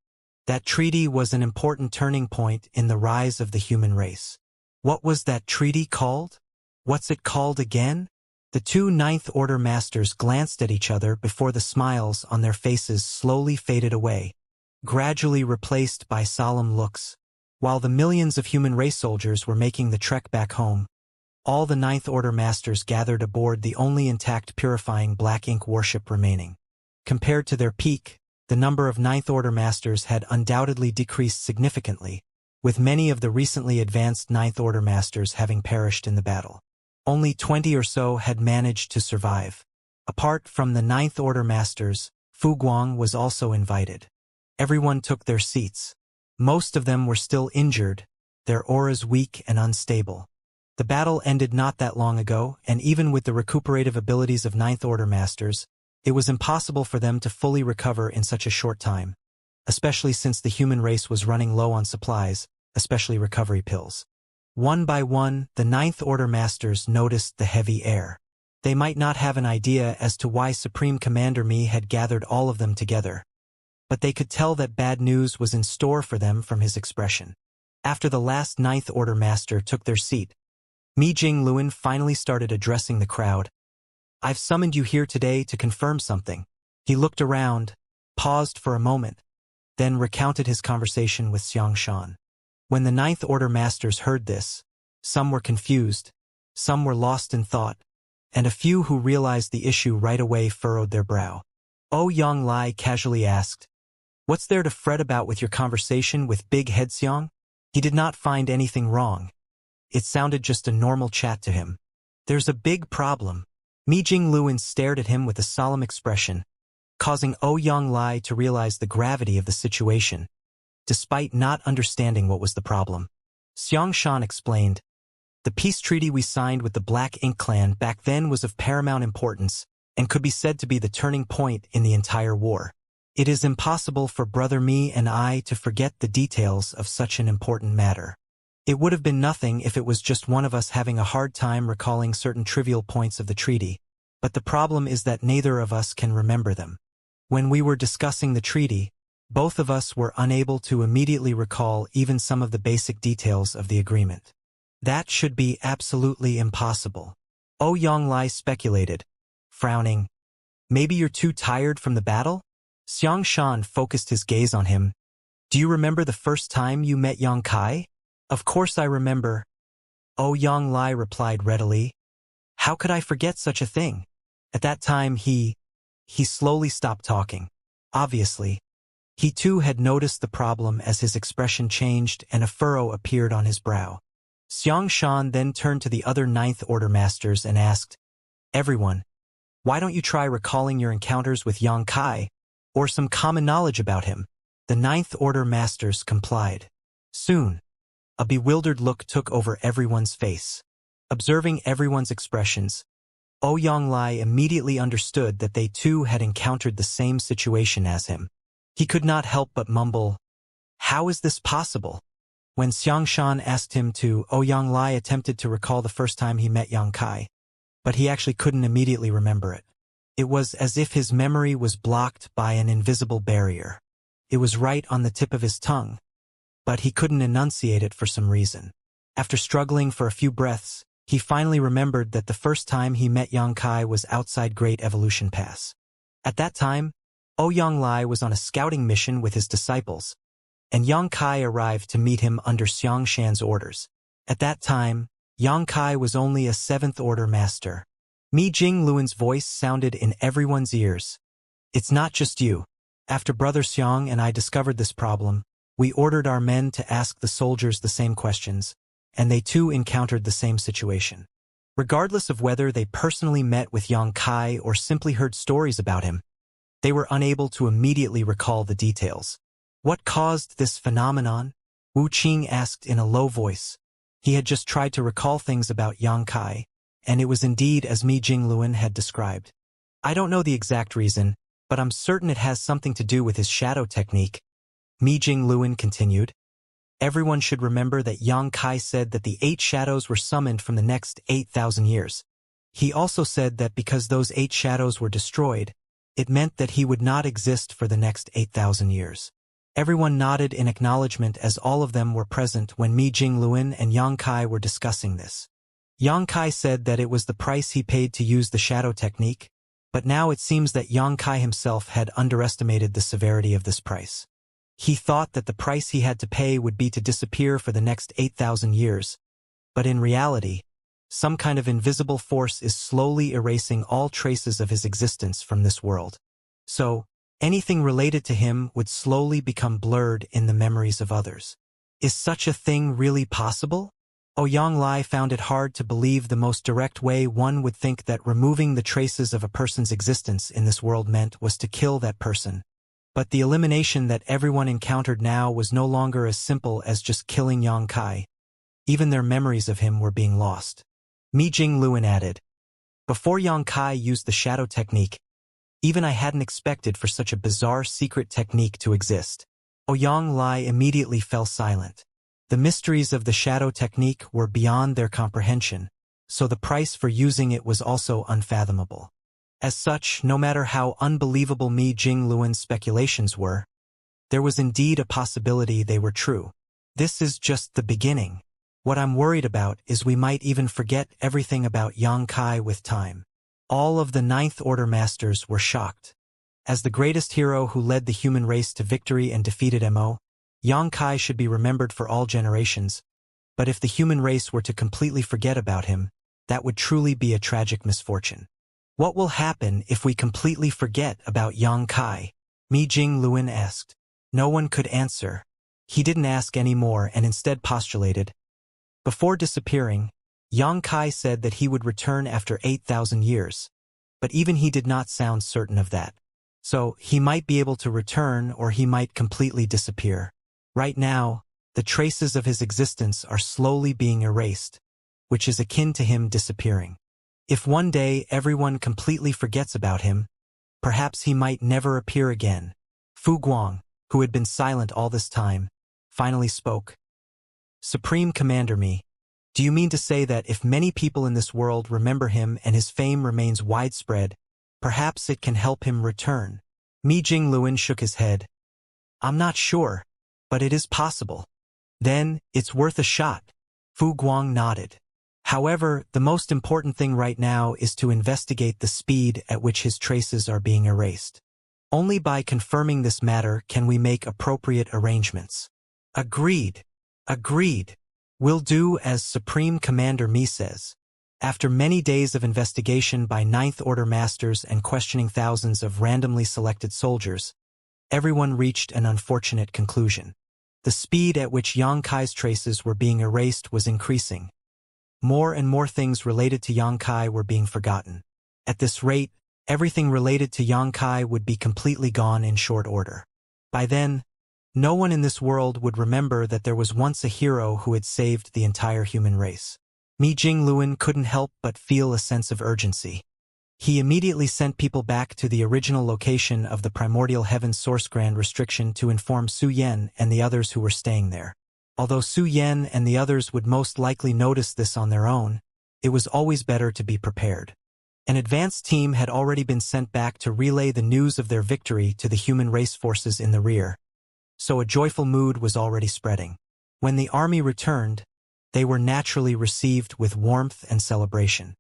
That treaty was an important turning point in the rise of the human race. What was that treaty called? What's it called again? The two Ninth Order masters glanced at each other before the smiles on their faces slowly faded away, gradually replaced by solemn looks. While the millions of human race soldiers were making the trek back home, all the Ninth Order masters gathered aboard the only intact purifying black ink warship remaining. Compared to their peak, the number of Ninth Order masters had undoubtedly decreased significantly, with many of the recently advanced Ninth Order masters having perished in the battle. Only 20 or so had managed to survive. Apart from the Ninth Order masters, Fu Guang was also invited. Everyone took their seats. Most of them were still injured, their auras weak and unstable. The battle ended not that long ago, and even with the recuperative abilities of Ninth Order masters, it was impossible for them to fully recover in such a short time, especially since the human race was running low on supplies, especially recovery pills. One by one, the Ninth Order masters noticed the heavy air. They might not have an idea as to why Supreme Commander Mi had gathered all of them together, but they could tell that bad news was in store for them from his expression. After the last Ninth Order master took their seat, Mi Jingluan finally started addressing the crowd. "I've summoned you here today to confirm something." He looked around, paused for a moment, then recounted his conversation with Xianxia. When the Ninth Order masters heard this, some were confused, some were lost in thought, and a few who realized the issue right away furrowed their brow. Yang Lai casually asked, "What's there to fret about with your conversation with Big Head Xiang?" He did not find anything wrong. It sounded just a normal chat to him. "There's a big problem." Mi Jingluan stared at him with a solemn expression, causing Yang Lai to realize the gravity of the situation, despite not understanding what was the problem. Xianxia explained, "The peace treaty we signed with the Black Ink Clan back then was of paramount importance and could be said to be the turning point in the entire war. It is impossible for Brother Mi and I to forget the details of such an important matter. It would have been nothing if it was just one of us having a hard time recalling certain trivial points of the treaty, but the problem is that neither of us can remember them. When we were discussing the treaty, both of us were unable to immediately recall even some of the basic details of the agreement. That should be absolutely impossible." Yang Lai speculated, frowning. "Maybe you're too tired from the battle?" Xianxia focused his gaze on him. "Do you remember the first time you met Yang Kai?" "Of course I remember," Yang Lai replied readily. "How could I forget such a thing?" At that time he slowly stopped talking. Obviously, he too had noticed the problem as his expression changed and a furrow appeared on his brow. Xianxia then turned to the other Ninth Order masters and asked, "Everyone, why don't you try recalling your encounters with Yang Kai, or some common knowledge about him?" The Ninth Order masters complied. Soon, a bewildered look took over everyone's face. Observing everyone's expressions, Yang Lai immediately understood that they too had encountered the same situation as him. He could not help but mumble, "How is this possible?" When Xianxia asked him to, Yang Lai attempted to recall the first time he met Yang Kai, but he actually couldn't immediately remember it. It was as if his memory was blocked by an invisible barrier. It was right on the tip of his tongue, but he couldn't enunciate it for some reason. After struggling for a few breaths, he finally remembered that the first time he met Yang Kai was outside Great Evolution Pass. At that time, Yang Lai was on a scouting mission with his disciples, and Yang Kai arrived to meet him under Xianxia's orders. At that time, Yang Kai was only a 7th Order master. Mi Jingluan's voice sounded in everyone's ears. "It's not just you. After Brother Xiang and I discovered this problem, we ordered our men to ask the soldiers the same questions, and they too encountered the same situation. Regardless of whether they personally met with Yang Kai or simply heard stories about him, they were unable to immediately recall the details." "What caused this phenomenon?" Wu Qing asked in a low voice. He had just tried to recall things about Yang Kai, and it was indeed as Mi Jingluan had described. "I don't know the exact reason, but I'm certain it has something to do with his shadow technique," Mi Jingluan continued. "Everyone should remember that Yang Kai said that the 8 shadows were summoned from the next 8,000 years. He also said that because those 8 shadows were destroyed, it meant that he would not exist for the next 8,000 years. Everyone nodded in acknowledgement as all of them were present when Mi Jingluan and Yang Kai were discussing this. Yang Kai said that it was the price he paid to use the shadow technique, but now it seems that Yang Kai himself had underestimated the severity of this price. He thought that the price he had to pay would be to disappear for the next 8,000 years, but in reality, some kind of invisible force is slowly erasing all traces of his existence from this world. So, anything related to him would slowly become blurred in the memories of others. Is such a thing really possible? Ouyang Lai found it hard to believe the most direct way one would think that removing the traces of a person's existence in this world meant was to kill that person. But the elimination that everyone encountered now was no longer as simple as just killing Yang Kai. Even their memories of him were being lost. Mi Jingluan added, "Before Yang Kai used the shadow technique, even I hadn't expected for such a bizarre secret technique to exist." Ouyang Lai immediately fell silent. The mysteries of the shadow technique were beyond their comprehension, so the price for using it was also unfathomable. As such, no matter how unbelievable Mi Jingluan's speculations were, there was indeed a possibility they were true. This is just the beginning. What I'm worried about is we might even forget everything about Yang Kai with time. All of the Ninth Order Masters were shocked. As the greatest hero who led the human race to victory and defeated Mo, Yang Kai should be remembered for all generations, but if the human race were to completely forget about him, that would truly be a tragic misfortune. What will happen if we completely forget about Yang Kai? Mi Jingluan asked. No one could answer. He didn't ask any more and instead postulated. Before disappearing, Yang Kai said that he would return after 8,000 years, but even he did not sound certain of that. So, he might be able to return or he might completely disappear. Right now, the traces of his existence are slowly being erased, which is akin to him disappearing. If one day everyone completely forgets about him, perhaps he might never appear again. Fu Guang, who had been silent all this time, finally spoke. Supreme Commander Mi, do you mean to say that if many people in this world remember him and his fame remains widespread, perhaps it can help him return? Mi Jingluan shook his head. I'm not sure, but it is possible. Then, it's worth a shot. Fu Guang nodded. However, the most important thing right now is to investigate the speed at which his traces are being erased. Only by confirming this matter can we make appropriate arrangements. Agreed. Agreed. We'll do as Supreme Commander Mi says. After many days of investigation by Ninth Order Masters and questioning thousands of randomly selected soldiers, everyone reached an unfortunate conclusion. The speed at which Yang Kai's traces were being erased was increasing. More and more things related to Yang Kai were being forgotten. At this rate, everything related to Yang Kai would be completely gone in short order. By then, no one in this world would remember that there was once a hero who had saved the entire human race. Mi Jingluan couldn't help but feel a sense of urgency. He immediately sent people back to the original location of the primordial heaven source grand restriction to inform Su Yan and the others who were staying there. Although Su Yan and the others would most likely notice this on their own, it was always better to be prepared. An advanced team had already been sent back to relay the news of their victory to the human race forces in the rear, so a joyful mood was already spreading. When the army returned, they were naturally received with warmth and celebration.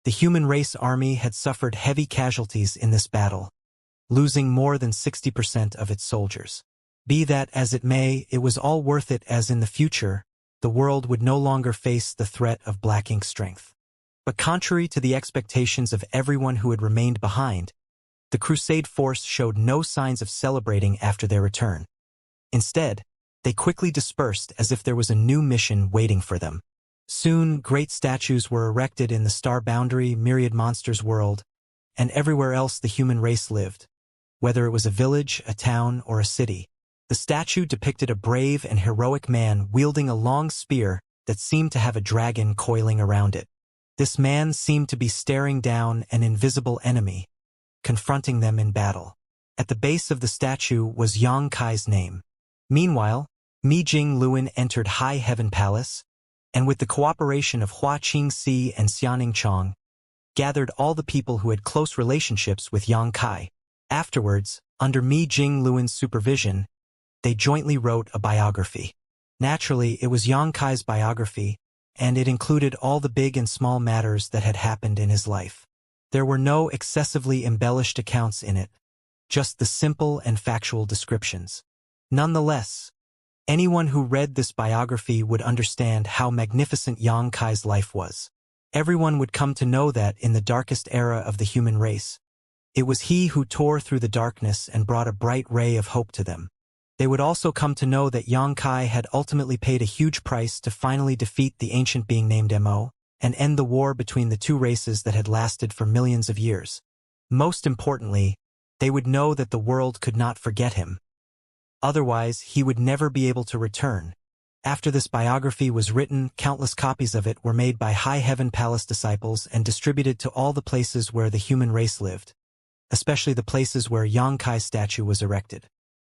The human race army had suffered heavy casualties in this battle, losing more than 60% of its soldiers. Be that as it may, it was all worth it as in the future, the world would no longer face the threat of Black Ink's strength. But contrary to the expectations of everyone who had remained behind, the Crusade force showed no signs of celebrating after their return. Instead, they quickly dispersed as if there was a new mission waiting for them. Soon, great statues were erected in the Star Boundary Myriad Monsters world, and everywhere else the human race lived. Whether it was a village, a town, or a city, the statue depicted a brave and heroic man wielding a long spear that seemed to have a dragon coiling around it. This man seemed to be staring down an invisible enemy, confronting them in battle. At the base of the statue was Yang Kai's name. Meanwhile, Mi Jingluan entered High Heaven Palace, and with the cooperation of Hua Qingxi and Xianing Chong, gathered all the people who had close relationships with Yang Kai. Afterwards, under Mi Jingluan's supervision, they jointly wrote a biography. Naturally, it was Xianxia's biography, and it included all the big and small matters that had happened in his life. There were no excessively embellished accounts in it, just the simple and factual descriptions. Nonetheless, anyone who read this biography would understand how magnificent Xianxia's life was. Everyone would come to know that in the darkest era of the human race, it was he who tore through the darkness and brought a bright ray of hope to them. They would also come to know that Xianxia had ultimately paid a huge price to finally defeat the ancient being named Mo, and end the war between the two races that had lasted for millions of years. Most importantly, they would know that the world could not forget him. Otherwise, he would never be able to return. After this biography was written, countless copies of it were made by High Heaven Palace disciples and distributed to all the places where the human race lived, especially the places where Xianxia's statue was erected.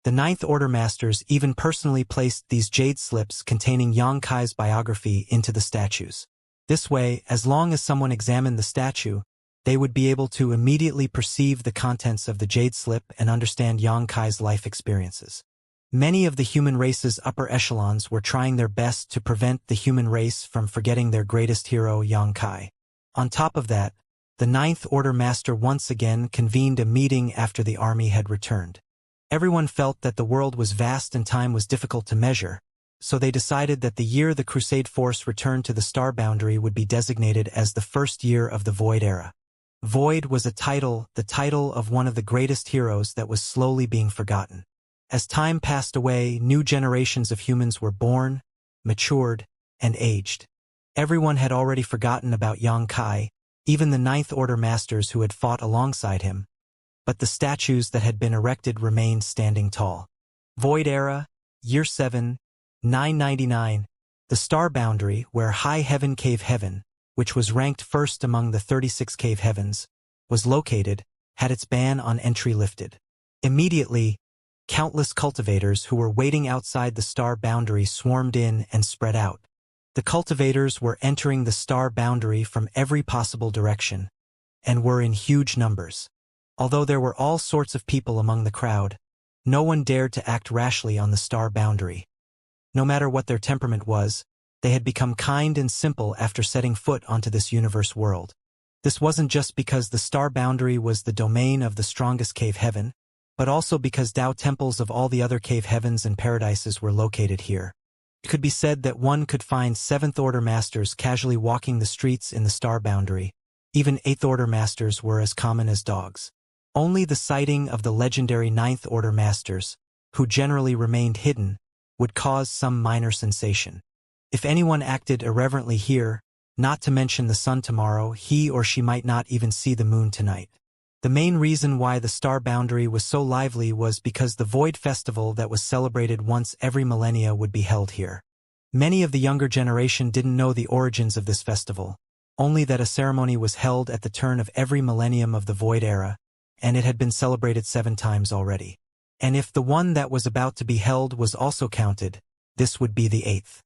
The Ninth Order Masters even personally placed these jade slips containing Xianxia's biography into the statues. This way, as long as someone examined the statue, they would be able to immediately perceive the contents of the jade slip and understand Xianxia's life experiences. Many of the human race's upper echelons were trying their best to prevent the human race from forgetting their greatest hero, Xianxia. On top of that, the Ninth Order Master once again convened a meeting after the army had returned. Everyone felt that the world was vast and time was difficult to measure, so they decided that the year the Crusade force returned to the star boundary would be designated as the first year of the Void Era. Void was the title of one of the greatest heroes that was slowly being forgotten. As time passed away, new generations of humans were born, matured, and aged. Everyone had already forgotten about Xianxia, even the Ninth Order Masters who had fought alongside him, but the statues that had been erected remained standing tall. Void Era, Year 7, 999, the star boundary where High Heaven Cave Heaven, which was ranked first among the 36 cave heavens, was located, had its ban on entry lifted. Immediately, countless cultivators who were waiting outside the star boundary swarmed in and spread out. The cultivators were entering the star boundary from every possible direction, and were in huge numbers. Although there were all sorts of people among the crowd, no one dared to act rashly on the star boundary. No matter what their temperament was, they had become kind and simple after setting foot onto this universe world. This wasn't just because the star boundary was the domain of the strongest cave heaven, but also because Tao temples of all the other cave heavens and paradises were located here. It could be said that one could find Seventh Order Masters casually walking the streets in the star boundary. Even Eighth Order Masters were as common as dogs. Only the sighting of the legendary Ninth Order Masters, who generally remained hidden, would cause some minor sensation. If anyone acted irreverently here, not to mention the sun tomorrow, he or she might not even see the moon tonight. The main reason why the star boundary was so lively was because the Void Festival that was celebrated once every millennia would be held here. Many of the younger generation didn't know the origins of this festival, only that a ceremony was held at the turn of every millennium of the Void Era, and it had been celebrated 7 times already. And if the one that was about to be held was also counted, this would be the 8th.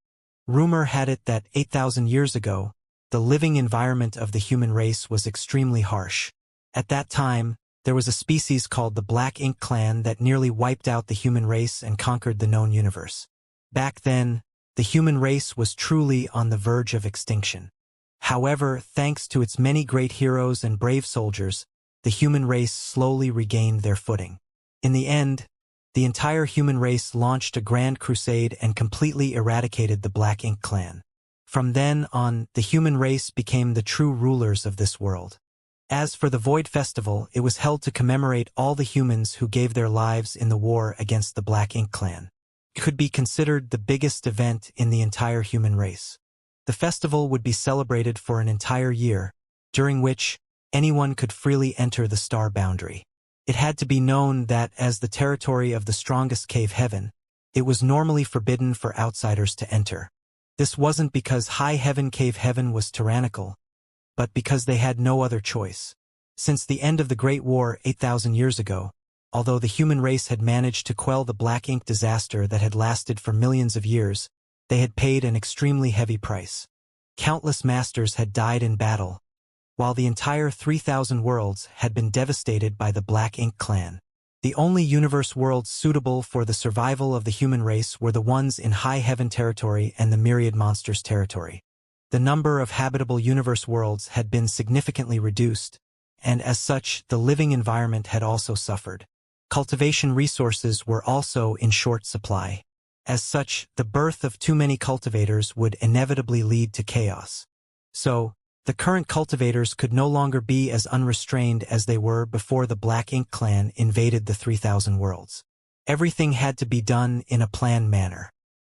Rumor had it that 8,000 years ago, the living environment of the human race was extremely harsh. At that time, there was a species called the Black Ink Clan that nearly wiped out the human race and conquered the known universe. Back then, the human race was truly on the verge of extinction. However, thanks to its many great heroes and brave soldiers, the human race slowly regained their footing. In the end, the entire human race launched a grand crusade and completely eradicated the Black Ink Clan. From then on, the human race became the true rulers of this world. As for the Void Festival, it was held to commemorate all the humans who gave their lives in the war against the Black Ink Clan. It could be considered the biggest event in the entire human race. The festival would be celebrated for an entire year, during which anyone could freely enter the star boundary. It had to be known that as the territory of the strongest cave heaven, it was normally forbidden for outsiders to enter. This wasn't because High Heaven Cave Heaven was tyrannical, but because they had no other choice. Since the end of the Great War 8,000 years ago, although the human race had managed to quell the Black Ink disaster that had lasted for millions of years, they had paid an extremely heavy price. Countless masters had died in battle, while the entire 3,000 worlds had been devastated by the Black Ink Clan. The only universe worlds suitable for the survival of the human race were the ones in high heaven territory and the myriad monsters territory. The number of habitable universe worlds had been significantly reduced, and as such, the living environment had also suffered. Cultivation resources were also in short supply. As such, the birth of too many cultivators would inevitably lead to chaos. So, the current cultivators could no longer be as unrestrained as they were before the Black Ink clan invaded the 3000 worlds. Everything had to be done in a planned manner.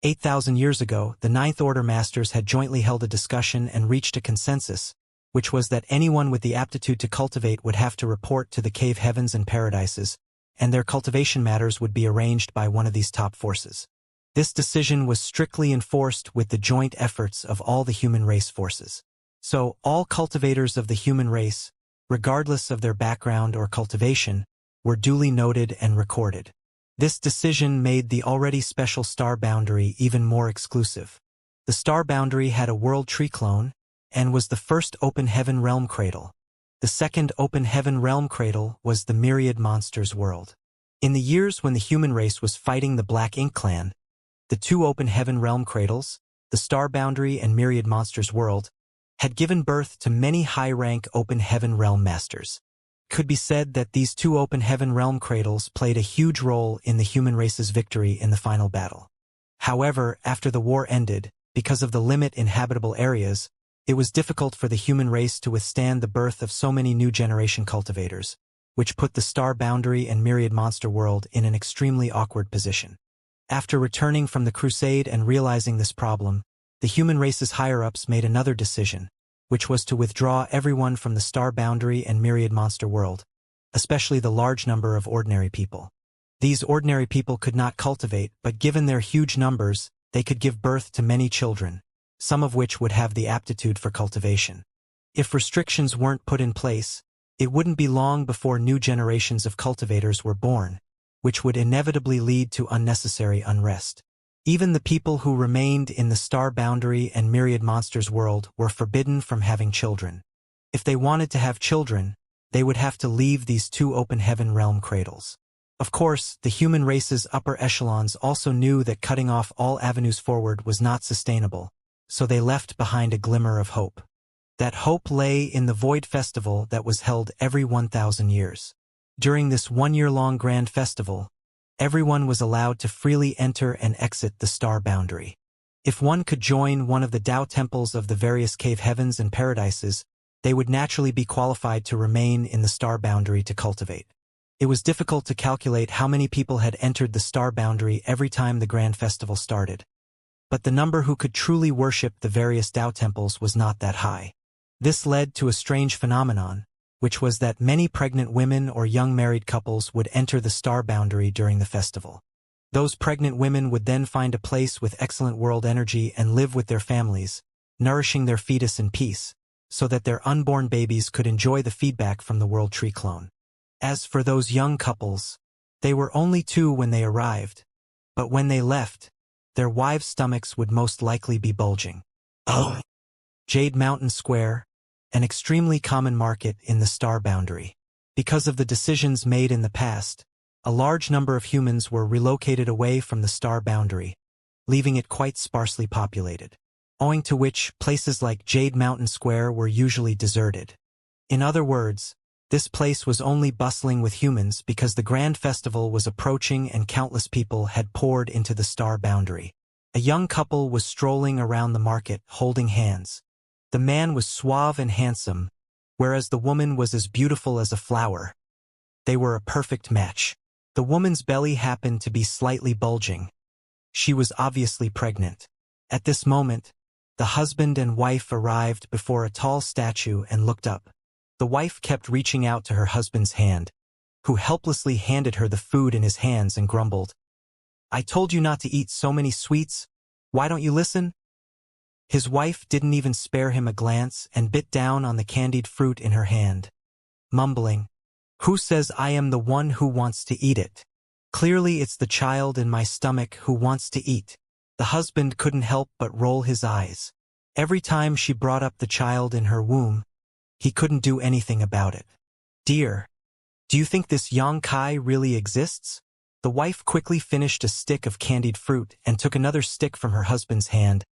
8,000 years ago, the Ninth Order Masters had jointly held a discussion and reached a consensus, which was that anyone with the aptitude to cultivate would have to report to the cave heavens and paradises, and their cultivation matters would be arranged by one of these top forces. This decision was strictly enforced with the joint efforts of all the human race forces. So, all cultivators of the human race, regardless of their background or cultivation, were duly noted and recorded. This decision made the already special star boundary even more exclusive. The star boundary had a world tree clone, and was the first open heaven realm cradle. The second open heaven realm cradle was the myriad monsters world. In the years when the human race was fighting the Black Ink clan, the two open heaven realm cradles, the star boundary and myriad monsters world, had given birth to many high-rank open heaven realm masters. Could be said that these two open heaven realm cradles played a huge role in the human race's victory in the final battle. However, after the war ended, because of the limit in habitable areas, it was difficult for the human race to withstand the birth of so many new generation cultivators, which put the star boundary and myriad monster world in an extremely awkward position. After returning from the crusade and realizing this problem, the human race's higher-ups made another decision, which was to withdraw everyone from the star boundary and myriad monster world, especially the large number of ordinary people. These ordinary people could not cultivate, but given their huge numbers, they could give birth to many children, some of which would have the aptitude for cultivation. If restrictions weren't put in place, it wouldn't be long before new generations of cultivators were born, which would inevitably lead to unnecessary unrest. Even the people who remained in the star boundary and myriad monsters world were forbidden from having children. If they wanted to have children, they would have to leave these two open heaven realm cradles. Of course, the human race's upper echelons also knew that cutting off all avenues forward was not sustainable, so they left behind a glimmer of hope. That hope lay in the Void Festival that was held every 1,000 years. During this one-year-long grand festival, everyone was allowed to freely enter and exit the star boundary. If one could join one of the Tao temples of the various cave heavens and paradises, they would naturally be qualified to remain in the star boundary to cultivate. It was difficult to calculate how many people had entered the star boundary every time the grand festival started. But the number who could truly worship the various Tao temples was not that high. This led to a strange phenomenon, which was that many pregnant women or young married couples would enter the star boundary during the festival. Those pregnant women would then find a place with excellent world energy and live with their families, nourishing their fetus in peace, so that their unborn babies could enjoy the feedback from the world tree clone. As for those young couples, they were only 2 when they arrived, but when they left, their wives' stomachs would most likely be bulging. Oh! Jade Mountain Square, an extremely common market in the star boundary. Because of the decisions made in the past, a large number of humans were relocated away from the star boundary, leaving it quite sparsely populated, owing to which places like Jade Mountain Square were usually deserted. In other words, this place was only bustling with humans because the grand festival was approaching and countless people had poured into the star boundary. A young couple was strolling around the market holding hands. The man was suave and handsome, whereas the woman was as beautiful as a flower. They were a perfect match. The woman's belly happened to be slightly bulging. She was obviously pregnant. At this moment, the husband and wife arrived before a tall statue and looked up. The wife kept reaching out to her husband's hand, who helplessly handed her the food in his hands and grumbled, "I told you not to eat so many sweets. Why don't you listen?" His wife didn't even spare him a glance and bit down on the candied fruit in her hand, mumbling, "Who says I am the one who wants to eat it? Clearly it's the child in my stomach who wants to eat." The husband couldn't help but roll his eyes. Every time she brought up the child in her womb, he couldn't do anything about it. "Dear, Do you think this Yang Kai really exists? The wife quickly finished a stick of candied fruit and took another stick from her husband's hand.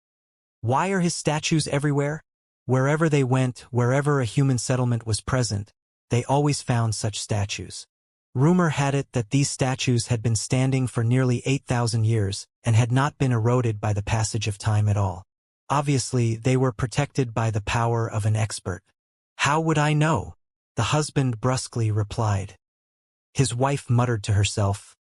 Why are his statues everywhere? Wherever they went, wherever a human settlement was present, they always found such statues. Rumor had it that these statues had been standing for nearly 8,000 years and had not been eroded by the passage of time at all. Obviously, they were protected by the power of an expert. How would I know? The husband brusquely replied. His wife muttered to herself.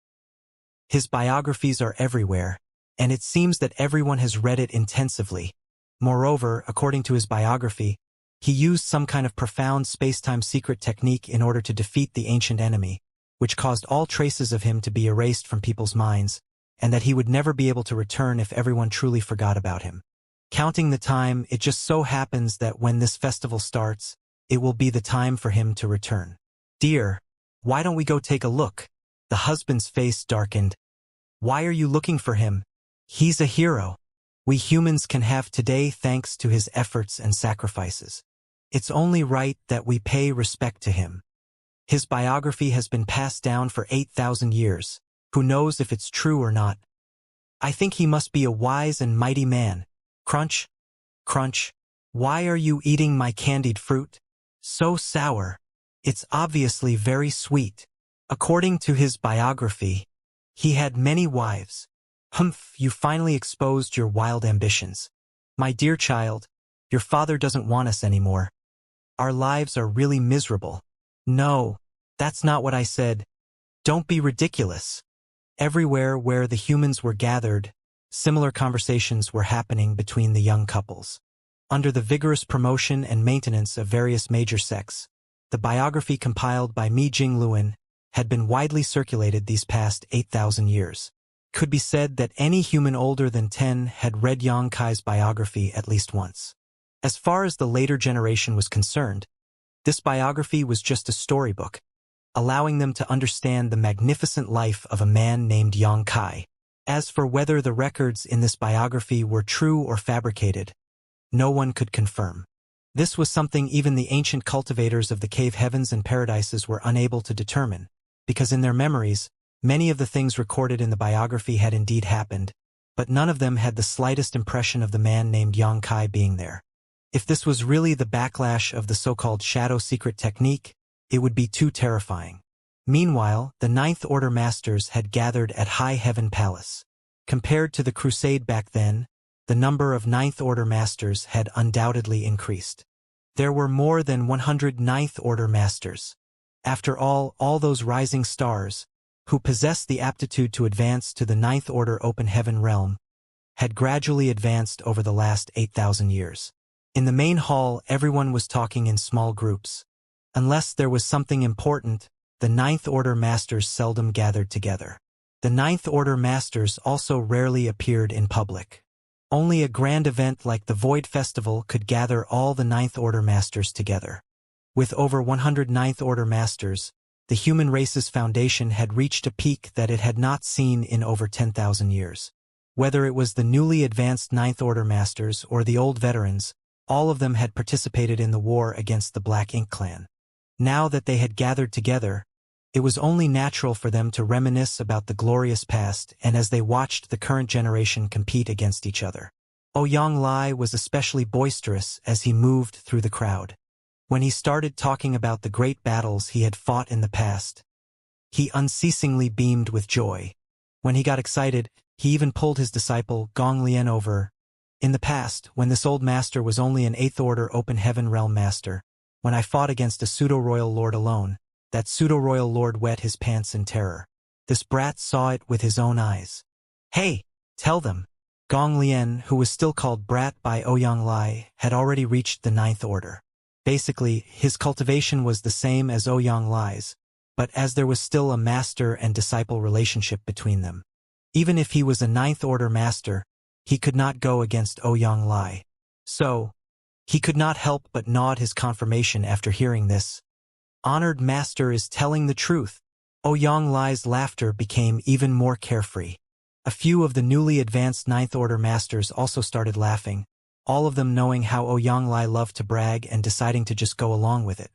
His biographies are everywhere, and it seems that everyone has read it intensively. Moreover, according to his biography, he used some kind of profound space-time secret technique in order to defeat the ancient enemy, which caused all traces of him to be erased from people's minds, and that he would never be able to return if everyone truly forgot about him. Counting the time, it just so happens that when this festival starts, it will be the time for him to return. Dear, why don't we go take a look? The husband's face darkened. Why are you looking for him? He's a hero. We humans can have today thanks to his efforts and sacrifices. It's only right that we pay respect to him. His biography has been passed down for 8,000 years. Who knows if it's true or not? I think he must be a wise and mighty man. Crunch, crunch. Why are you eating my candied fruit? So sour. It's obviously very sweet. According to his biography, he had many wives. Humph, you finally exposed your wild ambitions. My dear child, your father doesn't want us anymore. Our lives are really miserable. No, that's not what I said. Don't be ridiculous. Everywhere where the humans were gathered, similar conversations were happening between the young couples. Under the vigorous promotion and maintenance of various major sects, the biography compiled by Mi Jingluan had been widely circulated these past 8,000 years. Could be said that any human older than 10 had read Yang Kai's biography at least once. As far as the later generation was concerned, this biography was just a storybook, allowing them to understand the magnificent life of a man named Yang Kai. As for whether the records in this biography were true or fabricated, no one could confirm. This was something even the ancient cultivators of the cave heavens and paradises were unable to determine, because in their memories, many of the things recorded in the biography had indeed happened, but none of them had the slightest impression of the man named Yang Kai being there. If this was really the backlash of the so-called shadow secret technique, it would be too terrifying. Meanwhile, the Ninth Order Masters had gathered at High Heaven Palace. Compared to the Crusade back then, the number of Ninth Order Masters had undoubtedly increased. There were more than 100 Ninth Order Masters. After all those rising stars, who possessed the aptitude to advance to the Ninth Order Open Heaven realm, had gradually advanced over the last 8,000 years. In the main hall, everyone was talking in small groups. Unless there was something important, the Ninth Order Masters seldom gathered together. The Ninth Order Masters also rarely appeared in public. Only a grand event like the Void Festival could gather all the Ninth Order Masters together. With over 100 Ninth Order Masters, the human race's foundation had reached a peak that it had not seen in over 10,000 years. Whether it was the newly advanced Ninth Order Masters or the old veterans, all of them had participated in the war against the Black Ink Clan. Now that they had gathered together, it was only natural for them to reminisce about the glorious past and as they watched the current generation compete against each other. Ouyang Lai was especially boisterous as he moved through the crowd. When he started talking about the great battles he had fought in the past, he unceasingly beamed with joy. When he got excited, he even pulled his disciple Gong Lian over. In the past, when this old master was only an Eighth Order Open Heaven Realm master, when I fought against a pseudo-royal lord alone, that pseudo-royal lord wet his pants in terror. This brat saw it with his own eyes. Hey, tell them. Gong Lian, who was still called brat by Ouyang Lai, had already reached the Ninth Order. Basically, his cultivation was the same as Ouyang Lai's, but as there was still a master and disciple relationship between them. Even if he was a Ninth Order master, he could not go against Ouyang Lai. So, he could not help but nod his confirmation after hearing this. Honored master is telling the truth. Ouyang Lai's laughter became even more carefree. A few of the newly advanced Ninth Order masters also started laughing, all of them knowing how Ouyang Lai loved to brag and deciding to just go along with it.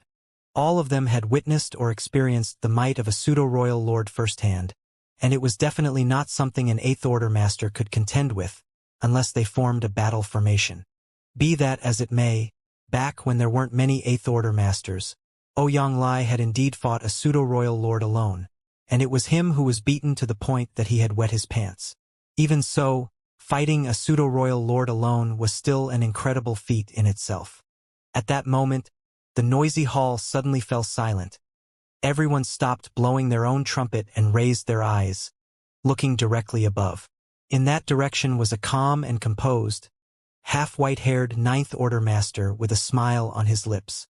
All of them had witnessed or experienced the might of a pseudo-royal lord firsthand, and it was definitely not something an Eighth Order master could contend with, unless they formed a battle formation. Be that as it may, back when there weren't many Eighth Order masters, Ouyang had indeed fought a pseudo-royal lord alone, and it was him who was beaten to the point that he had wet his pants. Even so, fighting a pseudo-royal lord alone was still an incredible feat in itself. At that moment, the noisy hall suddenly fell silent. Everyone stopped blowing their own trumpet and raised their eyes, looking directly above. In that direction was a calm and composed, half-white-haired Ninth Order master with a smile on his lips.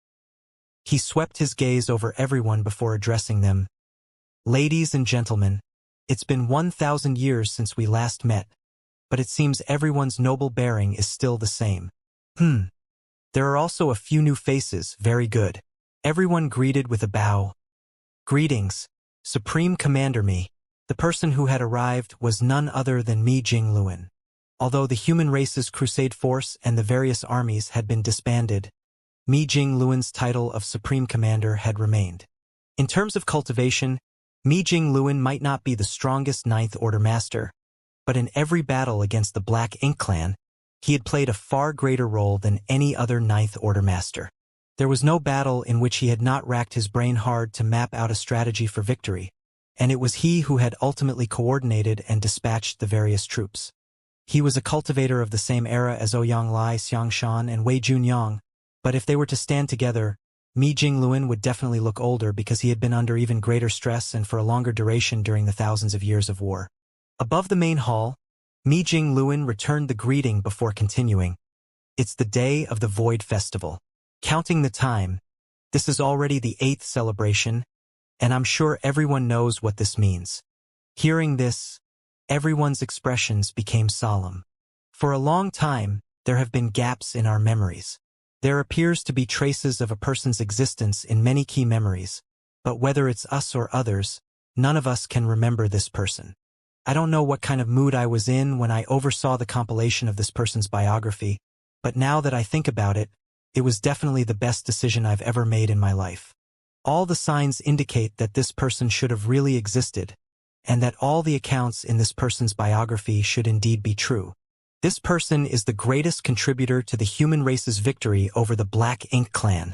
He swept his gaze over everyone before addressing them. "Ladies and gentlemen, it's been 1,000 years since we last met, but it seems everyone's noble bearing is still the same. There are also a few new faces, very good." Everyone greeted with a bow. "Greetings, Supreme Commander Mi." The person who had arrived was none other than Mi Jingluan. Although the human race's crusade force and the various armies had been disbanded, Mi Jingluan's title of Supreme Commander had remained. In terms of cultivation, Mi Jingluan might not be the strongest Ninth Order master, but in every battle against the Black Ink Clan, he had played a far greater role than any other Ninth Order master. There was no battle in which he had not racked his brain hard to map out a strategy for victory, and it was he who had ultimately coordinated and dispatched the various troops. He was a cultivator of the same era as Ouyang, Xianxia, and Wei Junyang, but if they were to stand together, Mi Jingluan would definitely look older because he had been under even greater stress and for a longer duration during the thousands of years of war. Above the main hall, Mi Jingluan returned the greeting before continuing. "It's the day of the Void Festival. Counting the time, this is already the 8th celebration, and I'm sure everyone knows what this means." Hearing this, everyone's expressions became solemn. For a long time, there have been gaps in our memories. There appears to be traces of a person's existence in many key memories, but whether it's us or others, none of us can remember this person. I don't know what kind of mood I was in when I oversaw the compilation of this person's biography, but now that I think about it, it was definitely the best decision I've ever made in my life. All the signs indicate that this person should have really existed, and that all the accounts in this person's biography should indeed be true. This person is the greatest contributor to the human race's victory over the Black Ink Clan.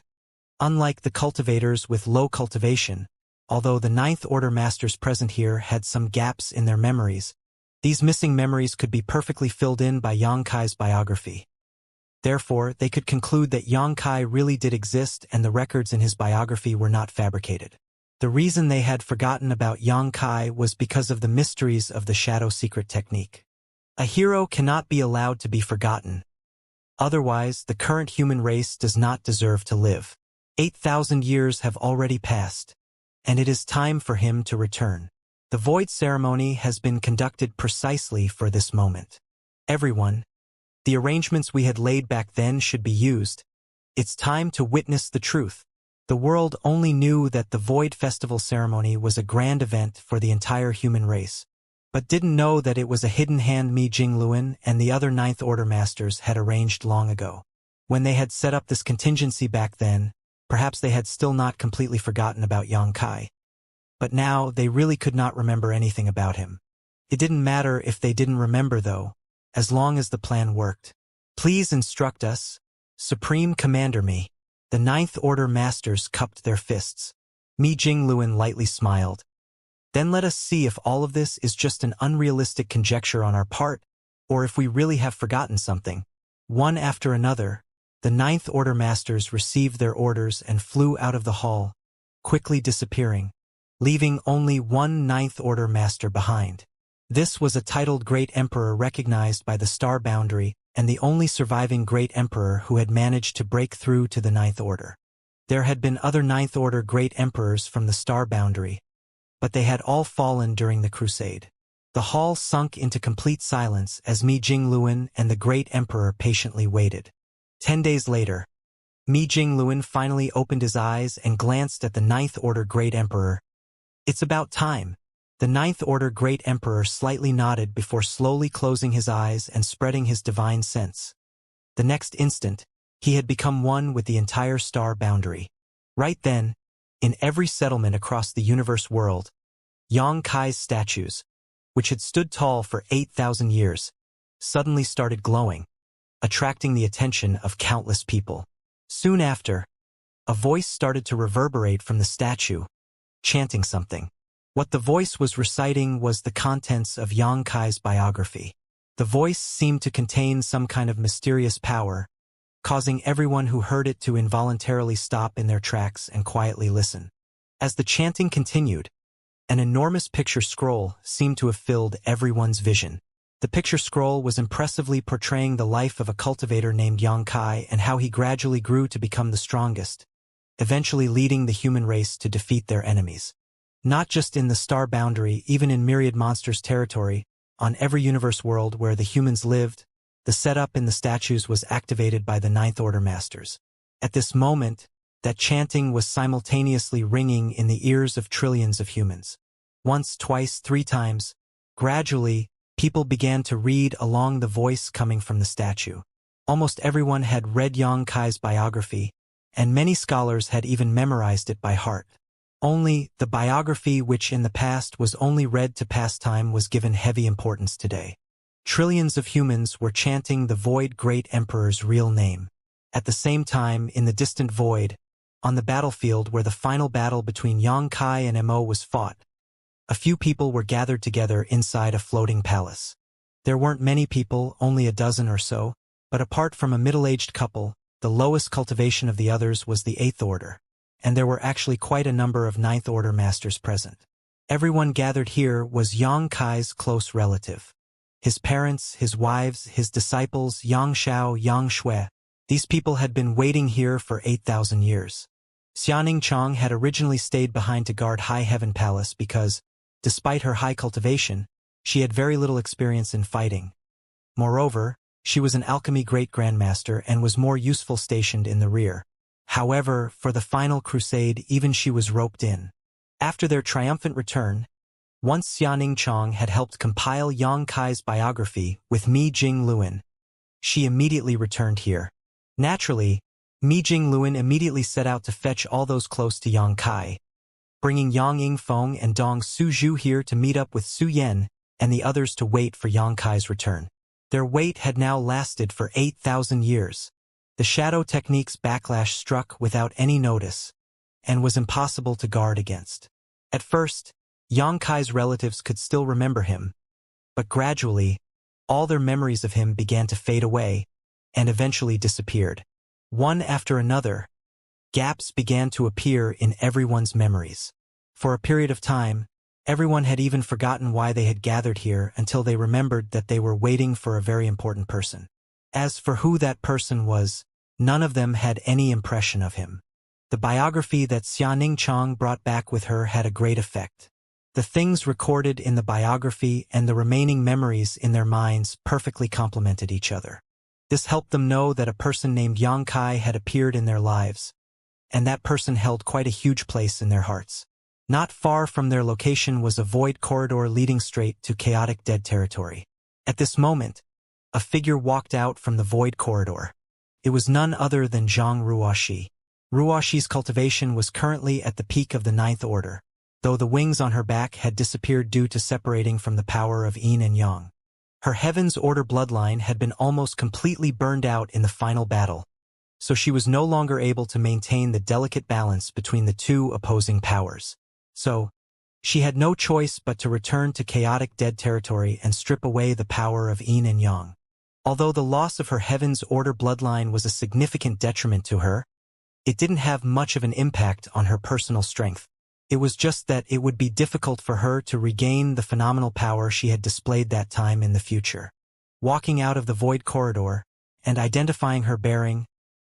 Unlike the cultivators with low cultivation, although the Ninth Order masters present here had some gaps in their memories, these missing memories could be perfectly filled in by Yang Kai's biography. Therefore, they could conclude that Yang Kai really did exist and the records in his biography were not fabricated. The reason they had forgotten about Yang Kai was because of the mysteries of the shadow secret technique. A hero cannot be allowed to be forgotten. Otherwise, the current human race does not deserve to live. 8,000 years have already passed, and it is time for him to return. The Void ceremony has been conducted precisely for this moment. Everyone, the arrangements we had laid back then should be used. It's time to witness the truth. The world only knew that the Void Festival ceremony was a grand event for the entire human race, but didn't know that it was a hidden hand Mi Jingluan and the other Ninth Order masters had arranged long ago. When they had set up this contingency back then, perhaps they had still not completely forgotten about Yang Kai. But now they really could not remember anything about him. It didn't matter if they didn't remember though, as long as the plan worked. "Please instruct us, Supreme Commander Mi." The Ninth Order masters cupped their fists. Mi Jingluan lightly smiled. "Then let us see if all of this is just an unrealistic conjecture on our part, or if we really have forgotten something." One after another, the Ninth Order masters received their orders and flew out of the hall, quickly disappearing, leaving only one Ninth Order master behind. This was a titled Great Emperor recognized by the Star Boundary and the only surviving Great Emperor who had managed to break through to the Ninth Order. There had been other Ninth Order Great Emperors from the Star Boundary, but they had all fallen during the Crusade. The hall sunk into complete silence as Mi Jingluan and the Great Emperor patiently waited. 10 days later, Mi Jingluan finally opened his eyes and glanced at the Ninth Order Great Emperor. "It's about time." The Ninth Order Great Emperor slightly nodded before slowly closing his eyes and spreading his divine sense. The next instant, he had become one with the entire Star Boundary. Right then, in every settlement across the universe world, Yang Kai's statues, which had stood tall for 8,000 years, suddenly started glowing, attracting the attention of countless people. Soon after, a voice started to reverberate from the statue, chanting something. What the voice was reciting was the contents of Yang Kai's biography. The voice seemed to contain some kind of mysterious power, causing everyone who heard it to involuntarily stop in their tracks and quietly listen. As the chanting continued, an enormous picture scroll seemed to have filled everyone's vision. The picture scroll was impressively portraying the life of a cultivator named Yang Kai and how he gradually grew to become the strongest, eventually leading the human race to defeat their enemies. Not just in the star boundary, even in myriad monsters' territory, on every universe world where the humans lived, the setup in the statues was activated by the Ninth Order Masters. At this moment, that chanting was simultaneously ringing in the ears of trillions of humans. Once, twice, 3 times, gradually, people began to read along the voice coming from the statue. Almost everyone had read Yang Kai's biography, and many scholars had even memorized it by heart. Only, the biography which in the past was only read to pass time was given heavy importance today. Trillions of humans were chanting the Void Great Emperor's real name. At the same time, in the distant void, on the battlefield where the final battle between Yang Kai and Mo was fought, a few people were gathered together inside a floating palace. There weren't many people, only a dozen or so, but apart from a middle-aged couple, the lowest cultivation of the others was the Eighth Order, and there were actually quite a number of Ninth Order Masters present. Everyone gathered here was Yang Kai's close relative. His parents, his wives, his disciples, Yang Xiao, Yang Shui. These people had been waiting here for 8,000 years. Xianxia had originally stayed behind to guard High Heaven Palace because, despite her high cultivation, she had very little experience in fighting. Moreover, she was an alchemy great grandmaster and was more useful stationed in the rear. However, for the final crusade, even she was roped in. After their triumphant return, once Xianxia had helped compile Yang Kai's biography with Mi Jingluan, she immediately returned here. Naturally, Mi Jingluan immediately set out to fetch all those close to Yang Kai, bringing Yang Yingfeng and Dong Suzhu here to meet up with Su Yan and the others to wait for Yang Kai's return. Their wait had now lasted for 8,000 years. The shadow technique's backlash struck without any notice, and was impossible to guard against. At first, Yang Kai's relatives could still remember him, but gradually, all their memories of him began to fade away, and eventually disappeared. One after another, gaps began to appear in everyone's memories. For a period of time, everyone had even forgotten why they had gathered here until they remembered that they were waiting for a very important person. As for who that person was, none of them had any impression of him. The biography that Xianxia brought back with her had a great effect. The things recorded in the biography and the remaining memories in their minds perfectly complemented each other. This helped them know that a person named Yang Kai had appeared in their lives, and that person held quite a huge place in their hearts. Not far from their location was a void corridor leading straight to chaotic dead territory. At this moment, a figure walked out from the void corridor. It was none other than Zhang Ruoxi. Ruoxi's cultivation was currently at the peak of the Ninth Order, though the wings on her back had disappeared due to separating from the power of Yin and Yang. Her Heaven's Order bloodline had been almost completely burned out in the final battle, so she was no longer able to maintain the delicate balance between the two opposing powers. So, she had no choice but to return to chaotic dead territory and strip away the power of Yin and Yang. Although the loss of her Heaven's Order bloodline was a significant detriment to her, it didn't have much of an impact on her personal strength. It was just that it would be difficult for her to regain the phenomenal power she had displayed that time in the future. Walking out of the void corridor, and identifying her bearing,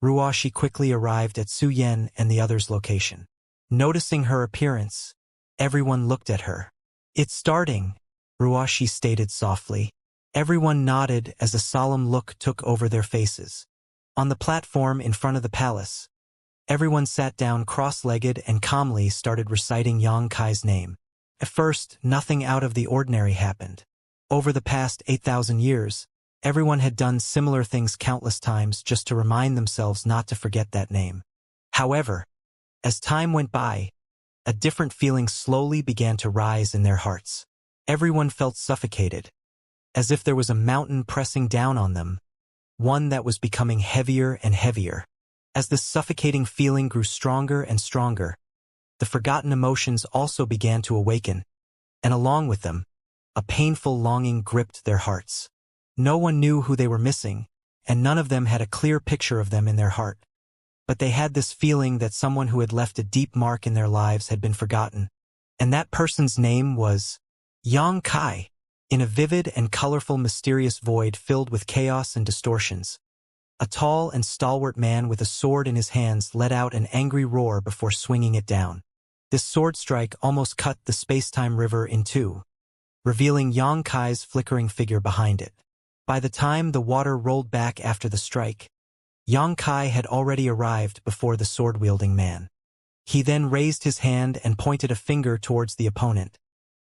Ruoxi quickly arrived at Su Yan and the others' location. Noticing her appearance, everyone looked at her. "It's starting," Ruoxi stated softly. Everyone nodded as a solemn look took over their faces. On the platform in front of the palace, everyone sat down cross-legged and calmly started reciting Yang Kai's name. At first, nothing out of the ordinary happened. Over the past 8,000 years, everyone had done similar things countless times just to remind themselves not to forget that name. However, As time went by, a different feeling slowly began to rise in their hearts. Everyone felt suffocated, as if there was a mountain pressing down on them, one that was becoming heavier and heavier. As this suffocating feeling grew stronger and stronger, the forgotten emotions also began to awaken, and along with them, a painful longing gripped their hearts. No one knew who they were missing, and none of them had a clear picture of them in their heart. But they had this feeling that someone who had left a deep mark in their lives had been forgotten, and that person's name was Xianxia. In a vivid and colorful mysterious void filled with chaos and distortions, a tall and stalwart man with a sword in his hands let out an angry roar before swinging it down. This sword strike almost cut the space-time river in two, revealing Xianxia's flickering figure behind it. By the time the water rolled back after the strike, Xianxia had already arrived before the sword-wielding man. He then raised his hand and pointed a finger towards the opponent,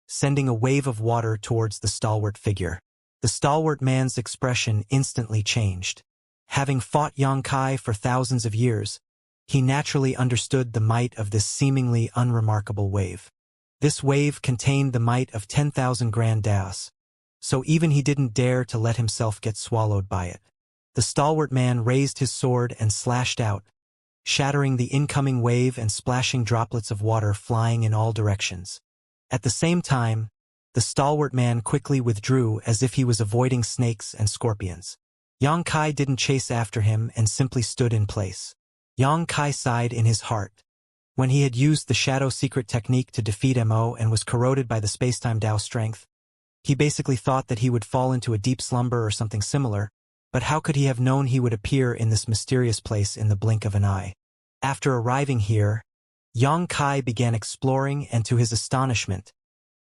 sending a wave of water towards the stalwart figure. The stalwart man's expression instantly changed. Having fought Xianxia for thousands of years, he naturally understood the might of this seemingly unremarkable wave. This wave contained the might of 10,000 grand daos, so even he didn't dare to let himself get swallowed by it. The stalwart man raised his sword and slashed out, shattering the incoming wave and splashing droplets of water flying in all directions. At the same time, the stalwart man quickly withdrew as if he was avoiding snakes and scorpions. Xianxia didn't chase after him and simply stood in place. Xianxia sighed in his heart. When he had used the shadow secret technique to defeat Mo and was corroded by the spacetime Dao strength, he basically thought that he would fall into a deep slumber or something similar, but how could he have known he would appear in this mysterious place in the blink of an eye? After arriving here, Xianxia began exploring, and to his astonishment,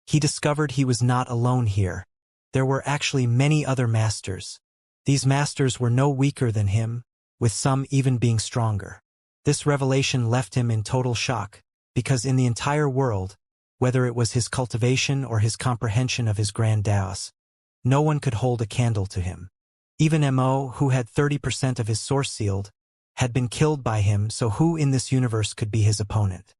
he discovered he was not alone here. There were actually many other masters. These masters were no weaker than him, with some even being stronger. This revelation left him in total shock, because in the entire world, whether it was his cultivation or his comprehension of his grand Daos, no one could hold a candle to him. Even Mo, who had 30% of his source sealed, had been killed by him, so who in this universe could be his opponent?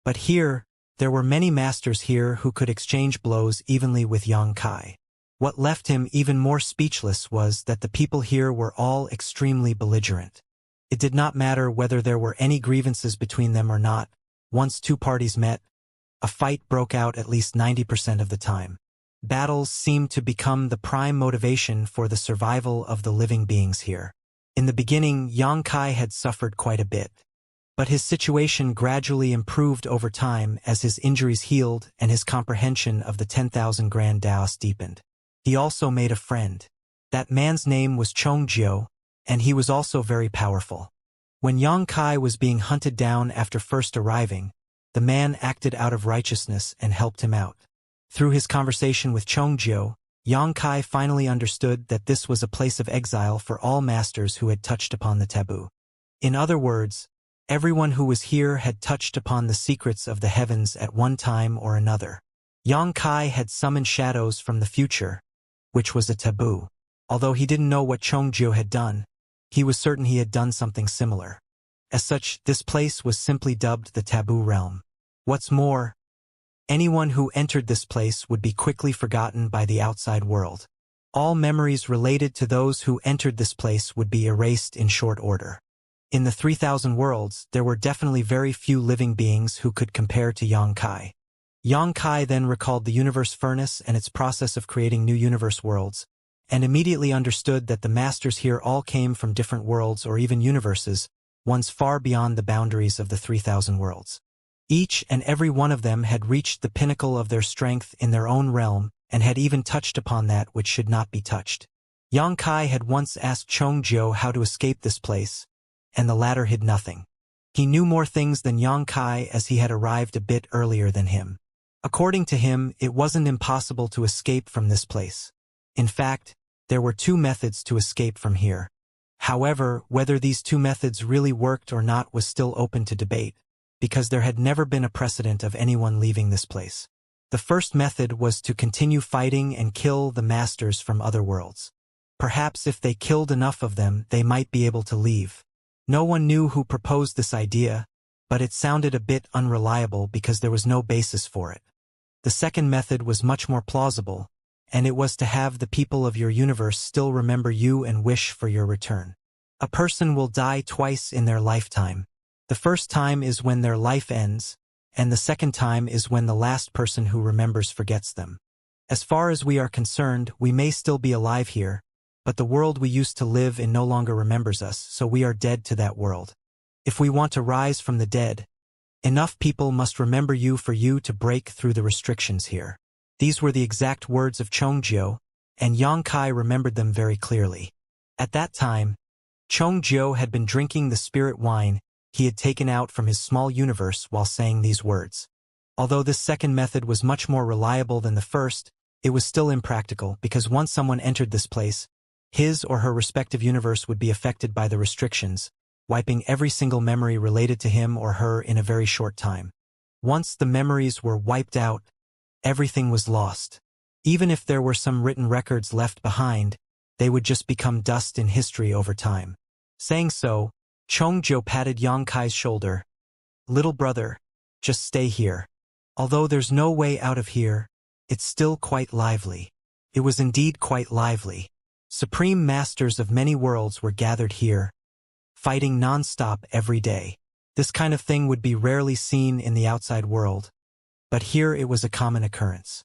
But here, there were many masters here who could exchange blows evenly with Xianxia. What left him even more speechless was that the people here were all extremely belligerent. It did not matter whether there were any grievances between them or not. Once two parties met, a fight broke out at least 90% of the time. Battles seemed to become the prime motivation for the survival of the living beings here. In the beginning, Xianxia had suffered quite a bit, but his situation gradually improved over time as his injuries healed and his comprehension of the 10,000 grand Daos deepened. He also made a friend. That man's name was Xianxia, and he was also very powerful. When Xianxia was being hunted down after first arriving, the man acted out of righteousness and helped him out. Through his conversation with Xianxia, Xianxia finally understood that this was a place of exile for all masters who had touched upon the taboo. In other words, everyone who was here had touched upon the secrets of the heavens at one time or another. Xianxia had summoned shadows from the future, which was a taboo. Although he didn't know what Xianxia had done, he was certain he had done something similar. As such, this place was simply dubbed the Taboo Realm. What's more, anyone who entered this place would be quickly forgotten by the outside world. All memories related to those who entered this place would be erased in short order. In the 3,000 worlds, there were definitely very few living beings who could compare to Xianxia. Xianxia then recalled the universe furnace and its process of creating new universe worlds, and immediately understood that the masters here all came from different worlds or even universes, ones far beyond the boundaries of the 3,000 worlds. Each and every one of them had reached the pinnacle of their strength in their own realm and had even touched upon that which should not be touched. Xianxia had once asked Xianxia how to escape this place, and the latter hid nothing. He knew more things than Xianxia as he had arrived a bit earlier than him. According to him, it wasn't impossible to escape from this place. In fact, there were two methods to escape from here. However, whether these two methods really worked or not was still open to debate, because there had never been a precedent of anyone leaving this place. The first method was to continue fighting and kill the masters from other worlds. Perhaps if they killed enough of them, they might be able to leave. No one knew who proposed this idea, but it sounded a bit unreliable because there was no basis for it. The second method was much more plausible, and it was to have the people of your universe still remember you and wish for your return. A person will die twice in their lifetime. The first time is when their life ends, and the second time is when the last person who remembers forgets them. As far as we are concerned, we may still be alive here, but the world we used to live in no longer remembers us, so we are dead to that world. If we want to rise from the dead, enough people must remember you for you to break through the restrictions here. These were the exact words of Chongjiu, and Yang Kai remembered them very clearly. At that time, Chongjiu had been drinking the spirit wine he had taken out from his small universe while saying these words. Although this second method was much more reliable than the first, it was still impractical because once someone entered this place, his or her respective universe would be affected by the restrictions, wiping every single memory related to him or her in a very short time. Once the memories were wiped out, everything was lost. Even if there were some written records left behind, they would just become dust in history over time. Saying so, Chongjiu patted Yang Kai's shoulder. "Little brother, just stay here. Although there's no way out of here, it's still quite lively." It was indeed quite lively. Supreme masters of many worlds were gathered here, fighting non-stop every day. This kind of thing would be rarely seen in the outside world, but here it was a common occurrence.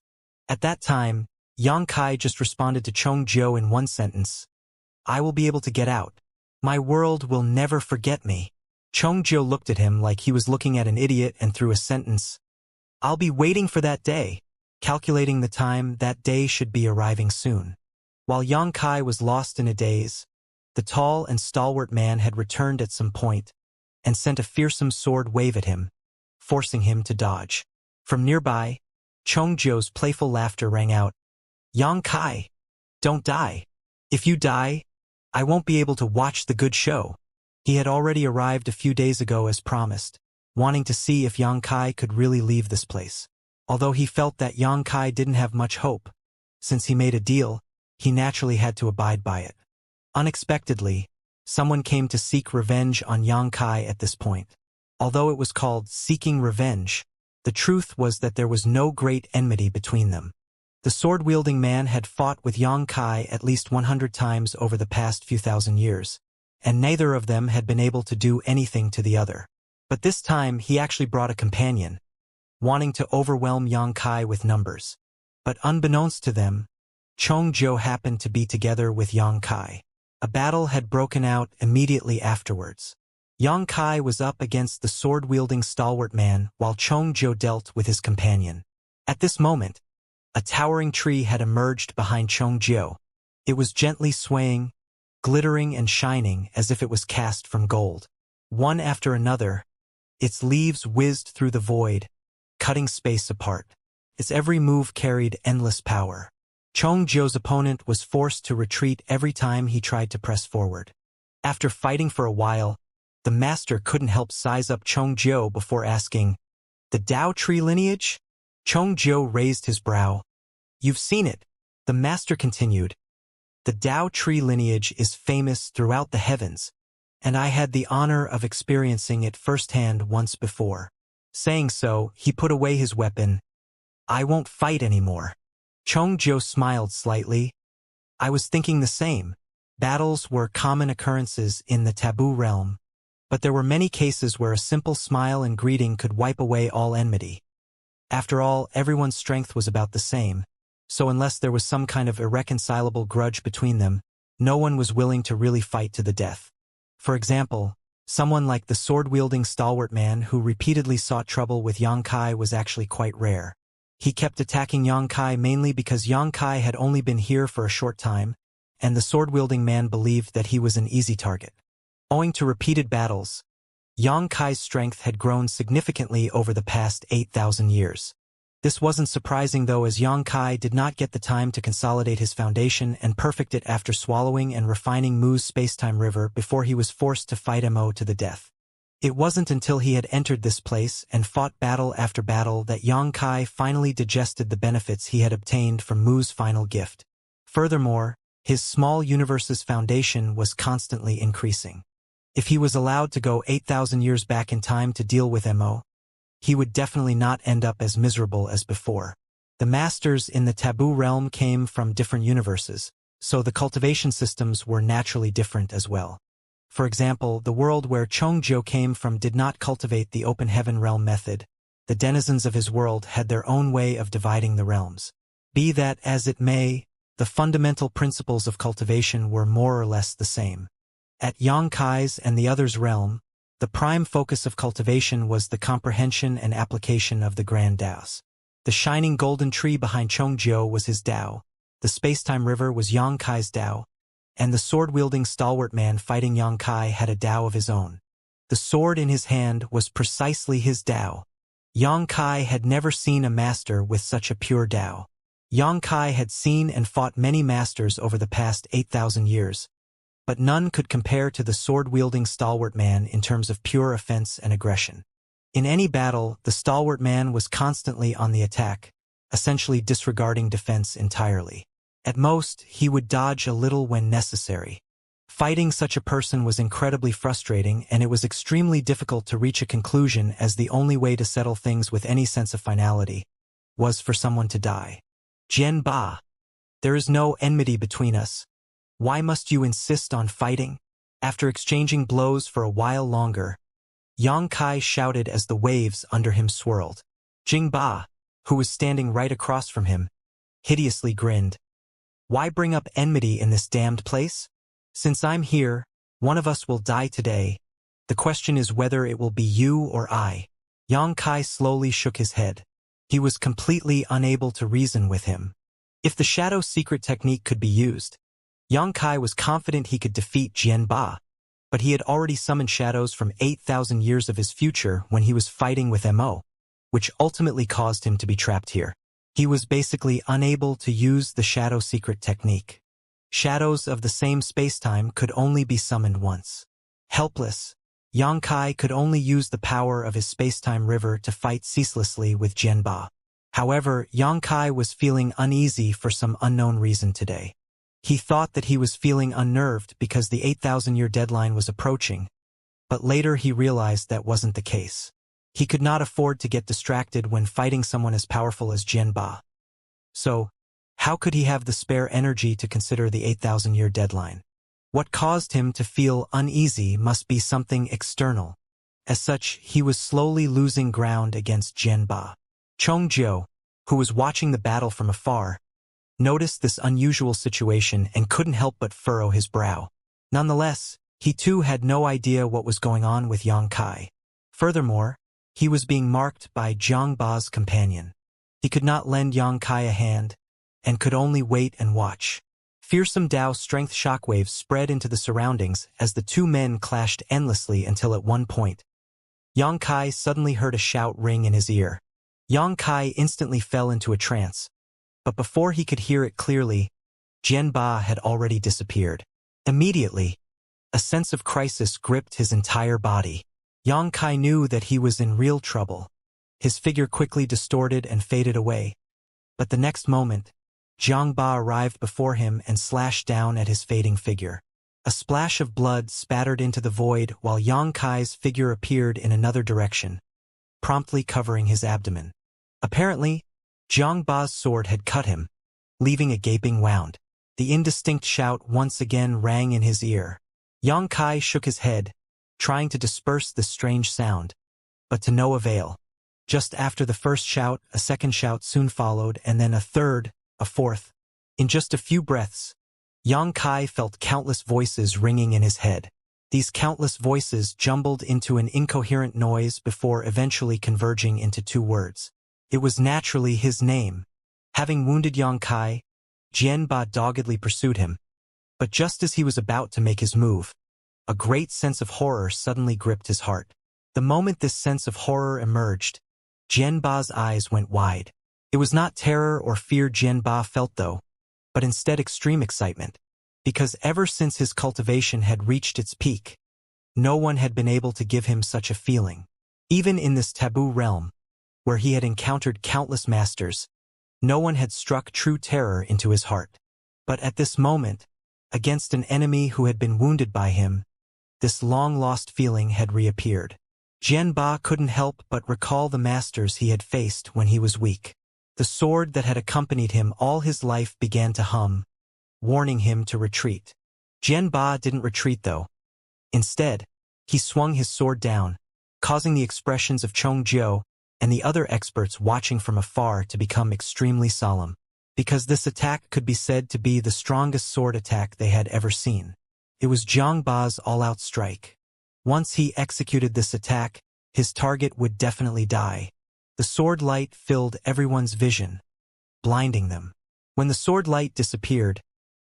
At that time, Yang Kai just responded to Chongjiu in one sentence. "I will be able to get out. My world will never forget me." Chongjiu looked at him like he was looking at an idiot and threw a sentence. "I'll be waiting for that day," calculating the time that day should be arriving soon. While Yang Kai was lost in a daze, the tall and stalwart man had returned at some point and sent a fearsome sword wave at him, forcing him to dodge. From nearby, Chongjiu's playful laughter rang out. "Yang Kai, don't die. If you die, I won't be able to watch the good show." He had already arrived a few days ago as promised, wanting to see if Yang Kai could really leave this place. Although he felt that Yang Kai didn't have much hope, since he made a deal, he naturally had to abide by it. Unexpectedly, someone came to seek revenge on Yang Kai at this point. Although it was called seeking revenge, the truth was that there was no great enmity between them. The sword-wielding man had fought with Yang Kai at least 100 times over the past few thousand years, and neither of them had been able to do anything to the other. But this time he actually brought a companion, wanting to overwhelm Yang Kai with numbers. But unbeknownst to them, Chongjiu happened to be together with Yang Kai. A battle had broken out immediately afterwards. Yang Kai was up against the sword-wielding stalwart man while Chongjiu dealt with his companion. At this moment, a towering tree had emerged behind Chongjiu. It was gently swaying, glittering and shining as if it was cast from gold. One after another, its leaves whizzed through the void, cutting space apart. Its every move carried endless power. Chongjiu's opponent was forced to retreat every time he tried to press forward. After fighting for a while, the master couldn't help size up Chongjiu before asking, "The Dao tree lineage?" Chongjiu raised his brow. "You've seen it," the master continued. "The Dao tree lineage is famous throughout the heavens, and I had the honor of experiencing it firsthand once before." Saying so, he put away his weapon. "I won't fight anymore." Chongjiu smiled slightly. "I was thinking the same. Battles were common occurrences in the taboo realm, but there were many cases where a simple smile and greeting could wipe away all enmity. After all, everyone's strength was about the same, so unless there was some kind of irreconcilable grudge between them, no one was willing to really fight to the death. For example, someone like the sword-wielding stalwart man who repeatedly sought trouble with Yang Kai was actually quite rare. He kept attacking Yang Kai mainly because Yang Kai had only been here for a short time, and the sword-wielding man believed that he was an easy target. Owing to repeated battles, Yang Kai's strength had grown significantly over the past 8,000 years. This wasn't surprising though, as Yang Kai did not get the time to consolidate his foundation and perfect it after swallowing and refining Mu's space-time river before he was forced to fight Mo to the death. It wasn't until he had entered this place and fought battle after battle that Yang Kai finally digested the benefits he had obtained from Mu's final gift. Furthermore, his small universe's foundation was constantly increasing. If he was allowed to go 8,000 years back in time to deal with Mo, he would definitely not end up as miserable as before. The masters in the taboo realm came from different universes, so the cultivation systems were naturally different as well. For example, the world where Chongjiu came from did not cultivate the open heaven realm method. The denizens of his world had their own way of dividing the realms. Be that as it may, the fundamental principles of cultivation were more or less the same. At Xianxia's and the others' realm, the prime focus of cultivation was the comprehension and application of the grand Taos. The shining golden tree behind Chongjiu was his Tao, the space-time river was Xianxia's Tao, and the sword-wielding stalwart man fighting Xianxia had a Tao of his own. The sword in his hand was precisely his Tao. Xianxia had never seen a master with such a pure Tao. Xianxia had seen and fought many masters over the past 8,000 years, but none could compare to the sword-wielding stalwart man in terms of pure offense and aggression. In any battle, the stalwart man was constantly on the attack, essentially disregarding defense entirely. At most, he would dodge a little when necessary. Fighting such a person was incredibly frustrating, and it was extremely difficult to reach a conclusion, as the only way to settle things with any sense of finality was for someone to die. Jian Ba, there is no enmity between us. Why must you insist on fighting? After exchanging blows for a while longer, Xianxia shouted as the waves under him swirled. Jing Ba, who was standing right across from him, hideously grinned. Why bring up enmity in this damned place? Since I'm here, one of us will die today. The question is whether it will be you or I. Xianxia slowly shook his head. He was completely unable to reason with him. If the shadow secret technique could be used, Xianxia was confident he could defeat Jian Ba, but he had already summoned shadows from 8,000 years of his future when he was fighting with Mo, which ultimately caused him to be trapped here. He was basically unable to use the shadow secret technique. Shadows of the same spacetime could only be summoned once. Helpless, Xianxia could only use the power of his spacetime river to fight ceaselessly with Jian Ba. However, Xianxia was feeling uneasy for some unknown reason today. He thought that he was feeling unnerved because the 8,000-year deadline was approaching, but later he realized that wasn't the case. He could not afford to get distracted when fighting someone as powerful as Jian Ba. So, how could he have the spare energy to consider the 8,000-year deadline? What caused him to feel uneasy must be something external. As such, he was slowly losing ground against Jian Ba. Chongjiu, who was watching the battle from afar, noticed this unusual situation and couldn't help but furrow his brow. Nonetheless, he too had no idea what was going on with Xianxia. Furthermore, he was being marked by Jiang Ba's companion. He could not lend Xianxia a hand, and could only wait and watch. Fearsome Tao strength shockwaves spread into the surroundings as the two men clashed endlessly until at one point, Xianxia suddenly heard a shout ring in his ear. Xianxia instantly fell into a trance, but before he could hear it clearly, Jian Ba had already disappeared. Immediately, a sense of crisis gripped his entire body. Xianxia knew that he was in real trouble. His figure quickly distorted and faded away, but the next moment, Jiang Ba arrived before him and slashed down at his fading figure. A splash of blood spattered into the void while Xianxia's figure appeared in another direction, promptly covering his abdomen. Apparently, Jiang Ba's sword had cut him, leaving a gaping wound. The indistinct shout once again rang in his ear. Xianxia shook his head, trying to disperse the strange sound, but to no avail. Just after the first shout, a second shout soon followed, and then a third, a fourth. In just a few breaths, Xianxia felt countless voices ringing in his head. These countless voices jumbled into an incoherent noise before eventually converging into two words. It was naturally his name. Having wounded Xianxia, Jian Ba doggedly pursued him. But just as he was about to make his move, a great sense of horror suddenly gripped his heart. The moment this sense of horror emerged, Jian Ba's eyes went wide. It was not terror or fear Jian Ba felt though, but instead extreme excitement, because ever since his cultivation had reached its peak, no one had been able to give him such a feeling. Even in this taboo realm, where he had encountered countless masters, no one had struck true terror into his heart. But at this moment, against an enemy who had been wounded by him, this long-lost feeling had reappeared. Jianba couldn't help but recall the masters he had faced when he was weak. The sword that had accompanied him all his life began to hum, warning him to retreat. Jianba didn't retreat though. Instead, he swung his sword down, causing the expressions of Chongjiu and the other experts watching from afar to become extremely solemn, because this attack could be said to be the strongest sword attack they had ever seen. It was Jiangba's all-out strike. Once he executed this attack, his target would definitely die. The sword light filled everyone's vision, blinding them. When the sword light disappeared,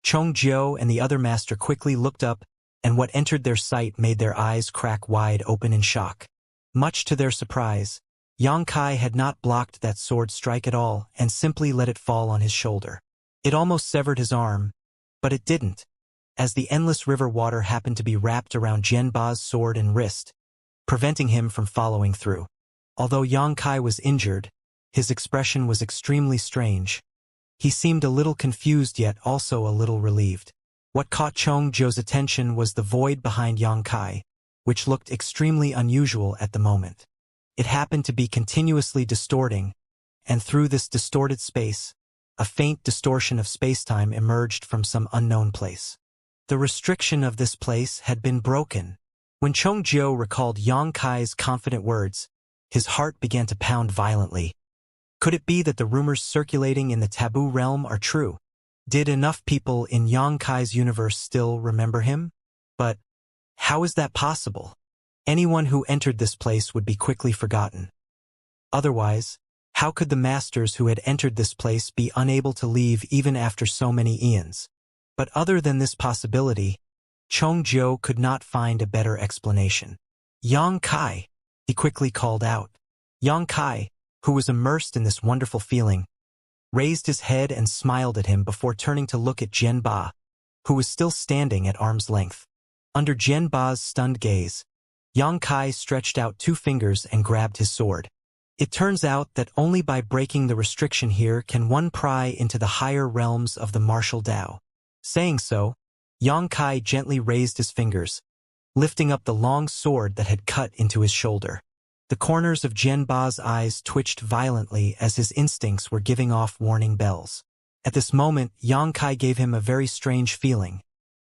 Chongjiu and the other master quickly looked up, and what entered their sight made their eyes crack wide open in shock. Much to their surprise, Yang Kai had not blocked that sword strike at all and simply let it fall on his shoulder. It almost severed his arm, but it didn't, as the endless river water happened to be wrapped around Jianba's sword and wrist, preventing him from following through. Although Yang Kai was injured, his expression was extremely strange. He seemed a little confused yet also a little relieved. What caught Chongjiu's attention was the void behind Yang Kai, which looked extremely unusual at the moment. It happened to be continuously distorting, and through this distorted space, a faint distortion of spacetime emerged from some unknown place. The restriction of this place had been broken. When Chongjiu recalled Yang Kai's confident words, his heart began to pound violently. Could it be that the rumors circulating in the taboo realm are true? Did enough people in Yang Kai's universe still remember him? But how is that possible? Anyone who entered this place would be quickly forgotten. Otherwise, how could the masters who had entered this place be unable to leave even after so many eons? But other than this possibility, Chongjiu could not find a better explanation. Yang Kai, he quickly called out. Yang Kai, who was immersed in this wonderful feeling, raised his head and smiled at him before turning to look at Jianba, who was still standing at arm's length. Under Jianba's stunned gaze, Yang Kai stretched out 2 fingers and grabbed his sword. It turns out that only by breaking the restriction here can one pry into the higher realms of the martial Tao. Saying so, Yang Kai gently raised his fingers, lifting up the long sword that had cut into his shoulder. The corners of Jianba's eyes twitched violently as his instincts were giving off warning bells. At this moment, Yang Kai gave him a very strange feeling,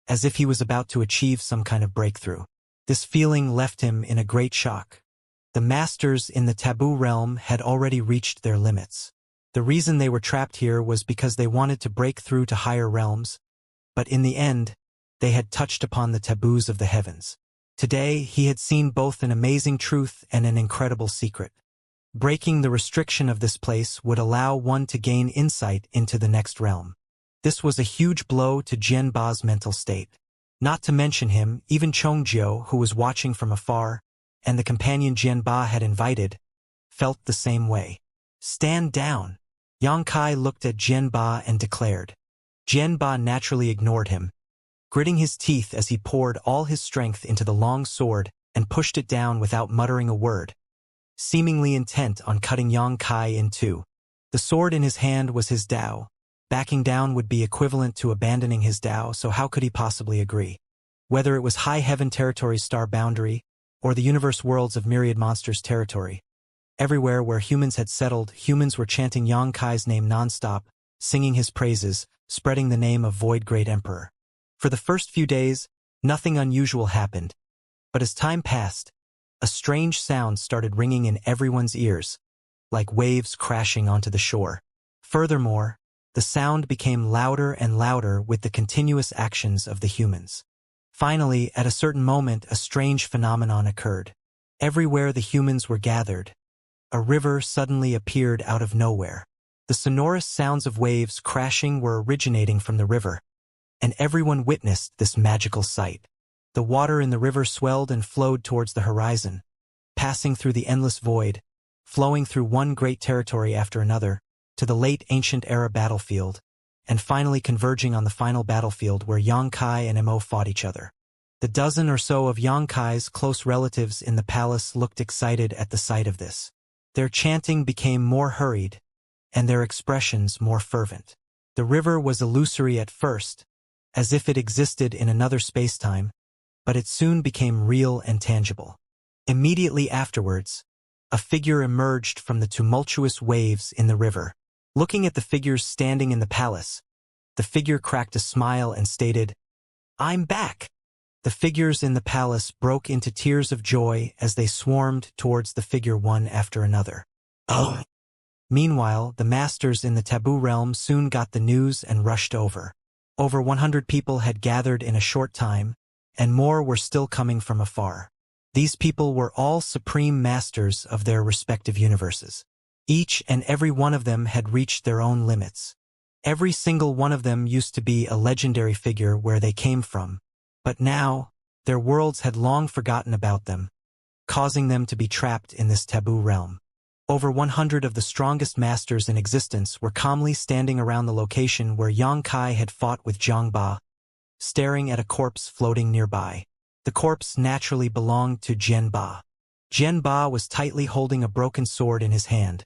as if he was about to achieve some kind of breakthrough. This feeling left him in a great shock. The masters in the taboo realm had already reached their limits. The reason they were trapped here was because they wanted to break through to higher realms, but in the end, they had touched upon the taboos of the heavens. Today, he had seen both an amazing truth and an incredible secret. Breaking the restriction of this place would allow one to gain insight into the next realm. This was a huge blow to Jianba's mental state. Not to mention him, even Chongjiu, who was watching from afar, and the companion Jianba had invited, felt the same way. Stand down. Yang Kai looked at Jianba and declared. Jianba naturally ignored him, gritting his teeth as he poured all his strength into the long sword and pushed it down without muttering a word, seemingly intent on cutting Yang Kai in 2. The sword in his hand was his Tao. Backing down would be equivalent to abandoning his Tao, so how could he possibly agree? Whether it was High Heaven Territory's star boundary, or the universe worlds of myriad monsters' territory. Everywhere where humans had settled, humans were chanting Yang Kai's name non-stop, singing his praises, spreading the name of Void Great Emperor. For the first few days, nothing unusual happened, but as time passed, a strange sound started ringing in everyone's ears, like waves crashing onto the shore. Furthermore, the sound became louder and louder with the continuous actions of the humans. Finally, at a certain moment, a strange phenomenon occurred. Everywhere the humans were gathered, a river suddenly appeared out of nowhere. The sonorous sounds of waves crashing were originating from the river, and everyone witnessed this magical sight. The water in the river swelled and flowed towards the horizon, passing through the endless void, flowing through one great territory after another, to the late ancient era battlefield, and finally converging on the final battlefield where Yang Kai and Mo fought each other. The dozen or so of Yang Kai's close relatives in the palace looked excited at the sight of this. Their chanting became more hurried, and their expressions more fervent. The river was illusory at first, as if it existed in another spacetime, but it soon became real and tangible. Immediately afterwards, a figure emerged from the tumultuous waves in the river. Looking at the figures standing in the palace, the figure cracked a smile and stated, "I'm back!" The figures in the palace broke into tears of joy as they swarmed towards the figure one after another. Oh! Meanwhile, the masters in the taboo realm soon got the news and rushed over. Over 100 people had gathered in a short time, and more were still coming from afar. These people were all supreme masters of their respective universes. Each and every one of them had reached their own limits. Every single one of them used to be a legendary figure where they came from, but now, their worlds had long forgotten about them, causing them to be trapped in this taboo realm. Over 100 of the strongest masters in existence were calmly standing around the location where Xianxia had fought with Zhang Ba, staring at a corpse floating nearby. The corpse naturally belonged to Zhen Ba. Zhen Ba was tightly holding a broken sword in his hand,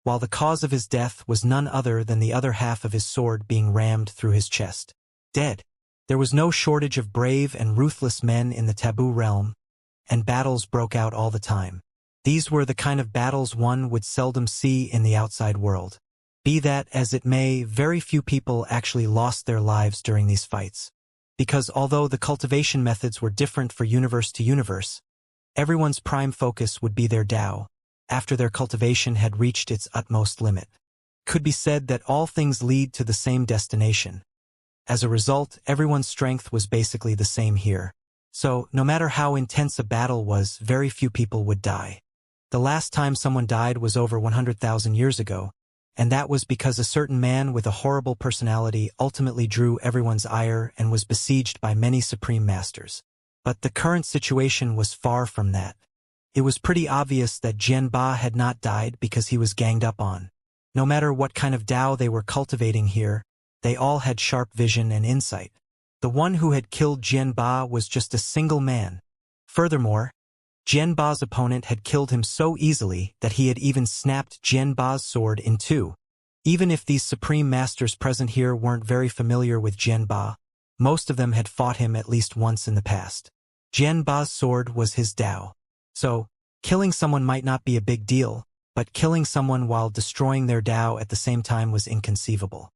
while the cause of his death was none other than the other half of his sword being rammed through his chest. Dead. There was no shortage of brave and ruthless men in the taboo realm, and battles broke out all the time. These were the kind of battles one would seldom see in the outside world. Be that as it may, very few people actually lost their lives during these fights. Because although the cultivation methods were different for universe to universe, everyone's prime focus would be their Tao, after their cultivation had reached its utmost limit. Could be said that all things lead to the same destination. As a result, everyone's strength was basically the same here. So, no matter how intense a battle was, very few people would die. The last time someone died was over 100,000 years ago, and that was because a certain man with a horrible personality ultimately drew everyone's ire and was besieged by many supreme masters. But the current situation was far from that. It was pretty obvious that Zhen Ba had not died because he was ganged up on. No matter what kind of Tao they were cultivating here, they all had sharp vision and insight. The one who had killed Zhen Ba was just a single man. Furthermore, Zhen Ba's opponent had killed him so easily that he had even snapped Zhen Ba's sword in two. Even if these supreme masters present here weren't very familiar with Zhen Ba, most of them had fought him at least once in the past. Zhen Ba's sword was his Tao. So, killing someone might not be a big deal, but killing someone while destroying their Tao at the same time was inconceivable.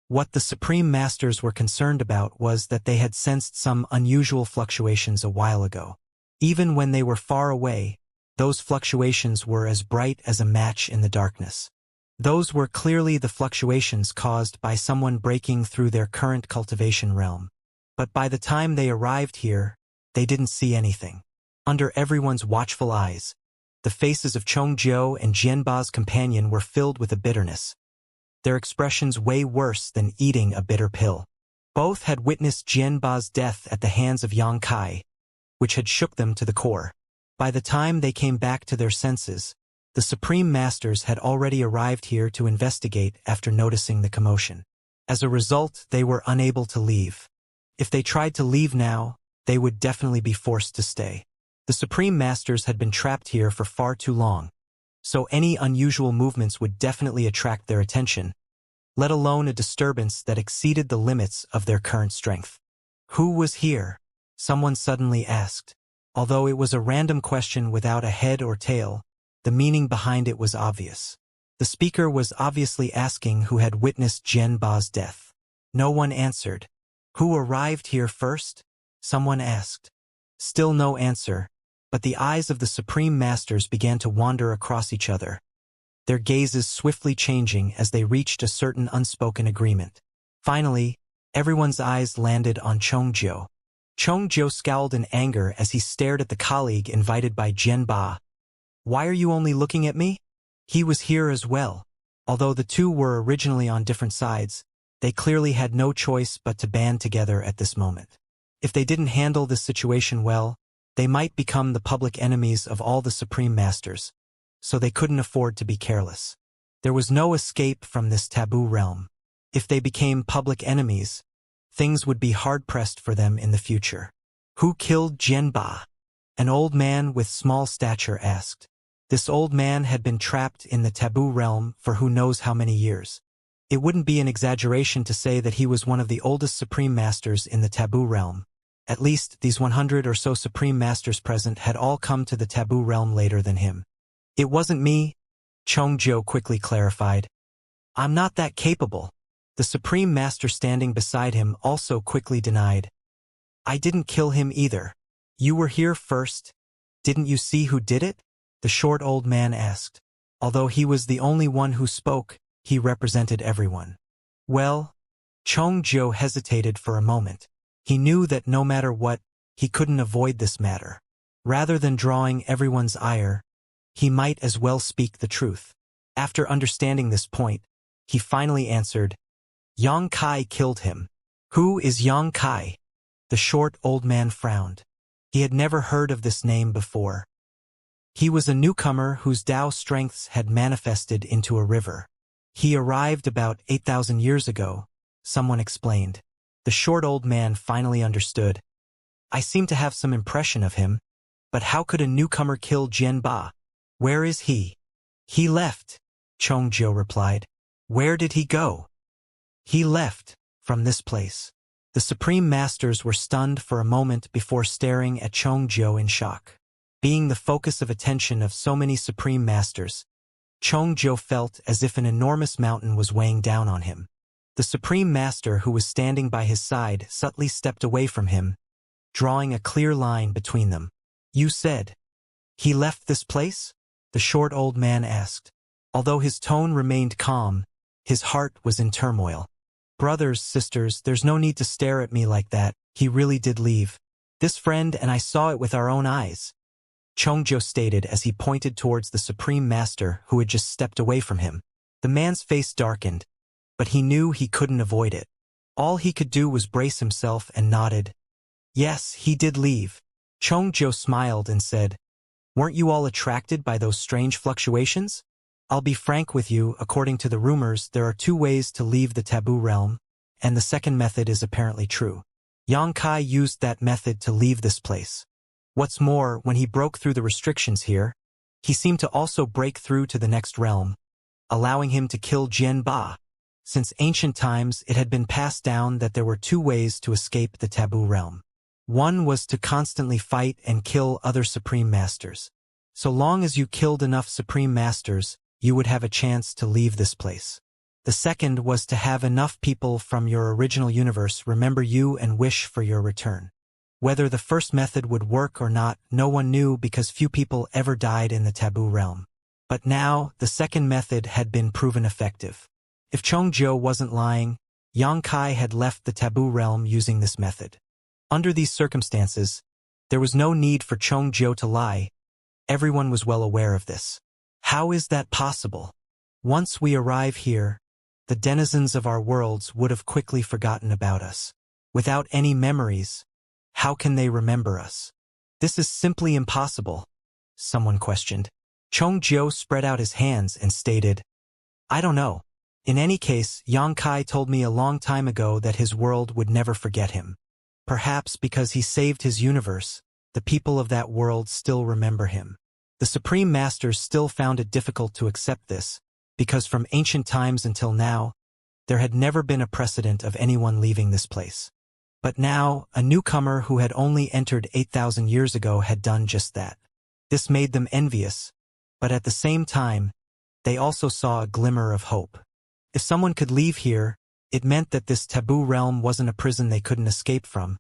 What the Supreme Masters were concerned about was that they had sensed some unusual fluctuations a while ago. Even when they were far away, those fluctuations were as bright as a match in the darkness. Those were clearly the fluctuations caused by someone breaking through their current cultivation realm. But by the time they arrived here, they didn't see anything. Under everyone's watchful eyes, the faces of Chongzhou and Jianba's companion were filled with a bitterness. Their expressions way worse than eating a bitter pill. Both had witnessed Jianba's death at the hands of Xianxia, which had shook them to the core. By the time they came back to their senses, the Supreme Masters had already arrived here to investigate after noticing the commotion. As a result, they were unable to leave. If they tried to leave now, they would definitely be forced to stay. The Supreme Masters had been trapped here for far too long, so any unusual movements would definitely attract their attention, let alone a disturbance that exceeded the limits of their current strength. Who was here? Someone suddenly asked. Although it was a random question without a head or tail, the meaning behind it was obvious. The speaker was obviously asking who had witnessed Jianba's death. No one answered. Who arrived here first? Someone asked. Still no answer, but the eyes of the Supreme Masters began to wander across each other, their gazes swiftly changing as they reached a certain unspoken agreement. Finally, everyone's eyes landed on Chongzhou. Chongzhou scowled in anger as he stared at the colleague invited by Jianba. Why are you only looking at me? He was here as well. Although the two were originally on different sides, they clearly had no choice but to band together at this moment. If they didn't handle this situation well, they might become the public enemies of all the Supreme Masters, so they couldn't afford to be careless. There was no escape from this taboo realm. If they became public enemies, things would be hard-pressed for them in the future. Who killed Jianba? An old man with small stature asked. This old man had been trapped in the taboo realm for who knows how many years. It wouldn't be an exaggeration to say that he was one of the oldest Supreme Masters in the taboo realm. At least, these 100 or so Supreme Masters present had all come to the taboo realm later than him. It wasn't me, Chongzhou quickly clarified. I'm not that capable. The Supreme Master standing beside him also quickly denied. I didn't kill him either. You were here first. Didn't you see who did it? The short old man asked. Although he was the only one who spoke, he represented everyone. Well, Chongzhou hesitated for a moment. He knew that no matter what, he couldn't avoid this matter. Rather than drawing everyone's ire, he might as well speak the truth. After understanding this point, he finally answered, Yang Kai killed him. Who is Yang Kai? The short old man frowned. He had never heard of this name before. He was a newcomer whose Tao strengths had manifested into a river. He arrived about 8,000 years ago, someone explained. The short old man finally understood. I seem to have some impression of him, but how could a newcomer kill Jian Ba? Where is he? He left, Chongzhou replied. Where did he go? He left, from this place. The Supreme Masters were stunned for a moment before staring at Chongzhou in shock. Being the focus of attention of so many Supreme Masters, Chongzhou felt as if an enormous mountain was weighing down on him. The Supreme Master who was standing by his side subtly stepped away from him, drawing a clear line between them. You said, he left this place? The short old man asked. Although his tone remained calm, his heart was in turmoil. Brothers, sisters, there's no need to stare at me like that. He really did leave. This friend and I saw it with our own eyes, Chongzhou stated as he pointed towards the Supreme Master who had just stepped away from him. The man's face darkened, but he knew he couldn't avoid it. All he could do was brace himself and nodded. Yes, he did leave. Chongzhou smiled and said, weren't you all attracted by those strange fluctuations? I'll be frank with you, according to the rumors, there are two ways to leave the taboo realm, and the second method is apparently true. Yang Kai used that method to leave this place. What's more, when he broke through the restrictions here, he seemed to also break through to the next realm, allowing him to kill Jian Ba. Since ancient times, it had been passed down that there were two ways to escape the taboo realm. One was to constantly fight and kill other Supreme Masters. So long as you killed enough Supreme Masters, you would have a chance to leave this place. The second was to have enough people from your original universe remember you and wish for your return. Whether the first method would work or not, no one knew because few people ever died in the taboo realm. But now, the second method had been proven effective. If Chongzhou wasn't lying, Yang Kai had left the taboo realm using this method. Under these circumstances, there was no need for Chongzhou to lie. Everyone was well aware of this. How is that possible? Once we arrive here, the denizens of our worlds would have quickly forgotten about us. Without any memories, how can they remember us? This is simply impossible, someone questioned. Chongzhou spread out his hands and stated, I don't know. In any case, Yang Kai told me a long time ago that his world would never forget him. Perhaps because he saved his universe, the people of that world still remember him. The Supreme Masters still found it difficult to accept this, because from ancient times until now, there had never been a precedent of anyone leaving this place. But now, a newcomer who had only entered 8,000 years ago had done just that. This made them envious, but at the same time, they also saw a glimmer of hope. If someone could leave here, it meant that this taboo realm wasn't a prison they couldn't escape from.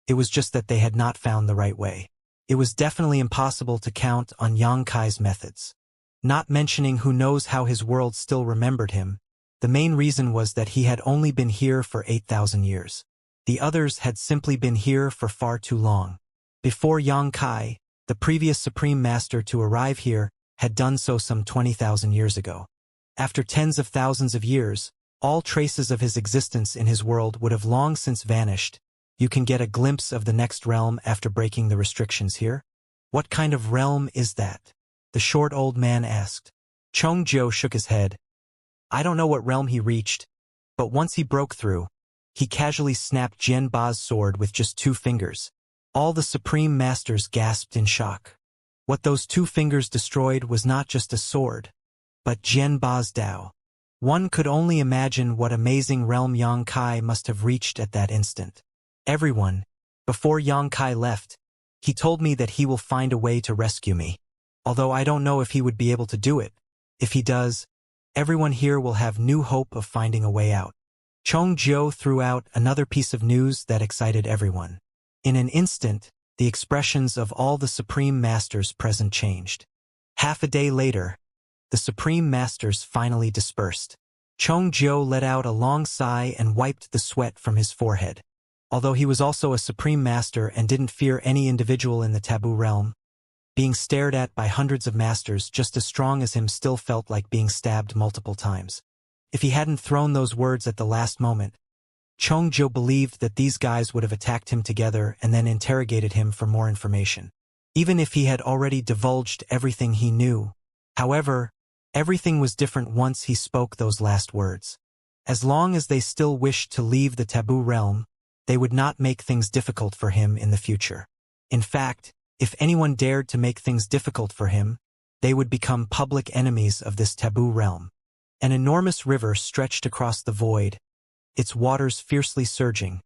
It was just that they had not found the right way. It was definitely impossible to count on Yang Kai's methods. Not mentioning who knows how his world still remembered him, the main reason was that he had only been here for 8,000 years. The others had simply been here for far too long. Before Yang Kai, the previous Supreme Master to arrive here, had done so some 20,000 years ago. After tens of thousands of years, all traces of his existence in his world would have long since vanished. You can get a glimpse of the next realm after breaking the restrictions here? What kind of realm is that? The short old man asked. Chongzhou shook his head. I don't know what realm he reached, but once he broke through, he casually snapped Jian Ba's sword with just 2 fingers. All the Supreme Masters gasped in shock. What those 2 fingers destroyed was not just a sword, but Jian Ba's Tao. One could only imagine what amazing realm Yang Kai must have reached at that instant. Everyone, Before Yang Kai left, he told me that he will find a way to rescue me. Although I don't know if he would be able to do it. If he does, everyone here will have new hope of finding a way out. Chong Jiu threw out another piece of news that excited everyone. In an instant, the expressions of all the Supreme Masters present changed. Half a day later, the Supreme Masters finally dispersed. Chong Jiu let out a long sigh and wiped the sweat from his forehead. Although he was also a Supreme Master and didn't fear any individual in the taboo realm, being stared at by hundreds of masters just as strong as him still felt like being stabbed multiple times. If he hadn't thrown those words at the last moment, Chong Jiu believed that these guys would have attacked him together and then interrogated him for more information. Even if he had already divulged everything he knew. However, everything was different once he spoke those last words. As long as they still wished to leave the taboo realm, they would not make things difficult for him in the future. In fact, if anyone dared to make things difficult for him, they would become public enemies of this taboo realm. An enormous river stretched across the void, its waters fiercely surging,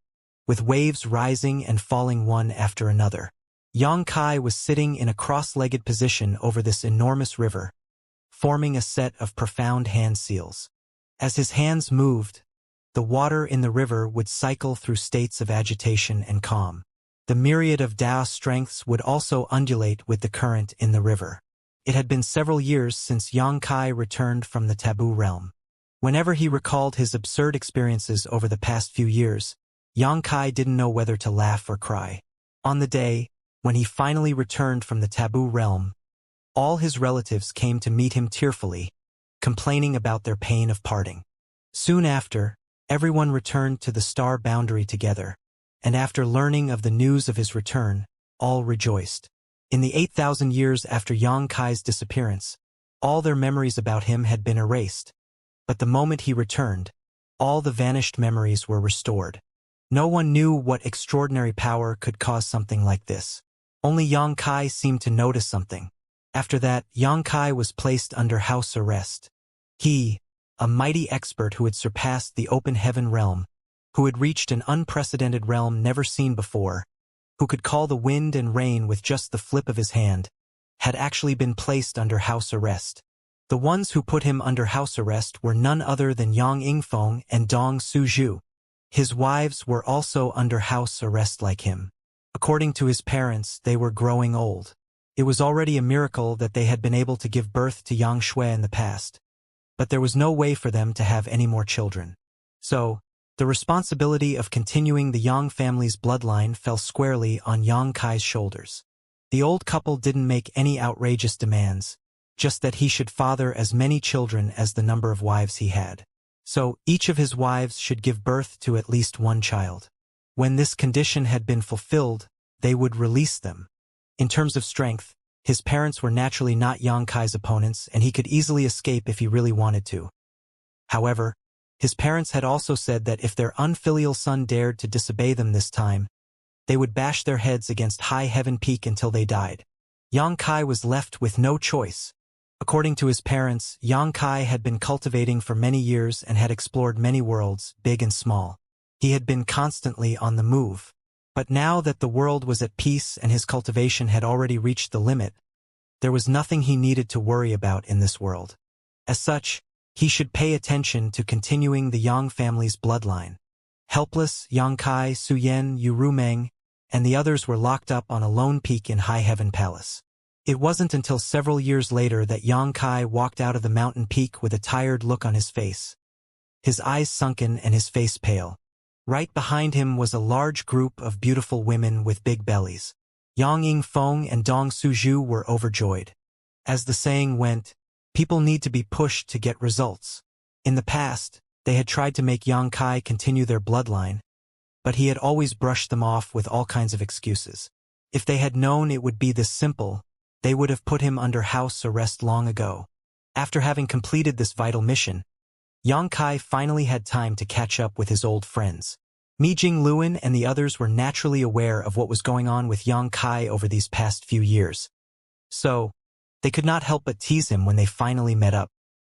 with waves rising and falling one after another. Yang Kai was sitting in a cross-legged position over this enormous river, forming a set of profound hand seals. As his hands moved, the water in the river would cycle through states of agitation and calm. The myriad of Dao strengths would also undulate with the current in the river. It had been several years since Yang Kai returned from the taboo realm. Whenever he recalled his absurd experiences over the past few years, Yang Kai didn't know whether to laugh or cry. On the day when he finally returned from the taboo realm, all his relatives came to meet him tearfully, complaining about their pain of parting. Soon after, everyone returned to the star boundary together, and after learning of the news of his return, all rejoiced. In the 8,000 years after Yang Kai's disappearance, all their memories about him had been erased. But the moment he returned, all the vanished memories were restored. No one knew what extraordinary power could cause something like this. Only Yang Kai seemed to notice something. After that, Yang Kai was placed under house arrest. He, a mighty expert who had surpassed the open heaven realm, who had reached an unprecedented realm never seen before, who could call the wind and rain with just the flip of his hand, had actually been placed under house arrest. The ones who put him under house arrest were none other than Yang Yingfeng and Dong Suzhu. His wives were also under house arrest like him. According to his parents, they were growing old. It was already a miracle that they had been able to give birth to Yang Shui in the past. But there was no way for them to have any more children. So, the responsibility of continuing the Yang family's bloodline fell squarely on Yang Kai's shoulders. The old couple didn't make any outrageous demands, just that he should father as many children as the number of wives he had. So, each of his wives should give birth to at least one child. When this condition had been fulfilled, they would release them. In terms of strength, his parents were naturally not Yang Kai's opponents, and he could easily escape if he really wanted to. However, his parents had also said that if their unfilial son dared to disobey them this time, they would bash their heads against High Heaven Peak until they died. Yang Kai was left with no choice. According to his parents, Yang Kai had been cultivating for many years and had explored many worlds, big and small. He had been constantly on the move. But now that the world was at peace and his cultivation had already reached the limit, there was nothing he needed to worry about in this world. As such, he should pay attention to continuing the Yang family's bloodline. Helpless, Yang Kai, Su Yen, Yu Rumeng, and the others were locked up on a lone peak in High Heaven Palace. It wasn't until several years later that Yang Kai walked out of the mountain peak with a tired look on his face. His eyes sunken and his face pale. Right behind him was a large group of beautiful women with big bellies. Yang Yingfeng and Dong Suzhu were overjoyed. As the saying went, people need to be pushed to get results. In the past, they had tried to make Yang Kai continue their bloodline, but he had always brushed them off with all kinds of excuses. If they had known it would be this simple, they would have put him under house arrest long ago. After having completed this vital mission, Yang Kai finally had time to catch up with his old friends. Mi Jingluan and the others were naturally aware of what was going on with Yang Kai over these past few years. So, they could not help but tease him when they finally met up.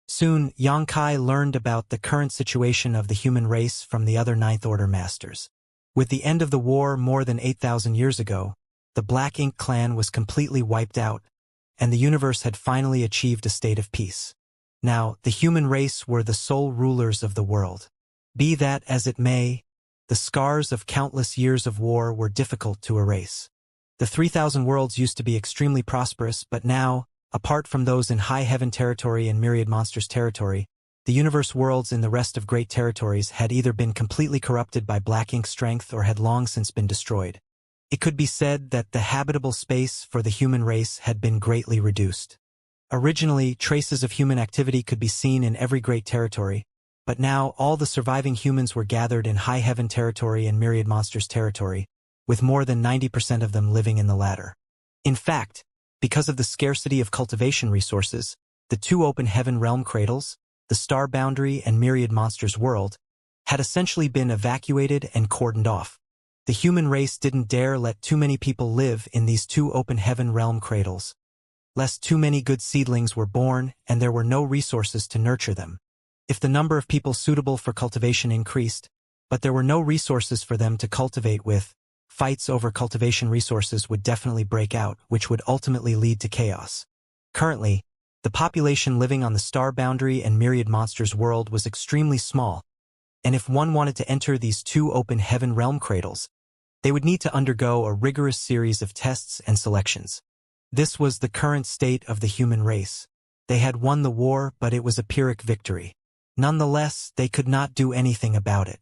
Soon, Yang Kai learned about the current situation of the human race from the other Ninth Order Masters. With the end of the war more than 8,000 years ago, the Black Ink clan was completely wiped out, and the universe had finally achieved a state of peace. Now, the human race were the sole rulers of the world. Be that as it may, the scars of countless years of war were difficult to erase. The 3,000 worlds used to be extremely prosperous, but now, apart from those in High Heaven territory and Myriad Monsters territory, the universe worlds in the rest of Great Territories had either been completely corrupted by Black Ink strength or had long since been destroyed. It could be said that the habitable space for the human race had been greatly reduced. Originally, traces of human activity could be seen in every Great Territory, but now all the surviving humans were gathered in High Heaven territory and Myriad Monsters territory, with more than 90% of them living in the latter. In fact, because of the scarcity of cultivation resources, the two open heaven realm cradles, the Star Boundary and Myriad Monsters world, had essentially been evacuated and cordoned off. The human race didn't dare let too many people live in these two open heaven realm cradles, lest too many good seedlings were born and there were no resources to nurture them. If the number of people suitable for cultivation increased, but there were no resources for them to cultivate with, fights over cultivation resources would definitely break out, which would ultimately lead to chaos. Currently, the population living on the Star Boundary and Myriad Monsters world was extremely small, and if one wanted to enter these two open heaven realm cradles, they would need to undergo a rigorous series of tests and selections. This was the current state of the human race. They had won the war, but it was a Pyrrhic victory. Nonetheless, they could not do anything about it.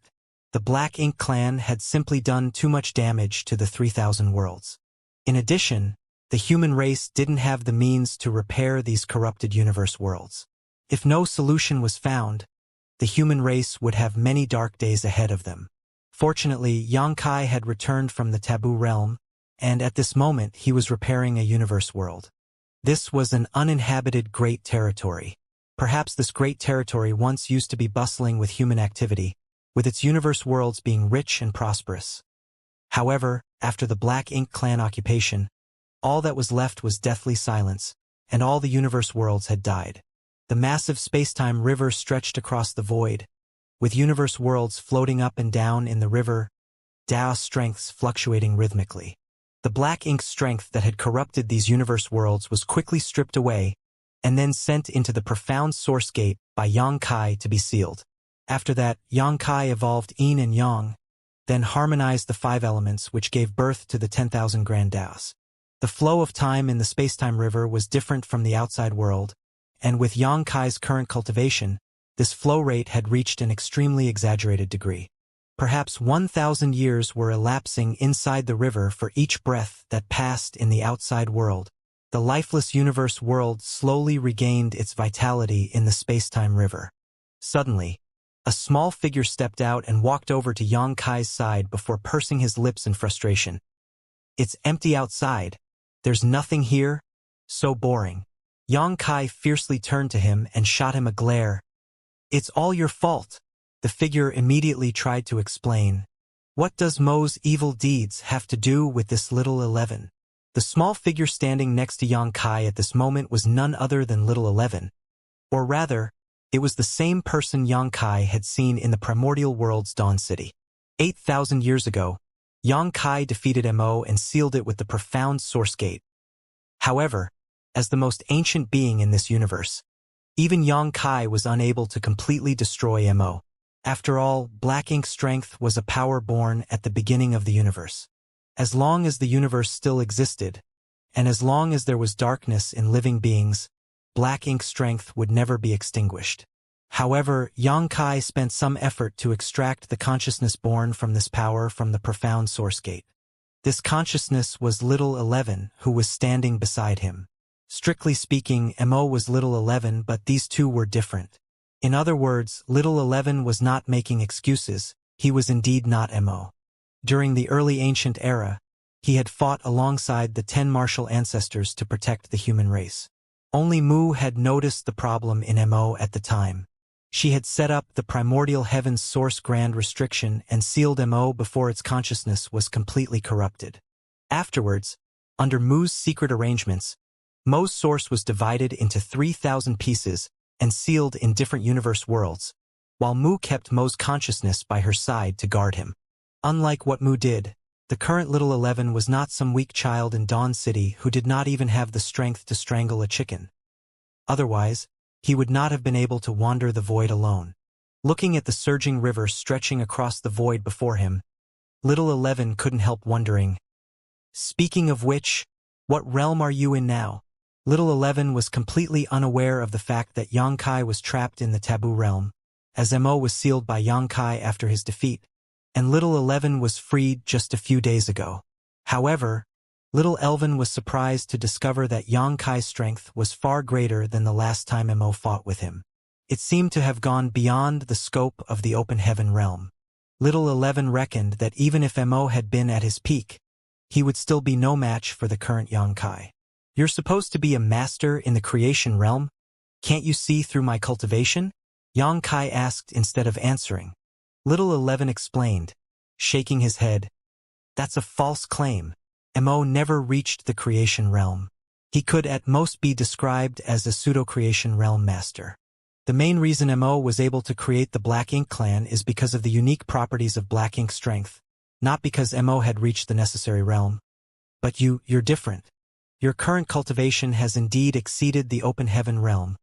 The Black Ink clan had simply done too much damage to the 3,000 worlds. In addition, the human race didn't have the means to repair these corrupted universe worlds. If no solution was found, the human race would have many dark days ahead of them. Fortunately, Xianxia had returned from the taboo realm, and at this moment he was repairing a universe world. This was an uninhabited great territory. Perhaps this great territory once used to be bustling with human activity, with its universe worlds being rich and prosperous. However, after the Black Ink clan occupation, all that was left was deathly silence, and all the universe worlds had died. The massive space-time river stretched across the void, with universe worlds floating up and down in the river, Dao strengths fluctuating rhythmically. The Black Ink strength that had corrupted these universe worlds was quickly stripped away, and then sent into the profound source gate by Xianxia to be sealed. After that, Xianxia evolved Yin and Yang, then harmonized the 5 elements which gave birth to the 10,000 Grand Daos. The flow of time in the space-time river was different from the outside world, and with Xianxia's current cultivation, this flow rate had reached an extremely exaggerated degree. Perhaps 1,000 years were elapsing inside the river for each breath that passed in the outside world. The lifeless universe world slowly regained its vitality in the space-time river. Suddenly, a small figure stepped out and walked over to Xianxia's side before pursing his lips in frustration. "It's empty outside. There's nothing here? So boring." Xianxia fiercely turned to him and shot him a glare. "It's all your fault." The figure immediately tried to explain. "What does Mo's evil deeds have to do with this little 11? The small figure standing next to Xianxia at this moment was none other than Little 11. Or rather, it was the same person Xianxia had seen in the primordial world's Dawn City. 8,000 years ago, Xianxia defeated Mo and sealed it with the profound source gate. However, as the most ancient being in this universe, even Xianxia was unable to completely destroy Mo. After all, Black Ink strength was a power born at the beginning of the universe. As long as the universe still existed, and as long as there was darkness in living beings, Black Ink strength would never be extinguished. However, Xianxia spent some effort to extract the consciousness born from this power from the profound source gate. This consciousness was Little 11, who was standing beside him. Strictly speaking, Mo was Little 11, but these two were different. In other words, Little 11 was not making excuses, he was indeed not Mo. During the early ancient era, he had fought alongside the 10 martial ancestors to protect the human race. Only Mu had noticed the problem in Mo at the time. She had set up the primordial heaven's source grand restriction and sealed Mo before its consciousness was completely corrupted. Afterwards, under Mu's secret arrangements, Mo's source was divided into 3,000 pieces and sealed in different universe worlds, while Mu kept Mo's consciousness by her side to guard him. Unlike what Mu did, the current Little 11 was not some weak child in Dawn City who did not even have the strength to strangle a chicken. Otherwise, he would not have been able to wander the void alone. Looking at the surging river stretching across the void before him, Little 11 couldn't help wondering, "Speaking of which, what realm are you in now?" Little 11 was completely unaware of the fact that Xianxia was trapped in the taboo realm, as Mo was sealed by Xianxia after his defeat, and Little 11 was freed just a few days ago. However, Little Elven was surprised to discover that Xianxia's strength was far greater than the last time Mo fought with him. It seemed to have gone beyond the scope of the open heaven realm. Little 11 reckoned that even if Mo had been at his peak, he would still be no match for the current Xianxia. "You're supposed to be a master in the creation realm? Can't you see through my cultivation?" Xianxia asked instead of answering. Little 11 explained, shaking his head. "That's a false claim. Mo never reached the creation realm. He could at most be described as a pseudo-creation realm master. The main reason Mo was able to create the Black Ink clan is because of the unique properties of Black Ink strength, not because Mo had reached the necessary realm. But you're different. Your current cultivation has indeed exceeded the open heaven realm.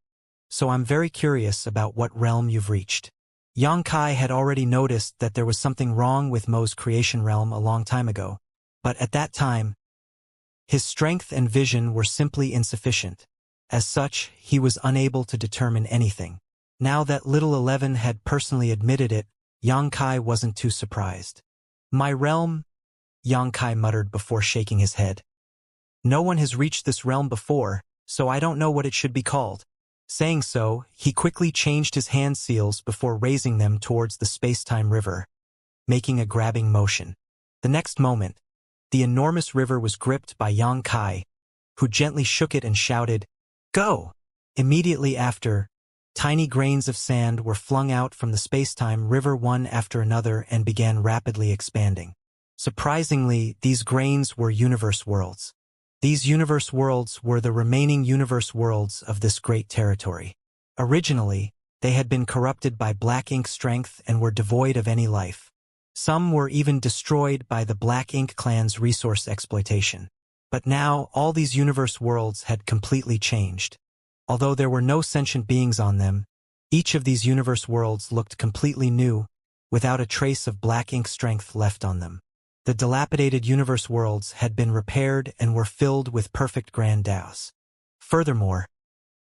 So I'm very curious about what realm you've reached." Xianxia had already noticed that there was something wrong with Mo's creation realm a long time ago, but at that time, his strength and vision were simply insufficient. As such, he was unable to determine anything. Now that Little 11 had personally admitted it, Xianxia wasn't too surprised. "My realm," Xianxia muttered before shaking his head. "No one has reached this realm before, so I don't know what it should be called." Saying so, he quickly changed his hand seals before raising them towards the space-time river, making a grabbing motion. The next moment, the enormous river was gripped by Xianxia, who gently shook it and shouted, "Go!" Immediately after, tiny grains of sand were flung out from the space-time river one after another and began rapidly expanding. Surprisingly, these grains were universe worlds. These universe worlds were the remaining universe worlds of this great territory. Originally, they had been corrupted by Black Ink strength and were devoid of any life. Some were even destroyed by the Black Ink clan's resource exploitation. But now, all these universe worlds had completely changed. Although there were no sentient beings on them, each of these universe worlds looked completely new, without a trace of Black Ink strength left on them. The dilapidated universe worlds had been repaired and were filled with perfect grand daos. Furthermore,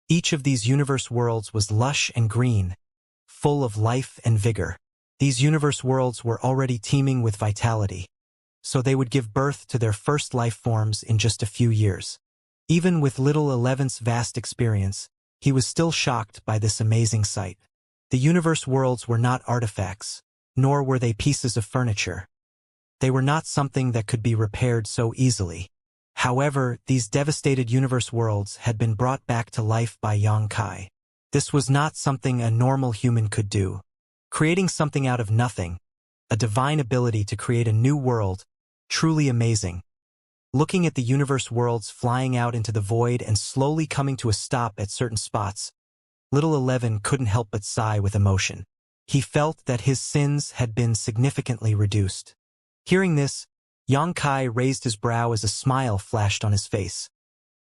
each of these universe worlds was lush and green, full of life and vigor. These universe worlds were already teeming with vitality, so they would give birth to their first life forms in just a few years. Even with Little 11's vast experience, he was still shocked by this amazing sight. The universe worlds were not artifacts, nor were they pieces of furniture. They were not something that could be repaired so easily. However, these devastated universe worlds had been brought back to life by Xianxia. This was not something a normal human could do. Creating something out of nothing, a divine ability to create a new world, truly amazing. Looking at the universe worlds flying out into the void and slowly coming to a stop at certain spots, Little 11 couldn't help but sigh with emotion. He felt that his sins had been significantly reduced. Hearing this, Xianxia raised his brow as a smile flashed on his face.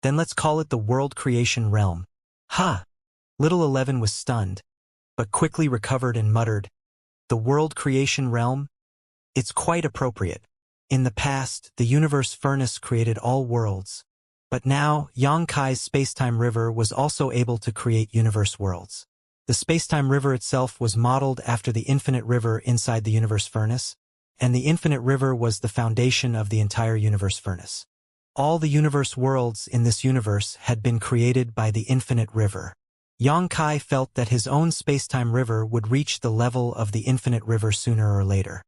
"Then let's call it the World Creation Realm." "Ha!" Little 11 was stunned, but quickly recovered and muttered, "The World Creation Realm? It's quite appropriate. In the past, the universe furnace created all worlds. But now, Xianxia's spacetime river was also able to create universe worlds. The spacetime river itself was modeled after the infinite river inside the universe furnace, and the infinite river was the foundation of the entire universe furnace. All the universe worlds in this universe had been created by the infinite river. Xianxia felt that his own spacetime river would reach the level of the infinite river sooner or later.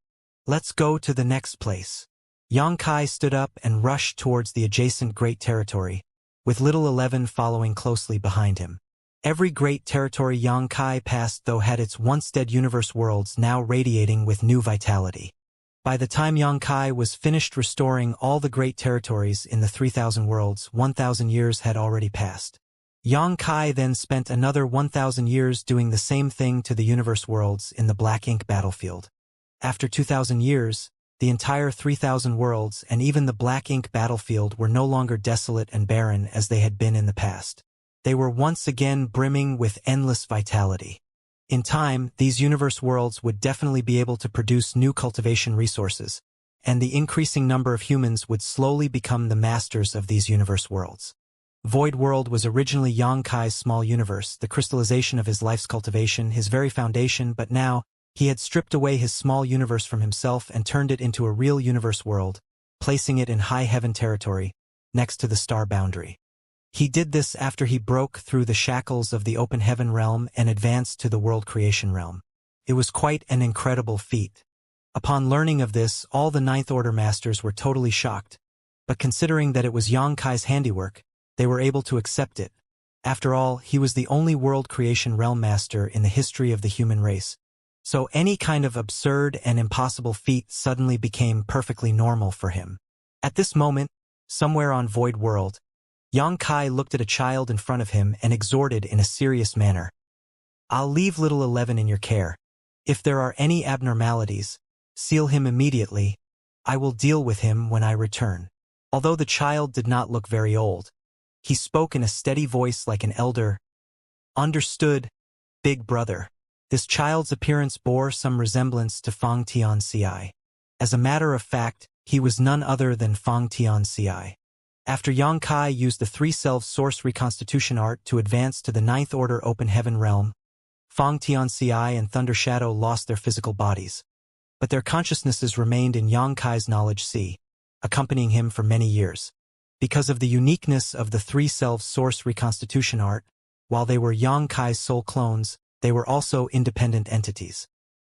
"Let's go to the next place." Xianxia stood up and rushed towards the adjacent great territory, with Little 11 following closely behind him. Every great territory Xianxia passed though had its once dead universe worlds now radiating with new vitality. By the time Xianxia was finished restoring all the great territories in the 3,000 worlds, 1,000 years had already passed. Xianxia then spent another 1,000 years doing the same thing to the universe worlds in the Black Ink battlefield. After 2,000 years, The entire 3,000 worlds and even the black ink battlefield were no longer desolate and barren as they had been in the past. They were once again brimming with endless vitality. In time, these universe worlds would definitely be able to produce new cultivation resources, and the increasing number of humans would slowly become the masters of these universe worlds. Void World was originally Xianxia's small universe, the crystallization of his life's cultivation, his very foundation, but now, he had stripped away his small universe from himself and turned it into a real universe world, placing it in high heaven territory, next to the star boundary. He did this after he broke through the shackles of the open heaven realm and advanced to the world creation realm. It was quite an incredible feat. Upon learning of this, all the Ninth Order masters were totally shocked, but considering that it was Xianxia's handiwork, they were able to accept it. After all, he was the only world creation realm master in the history of the human race. So any kind of absurd and impossible feat suddenly became perfectly normal for him. At this moment, somewhere on Void World, Xianxia looked at a child in front of him and exhorted in a serious manner. "I'll leave little 11 in your care. If there are any abnormalities, seal him immediately. I will deal with him when I return." Although the child did not look very old, he spoke in a steady voice like an elder. "Understood, big brother." This child's appearance bore some resemblance to Fang Tianxia. As a matter of fact, he was none other than Fang Tianxia. After Xianxia used the Three Selves Source Reconstitution art to advance to the Ninth Order Open Heaven realm, Fang Tianxia and Thunder Shadow lost their physical bodies, but their consciousnesses remained in Xianxia's knowledge sea, accompanying him for many years. Because of the uniqueness of the Three Selves Source Reconstitution art, while they were Xianxia's soul clones, they were also independent entities.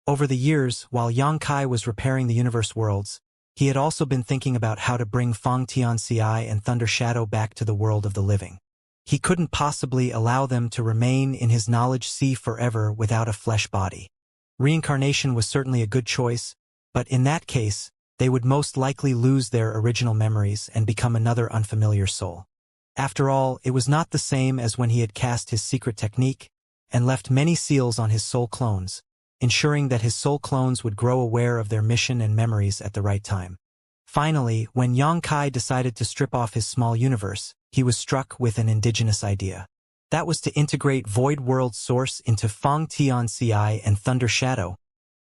Over the years, while Xianxia was repairing the universe worlds, he had also been thinking about how to bring Fang Tianxia and Thunder Shadow back to the world of the living. He couldn't possibly allow them to remain in his knowledge sea forever without a flesh body. Reincarnation was certainly a good choice, but in that case, they would most likely lose their original memories and become another unfamiliar soul. After all, it was not the same as when he had cast his secret technique and left many seals on his soul clones, ensuring that his soul clones would grow aware of their mission and memories at the right time. Finally, when Xianxia decided to strip off his small universe, he was struck with an indigenous idea. That was to integrate Void World Source into Fang Tianxia and Thunder Shadow,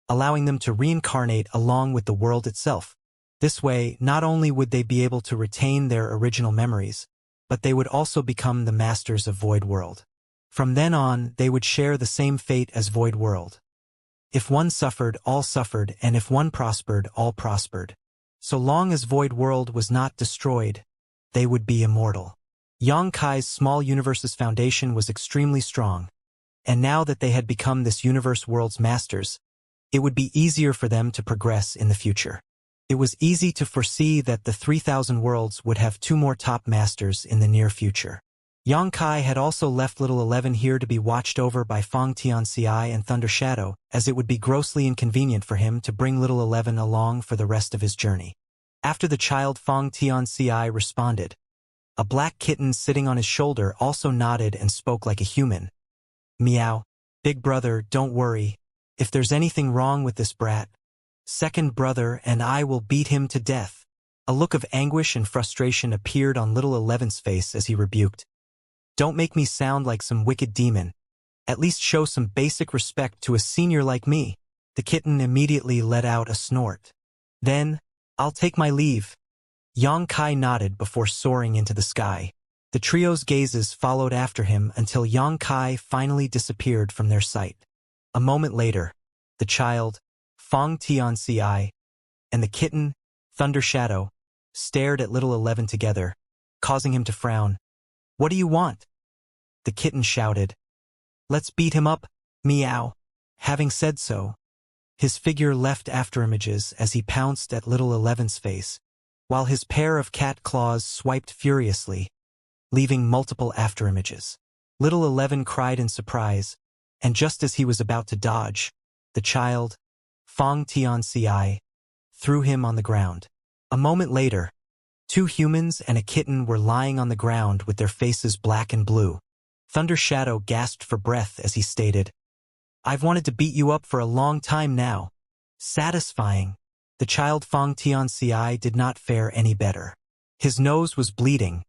allowing them to reincarnate along with the world itself. This way, not only would they be able to retain their original memories, but they would also become the masters of Void World. From then on, they would share the same fate as Void World. If one suffered, all suffered, and if one prospered, all prospered. So long as Void World was not destroyed, they would be immortal. Xianxia's small universe's foundation was extremely strong, and now that they had become this universe world's masters, it would be easier for them to progress in the future. It was easy to foresee that the 3,000 worlds would have 2 more top masters in the near future. Xianxia had also left little 11 here to be watched over by Fang Tianxia and Thunder Shadow, as it would be grossly inconvenient for him to bring little 11 along for the rest of his journey. After the child, Fang Tianxia responded. A black kitten sitting on his shoulder also nodded and spoke like a human. "Meow. Big brother, don't worry. If there's anything wrong with this brat, second brother and I will beat him to death." A look of anguish and frustration appeared on little 11's face as he rebuked. "Don't make me sound like some wicked demon. At least show some basic respect to a senior like me." The kitten immediately let out a snort. "Then, I'll take my leave." Xianxia nodded before soaring into the sky. The trio's gazes followed after him until Xianxia finally disappeared from their sight. A moment later, the child, Fang Tianxia, and the kitten, Thunder Shadow, stared at little 11 together, causing him to frown. "What do you want?" The kitten shouted. "Let's beat him up, meow." Having said so, his figure left afterimages as he pounced at little 11's face, while his pair of cat claws swiped furiously, leaving multiple afterimages. Little 11 cried in surprise, and just as he was about to dodge, the child, Fang Tianxia, threw him on the ground. A moment later, 2 humans and a kitten were lying on the ground with their faces black and blue. Thunder Shadow gasped for breath as he stated, "I've wanted to beat you up for a long time now." "Satisfying." The child Feng Tianxia did not fare any better. His nose was bleeding,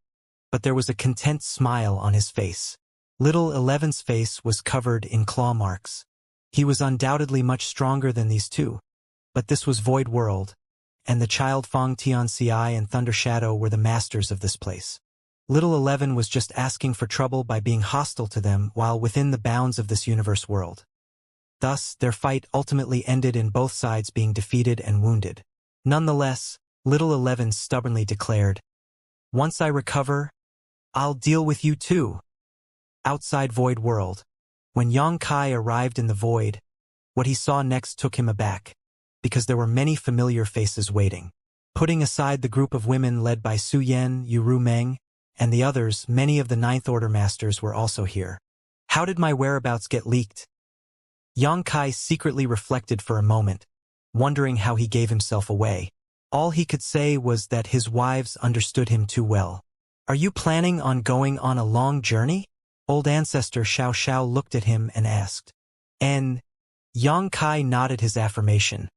but there was a content smile on his face. Little Eleven's face was covered in claw marks. He was undoubtedly much stronger than these two, but this was Void World, and the child Feng Tianxia and Thunder Shadow were the masters of this place. Little 11 was just asking for trouble by being hostile to them while within the bounds of this universe world. Thus, their fight ultimately ended in both sides being defeated and wounded. Nonetheless, Little 11 stubbornly declared, "Once I recover, I'll deal with you too." Outside Void World, when Yang Kai arrived in the Void, what he saw next took him aback, because there were many familiar faces waiting. Putting aside the group of women led by Su Yan, Yuru Meng, and the others, many of the Ninth Order Masters were also here. How did my whereabouts get leaked? Yang Kai secretly reflected for a moment, wondering how he gave himself away. All he could say was that his wives understood him too well. "Are you planning on going on a long journey?" Old ancestor Xiao Xiao looked at him and asked. And Yang Kai nodded his affirmation.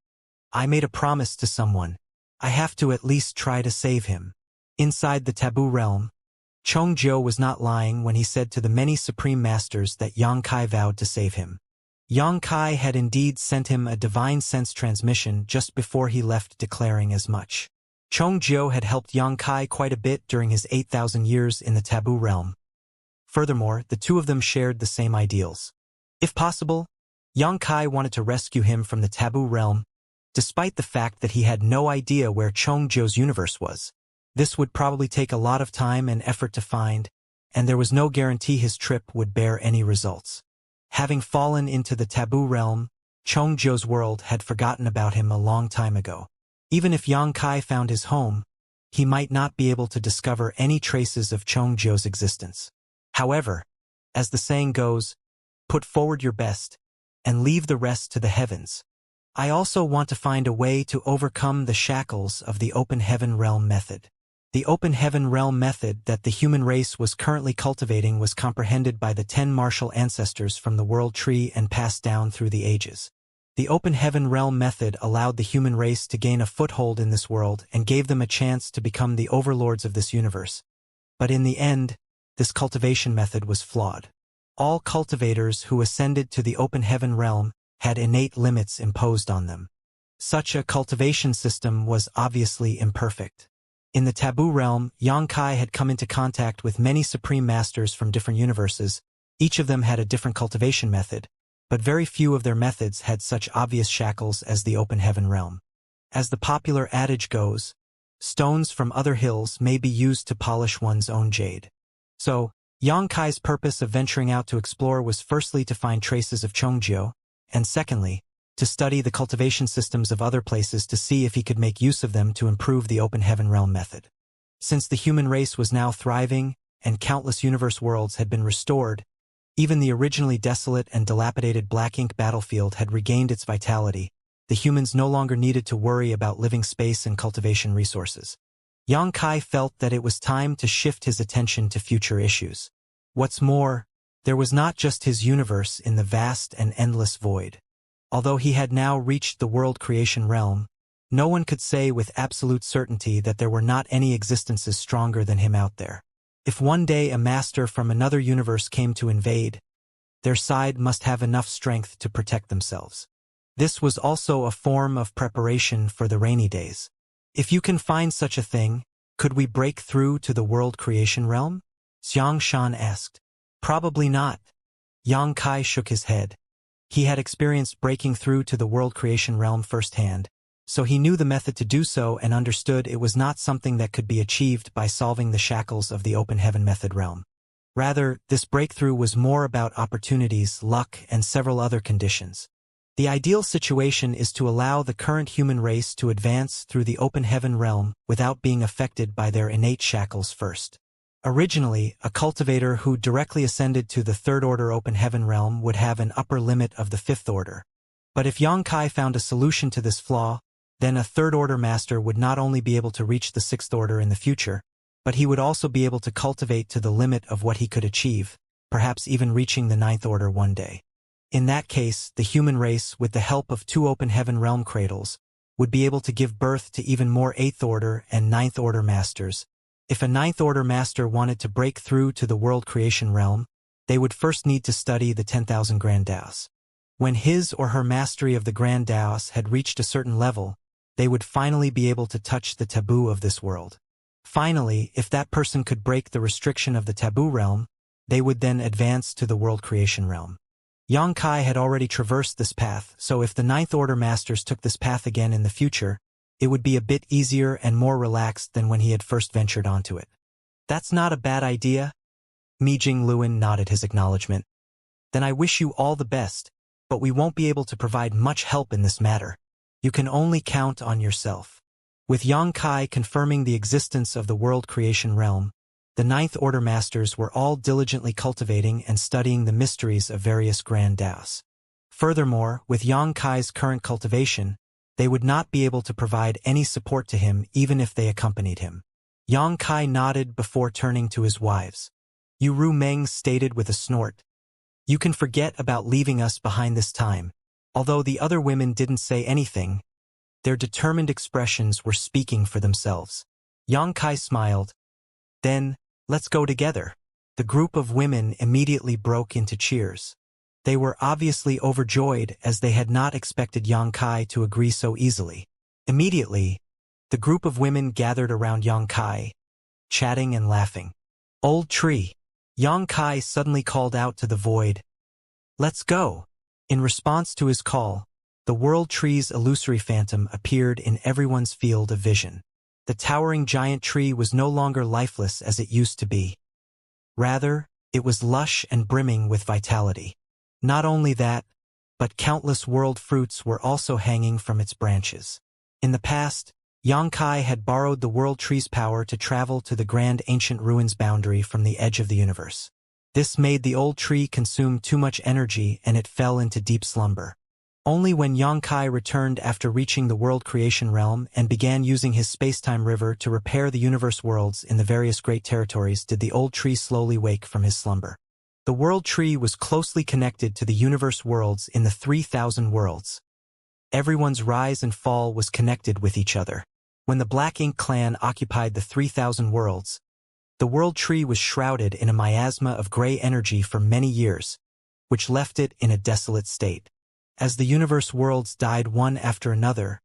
"I made a promise to someone. I have to at least try to save him." Inside the taboo realm, Chongjiu was not lying when he said to the many supreme masters that Yang Kai vowed to save him. Yang Kai had indeed sent him a divine sense transmission just before he left, declaring as much. Chongjiu had helped Yang Kai quite a bit during his 8,000 years in the taboo realm. Furthermore, the two of them shared the same ideals. If possible, Yang Kai wanted to rescue him from the taboo realm, despite the fact that he had no idea where Chongjiu's universe was. This would probably take a lot of time and effort to find, and there was no guarantee his trip would bear any results. Having fallen into the taboo realm, Chongjiu's world had forgotten about him a long time ago. Even if Yang Kai found his home, he might not be able to discover any traces of Chongjiu's existence. However, as the saying goes, put forward your best, and leave the rest to the heavens. I also want to find a way to overcome the shackles of the Open Heaven Realm method. The Open Heaven Realm method that the human race was currently cultivating was comprehended by the 10 martial ancestors from the World Tree and passed down through the ages. The Open Heaven Realm method allowed the human race to gain a foothold in this world and gave them a chance to become the overlords of this universe. But in the end, this cultivation method was flawed. All cultivators who ascended to the Open Heaven Realm had innate limits imposed on them. Such a cultivation system was obviously imperfect. In the taboo realm, Yang Kai had come into contact with many supreme masters from different universes. Each of them had a different cultivation method, but very few of their methods had such obvious shackles as the Open Heaven Realm. As the popular adage goes, stones from other hills may be used to polish one's own jade. So, Yang Kai's purpose of venturing out to explore was firstly to find traces of Chongjiu, and secondly, to study the cultivation systems of other places to see if he could make use of them to improve the Open Heaven Realm method. Since the human race was now thriving, and countless universe worlds had been restored, even the originally desolate and dilapidated Black Ink battlefield had regained its vitality. The humans no longer needed to worry about living space and cultivation resources. Yang Kai felt that it was time to shift his attention to future issues. What's more, there was not just his universe in the vast and endless void. Although he had now reached the world creation realm, no one could say with absolute certainty that there were not any existences stronger than him out there. If one day a master from another universe came to invade, their side must have enough strength to protect themselves. This was also a form of preparation for the rainy days. If you can find such a thing, could we break through to the world creation realm? Xianxia asked. Probably not. Yang Kai shook his head. He had experienced breaking through to the world creation realm firsthand, so he knew the method to do so and understood it was not something that could be achieved by solving the shackles of the Open Heaven method realm. Rather, this breakthrough was more about opportunities, luck, and several other conditions. The ideal situation is to allow the current human race to advance through the Open Heaven realm without being affected by their innate shackles first. Originally, a cultivator who directly ascended to the Third Order Open Heaven realm would have an upper limit of the Fifth Order. But if Yang Kai found a solution to this flaw, then a Third Order Master would not only be able to reach the Sixth Order in the future, but he would also be able to cultivate to the limit of what he could achieve, perhaps even reaching the Ninth Order one day. In that case, the human race, with the help of 2 Open Heaven realm cradles, would be able to give birth to even more 8th Order and 9th Order masters. If a 9th Order master wanted to break through to the world creation realm, they would first need to study the 10,000 Grand Daos. When his or her mastery of the Grand Daos had reached a certain level, they would finally be able to touch the taboo of this world. Finally, if that person could break the restriction of the taboo realm, they would then advance to the world creation realm. Yang Kai had already traversed this path, so if the 9th Order masters took this path again in the future, it would be a bit easier and more relaxed than when he had first ventured onto it. That's not a bad idea? Mi Jingluan nodded his acknowledgement. Then I wish you all the best, but we won't be able to provide much help in this matter. You can only count on yourself. With Yang Kai confirming the existence of the world creation realm, the 9th Order masters were all diligently cultivating and studying the mysteries of various Grand Daos. Furthermore, with Yang Kai's current cultivation, they would not be able to provide any support to him even if they accompanied him. Yang Kai nodded before turning to his wives. Yu Ru Meng stated with a snort, "You can forget about leaving us behind this time." Although the other women didn't say anything, their determined expressions were speaking for themselves. Yang Kai smiled. "Then, let's go together." The group of women immediately broke into cheers. They were obviously overjoyed as they had not expected Yang Kai to agree so easily. Immediately, the group of women gathered around Yang Kai, chatting and laughing. "Old tree." Yang Kai suddenly called out to the void, "Let's go." In response to his call, the world tree's illusory phantom appeared in everyone's field of vision. The towering giant tree was no longer lifeless as it used to be. Rather, it was lush and brimming with vitality. Not only that, but countless world fruits were also hanging from its branches. In the past, Yang Kai had borrowed the world tree's power to travel to the grand ancient ruins boundary from the edge of the universe. This made the old tree consume too much energy and it fell into deep slumber. Only when Yang Kai returned after reaching the world creation realm and began using his space-time river to repair the universe worlds in the various great territories did the old tree slowly wake from his slumber. The world tree was closely connected to the universe worlds in the 3,000 worlds. Everyone's rise and fall was connected with each other. When the Black Ink clan occupied the 3,000 worlds, the world tree was shrouded in a miasma of gray energy for many years, which left it in a desolate state. As the universe worlds died one after another,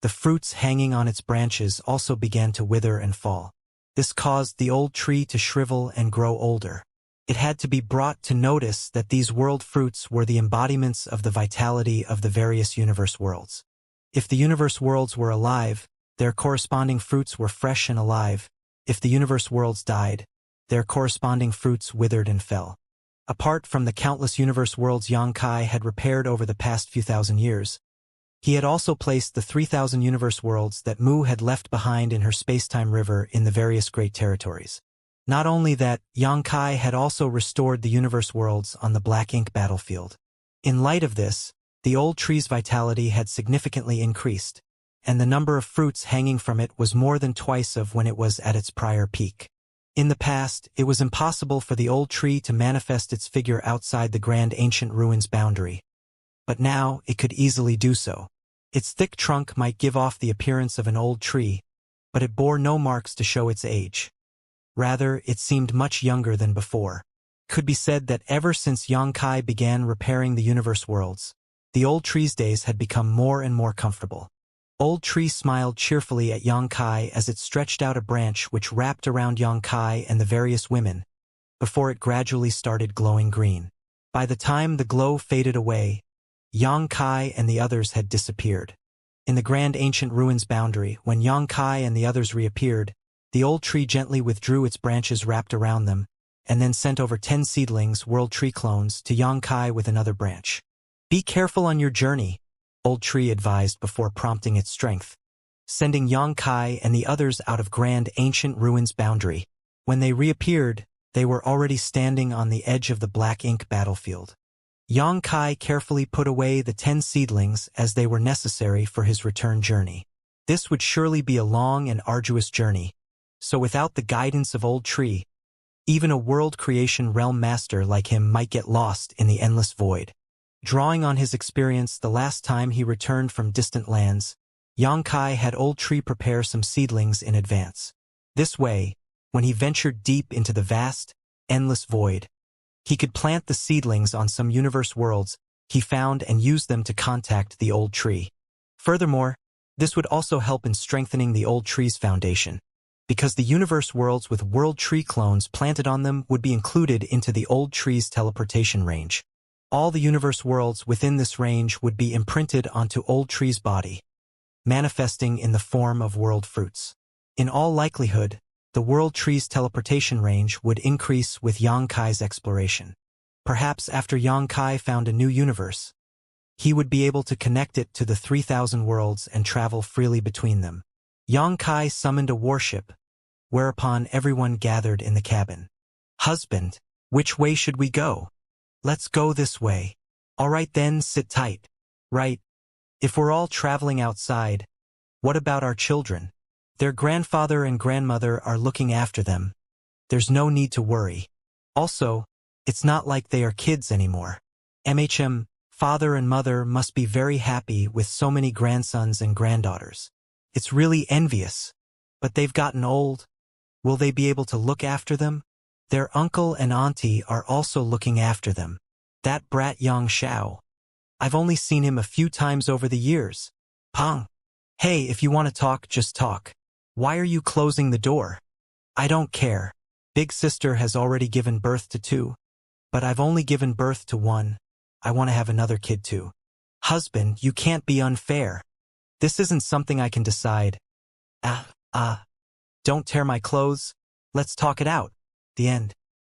the fruits hanging on its branches also began to wither and fall. This caused the old tree to shrivel and grow older. It had to be brought to notice that these world fruits were the embodiments of the vitality of the various universe worlds. If the universe worlds were alive, their corresponding fruits were fresh and alive. If the universe worlds died, their corresponding fruits withered and fell. Apart from the countless universe worlds Yang Kai had repaired over the past few thousand years, he had also placed the 3,000 universe worlds that Mu had left behind in her space-time river in the various great territories. Not only that, Yang Kai had also restored the universe worlds on the Black Ink battlefield. In light of this, the old tree's vitality had significantly increased, and the number of fruits hanging from it was more than twice of when it was at its prior peak. In the past, it was impossible for the old tree to manifest its figure outside the grand ancient ruins boundary. But now, it could easily do so. Its thick trunk might give off the appearance of an old tree, but it bore no marks to show its age. Rather, it seemed much younger than before. It could be said that ever since Yang Kai began repairing the universe worlds, the old tree's days had become more and more comfortable. Old Tree smiled cheerfully at Yang Kai as it stretched out a branch which wrapped around Yang Kai and the various women, before it gradually started glowing green. By the time the glow faded away, Yang Kai and the others had disappeared. In the grand ancient ruins boundary, when Yang Kai and the others reappeared, the old tree gently withdrew its branches wrapped around them, and then sent over 10 seedlings, world tree clones, to Yang Kai with another branch. "Be careful on your journey," Old Tree advised before prompting its strength, sending Yang Kai and the others out of grand ancient ruins boundary. When they reappeared, they were already standing on the edge of the Black Ink battlefield. Yang Kai carefully put away the 10 seedlings as they were necessary for his return journey. This would surely be a long and arduous journey, so without the guidance of Old Tree, even a world creation realm master like him might get lost in the endless void. Drawing on his experience the last time he returned from distant lands, Xianxia had Old Tree prepare some seedlings in advance. This way, when he ventured deep into the vast, endless void, he could plant the seedlings on some universe worlds he found and use them to contact the Old Tree. Furthermore, this would also help in strengthening the Old Tree's foundation, because the universe worlds with World Tree clones planted on them would be included into the Old Tree's teleportation range. All the universe worlds within this range would be imprinted onto Old Tree's body, manifesting in the form of world fruits. In all likelihood, the World Tree's teleportation range would increase with Xianxia's exploration. Perhaps after Xianxia found a new universe, he would be able to connect it to the 3,000 worlds and travel freely between them. Xianxia summoned a warship, whereupon everyone gathered in the cabin. "Husband, which way should we go?" "Let's go this way." "All right then, sit tight." "Right. If we're all traveling outside, what about our children? Their grandfather and grandmother are looking after them. There's no need to worry. Also, it's not like they are kids anymore. Father and mother must be very happy with so many grandsons and granddaughters. It's really envious. But they've gotten old. Will they be able to look after them? Their uncle and auntie are also looking after them. That brat Xianxia. I've only seen him a few times over the years. Pong. Hey, if you want to talk, just talk. Why are you closing the door? I don't care. Big sister has already given birth to 2. But I've only given birth to 1. I want to have another kid too. Husband, you can't be unfair. This isn't something I can decide. Don't tear my clothes. Let's talk it out. The end.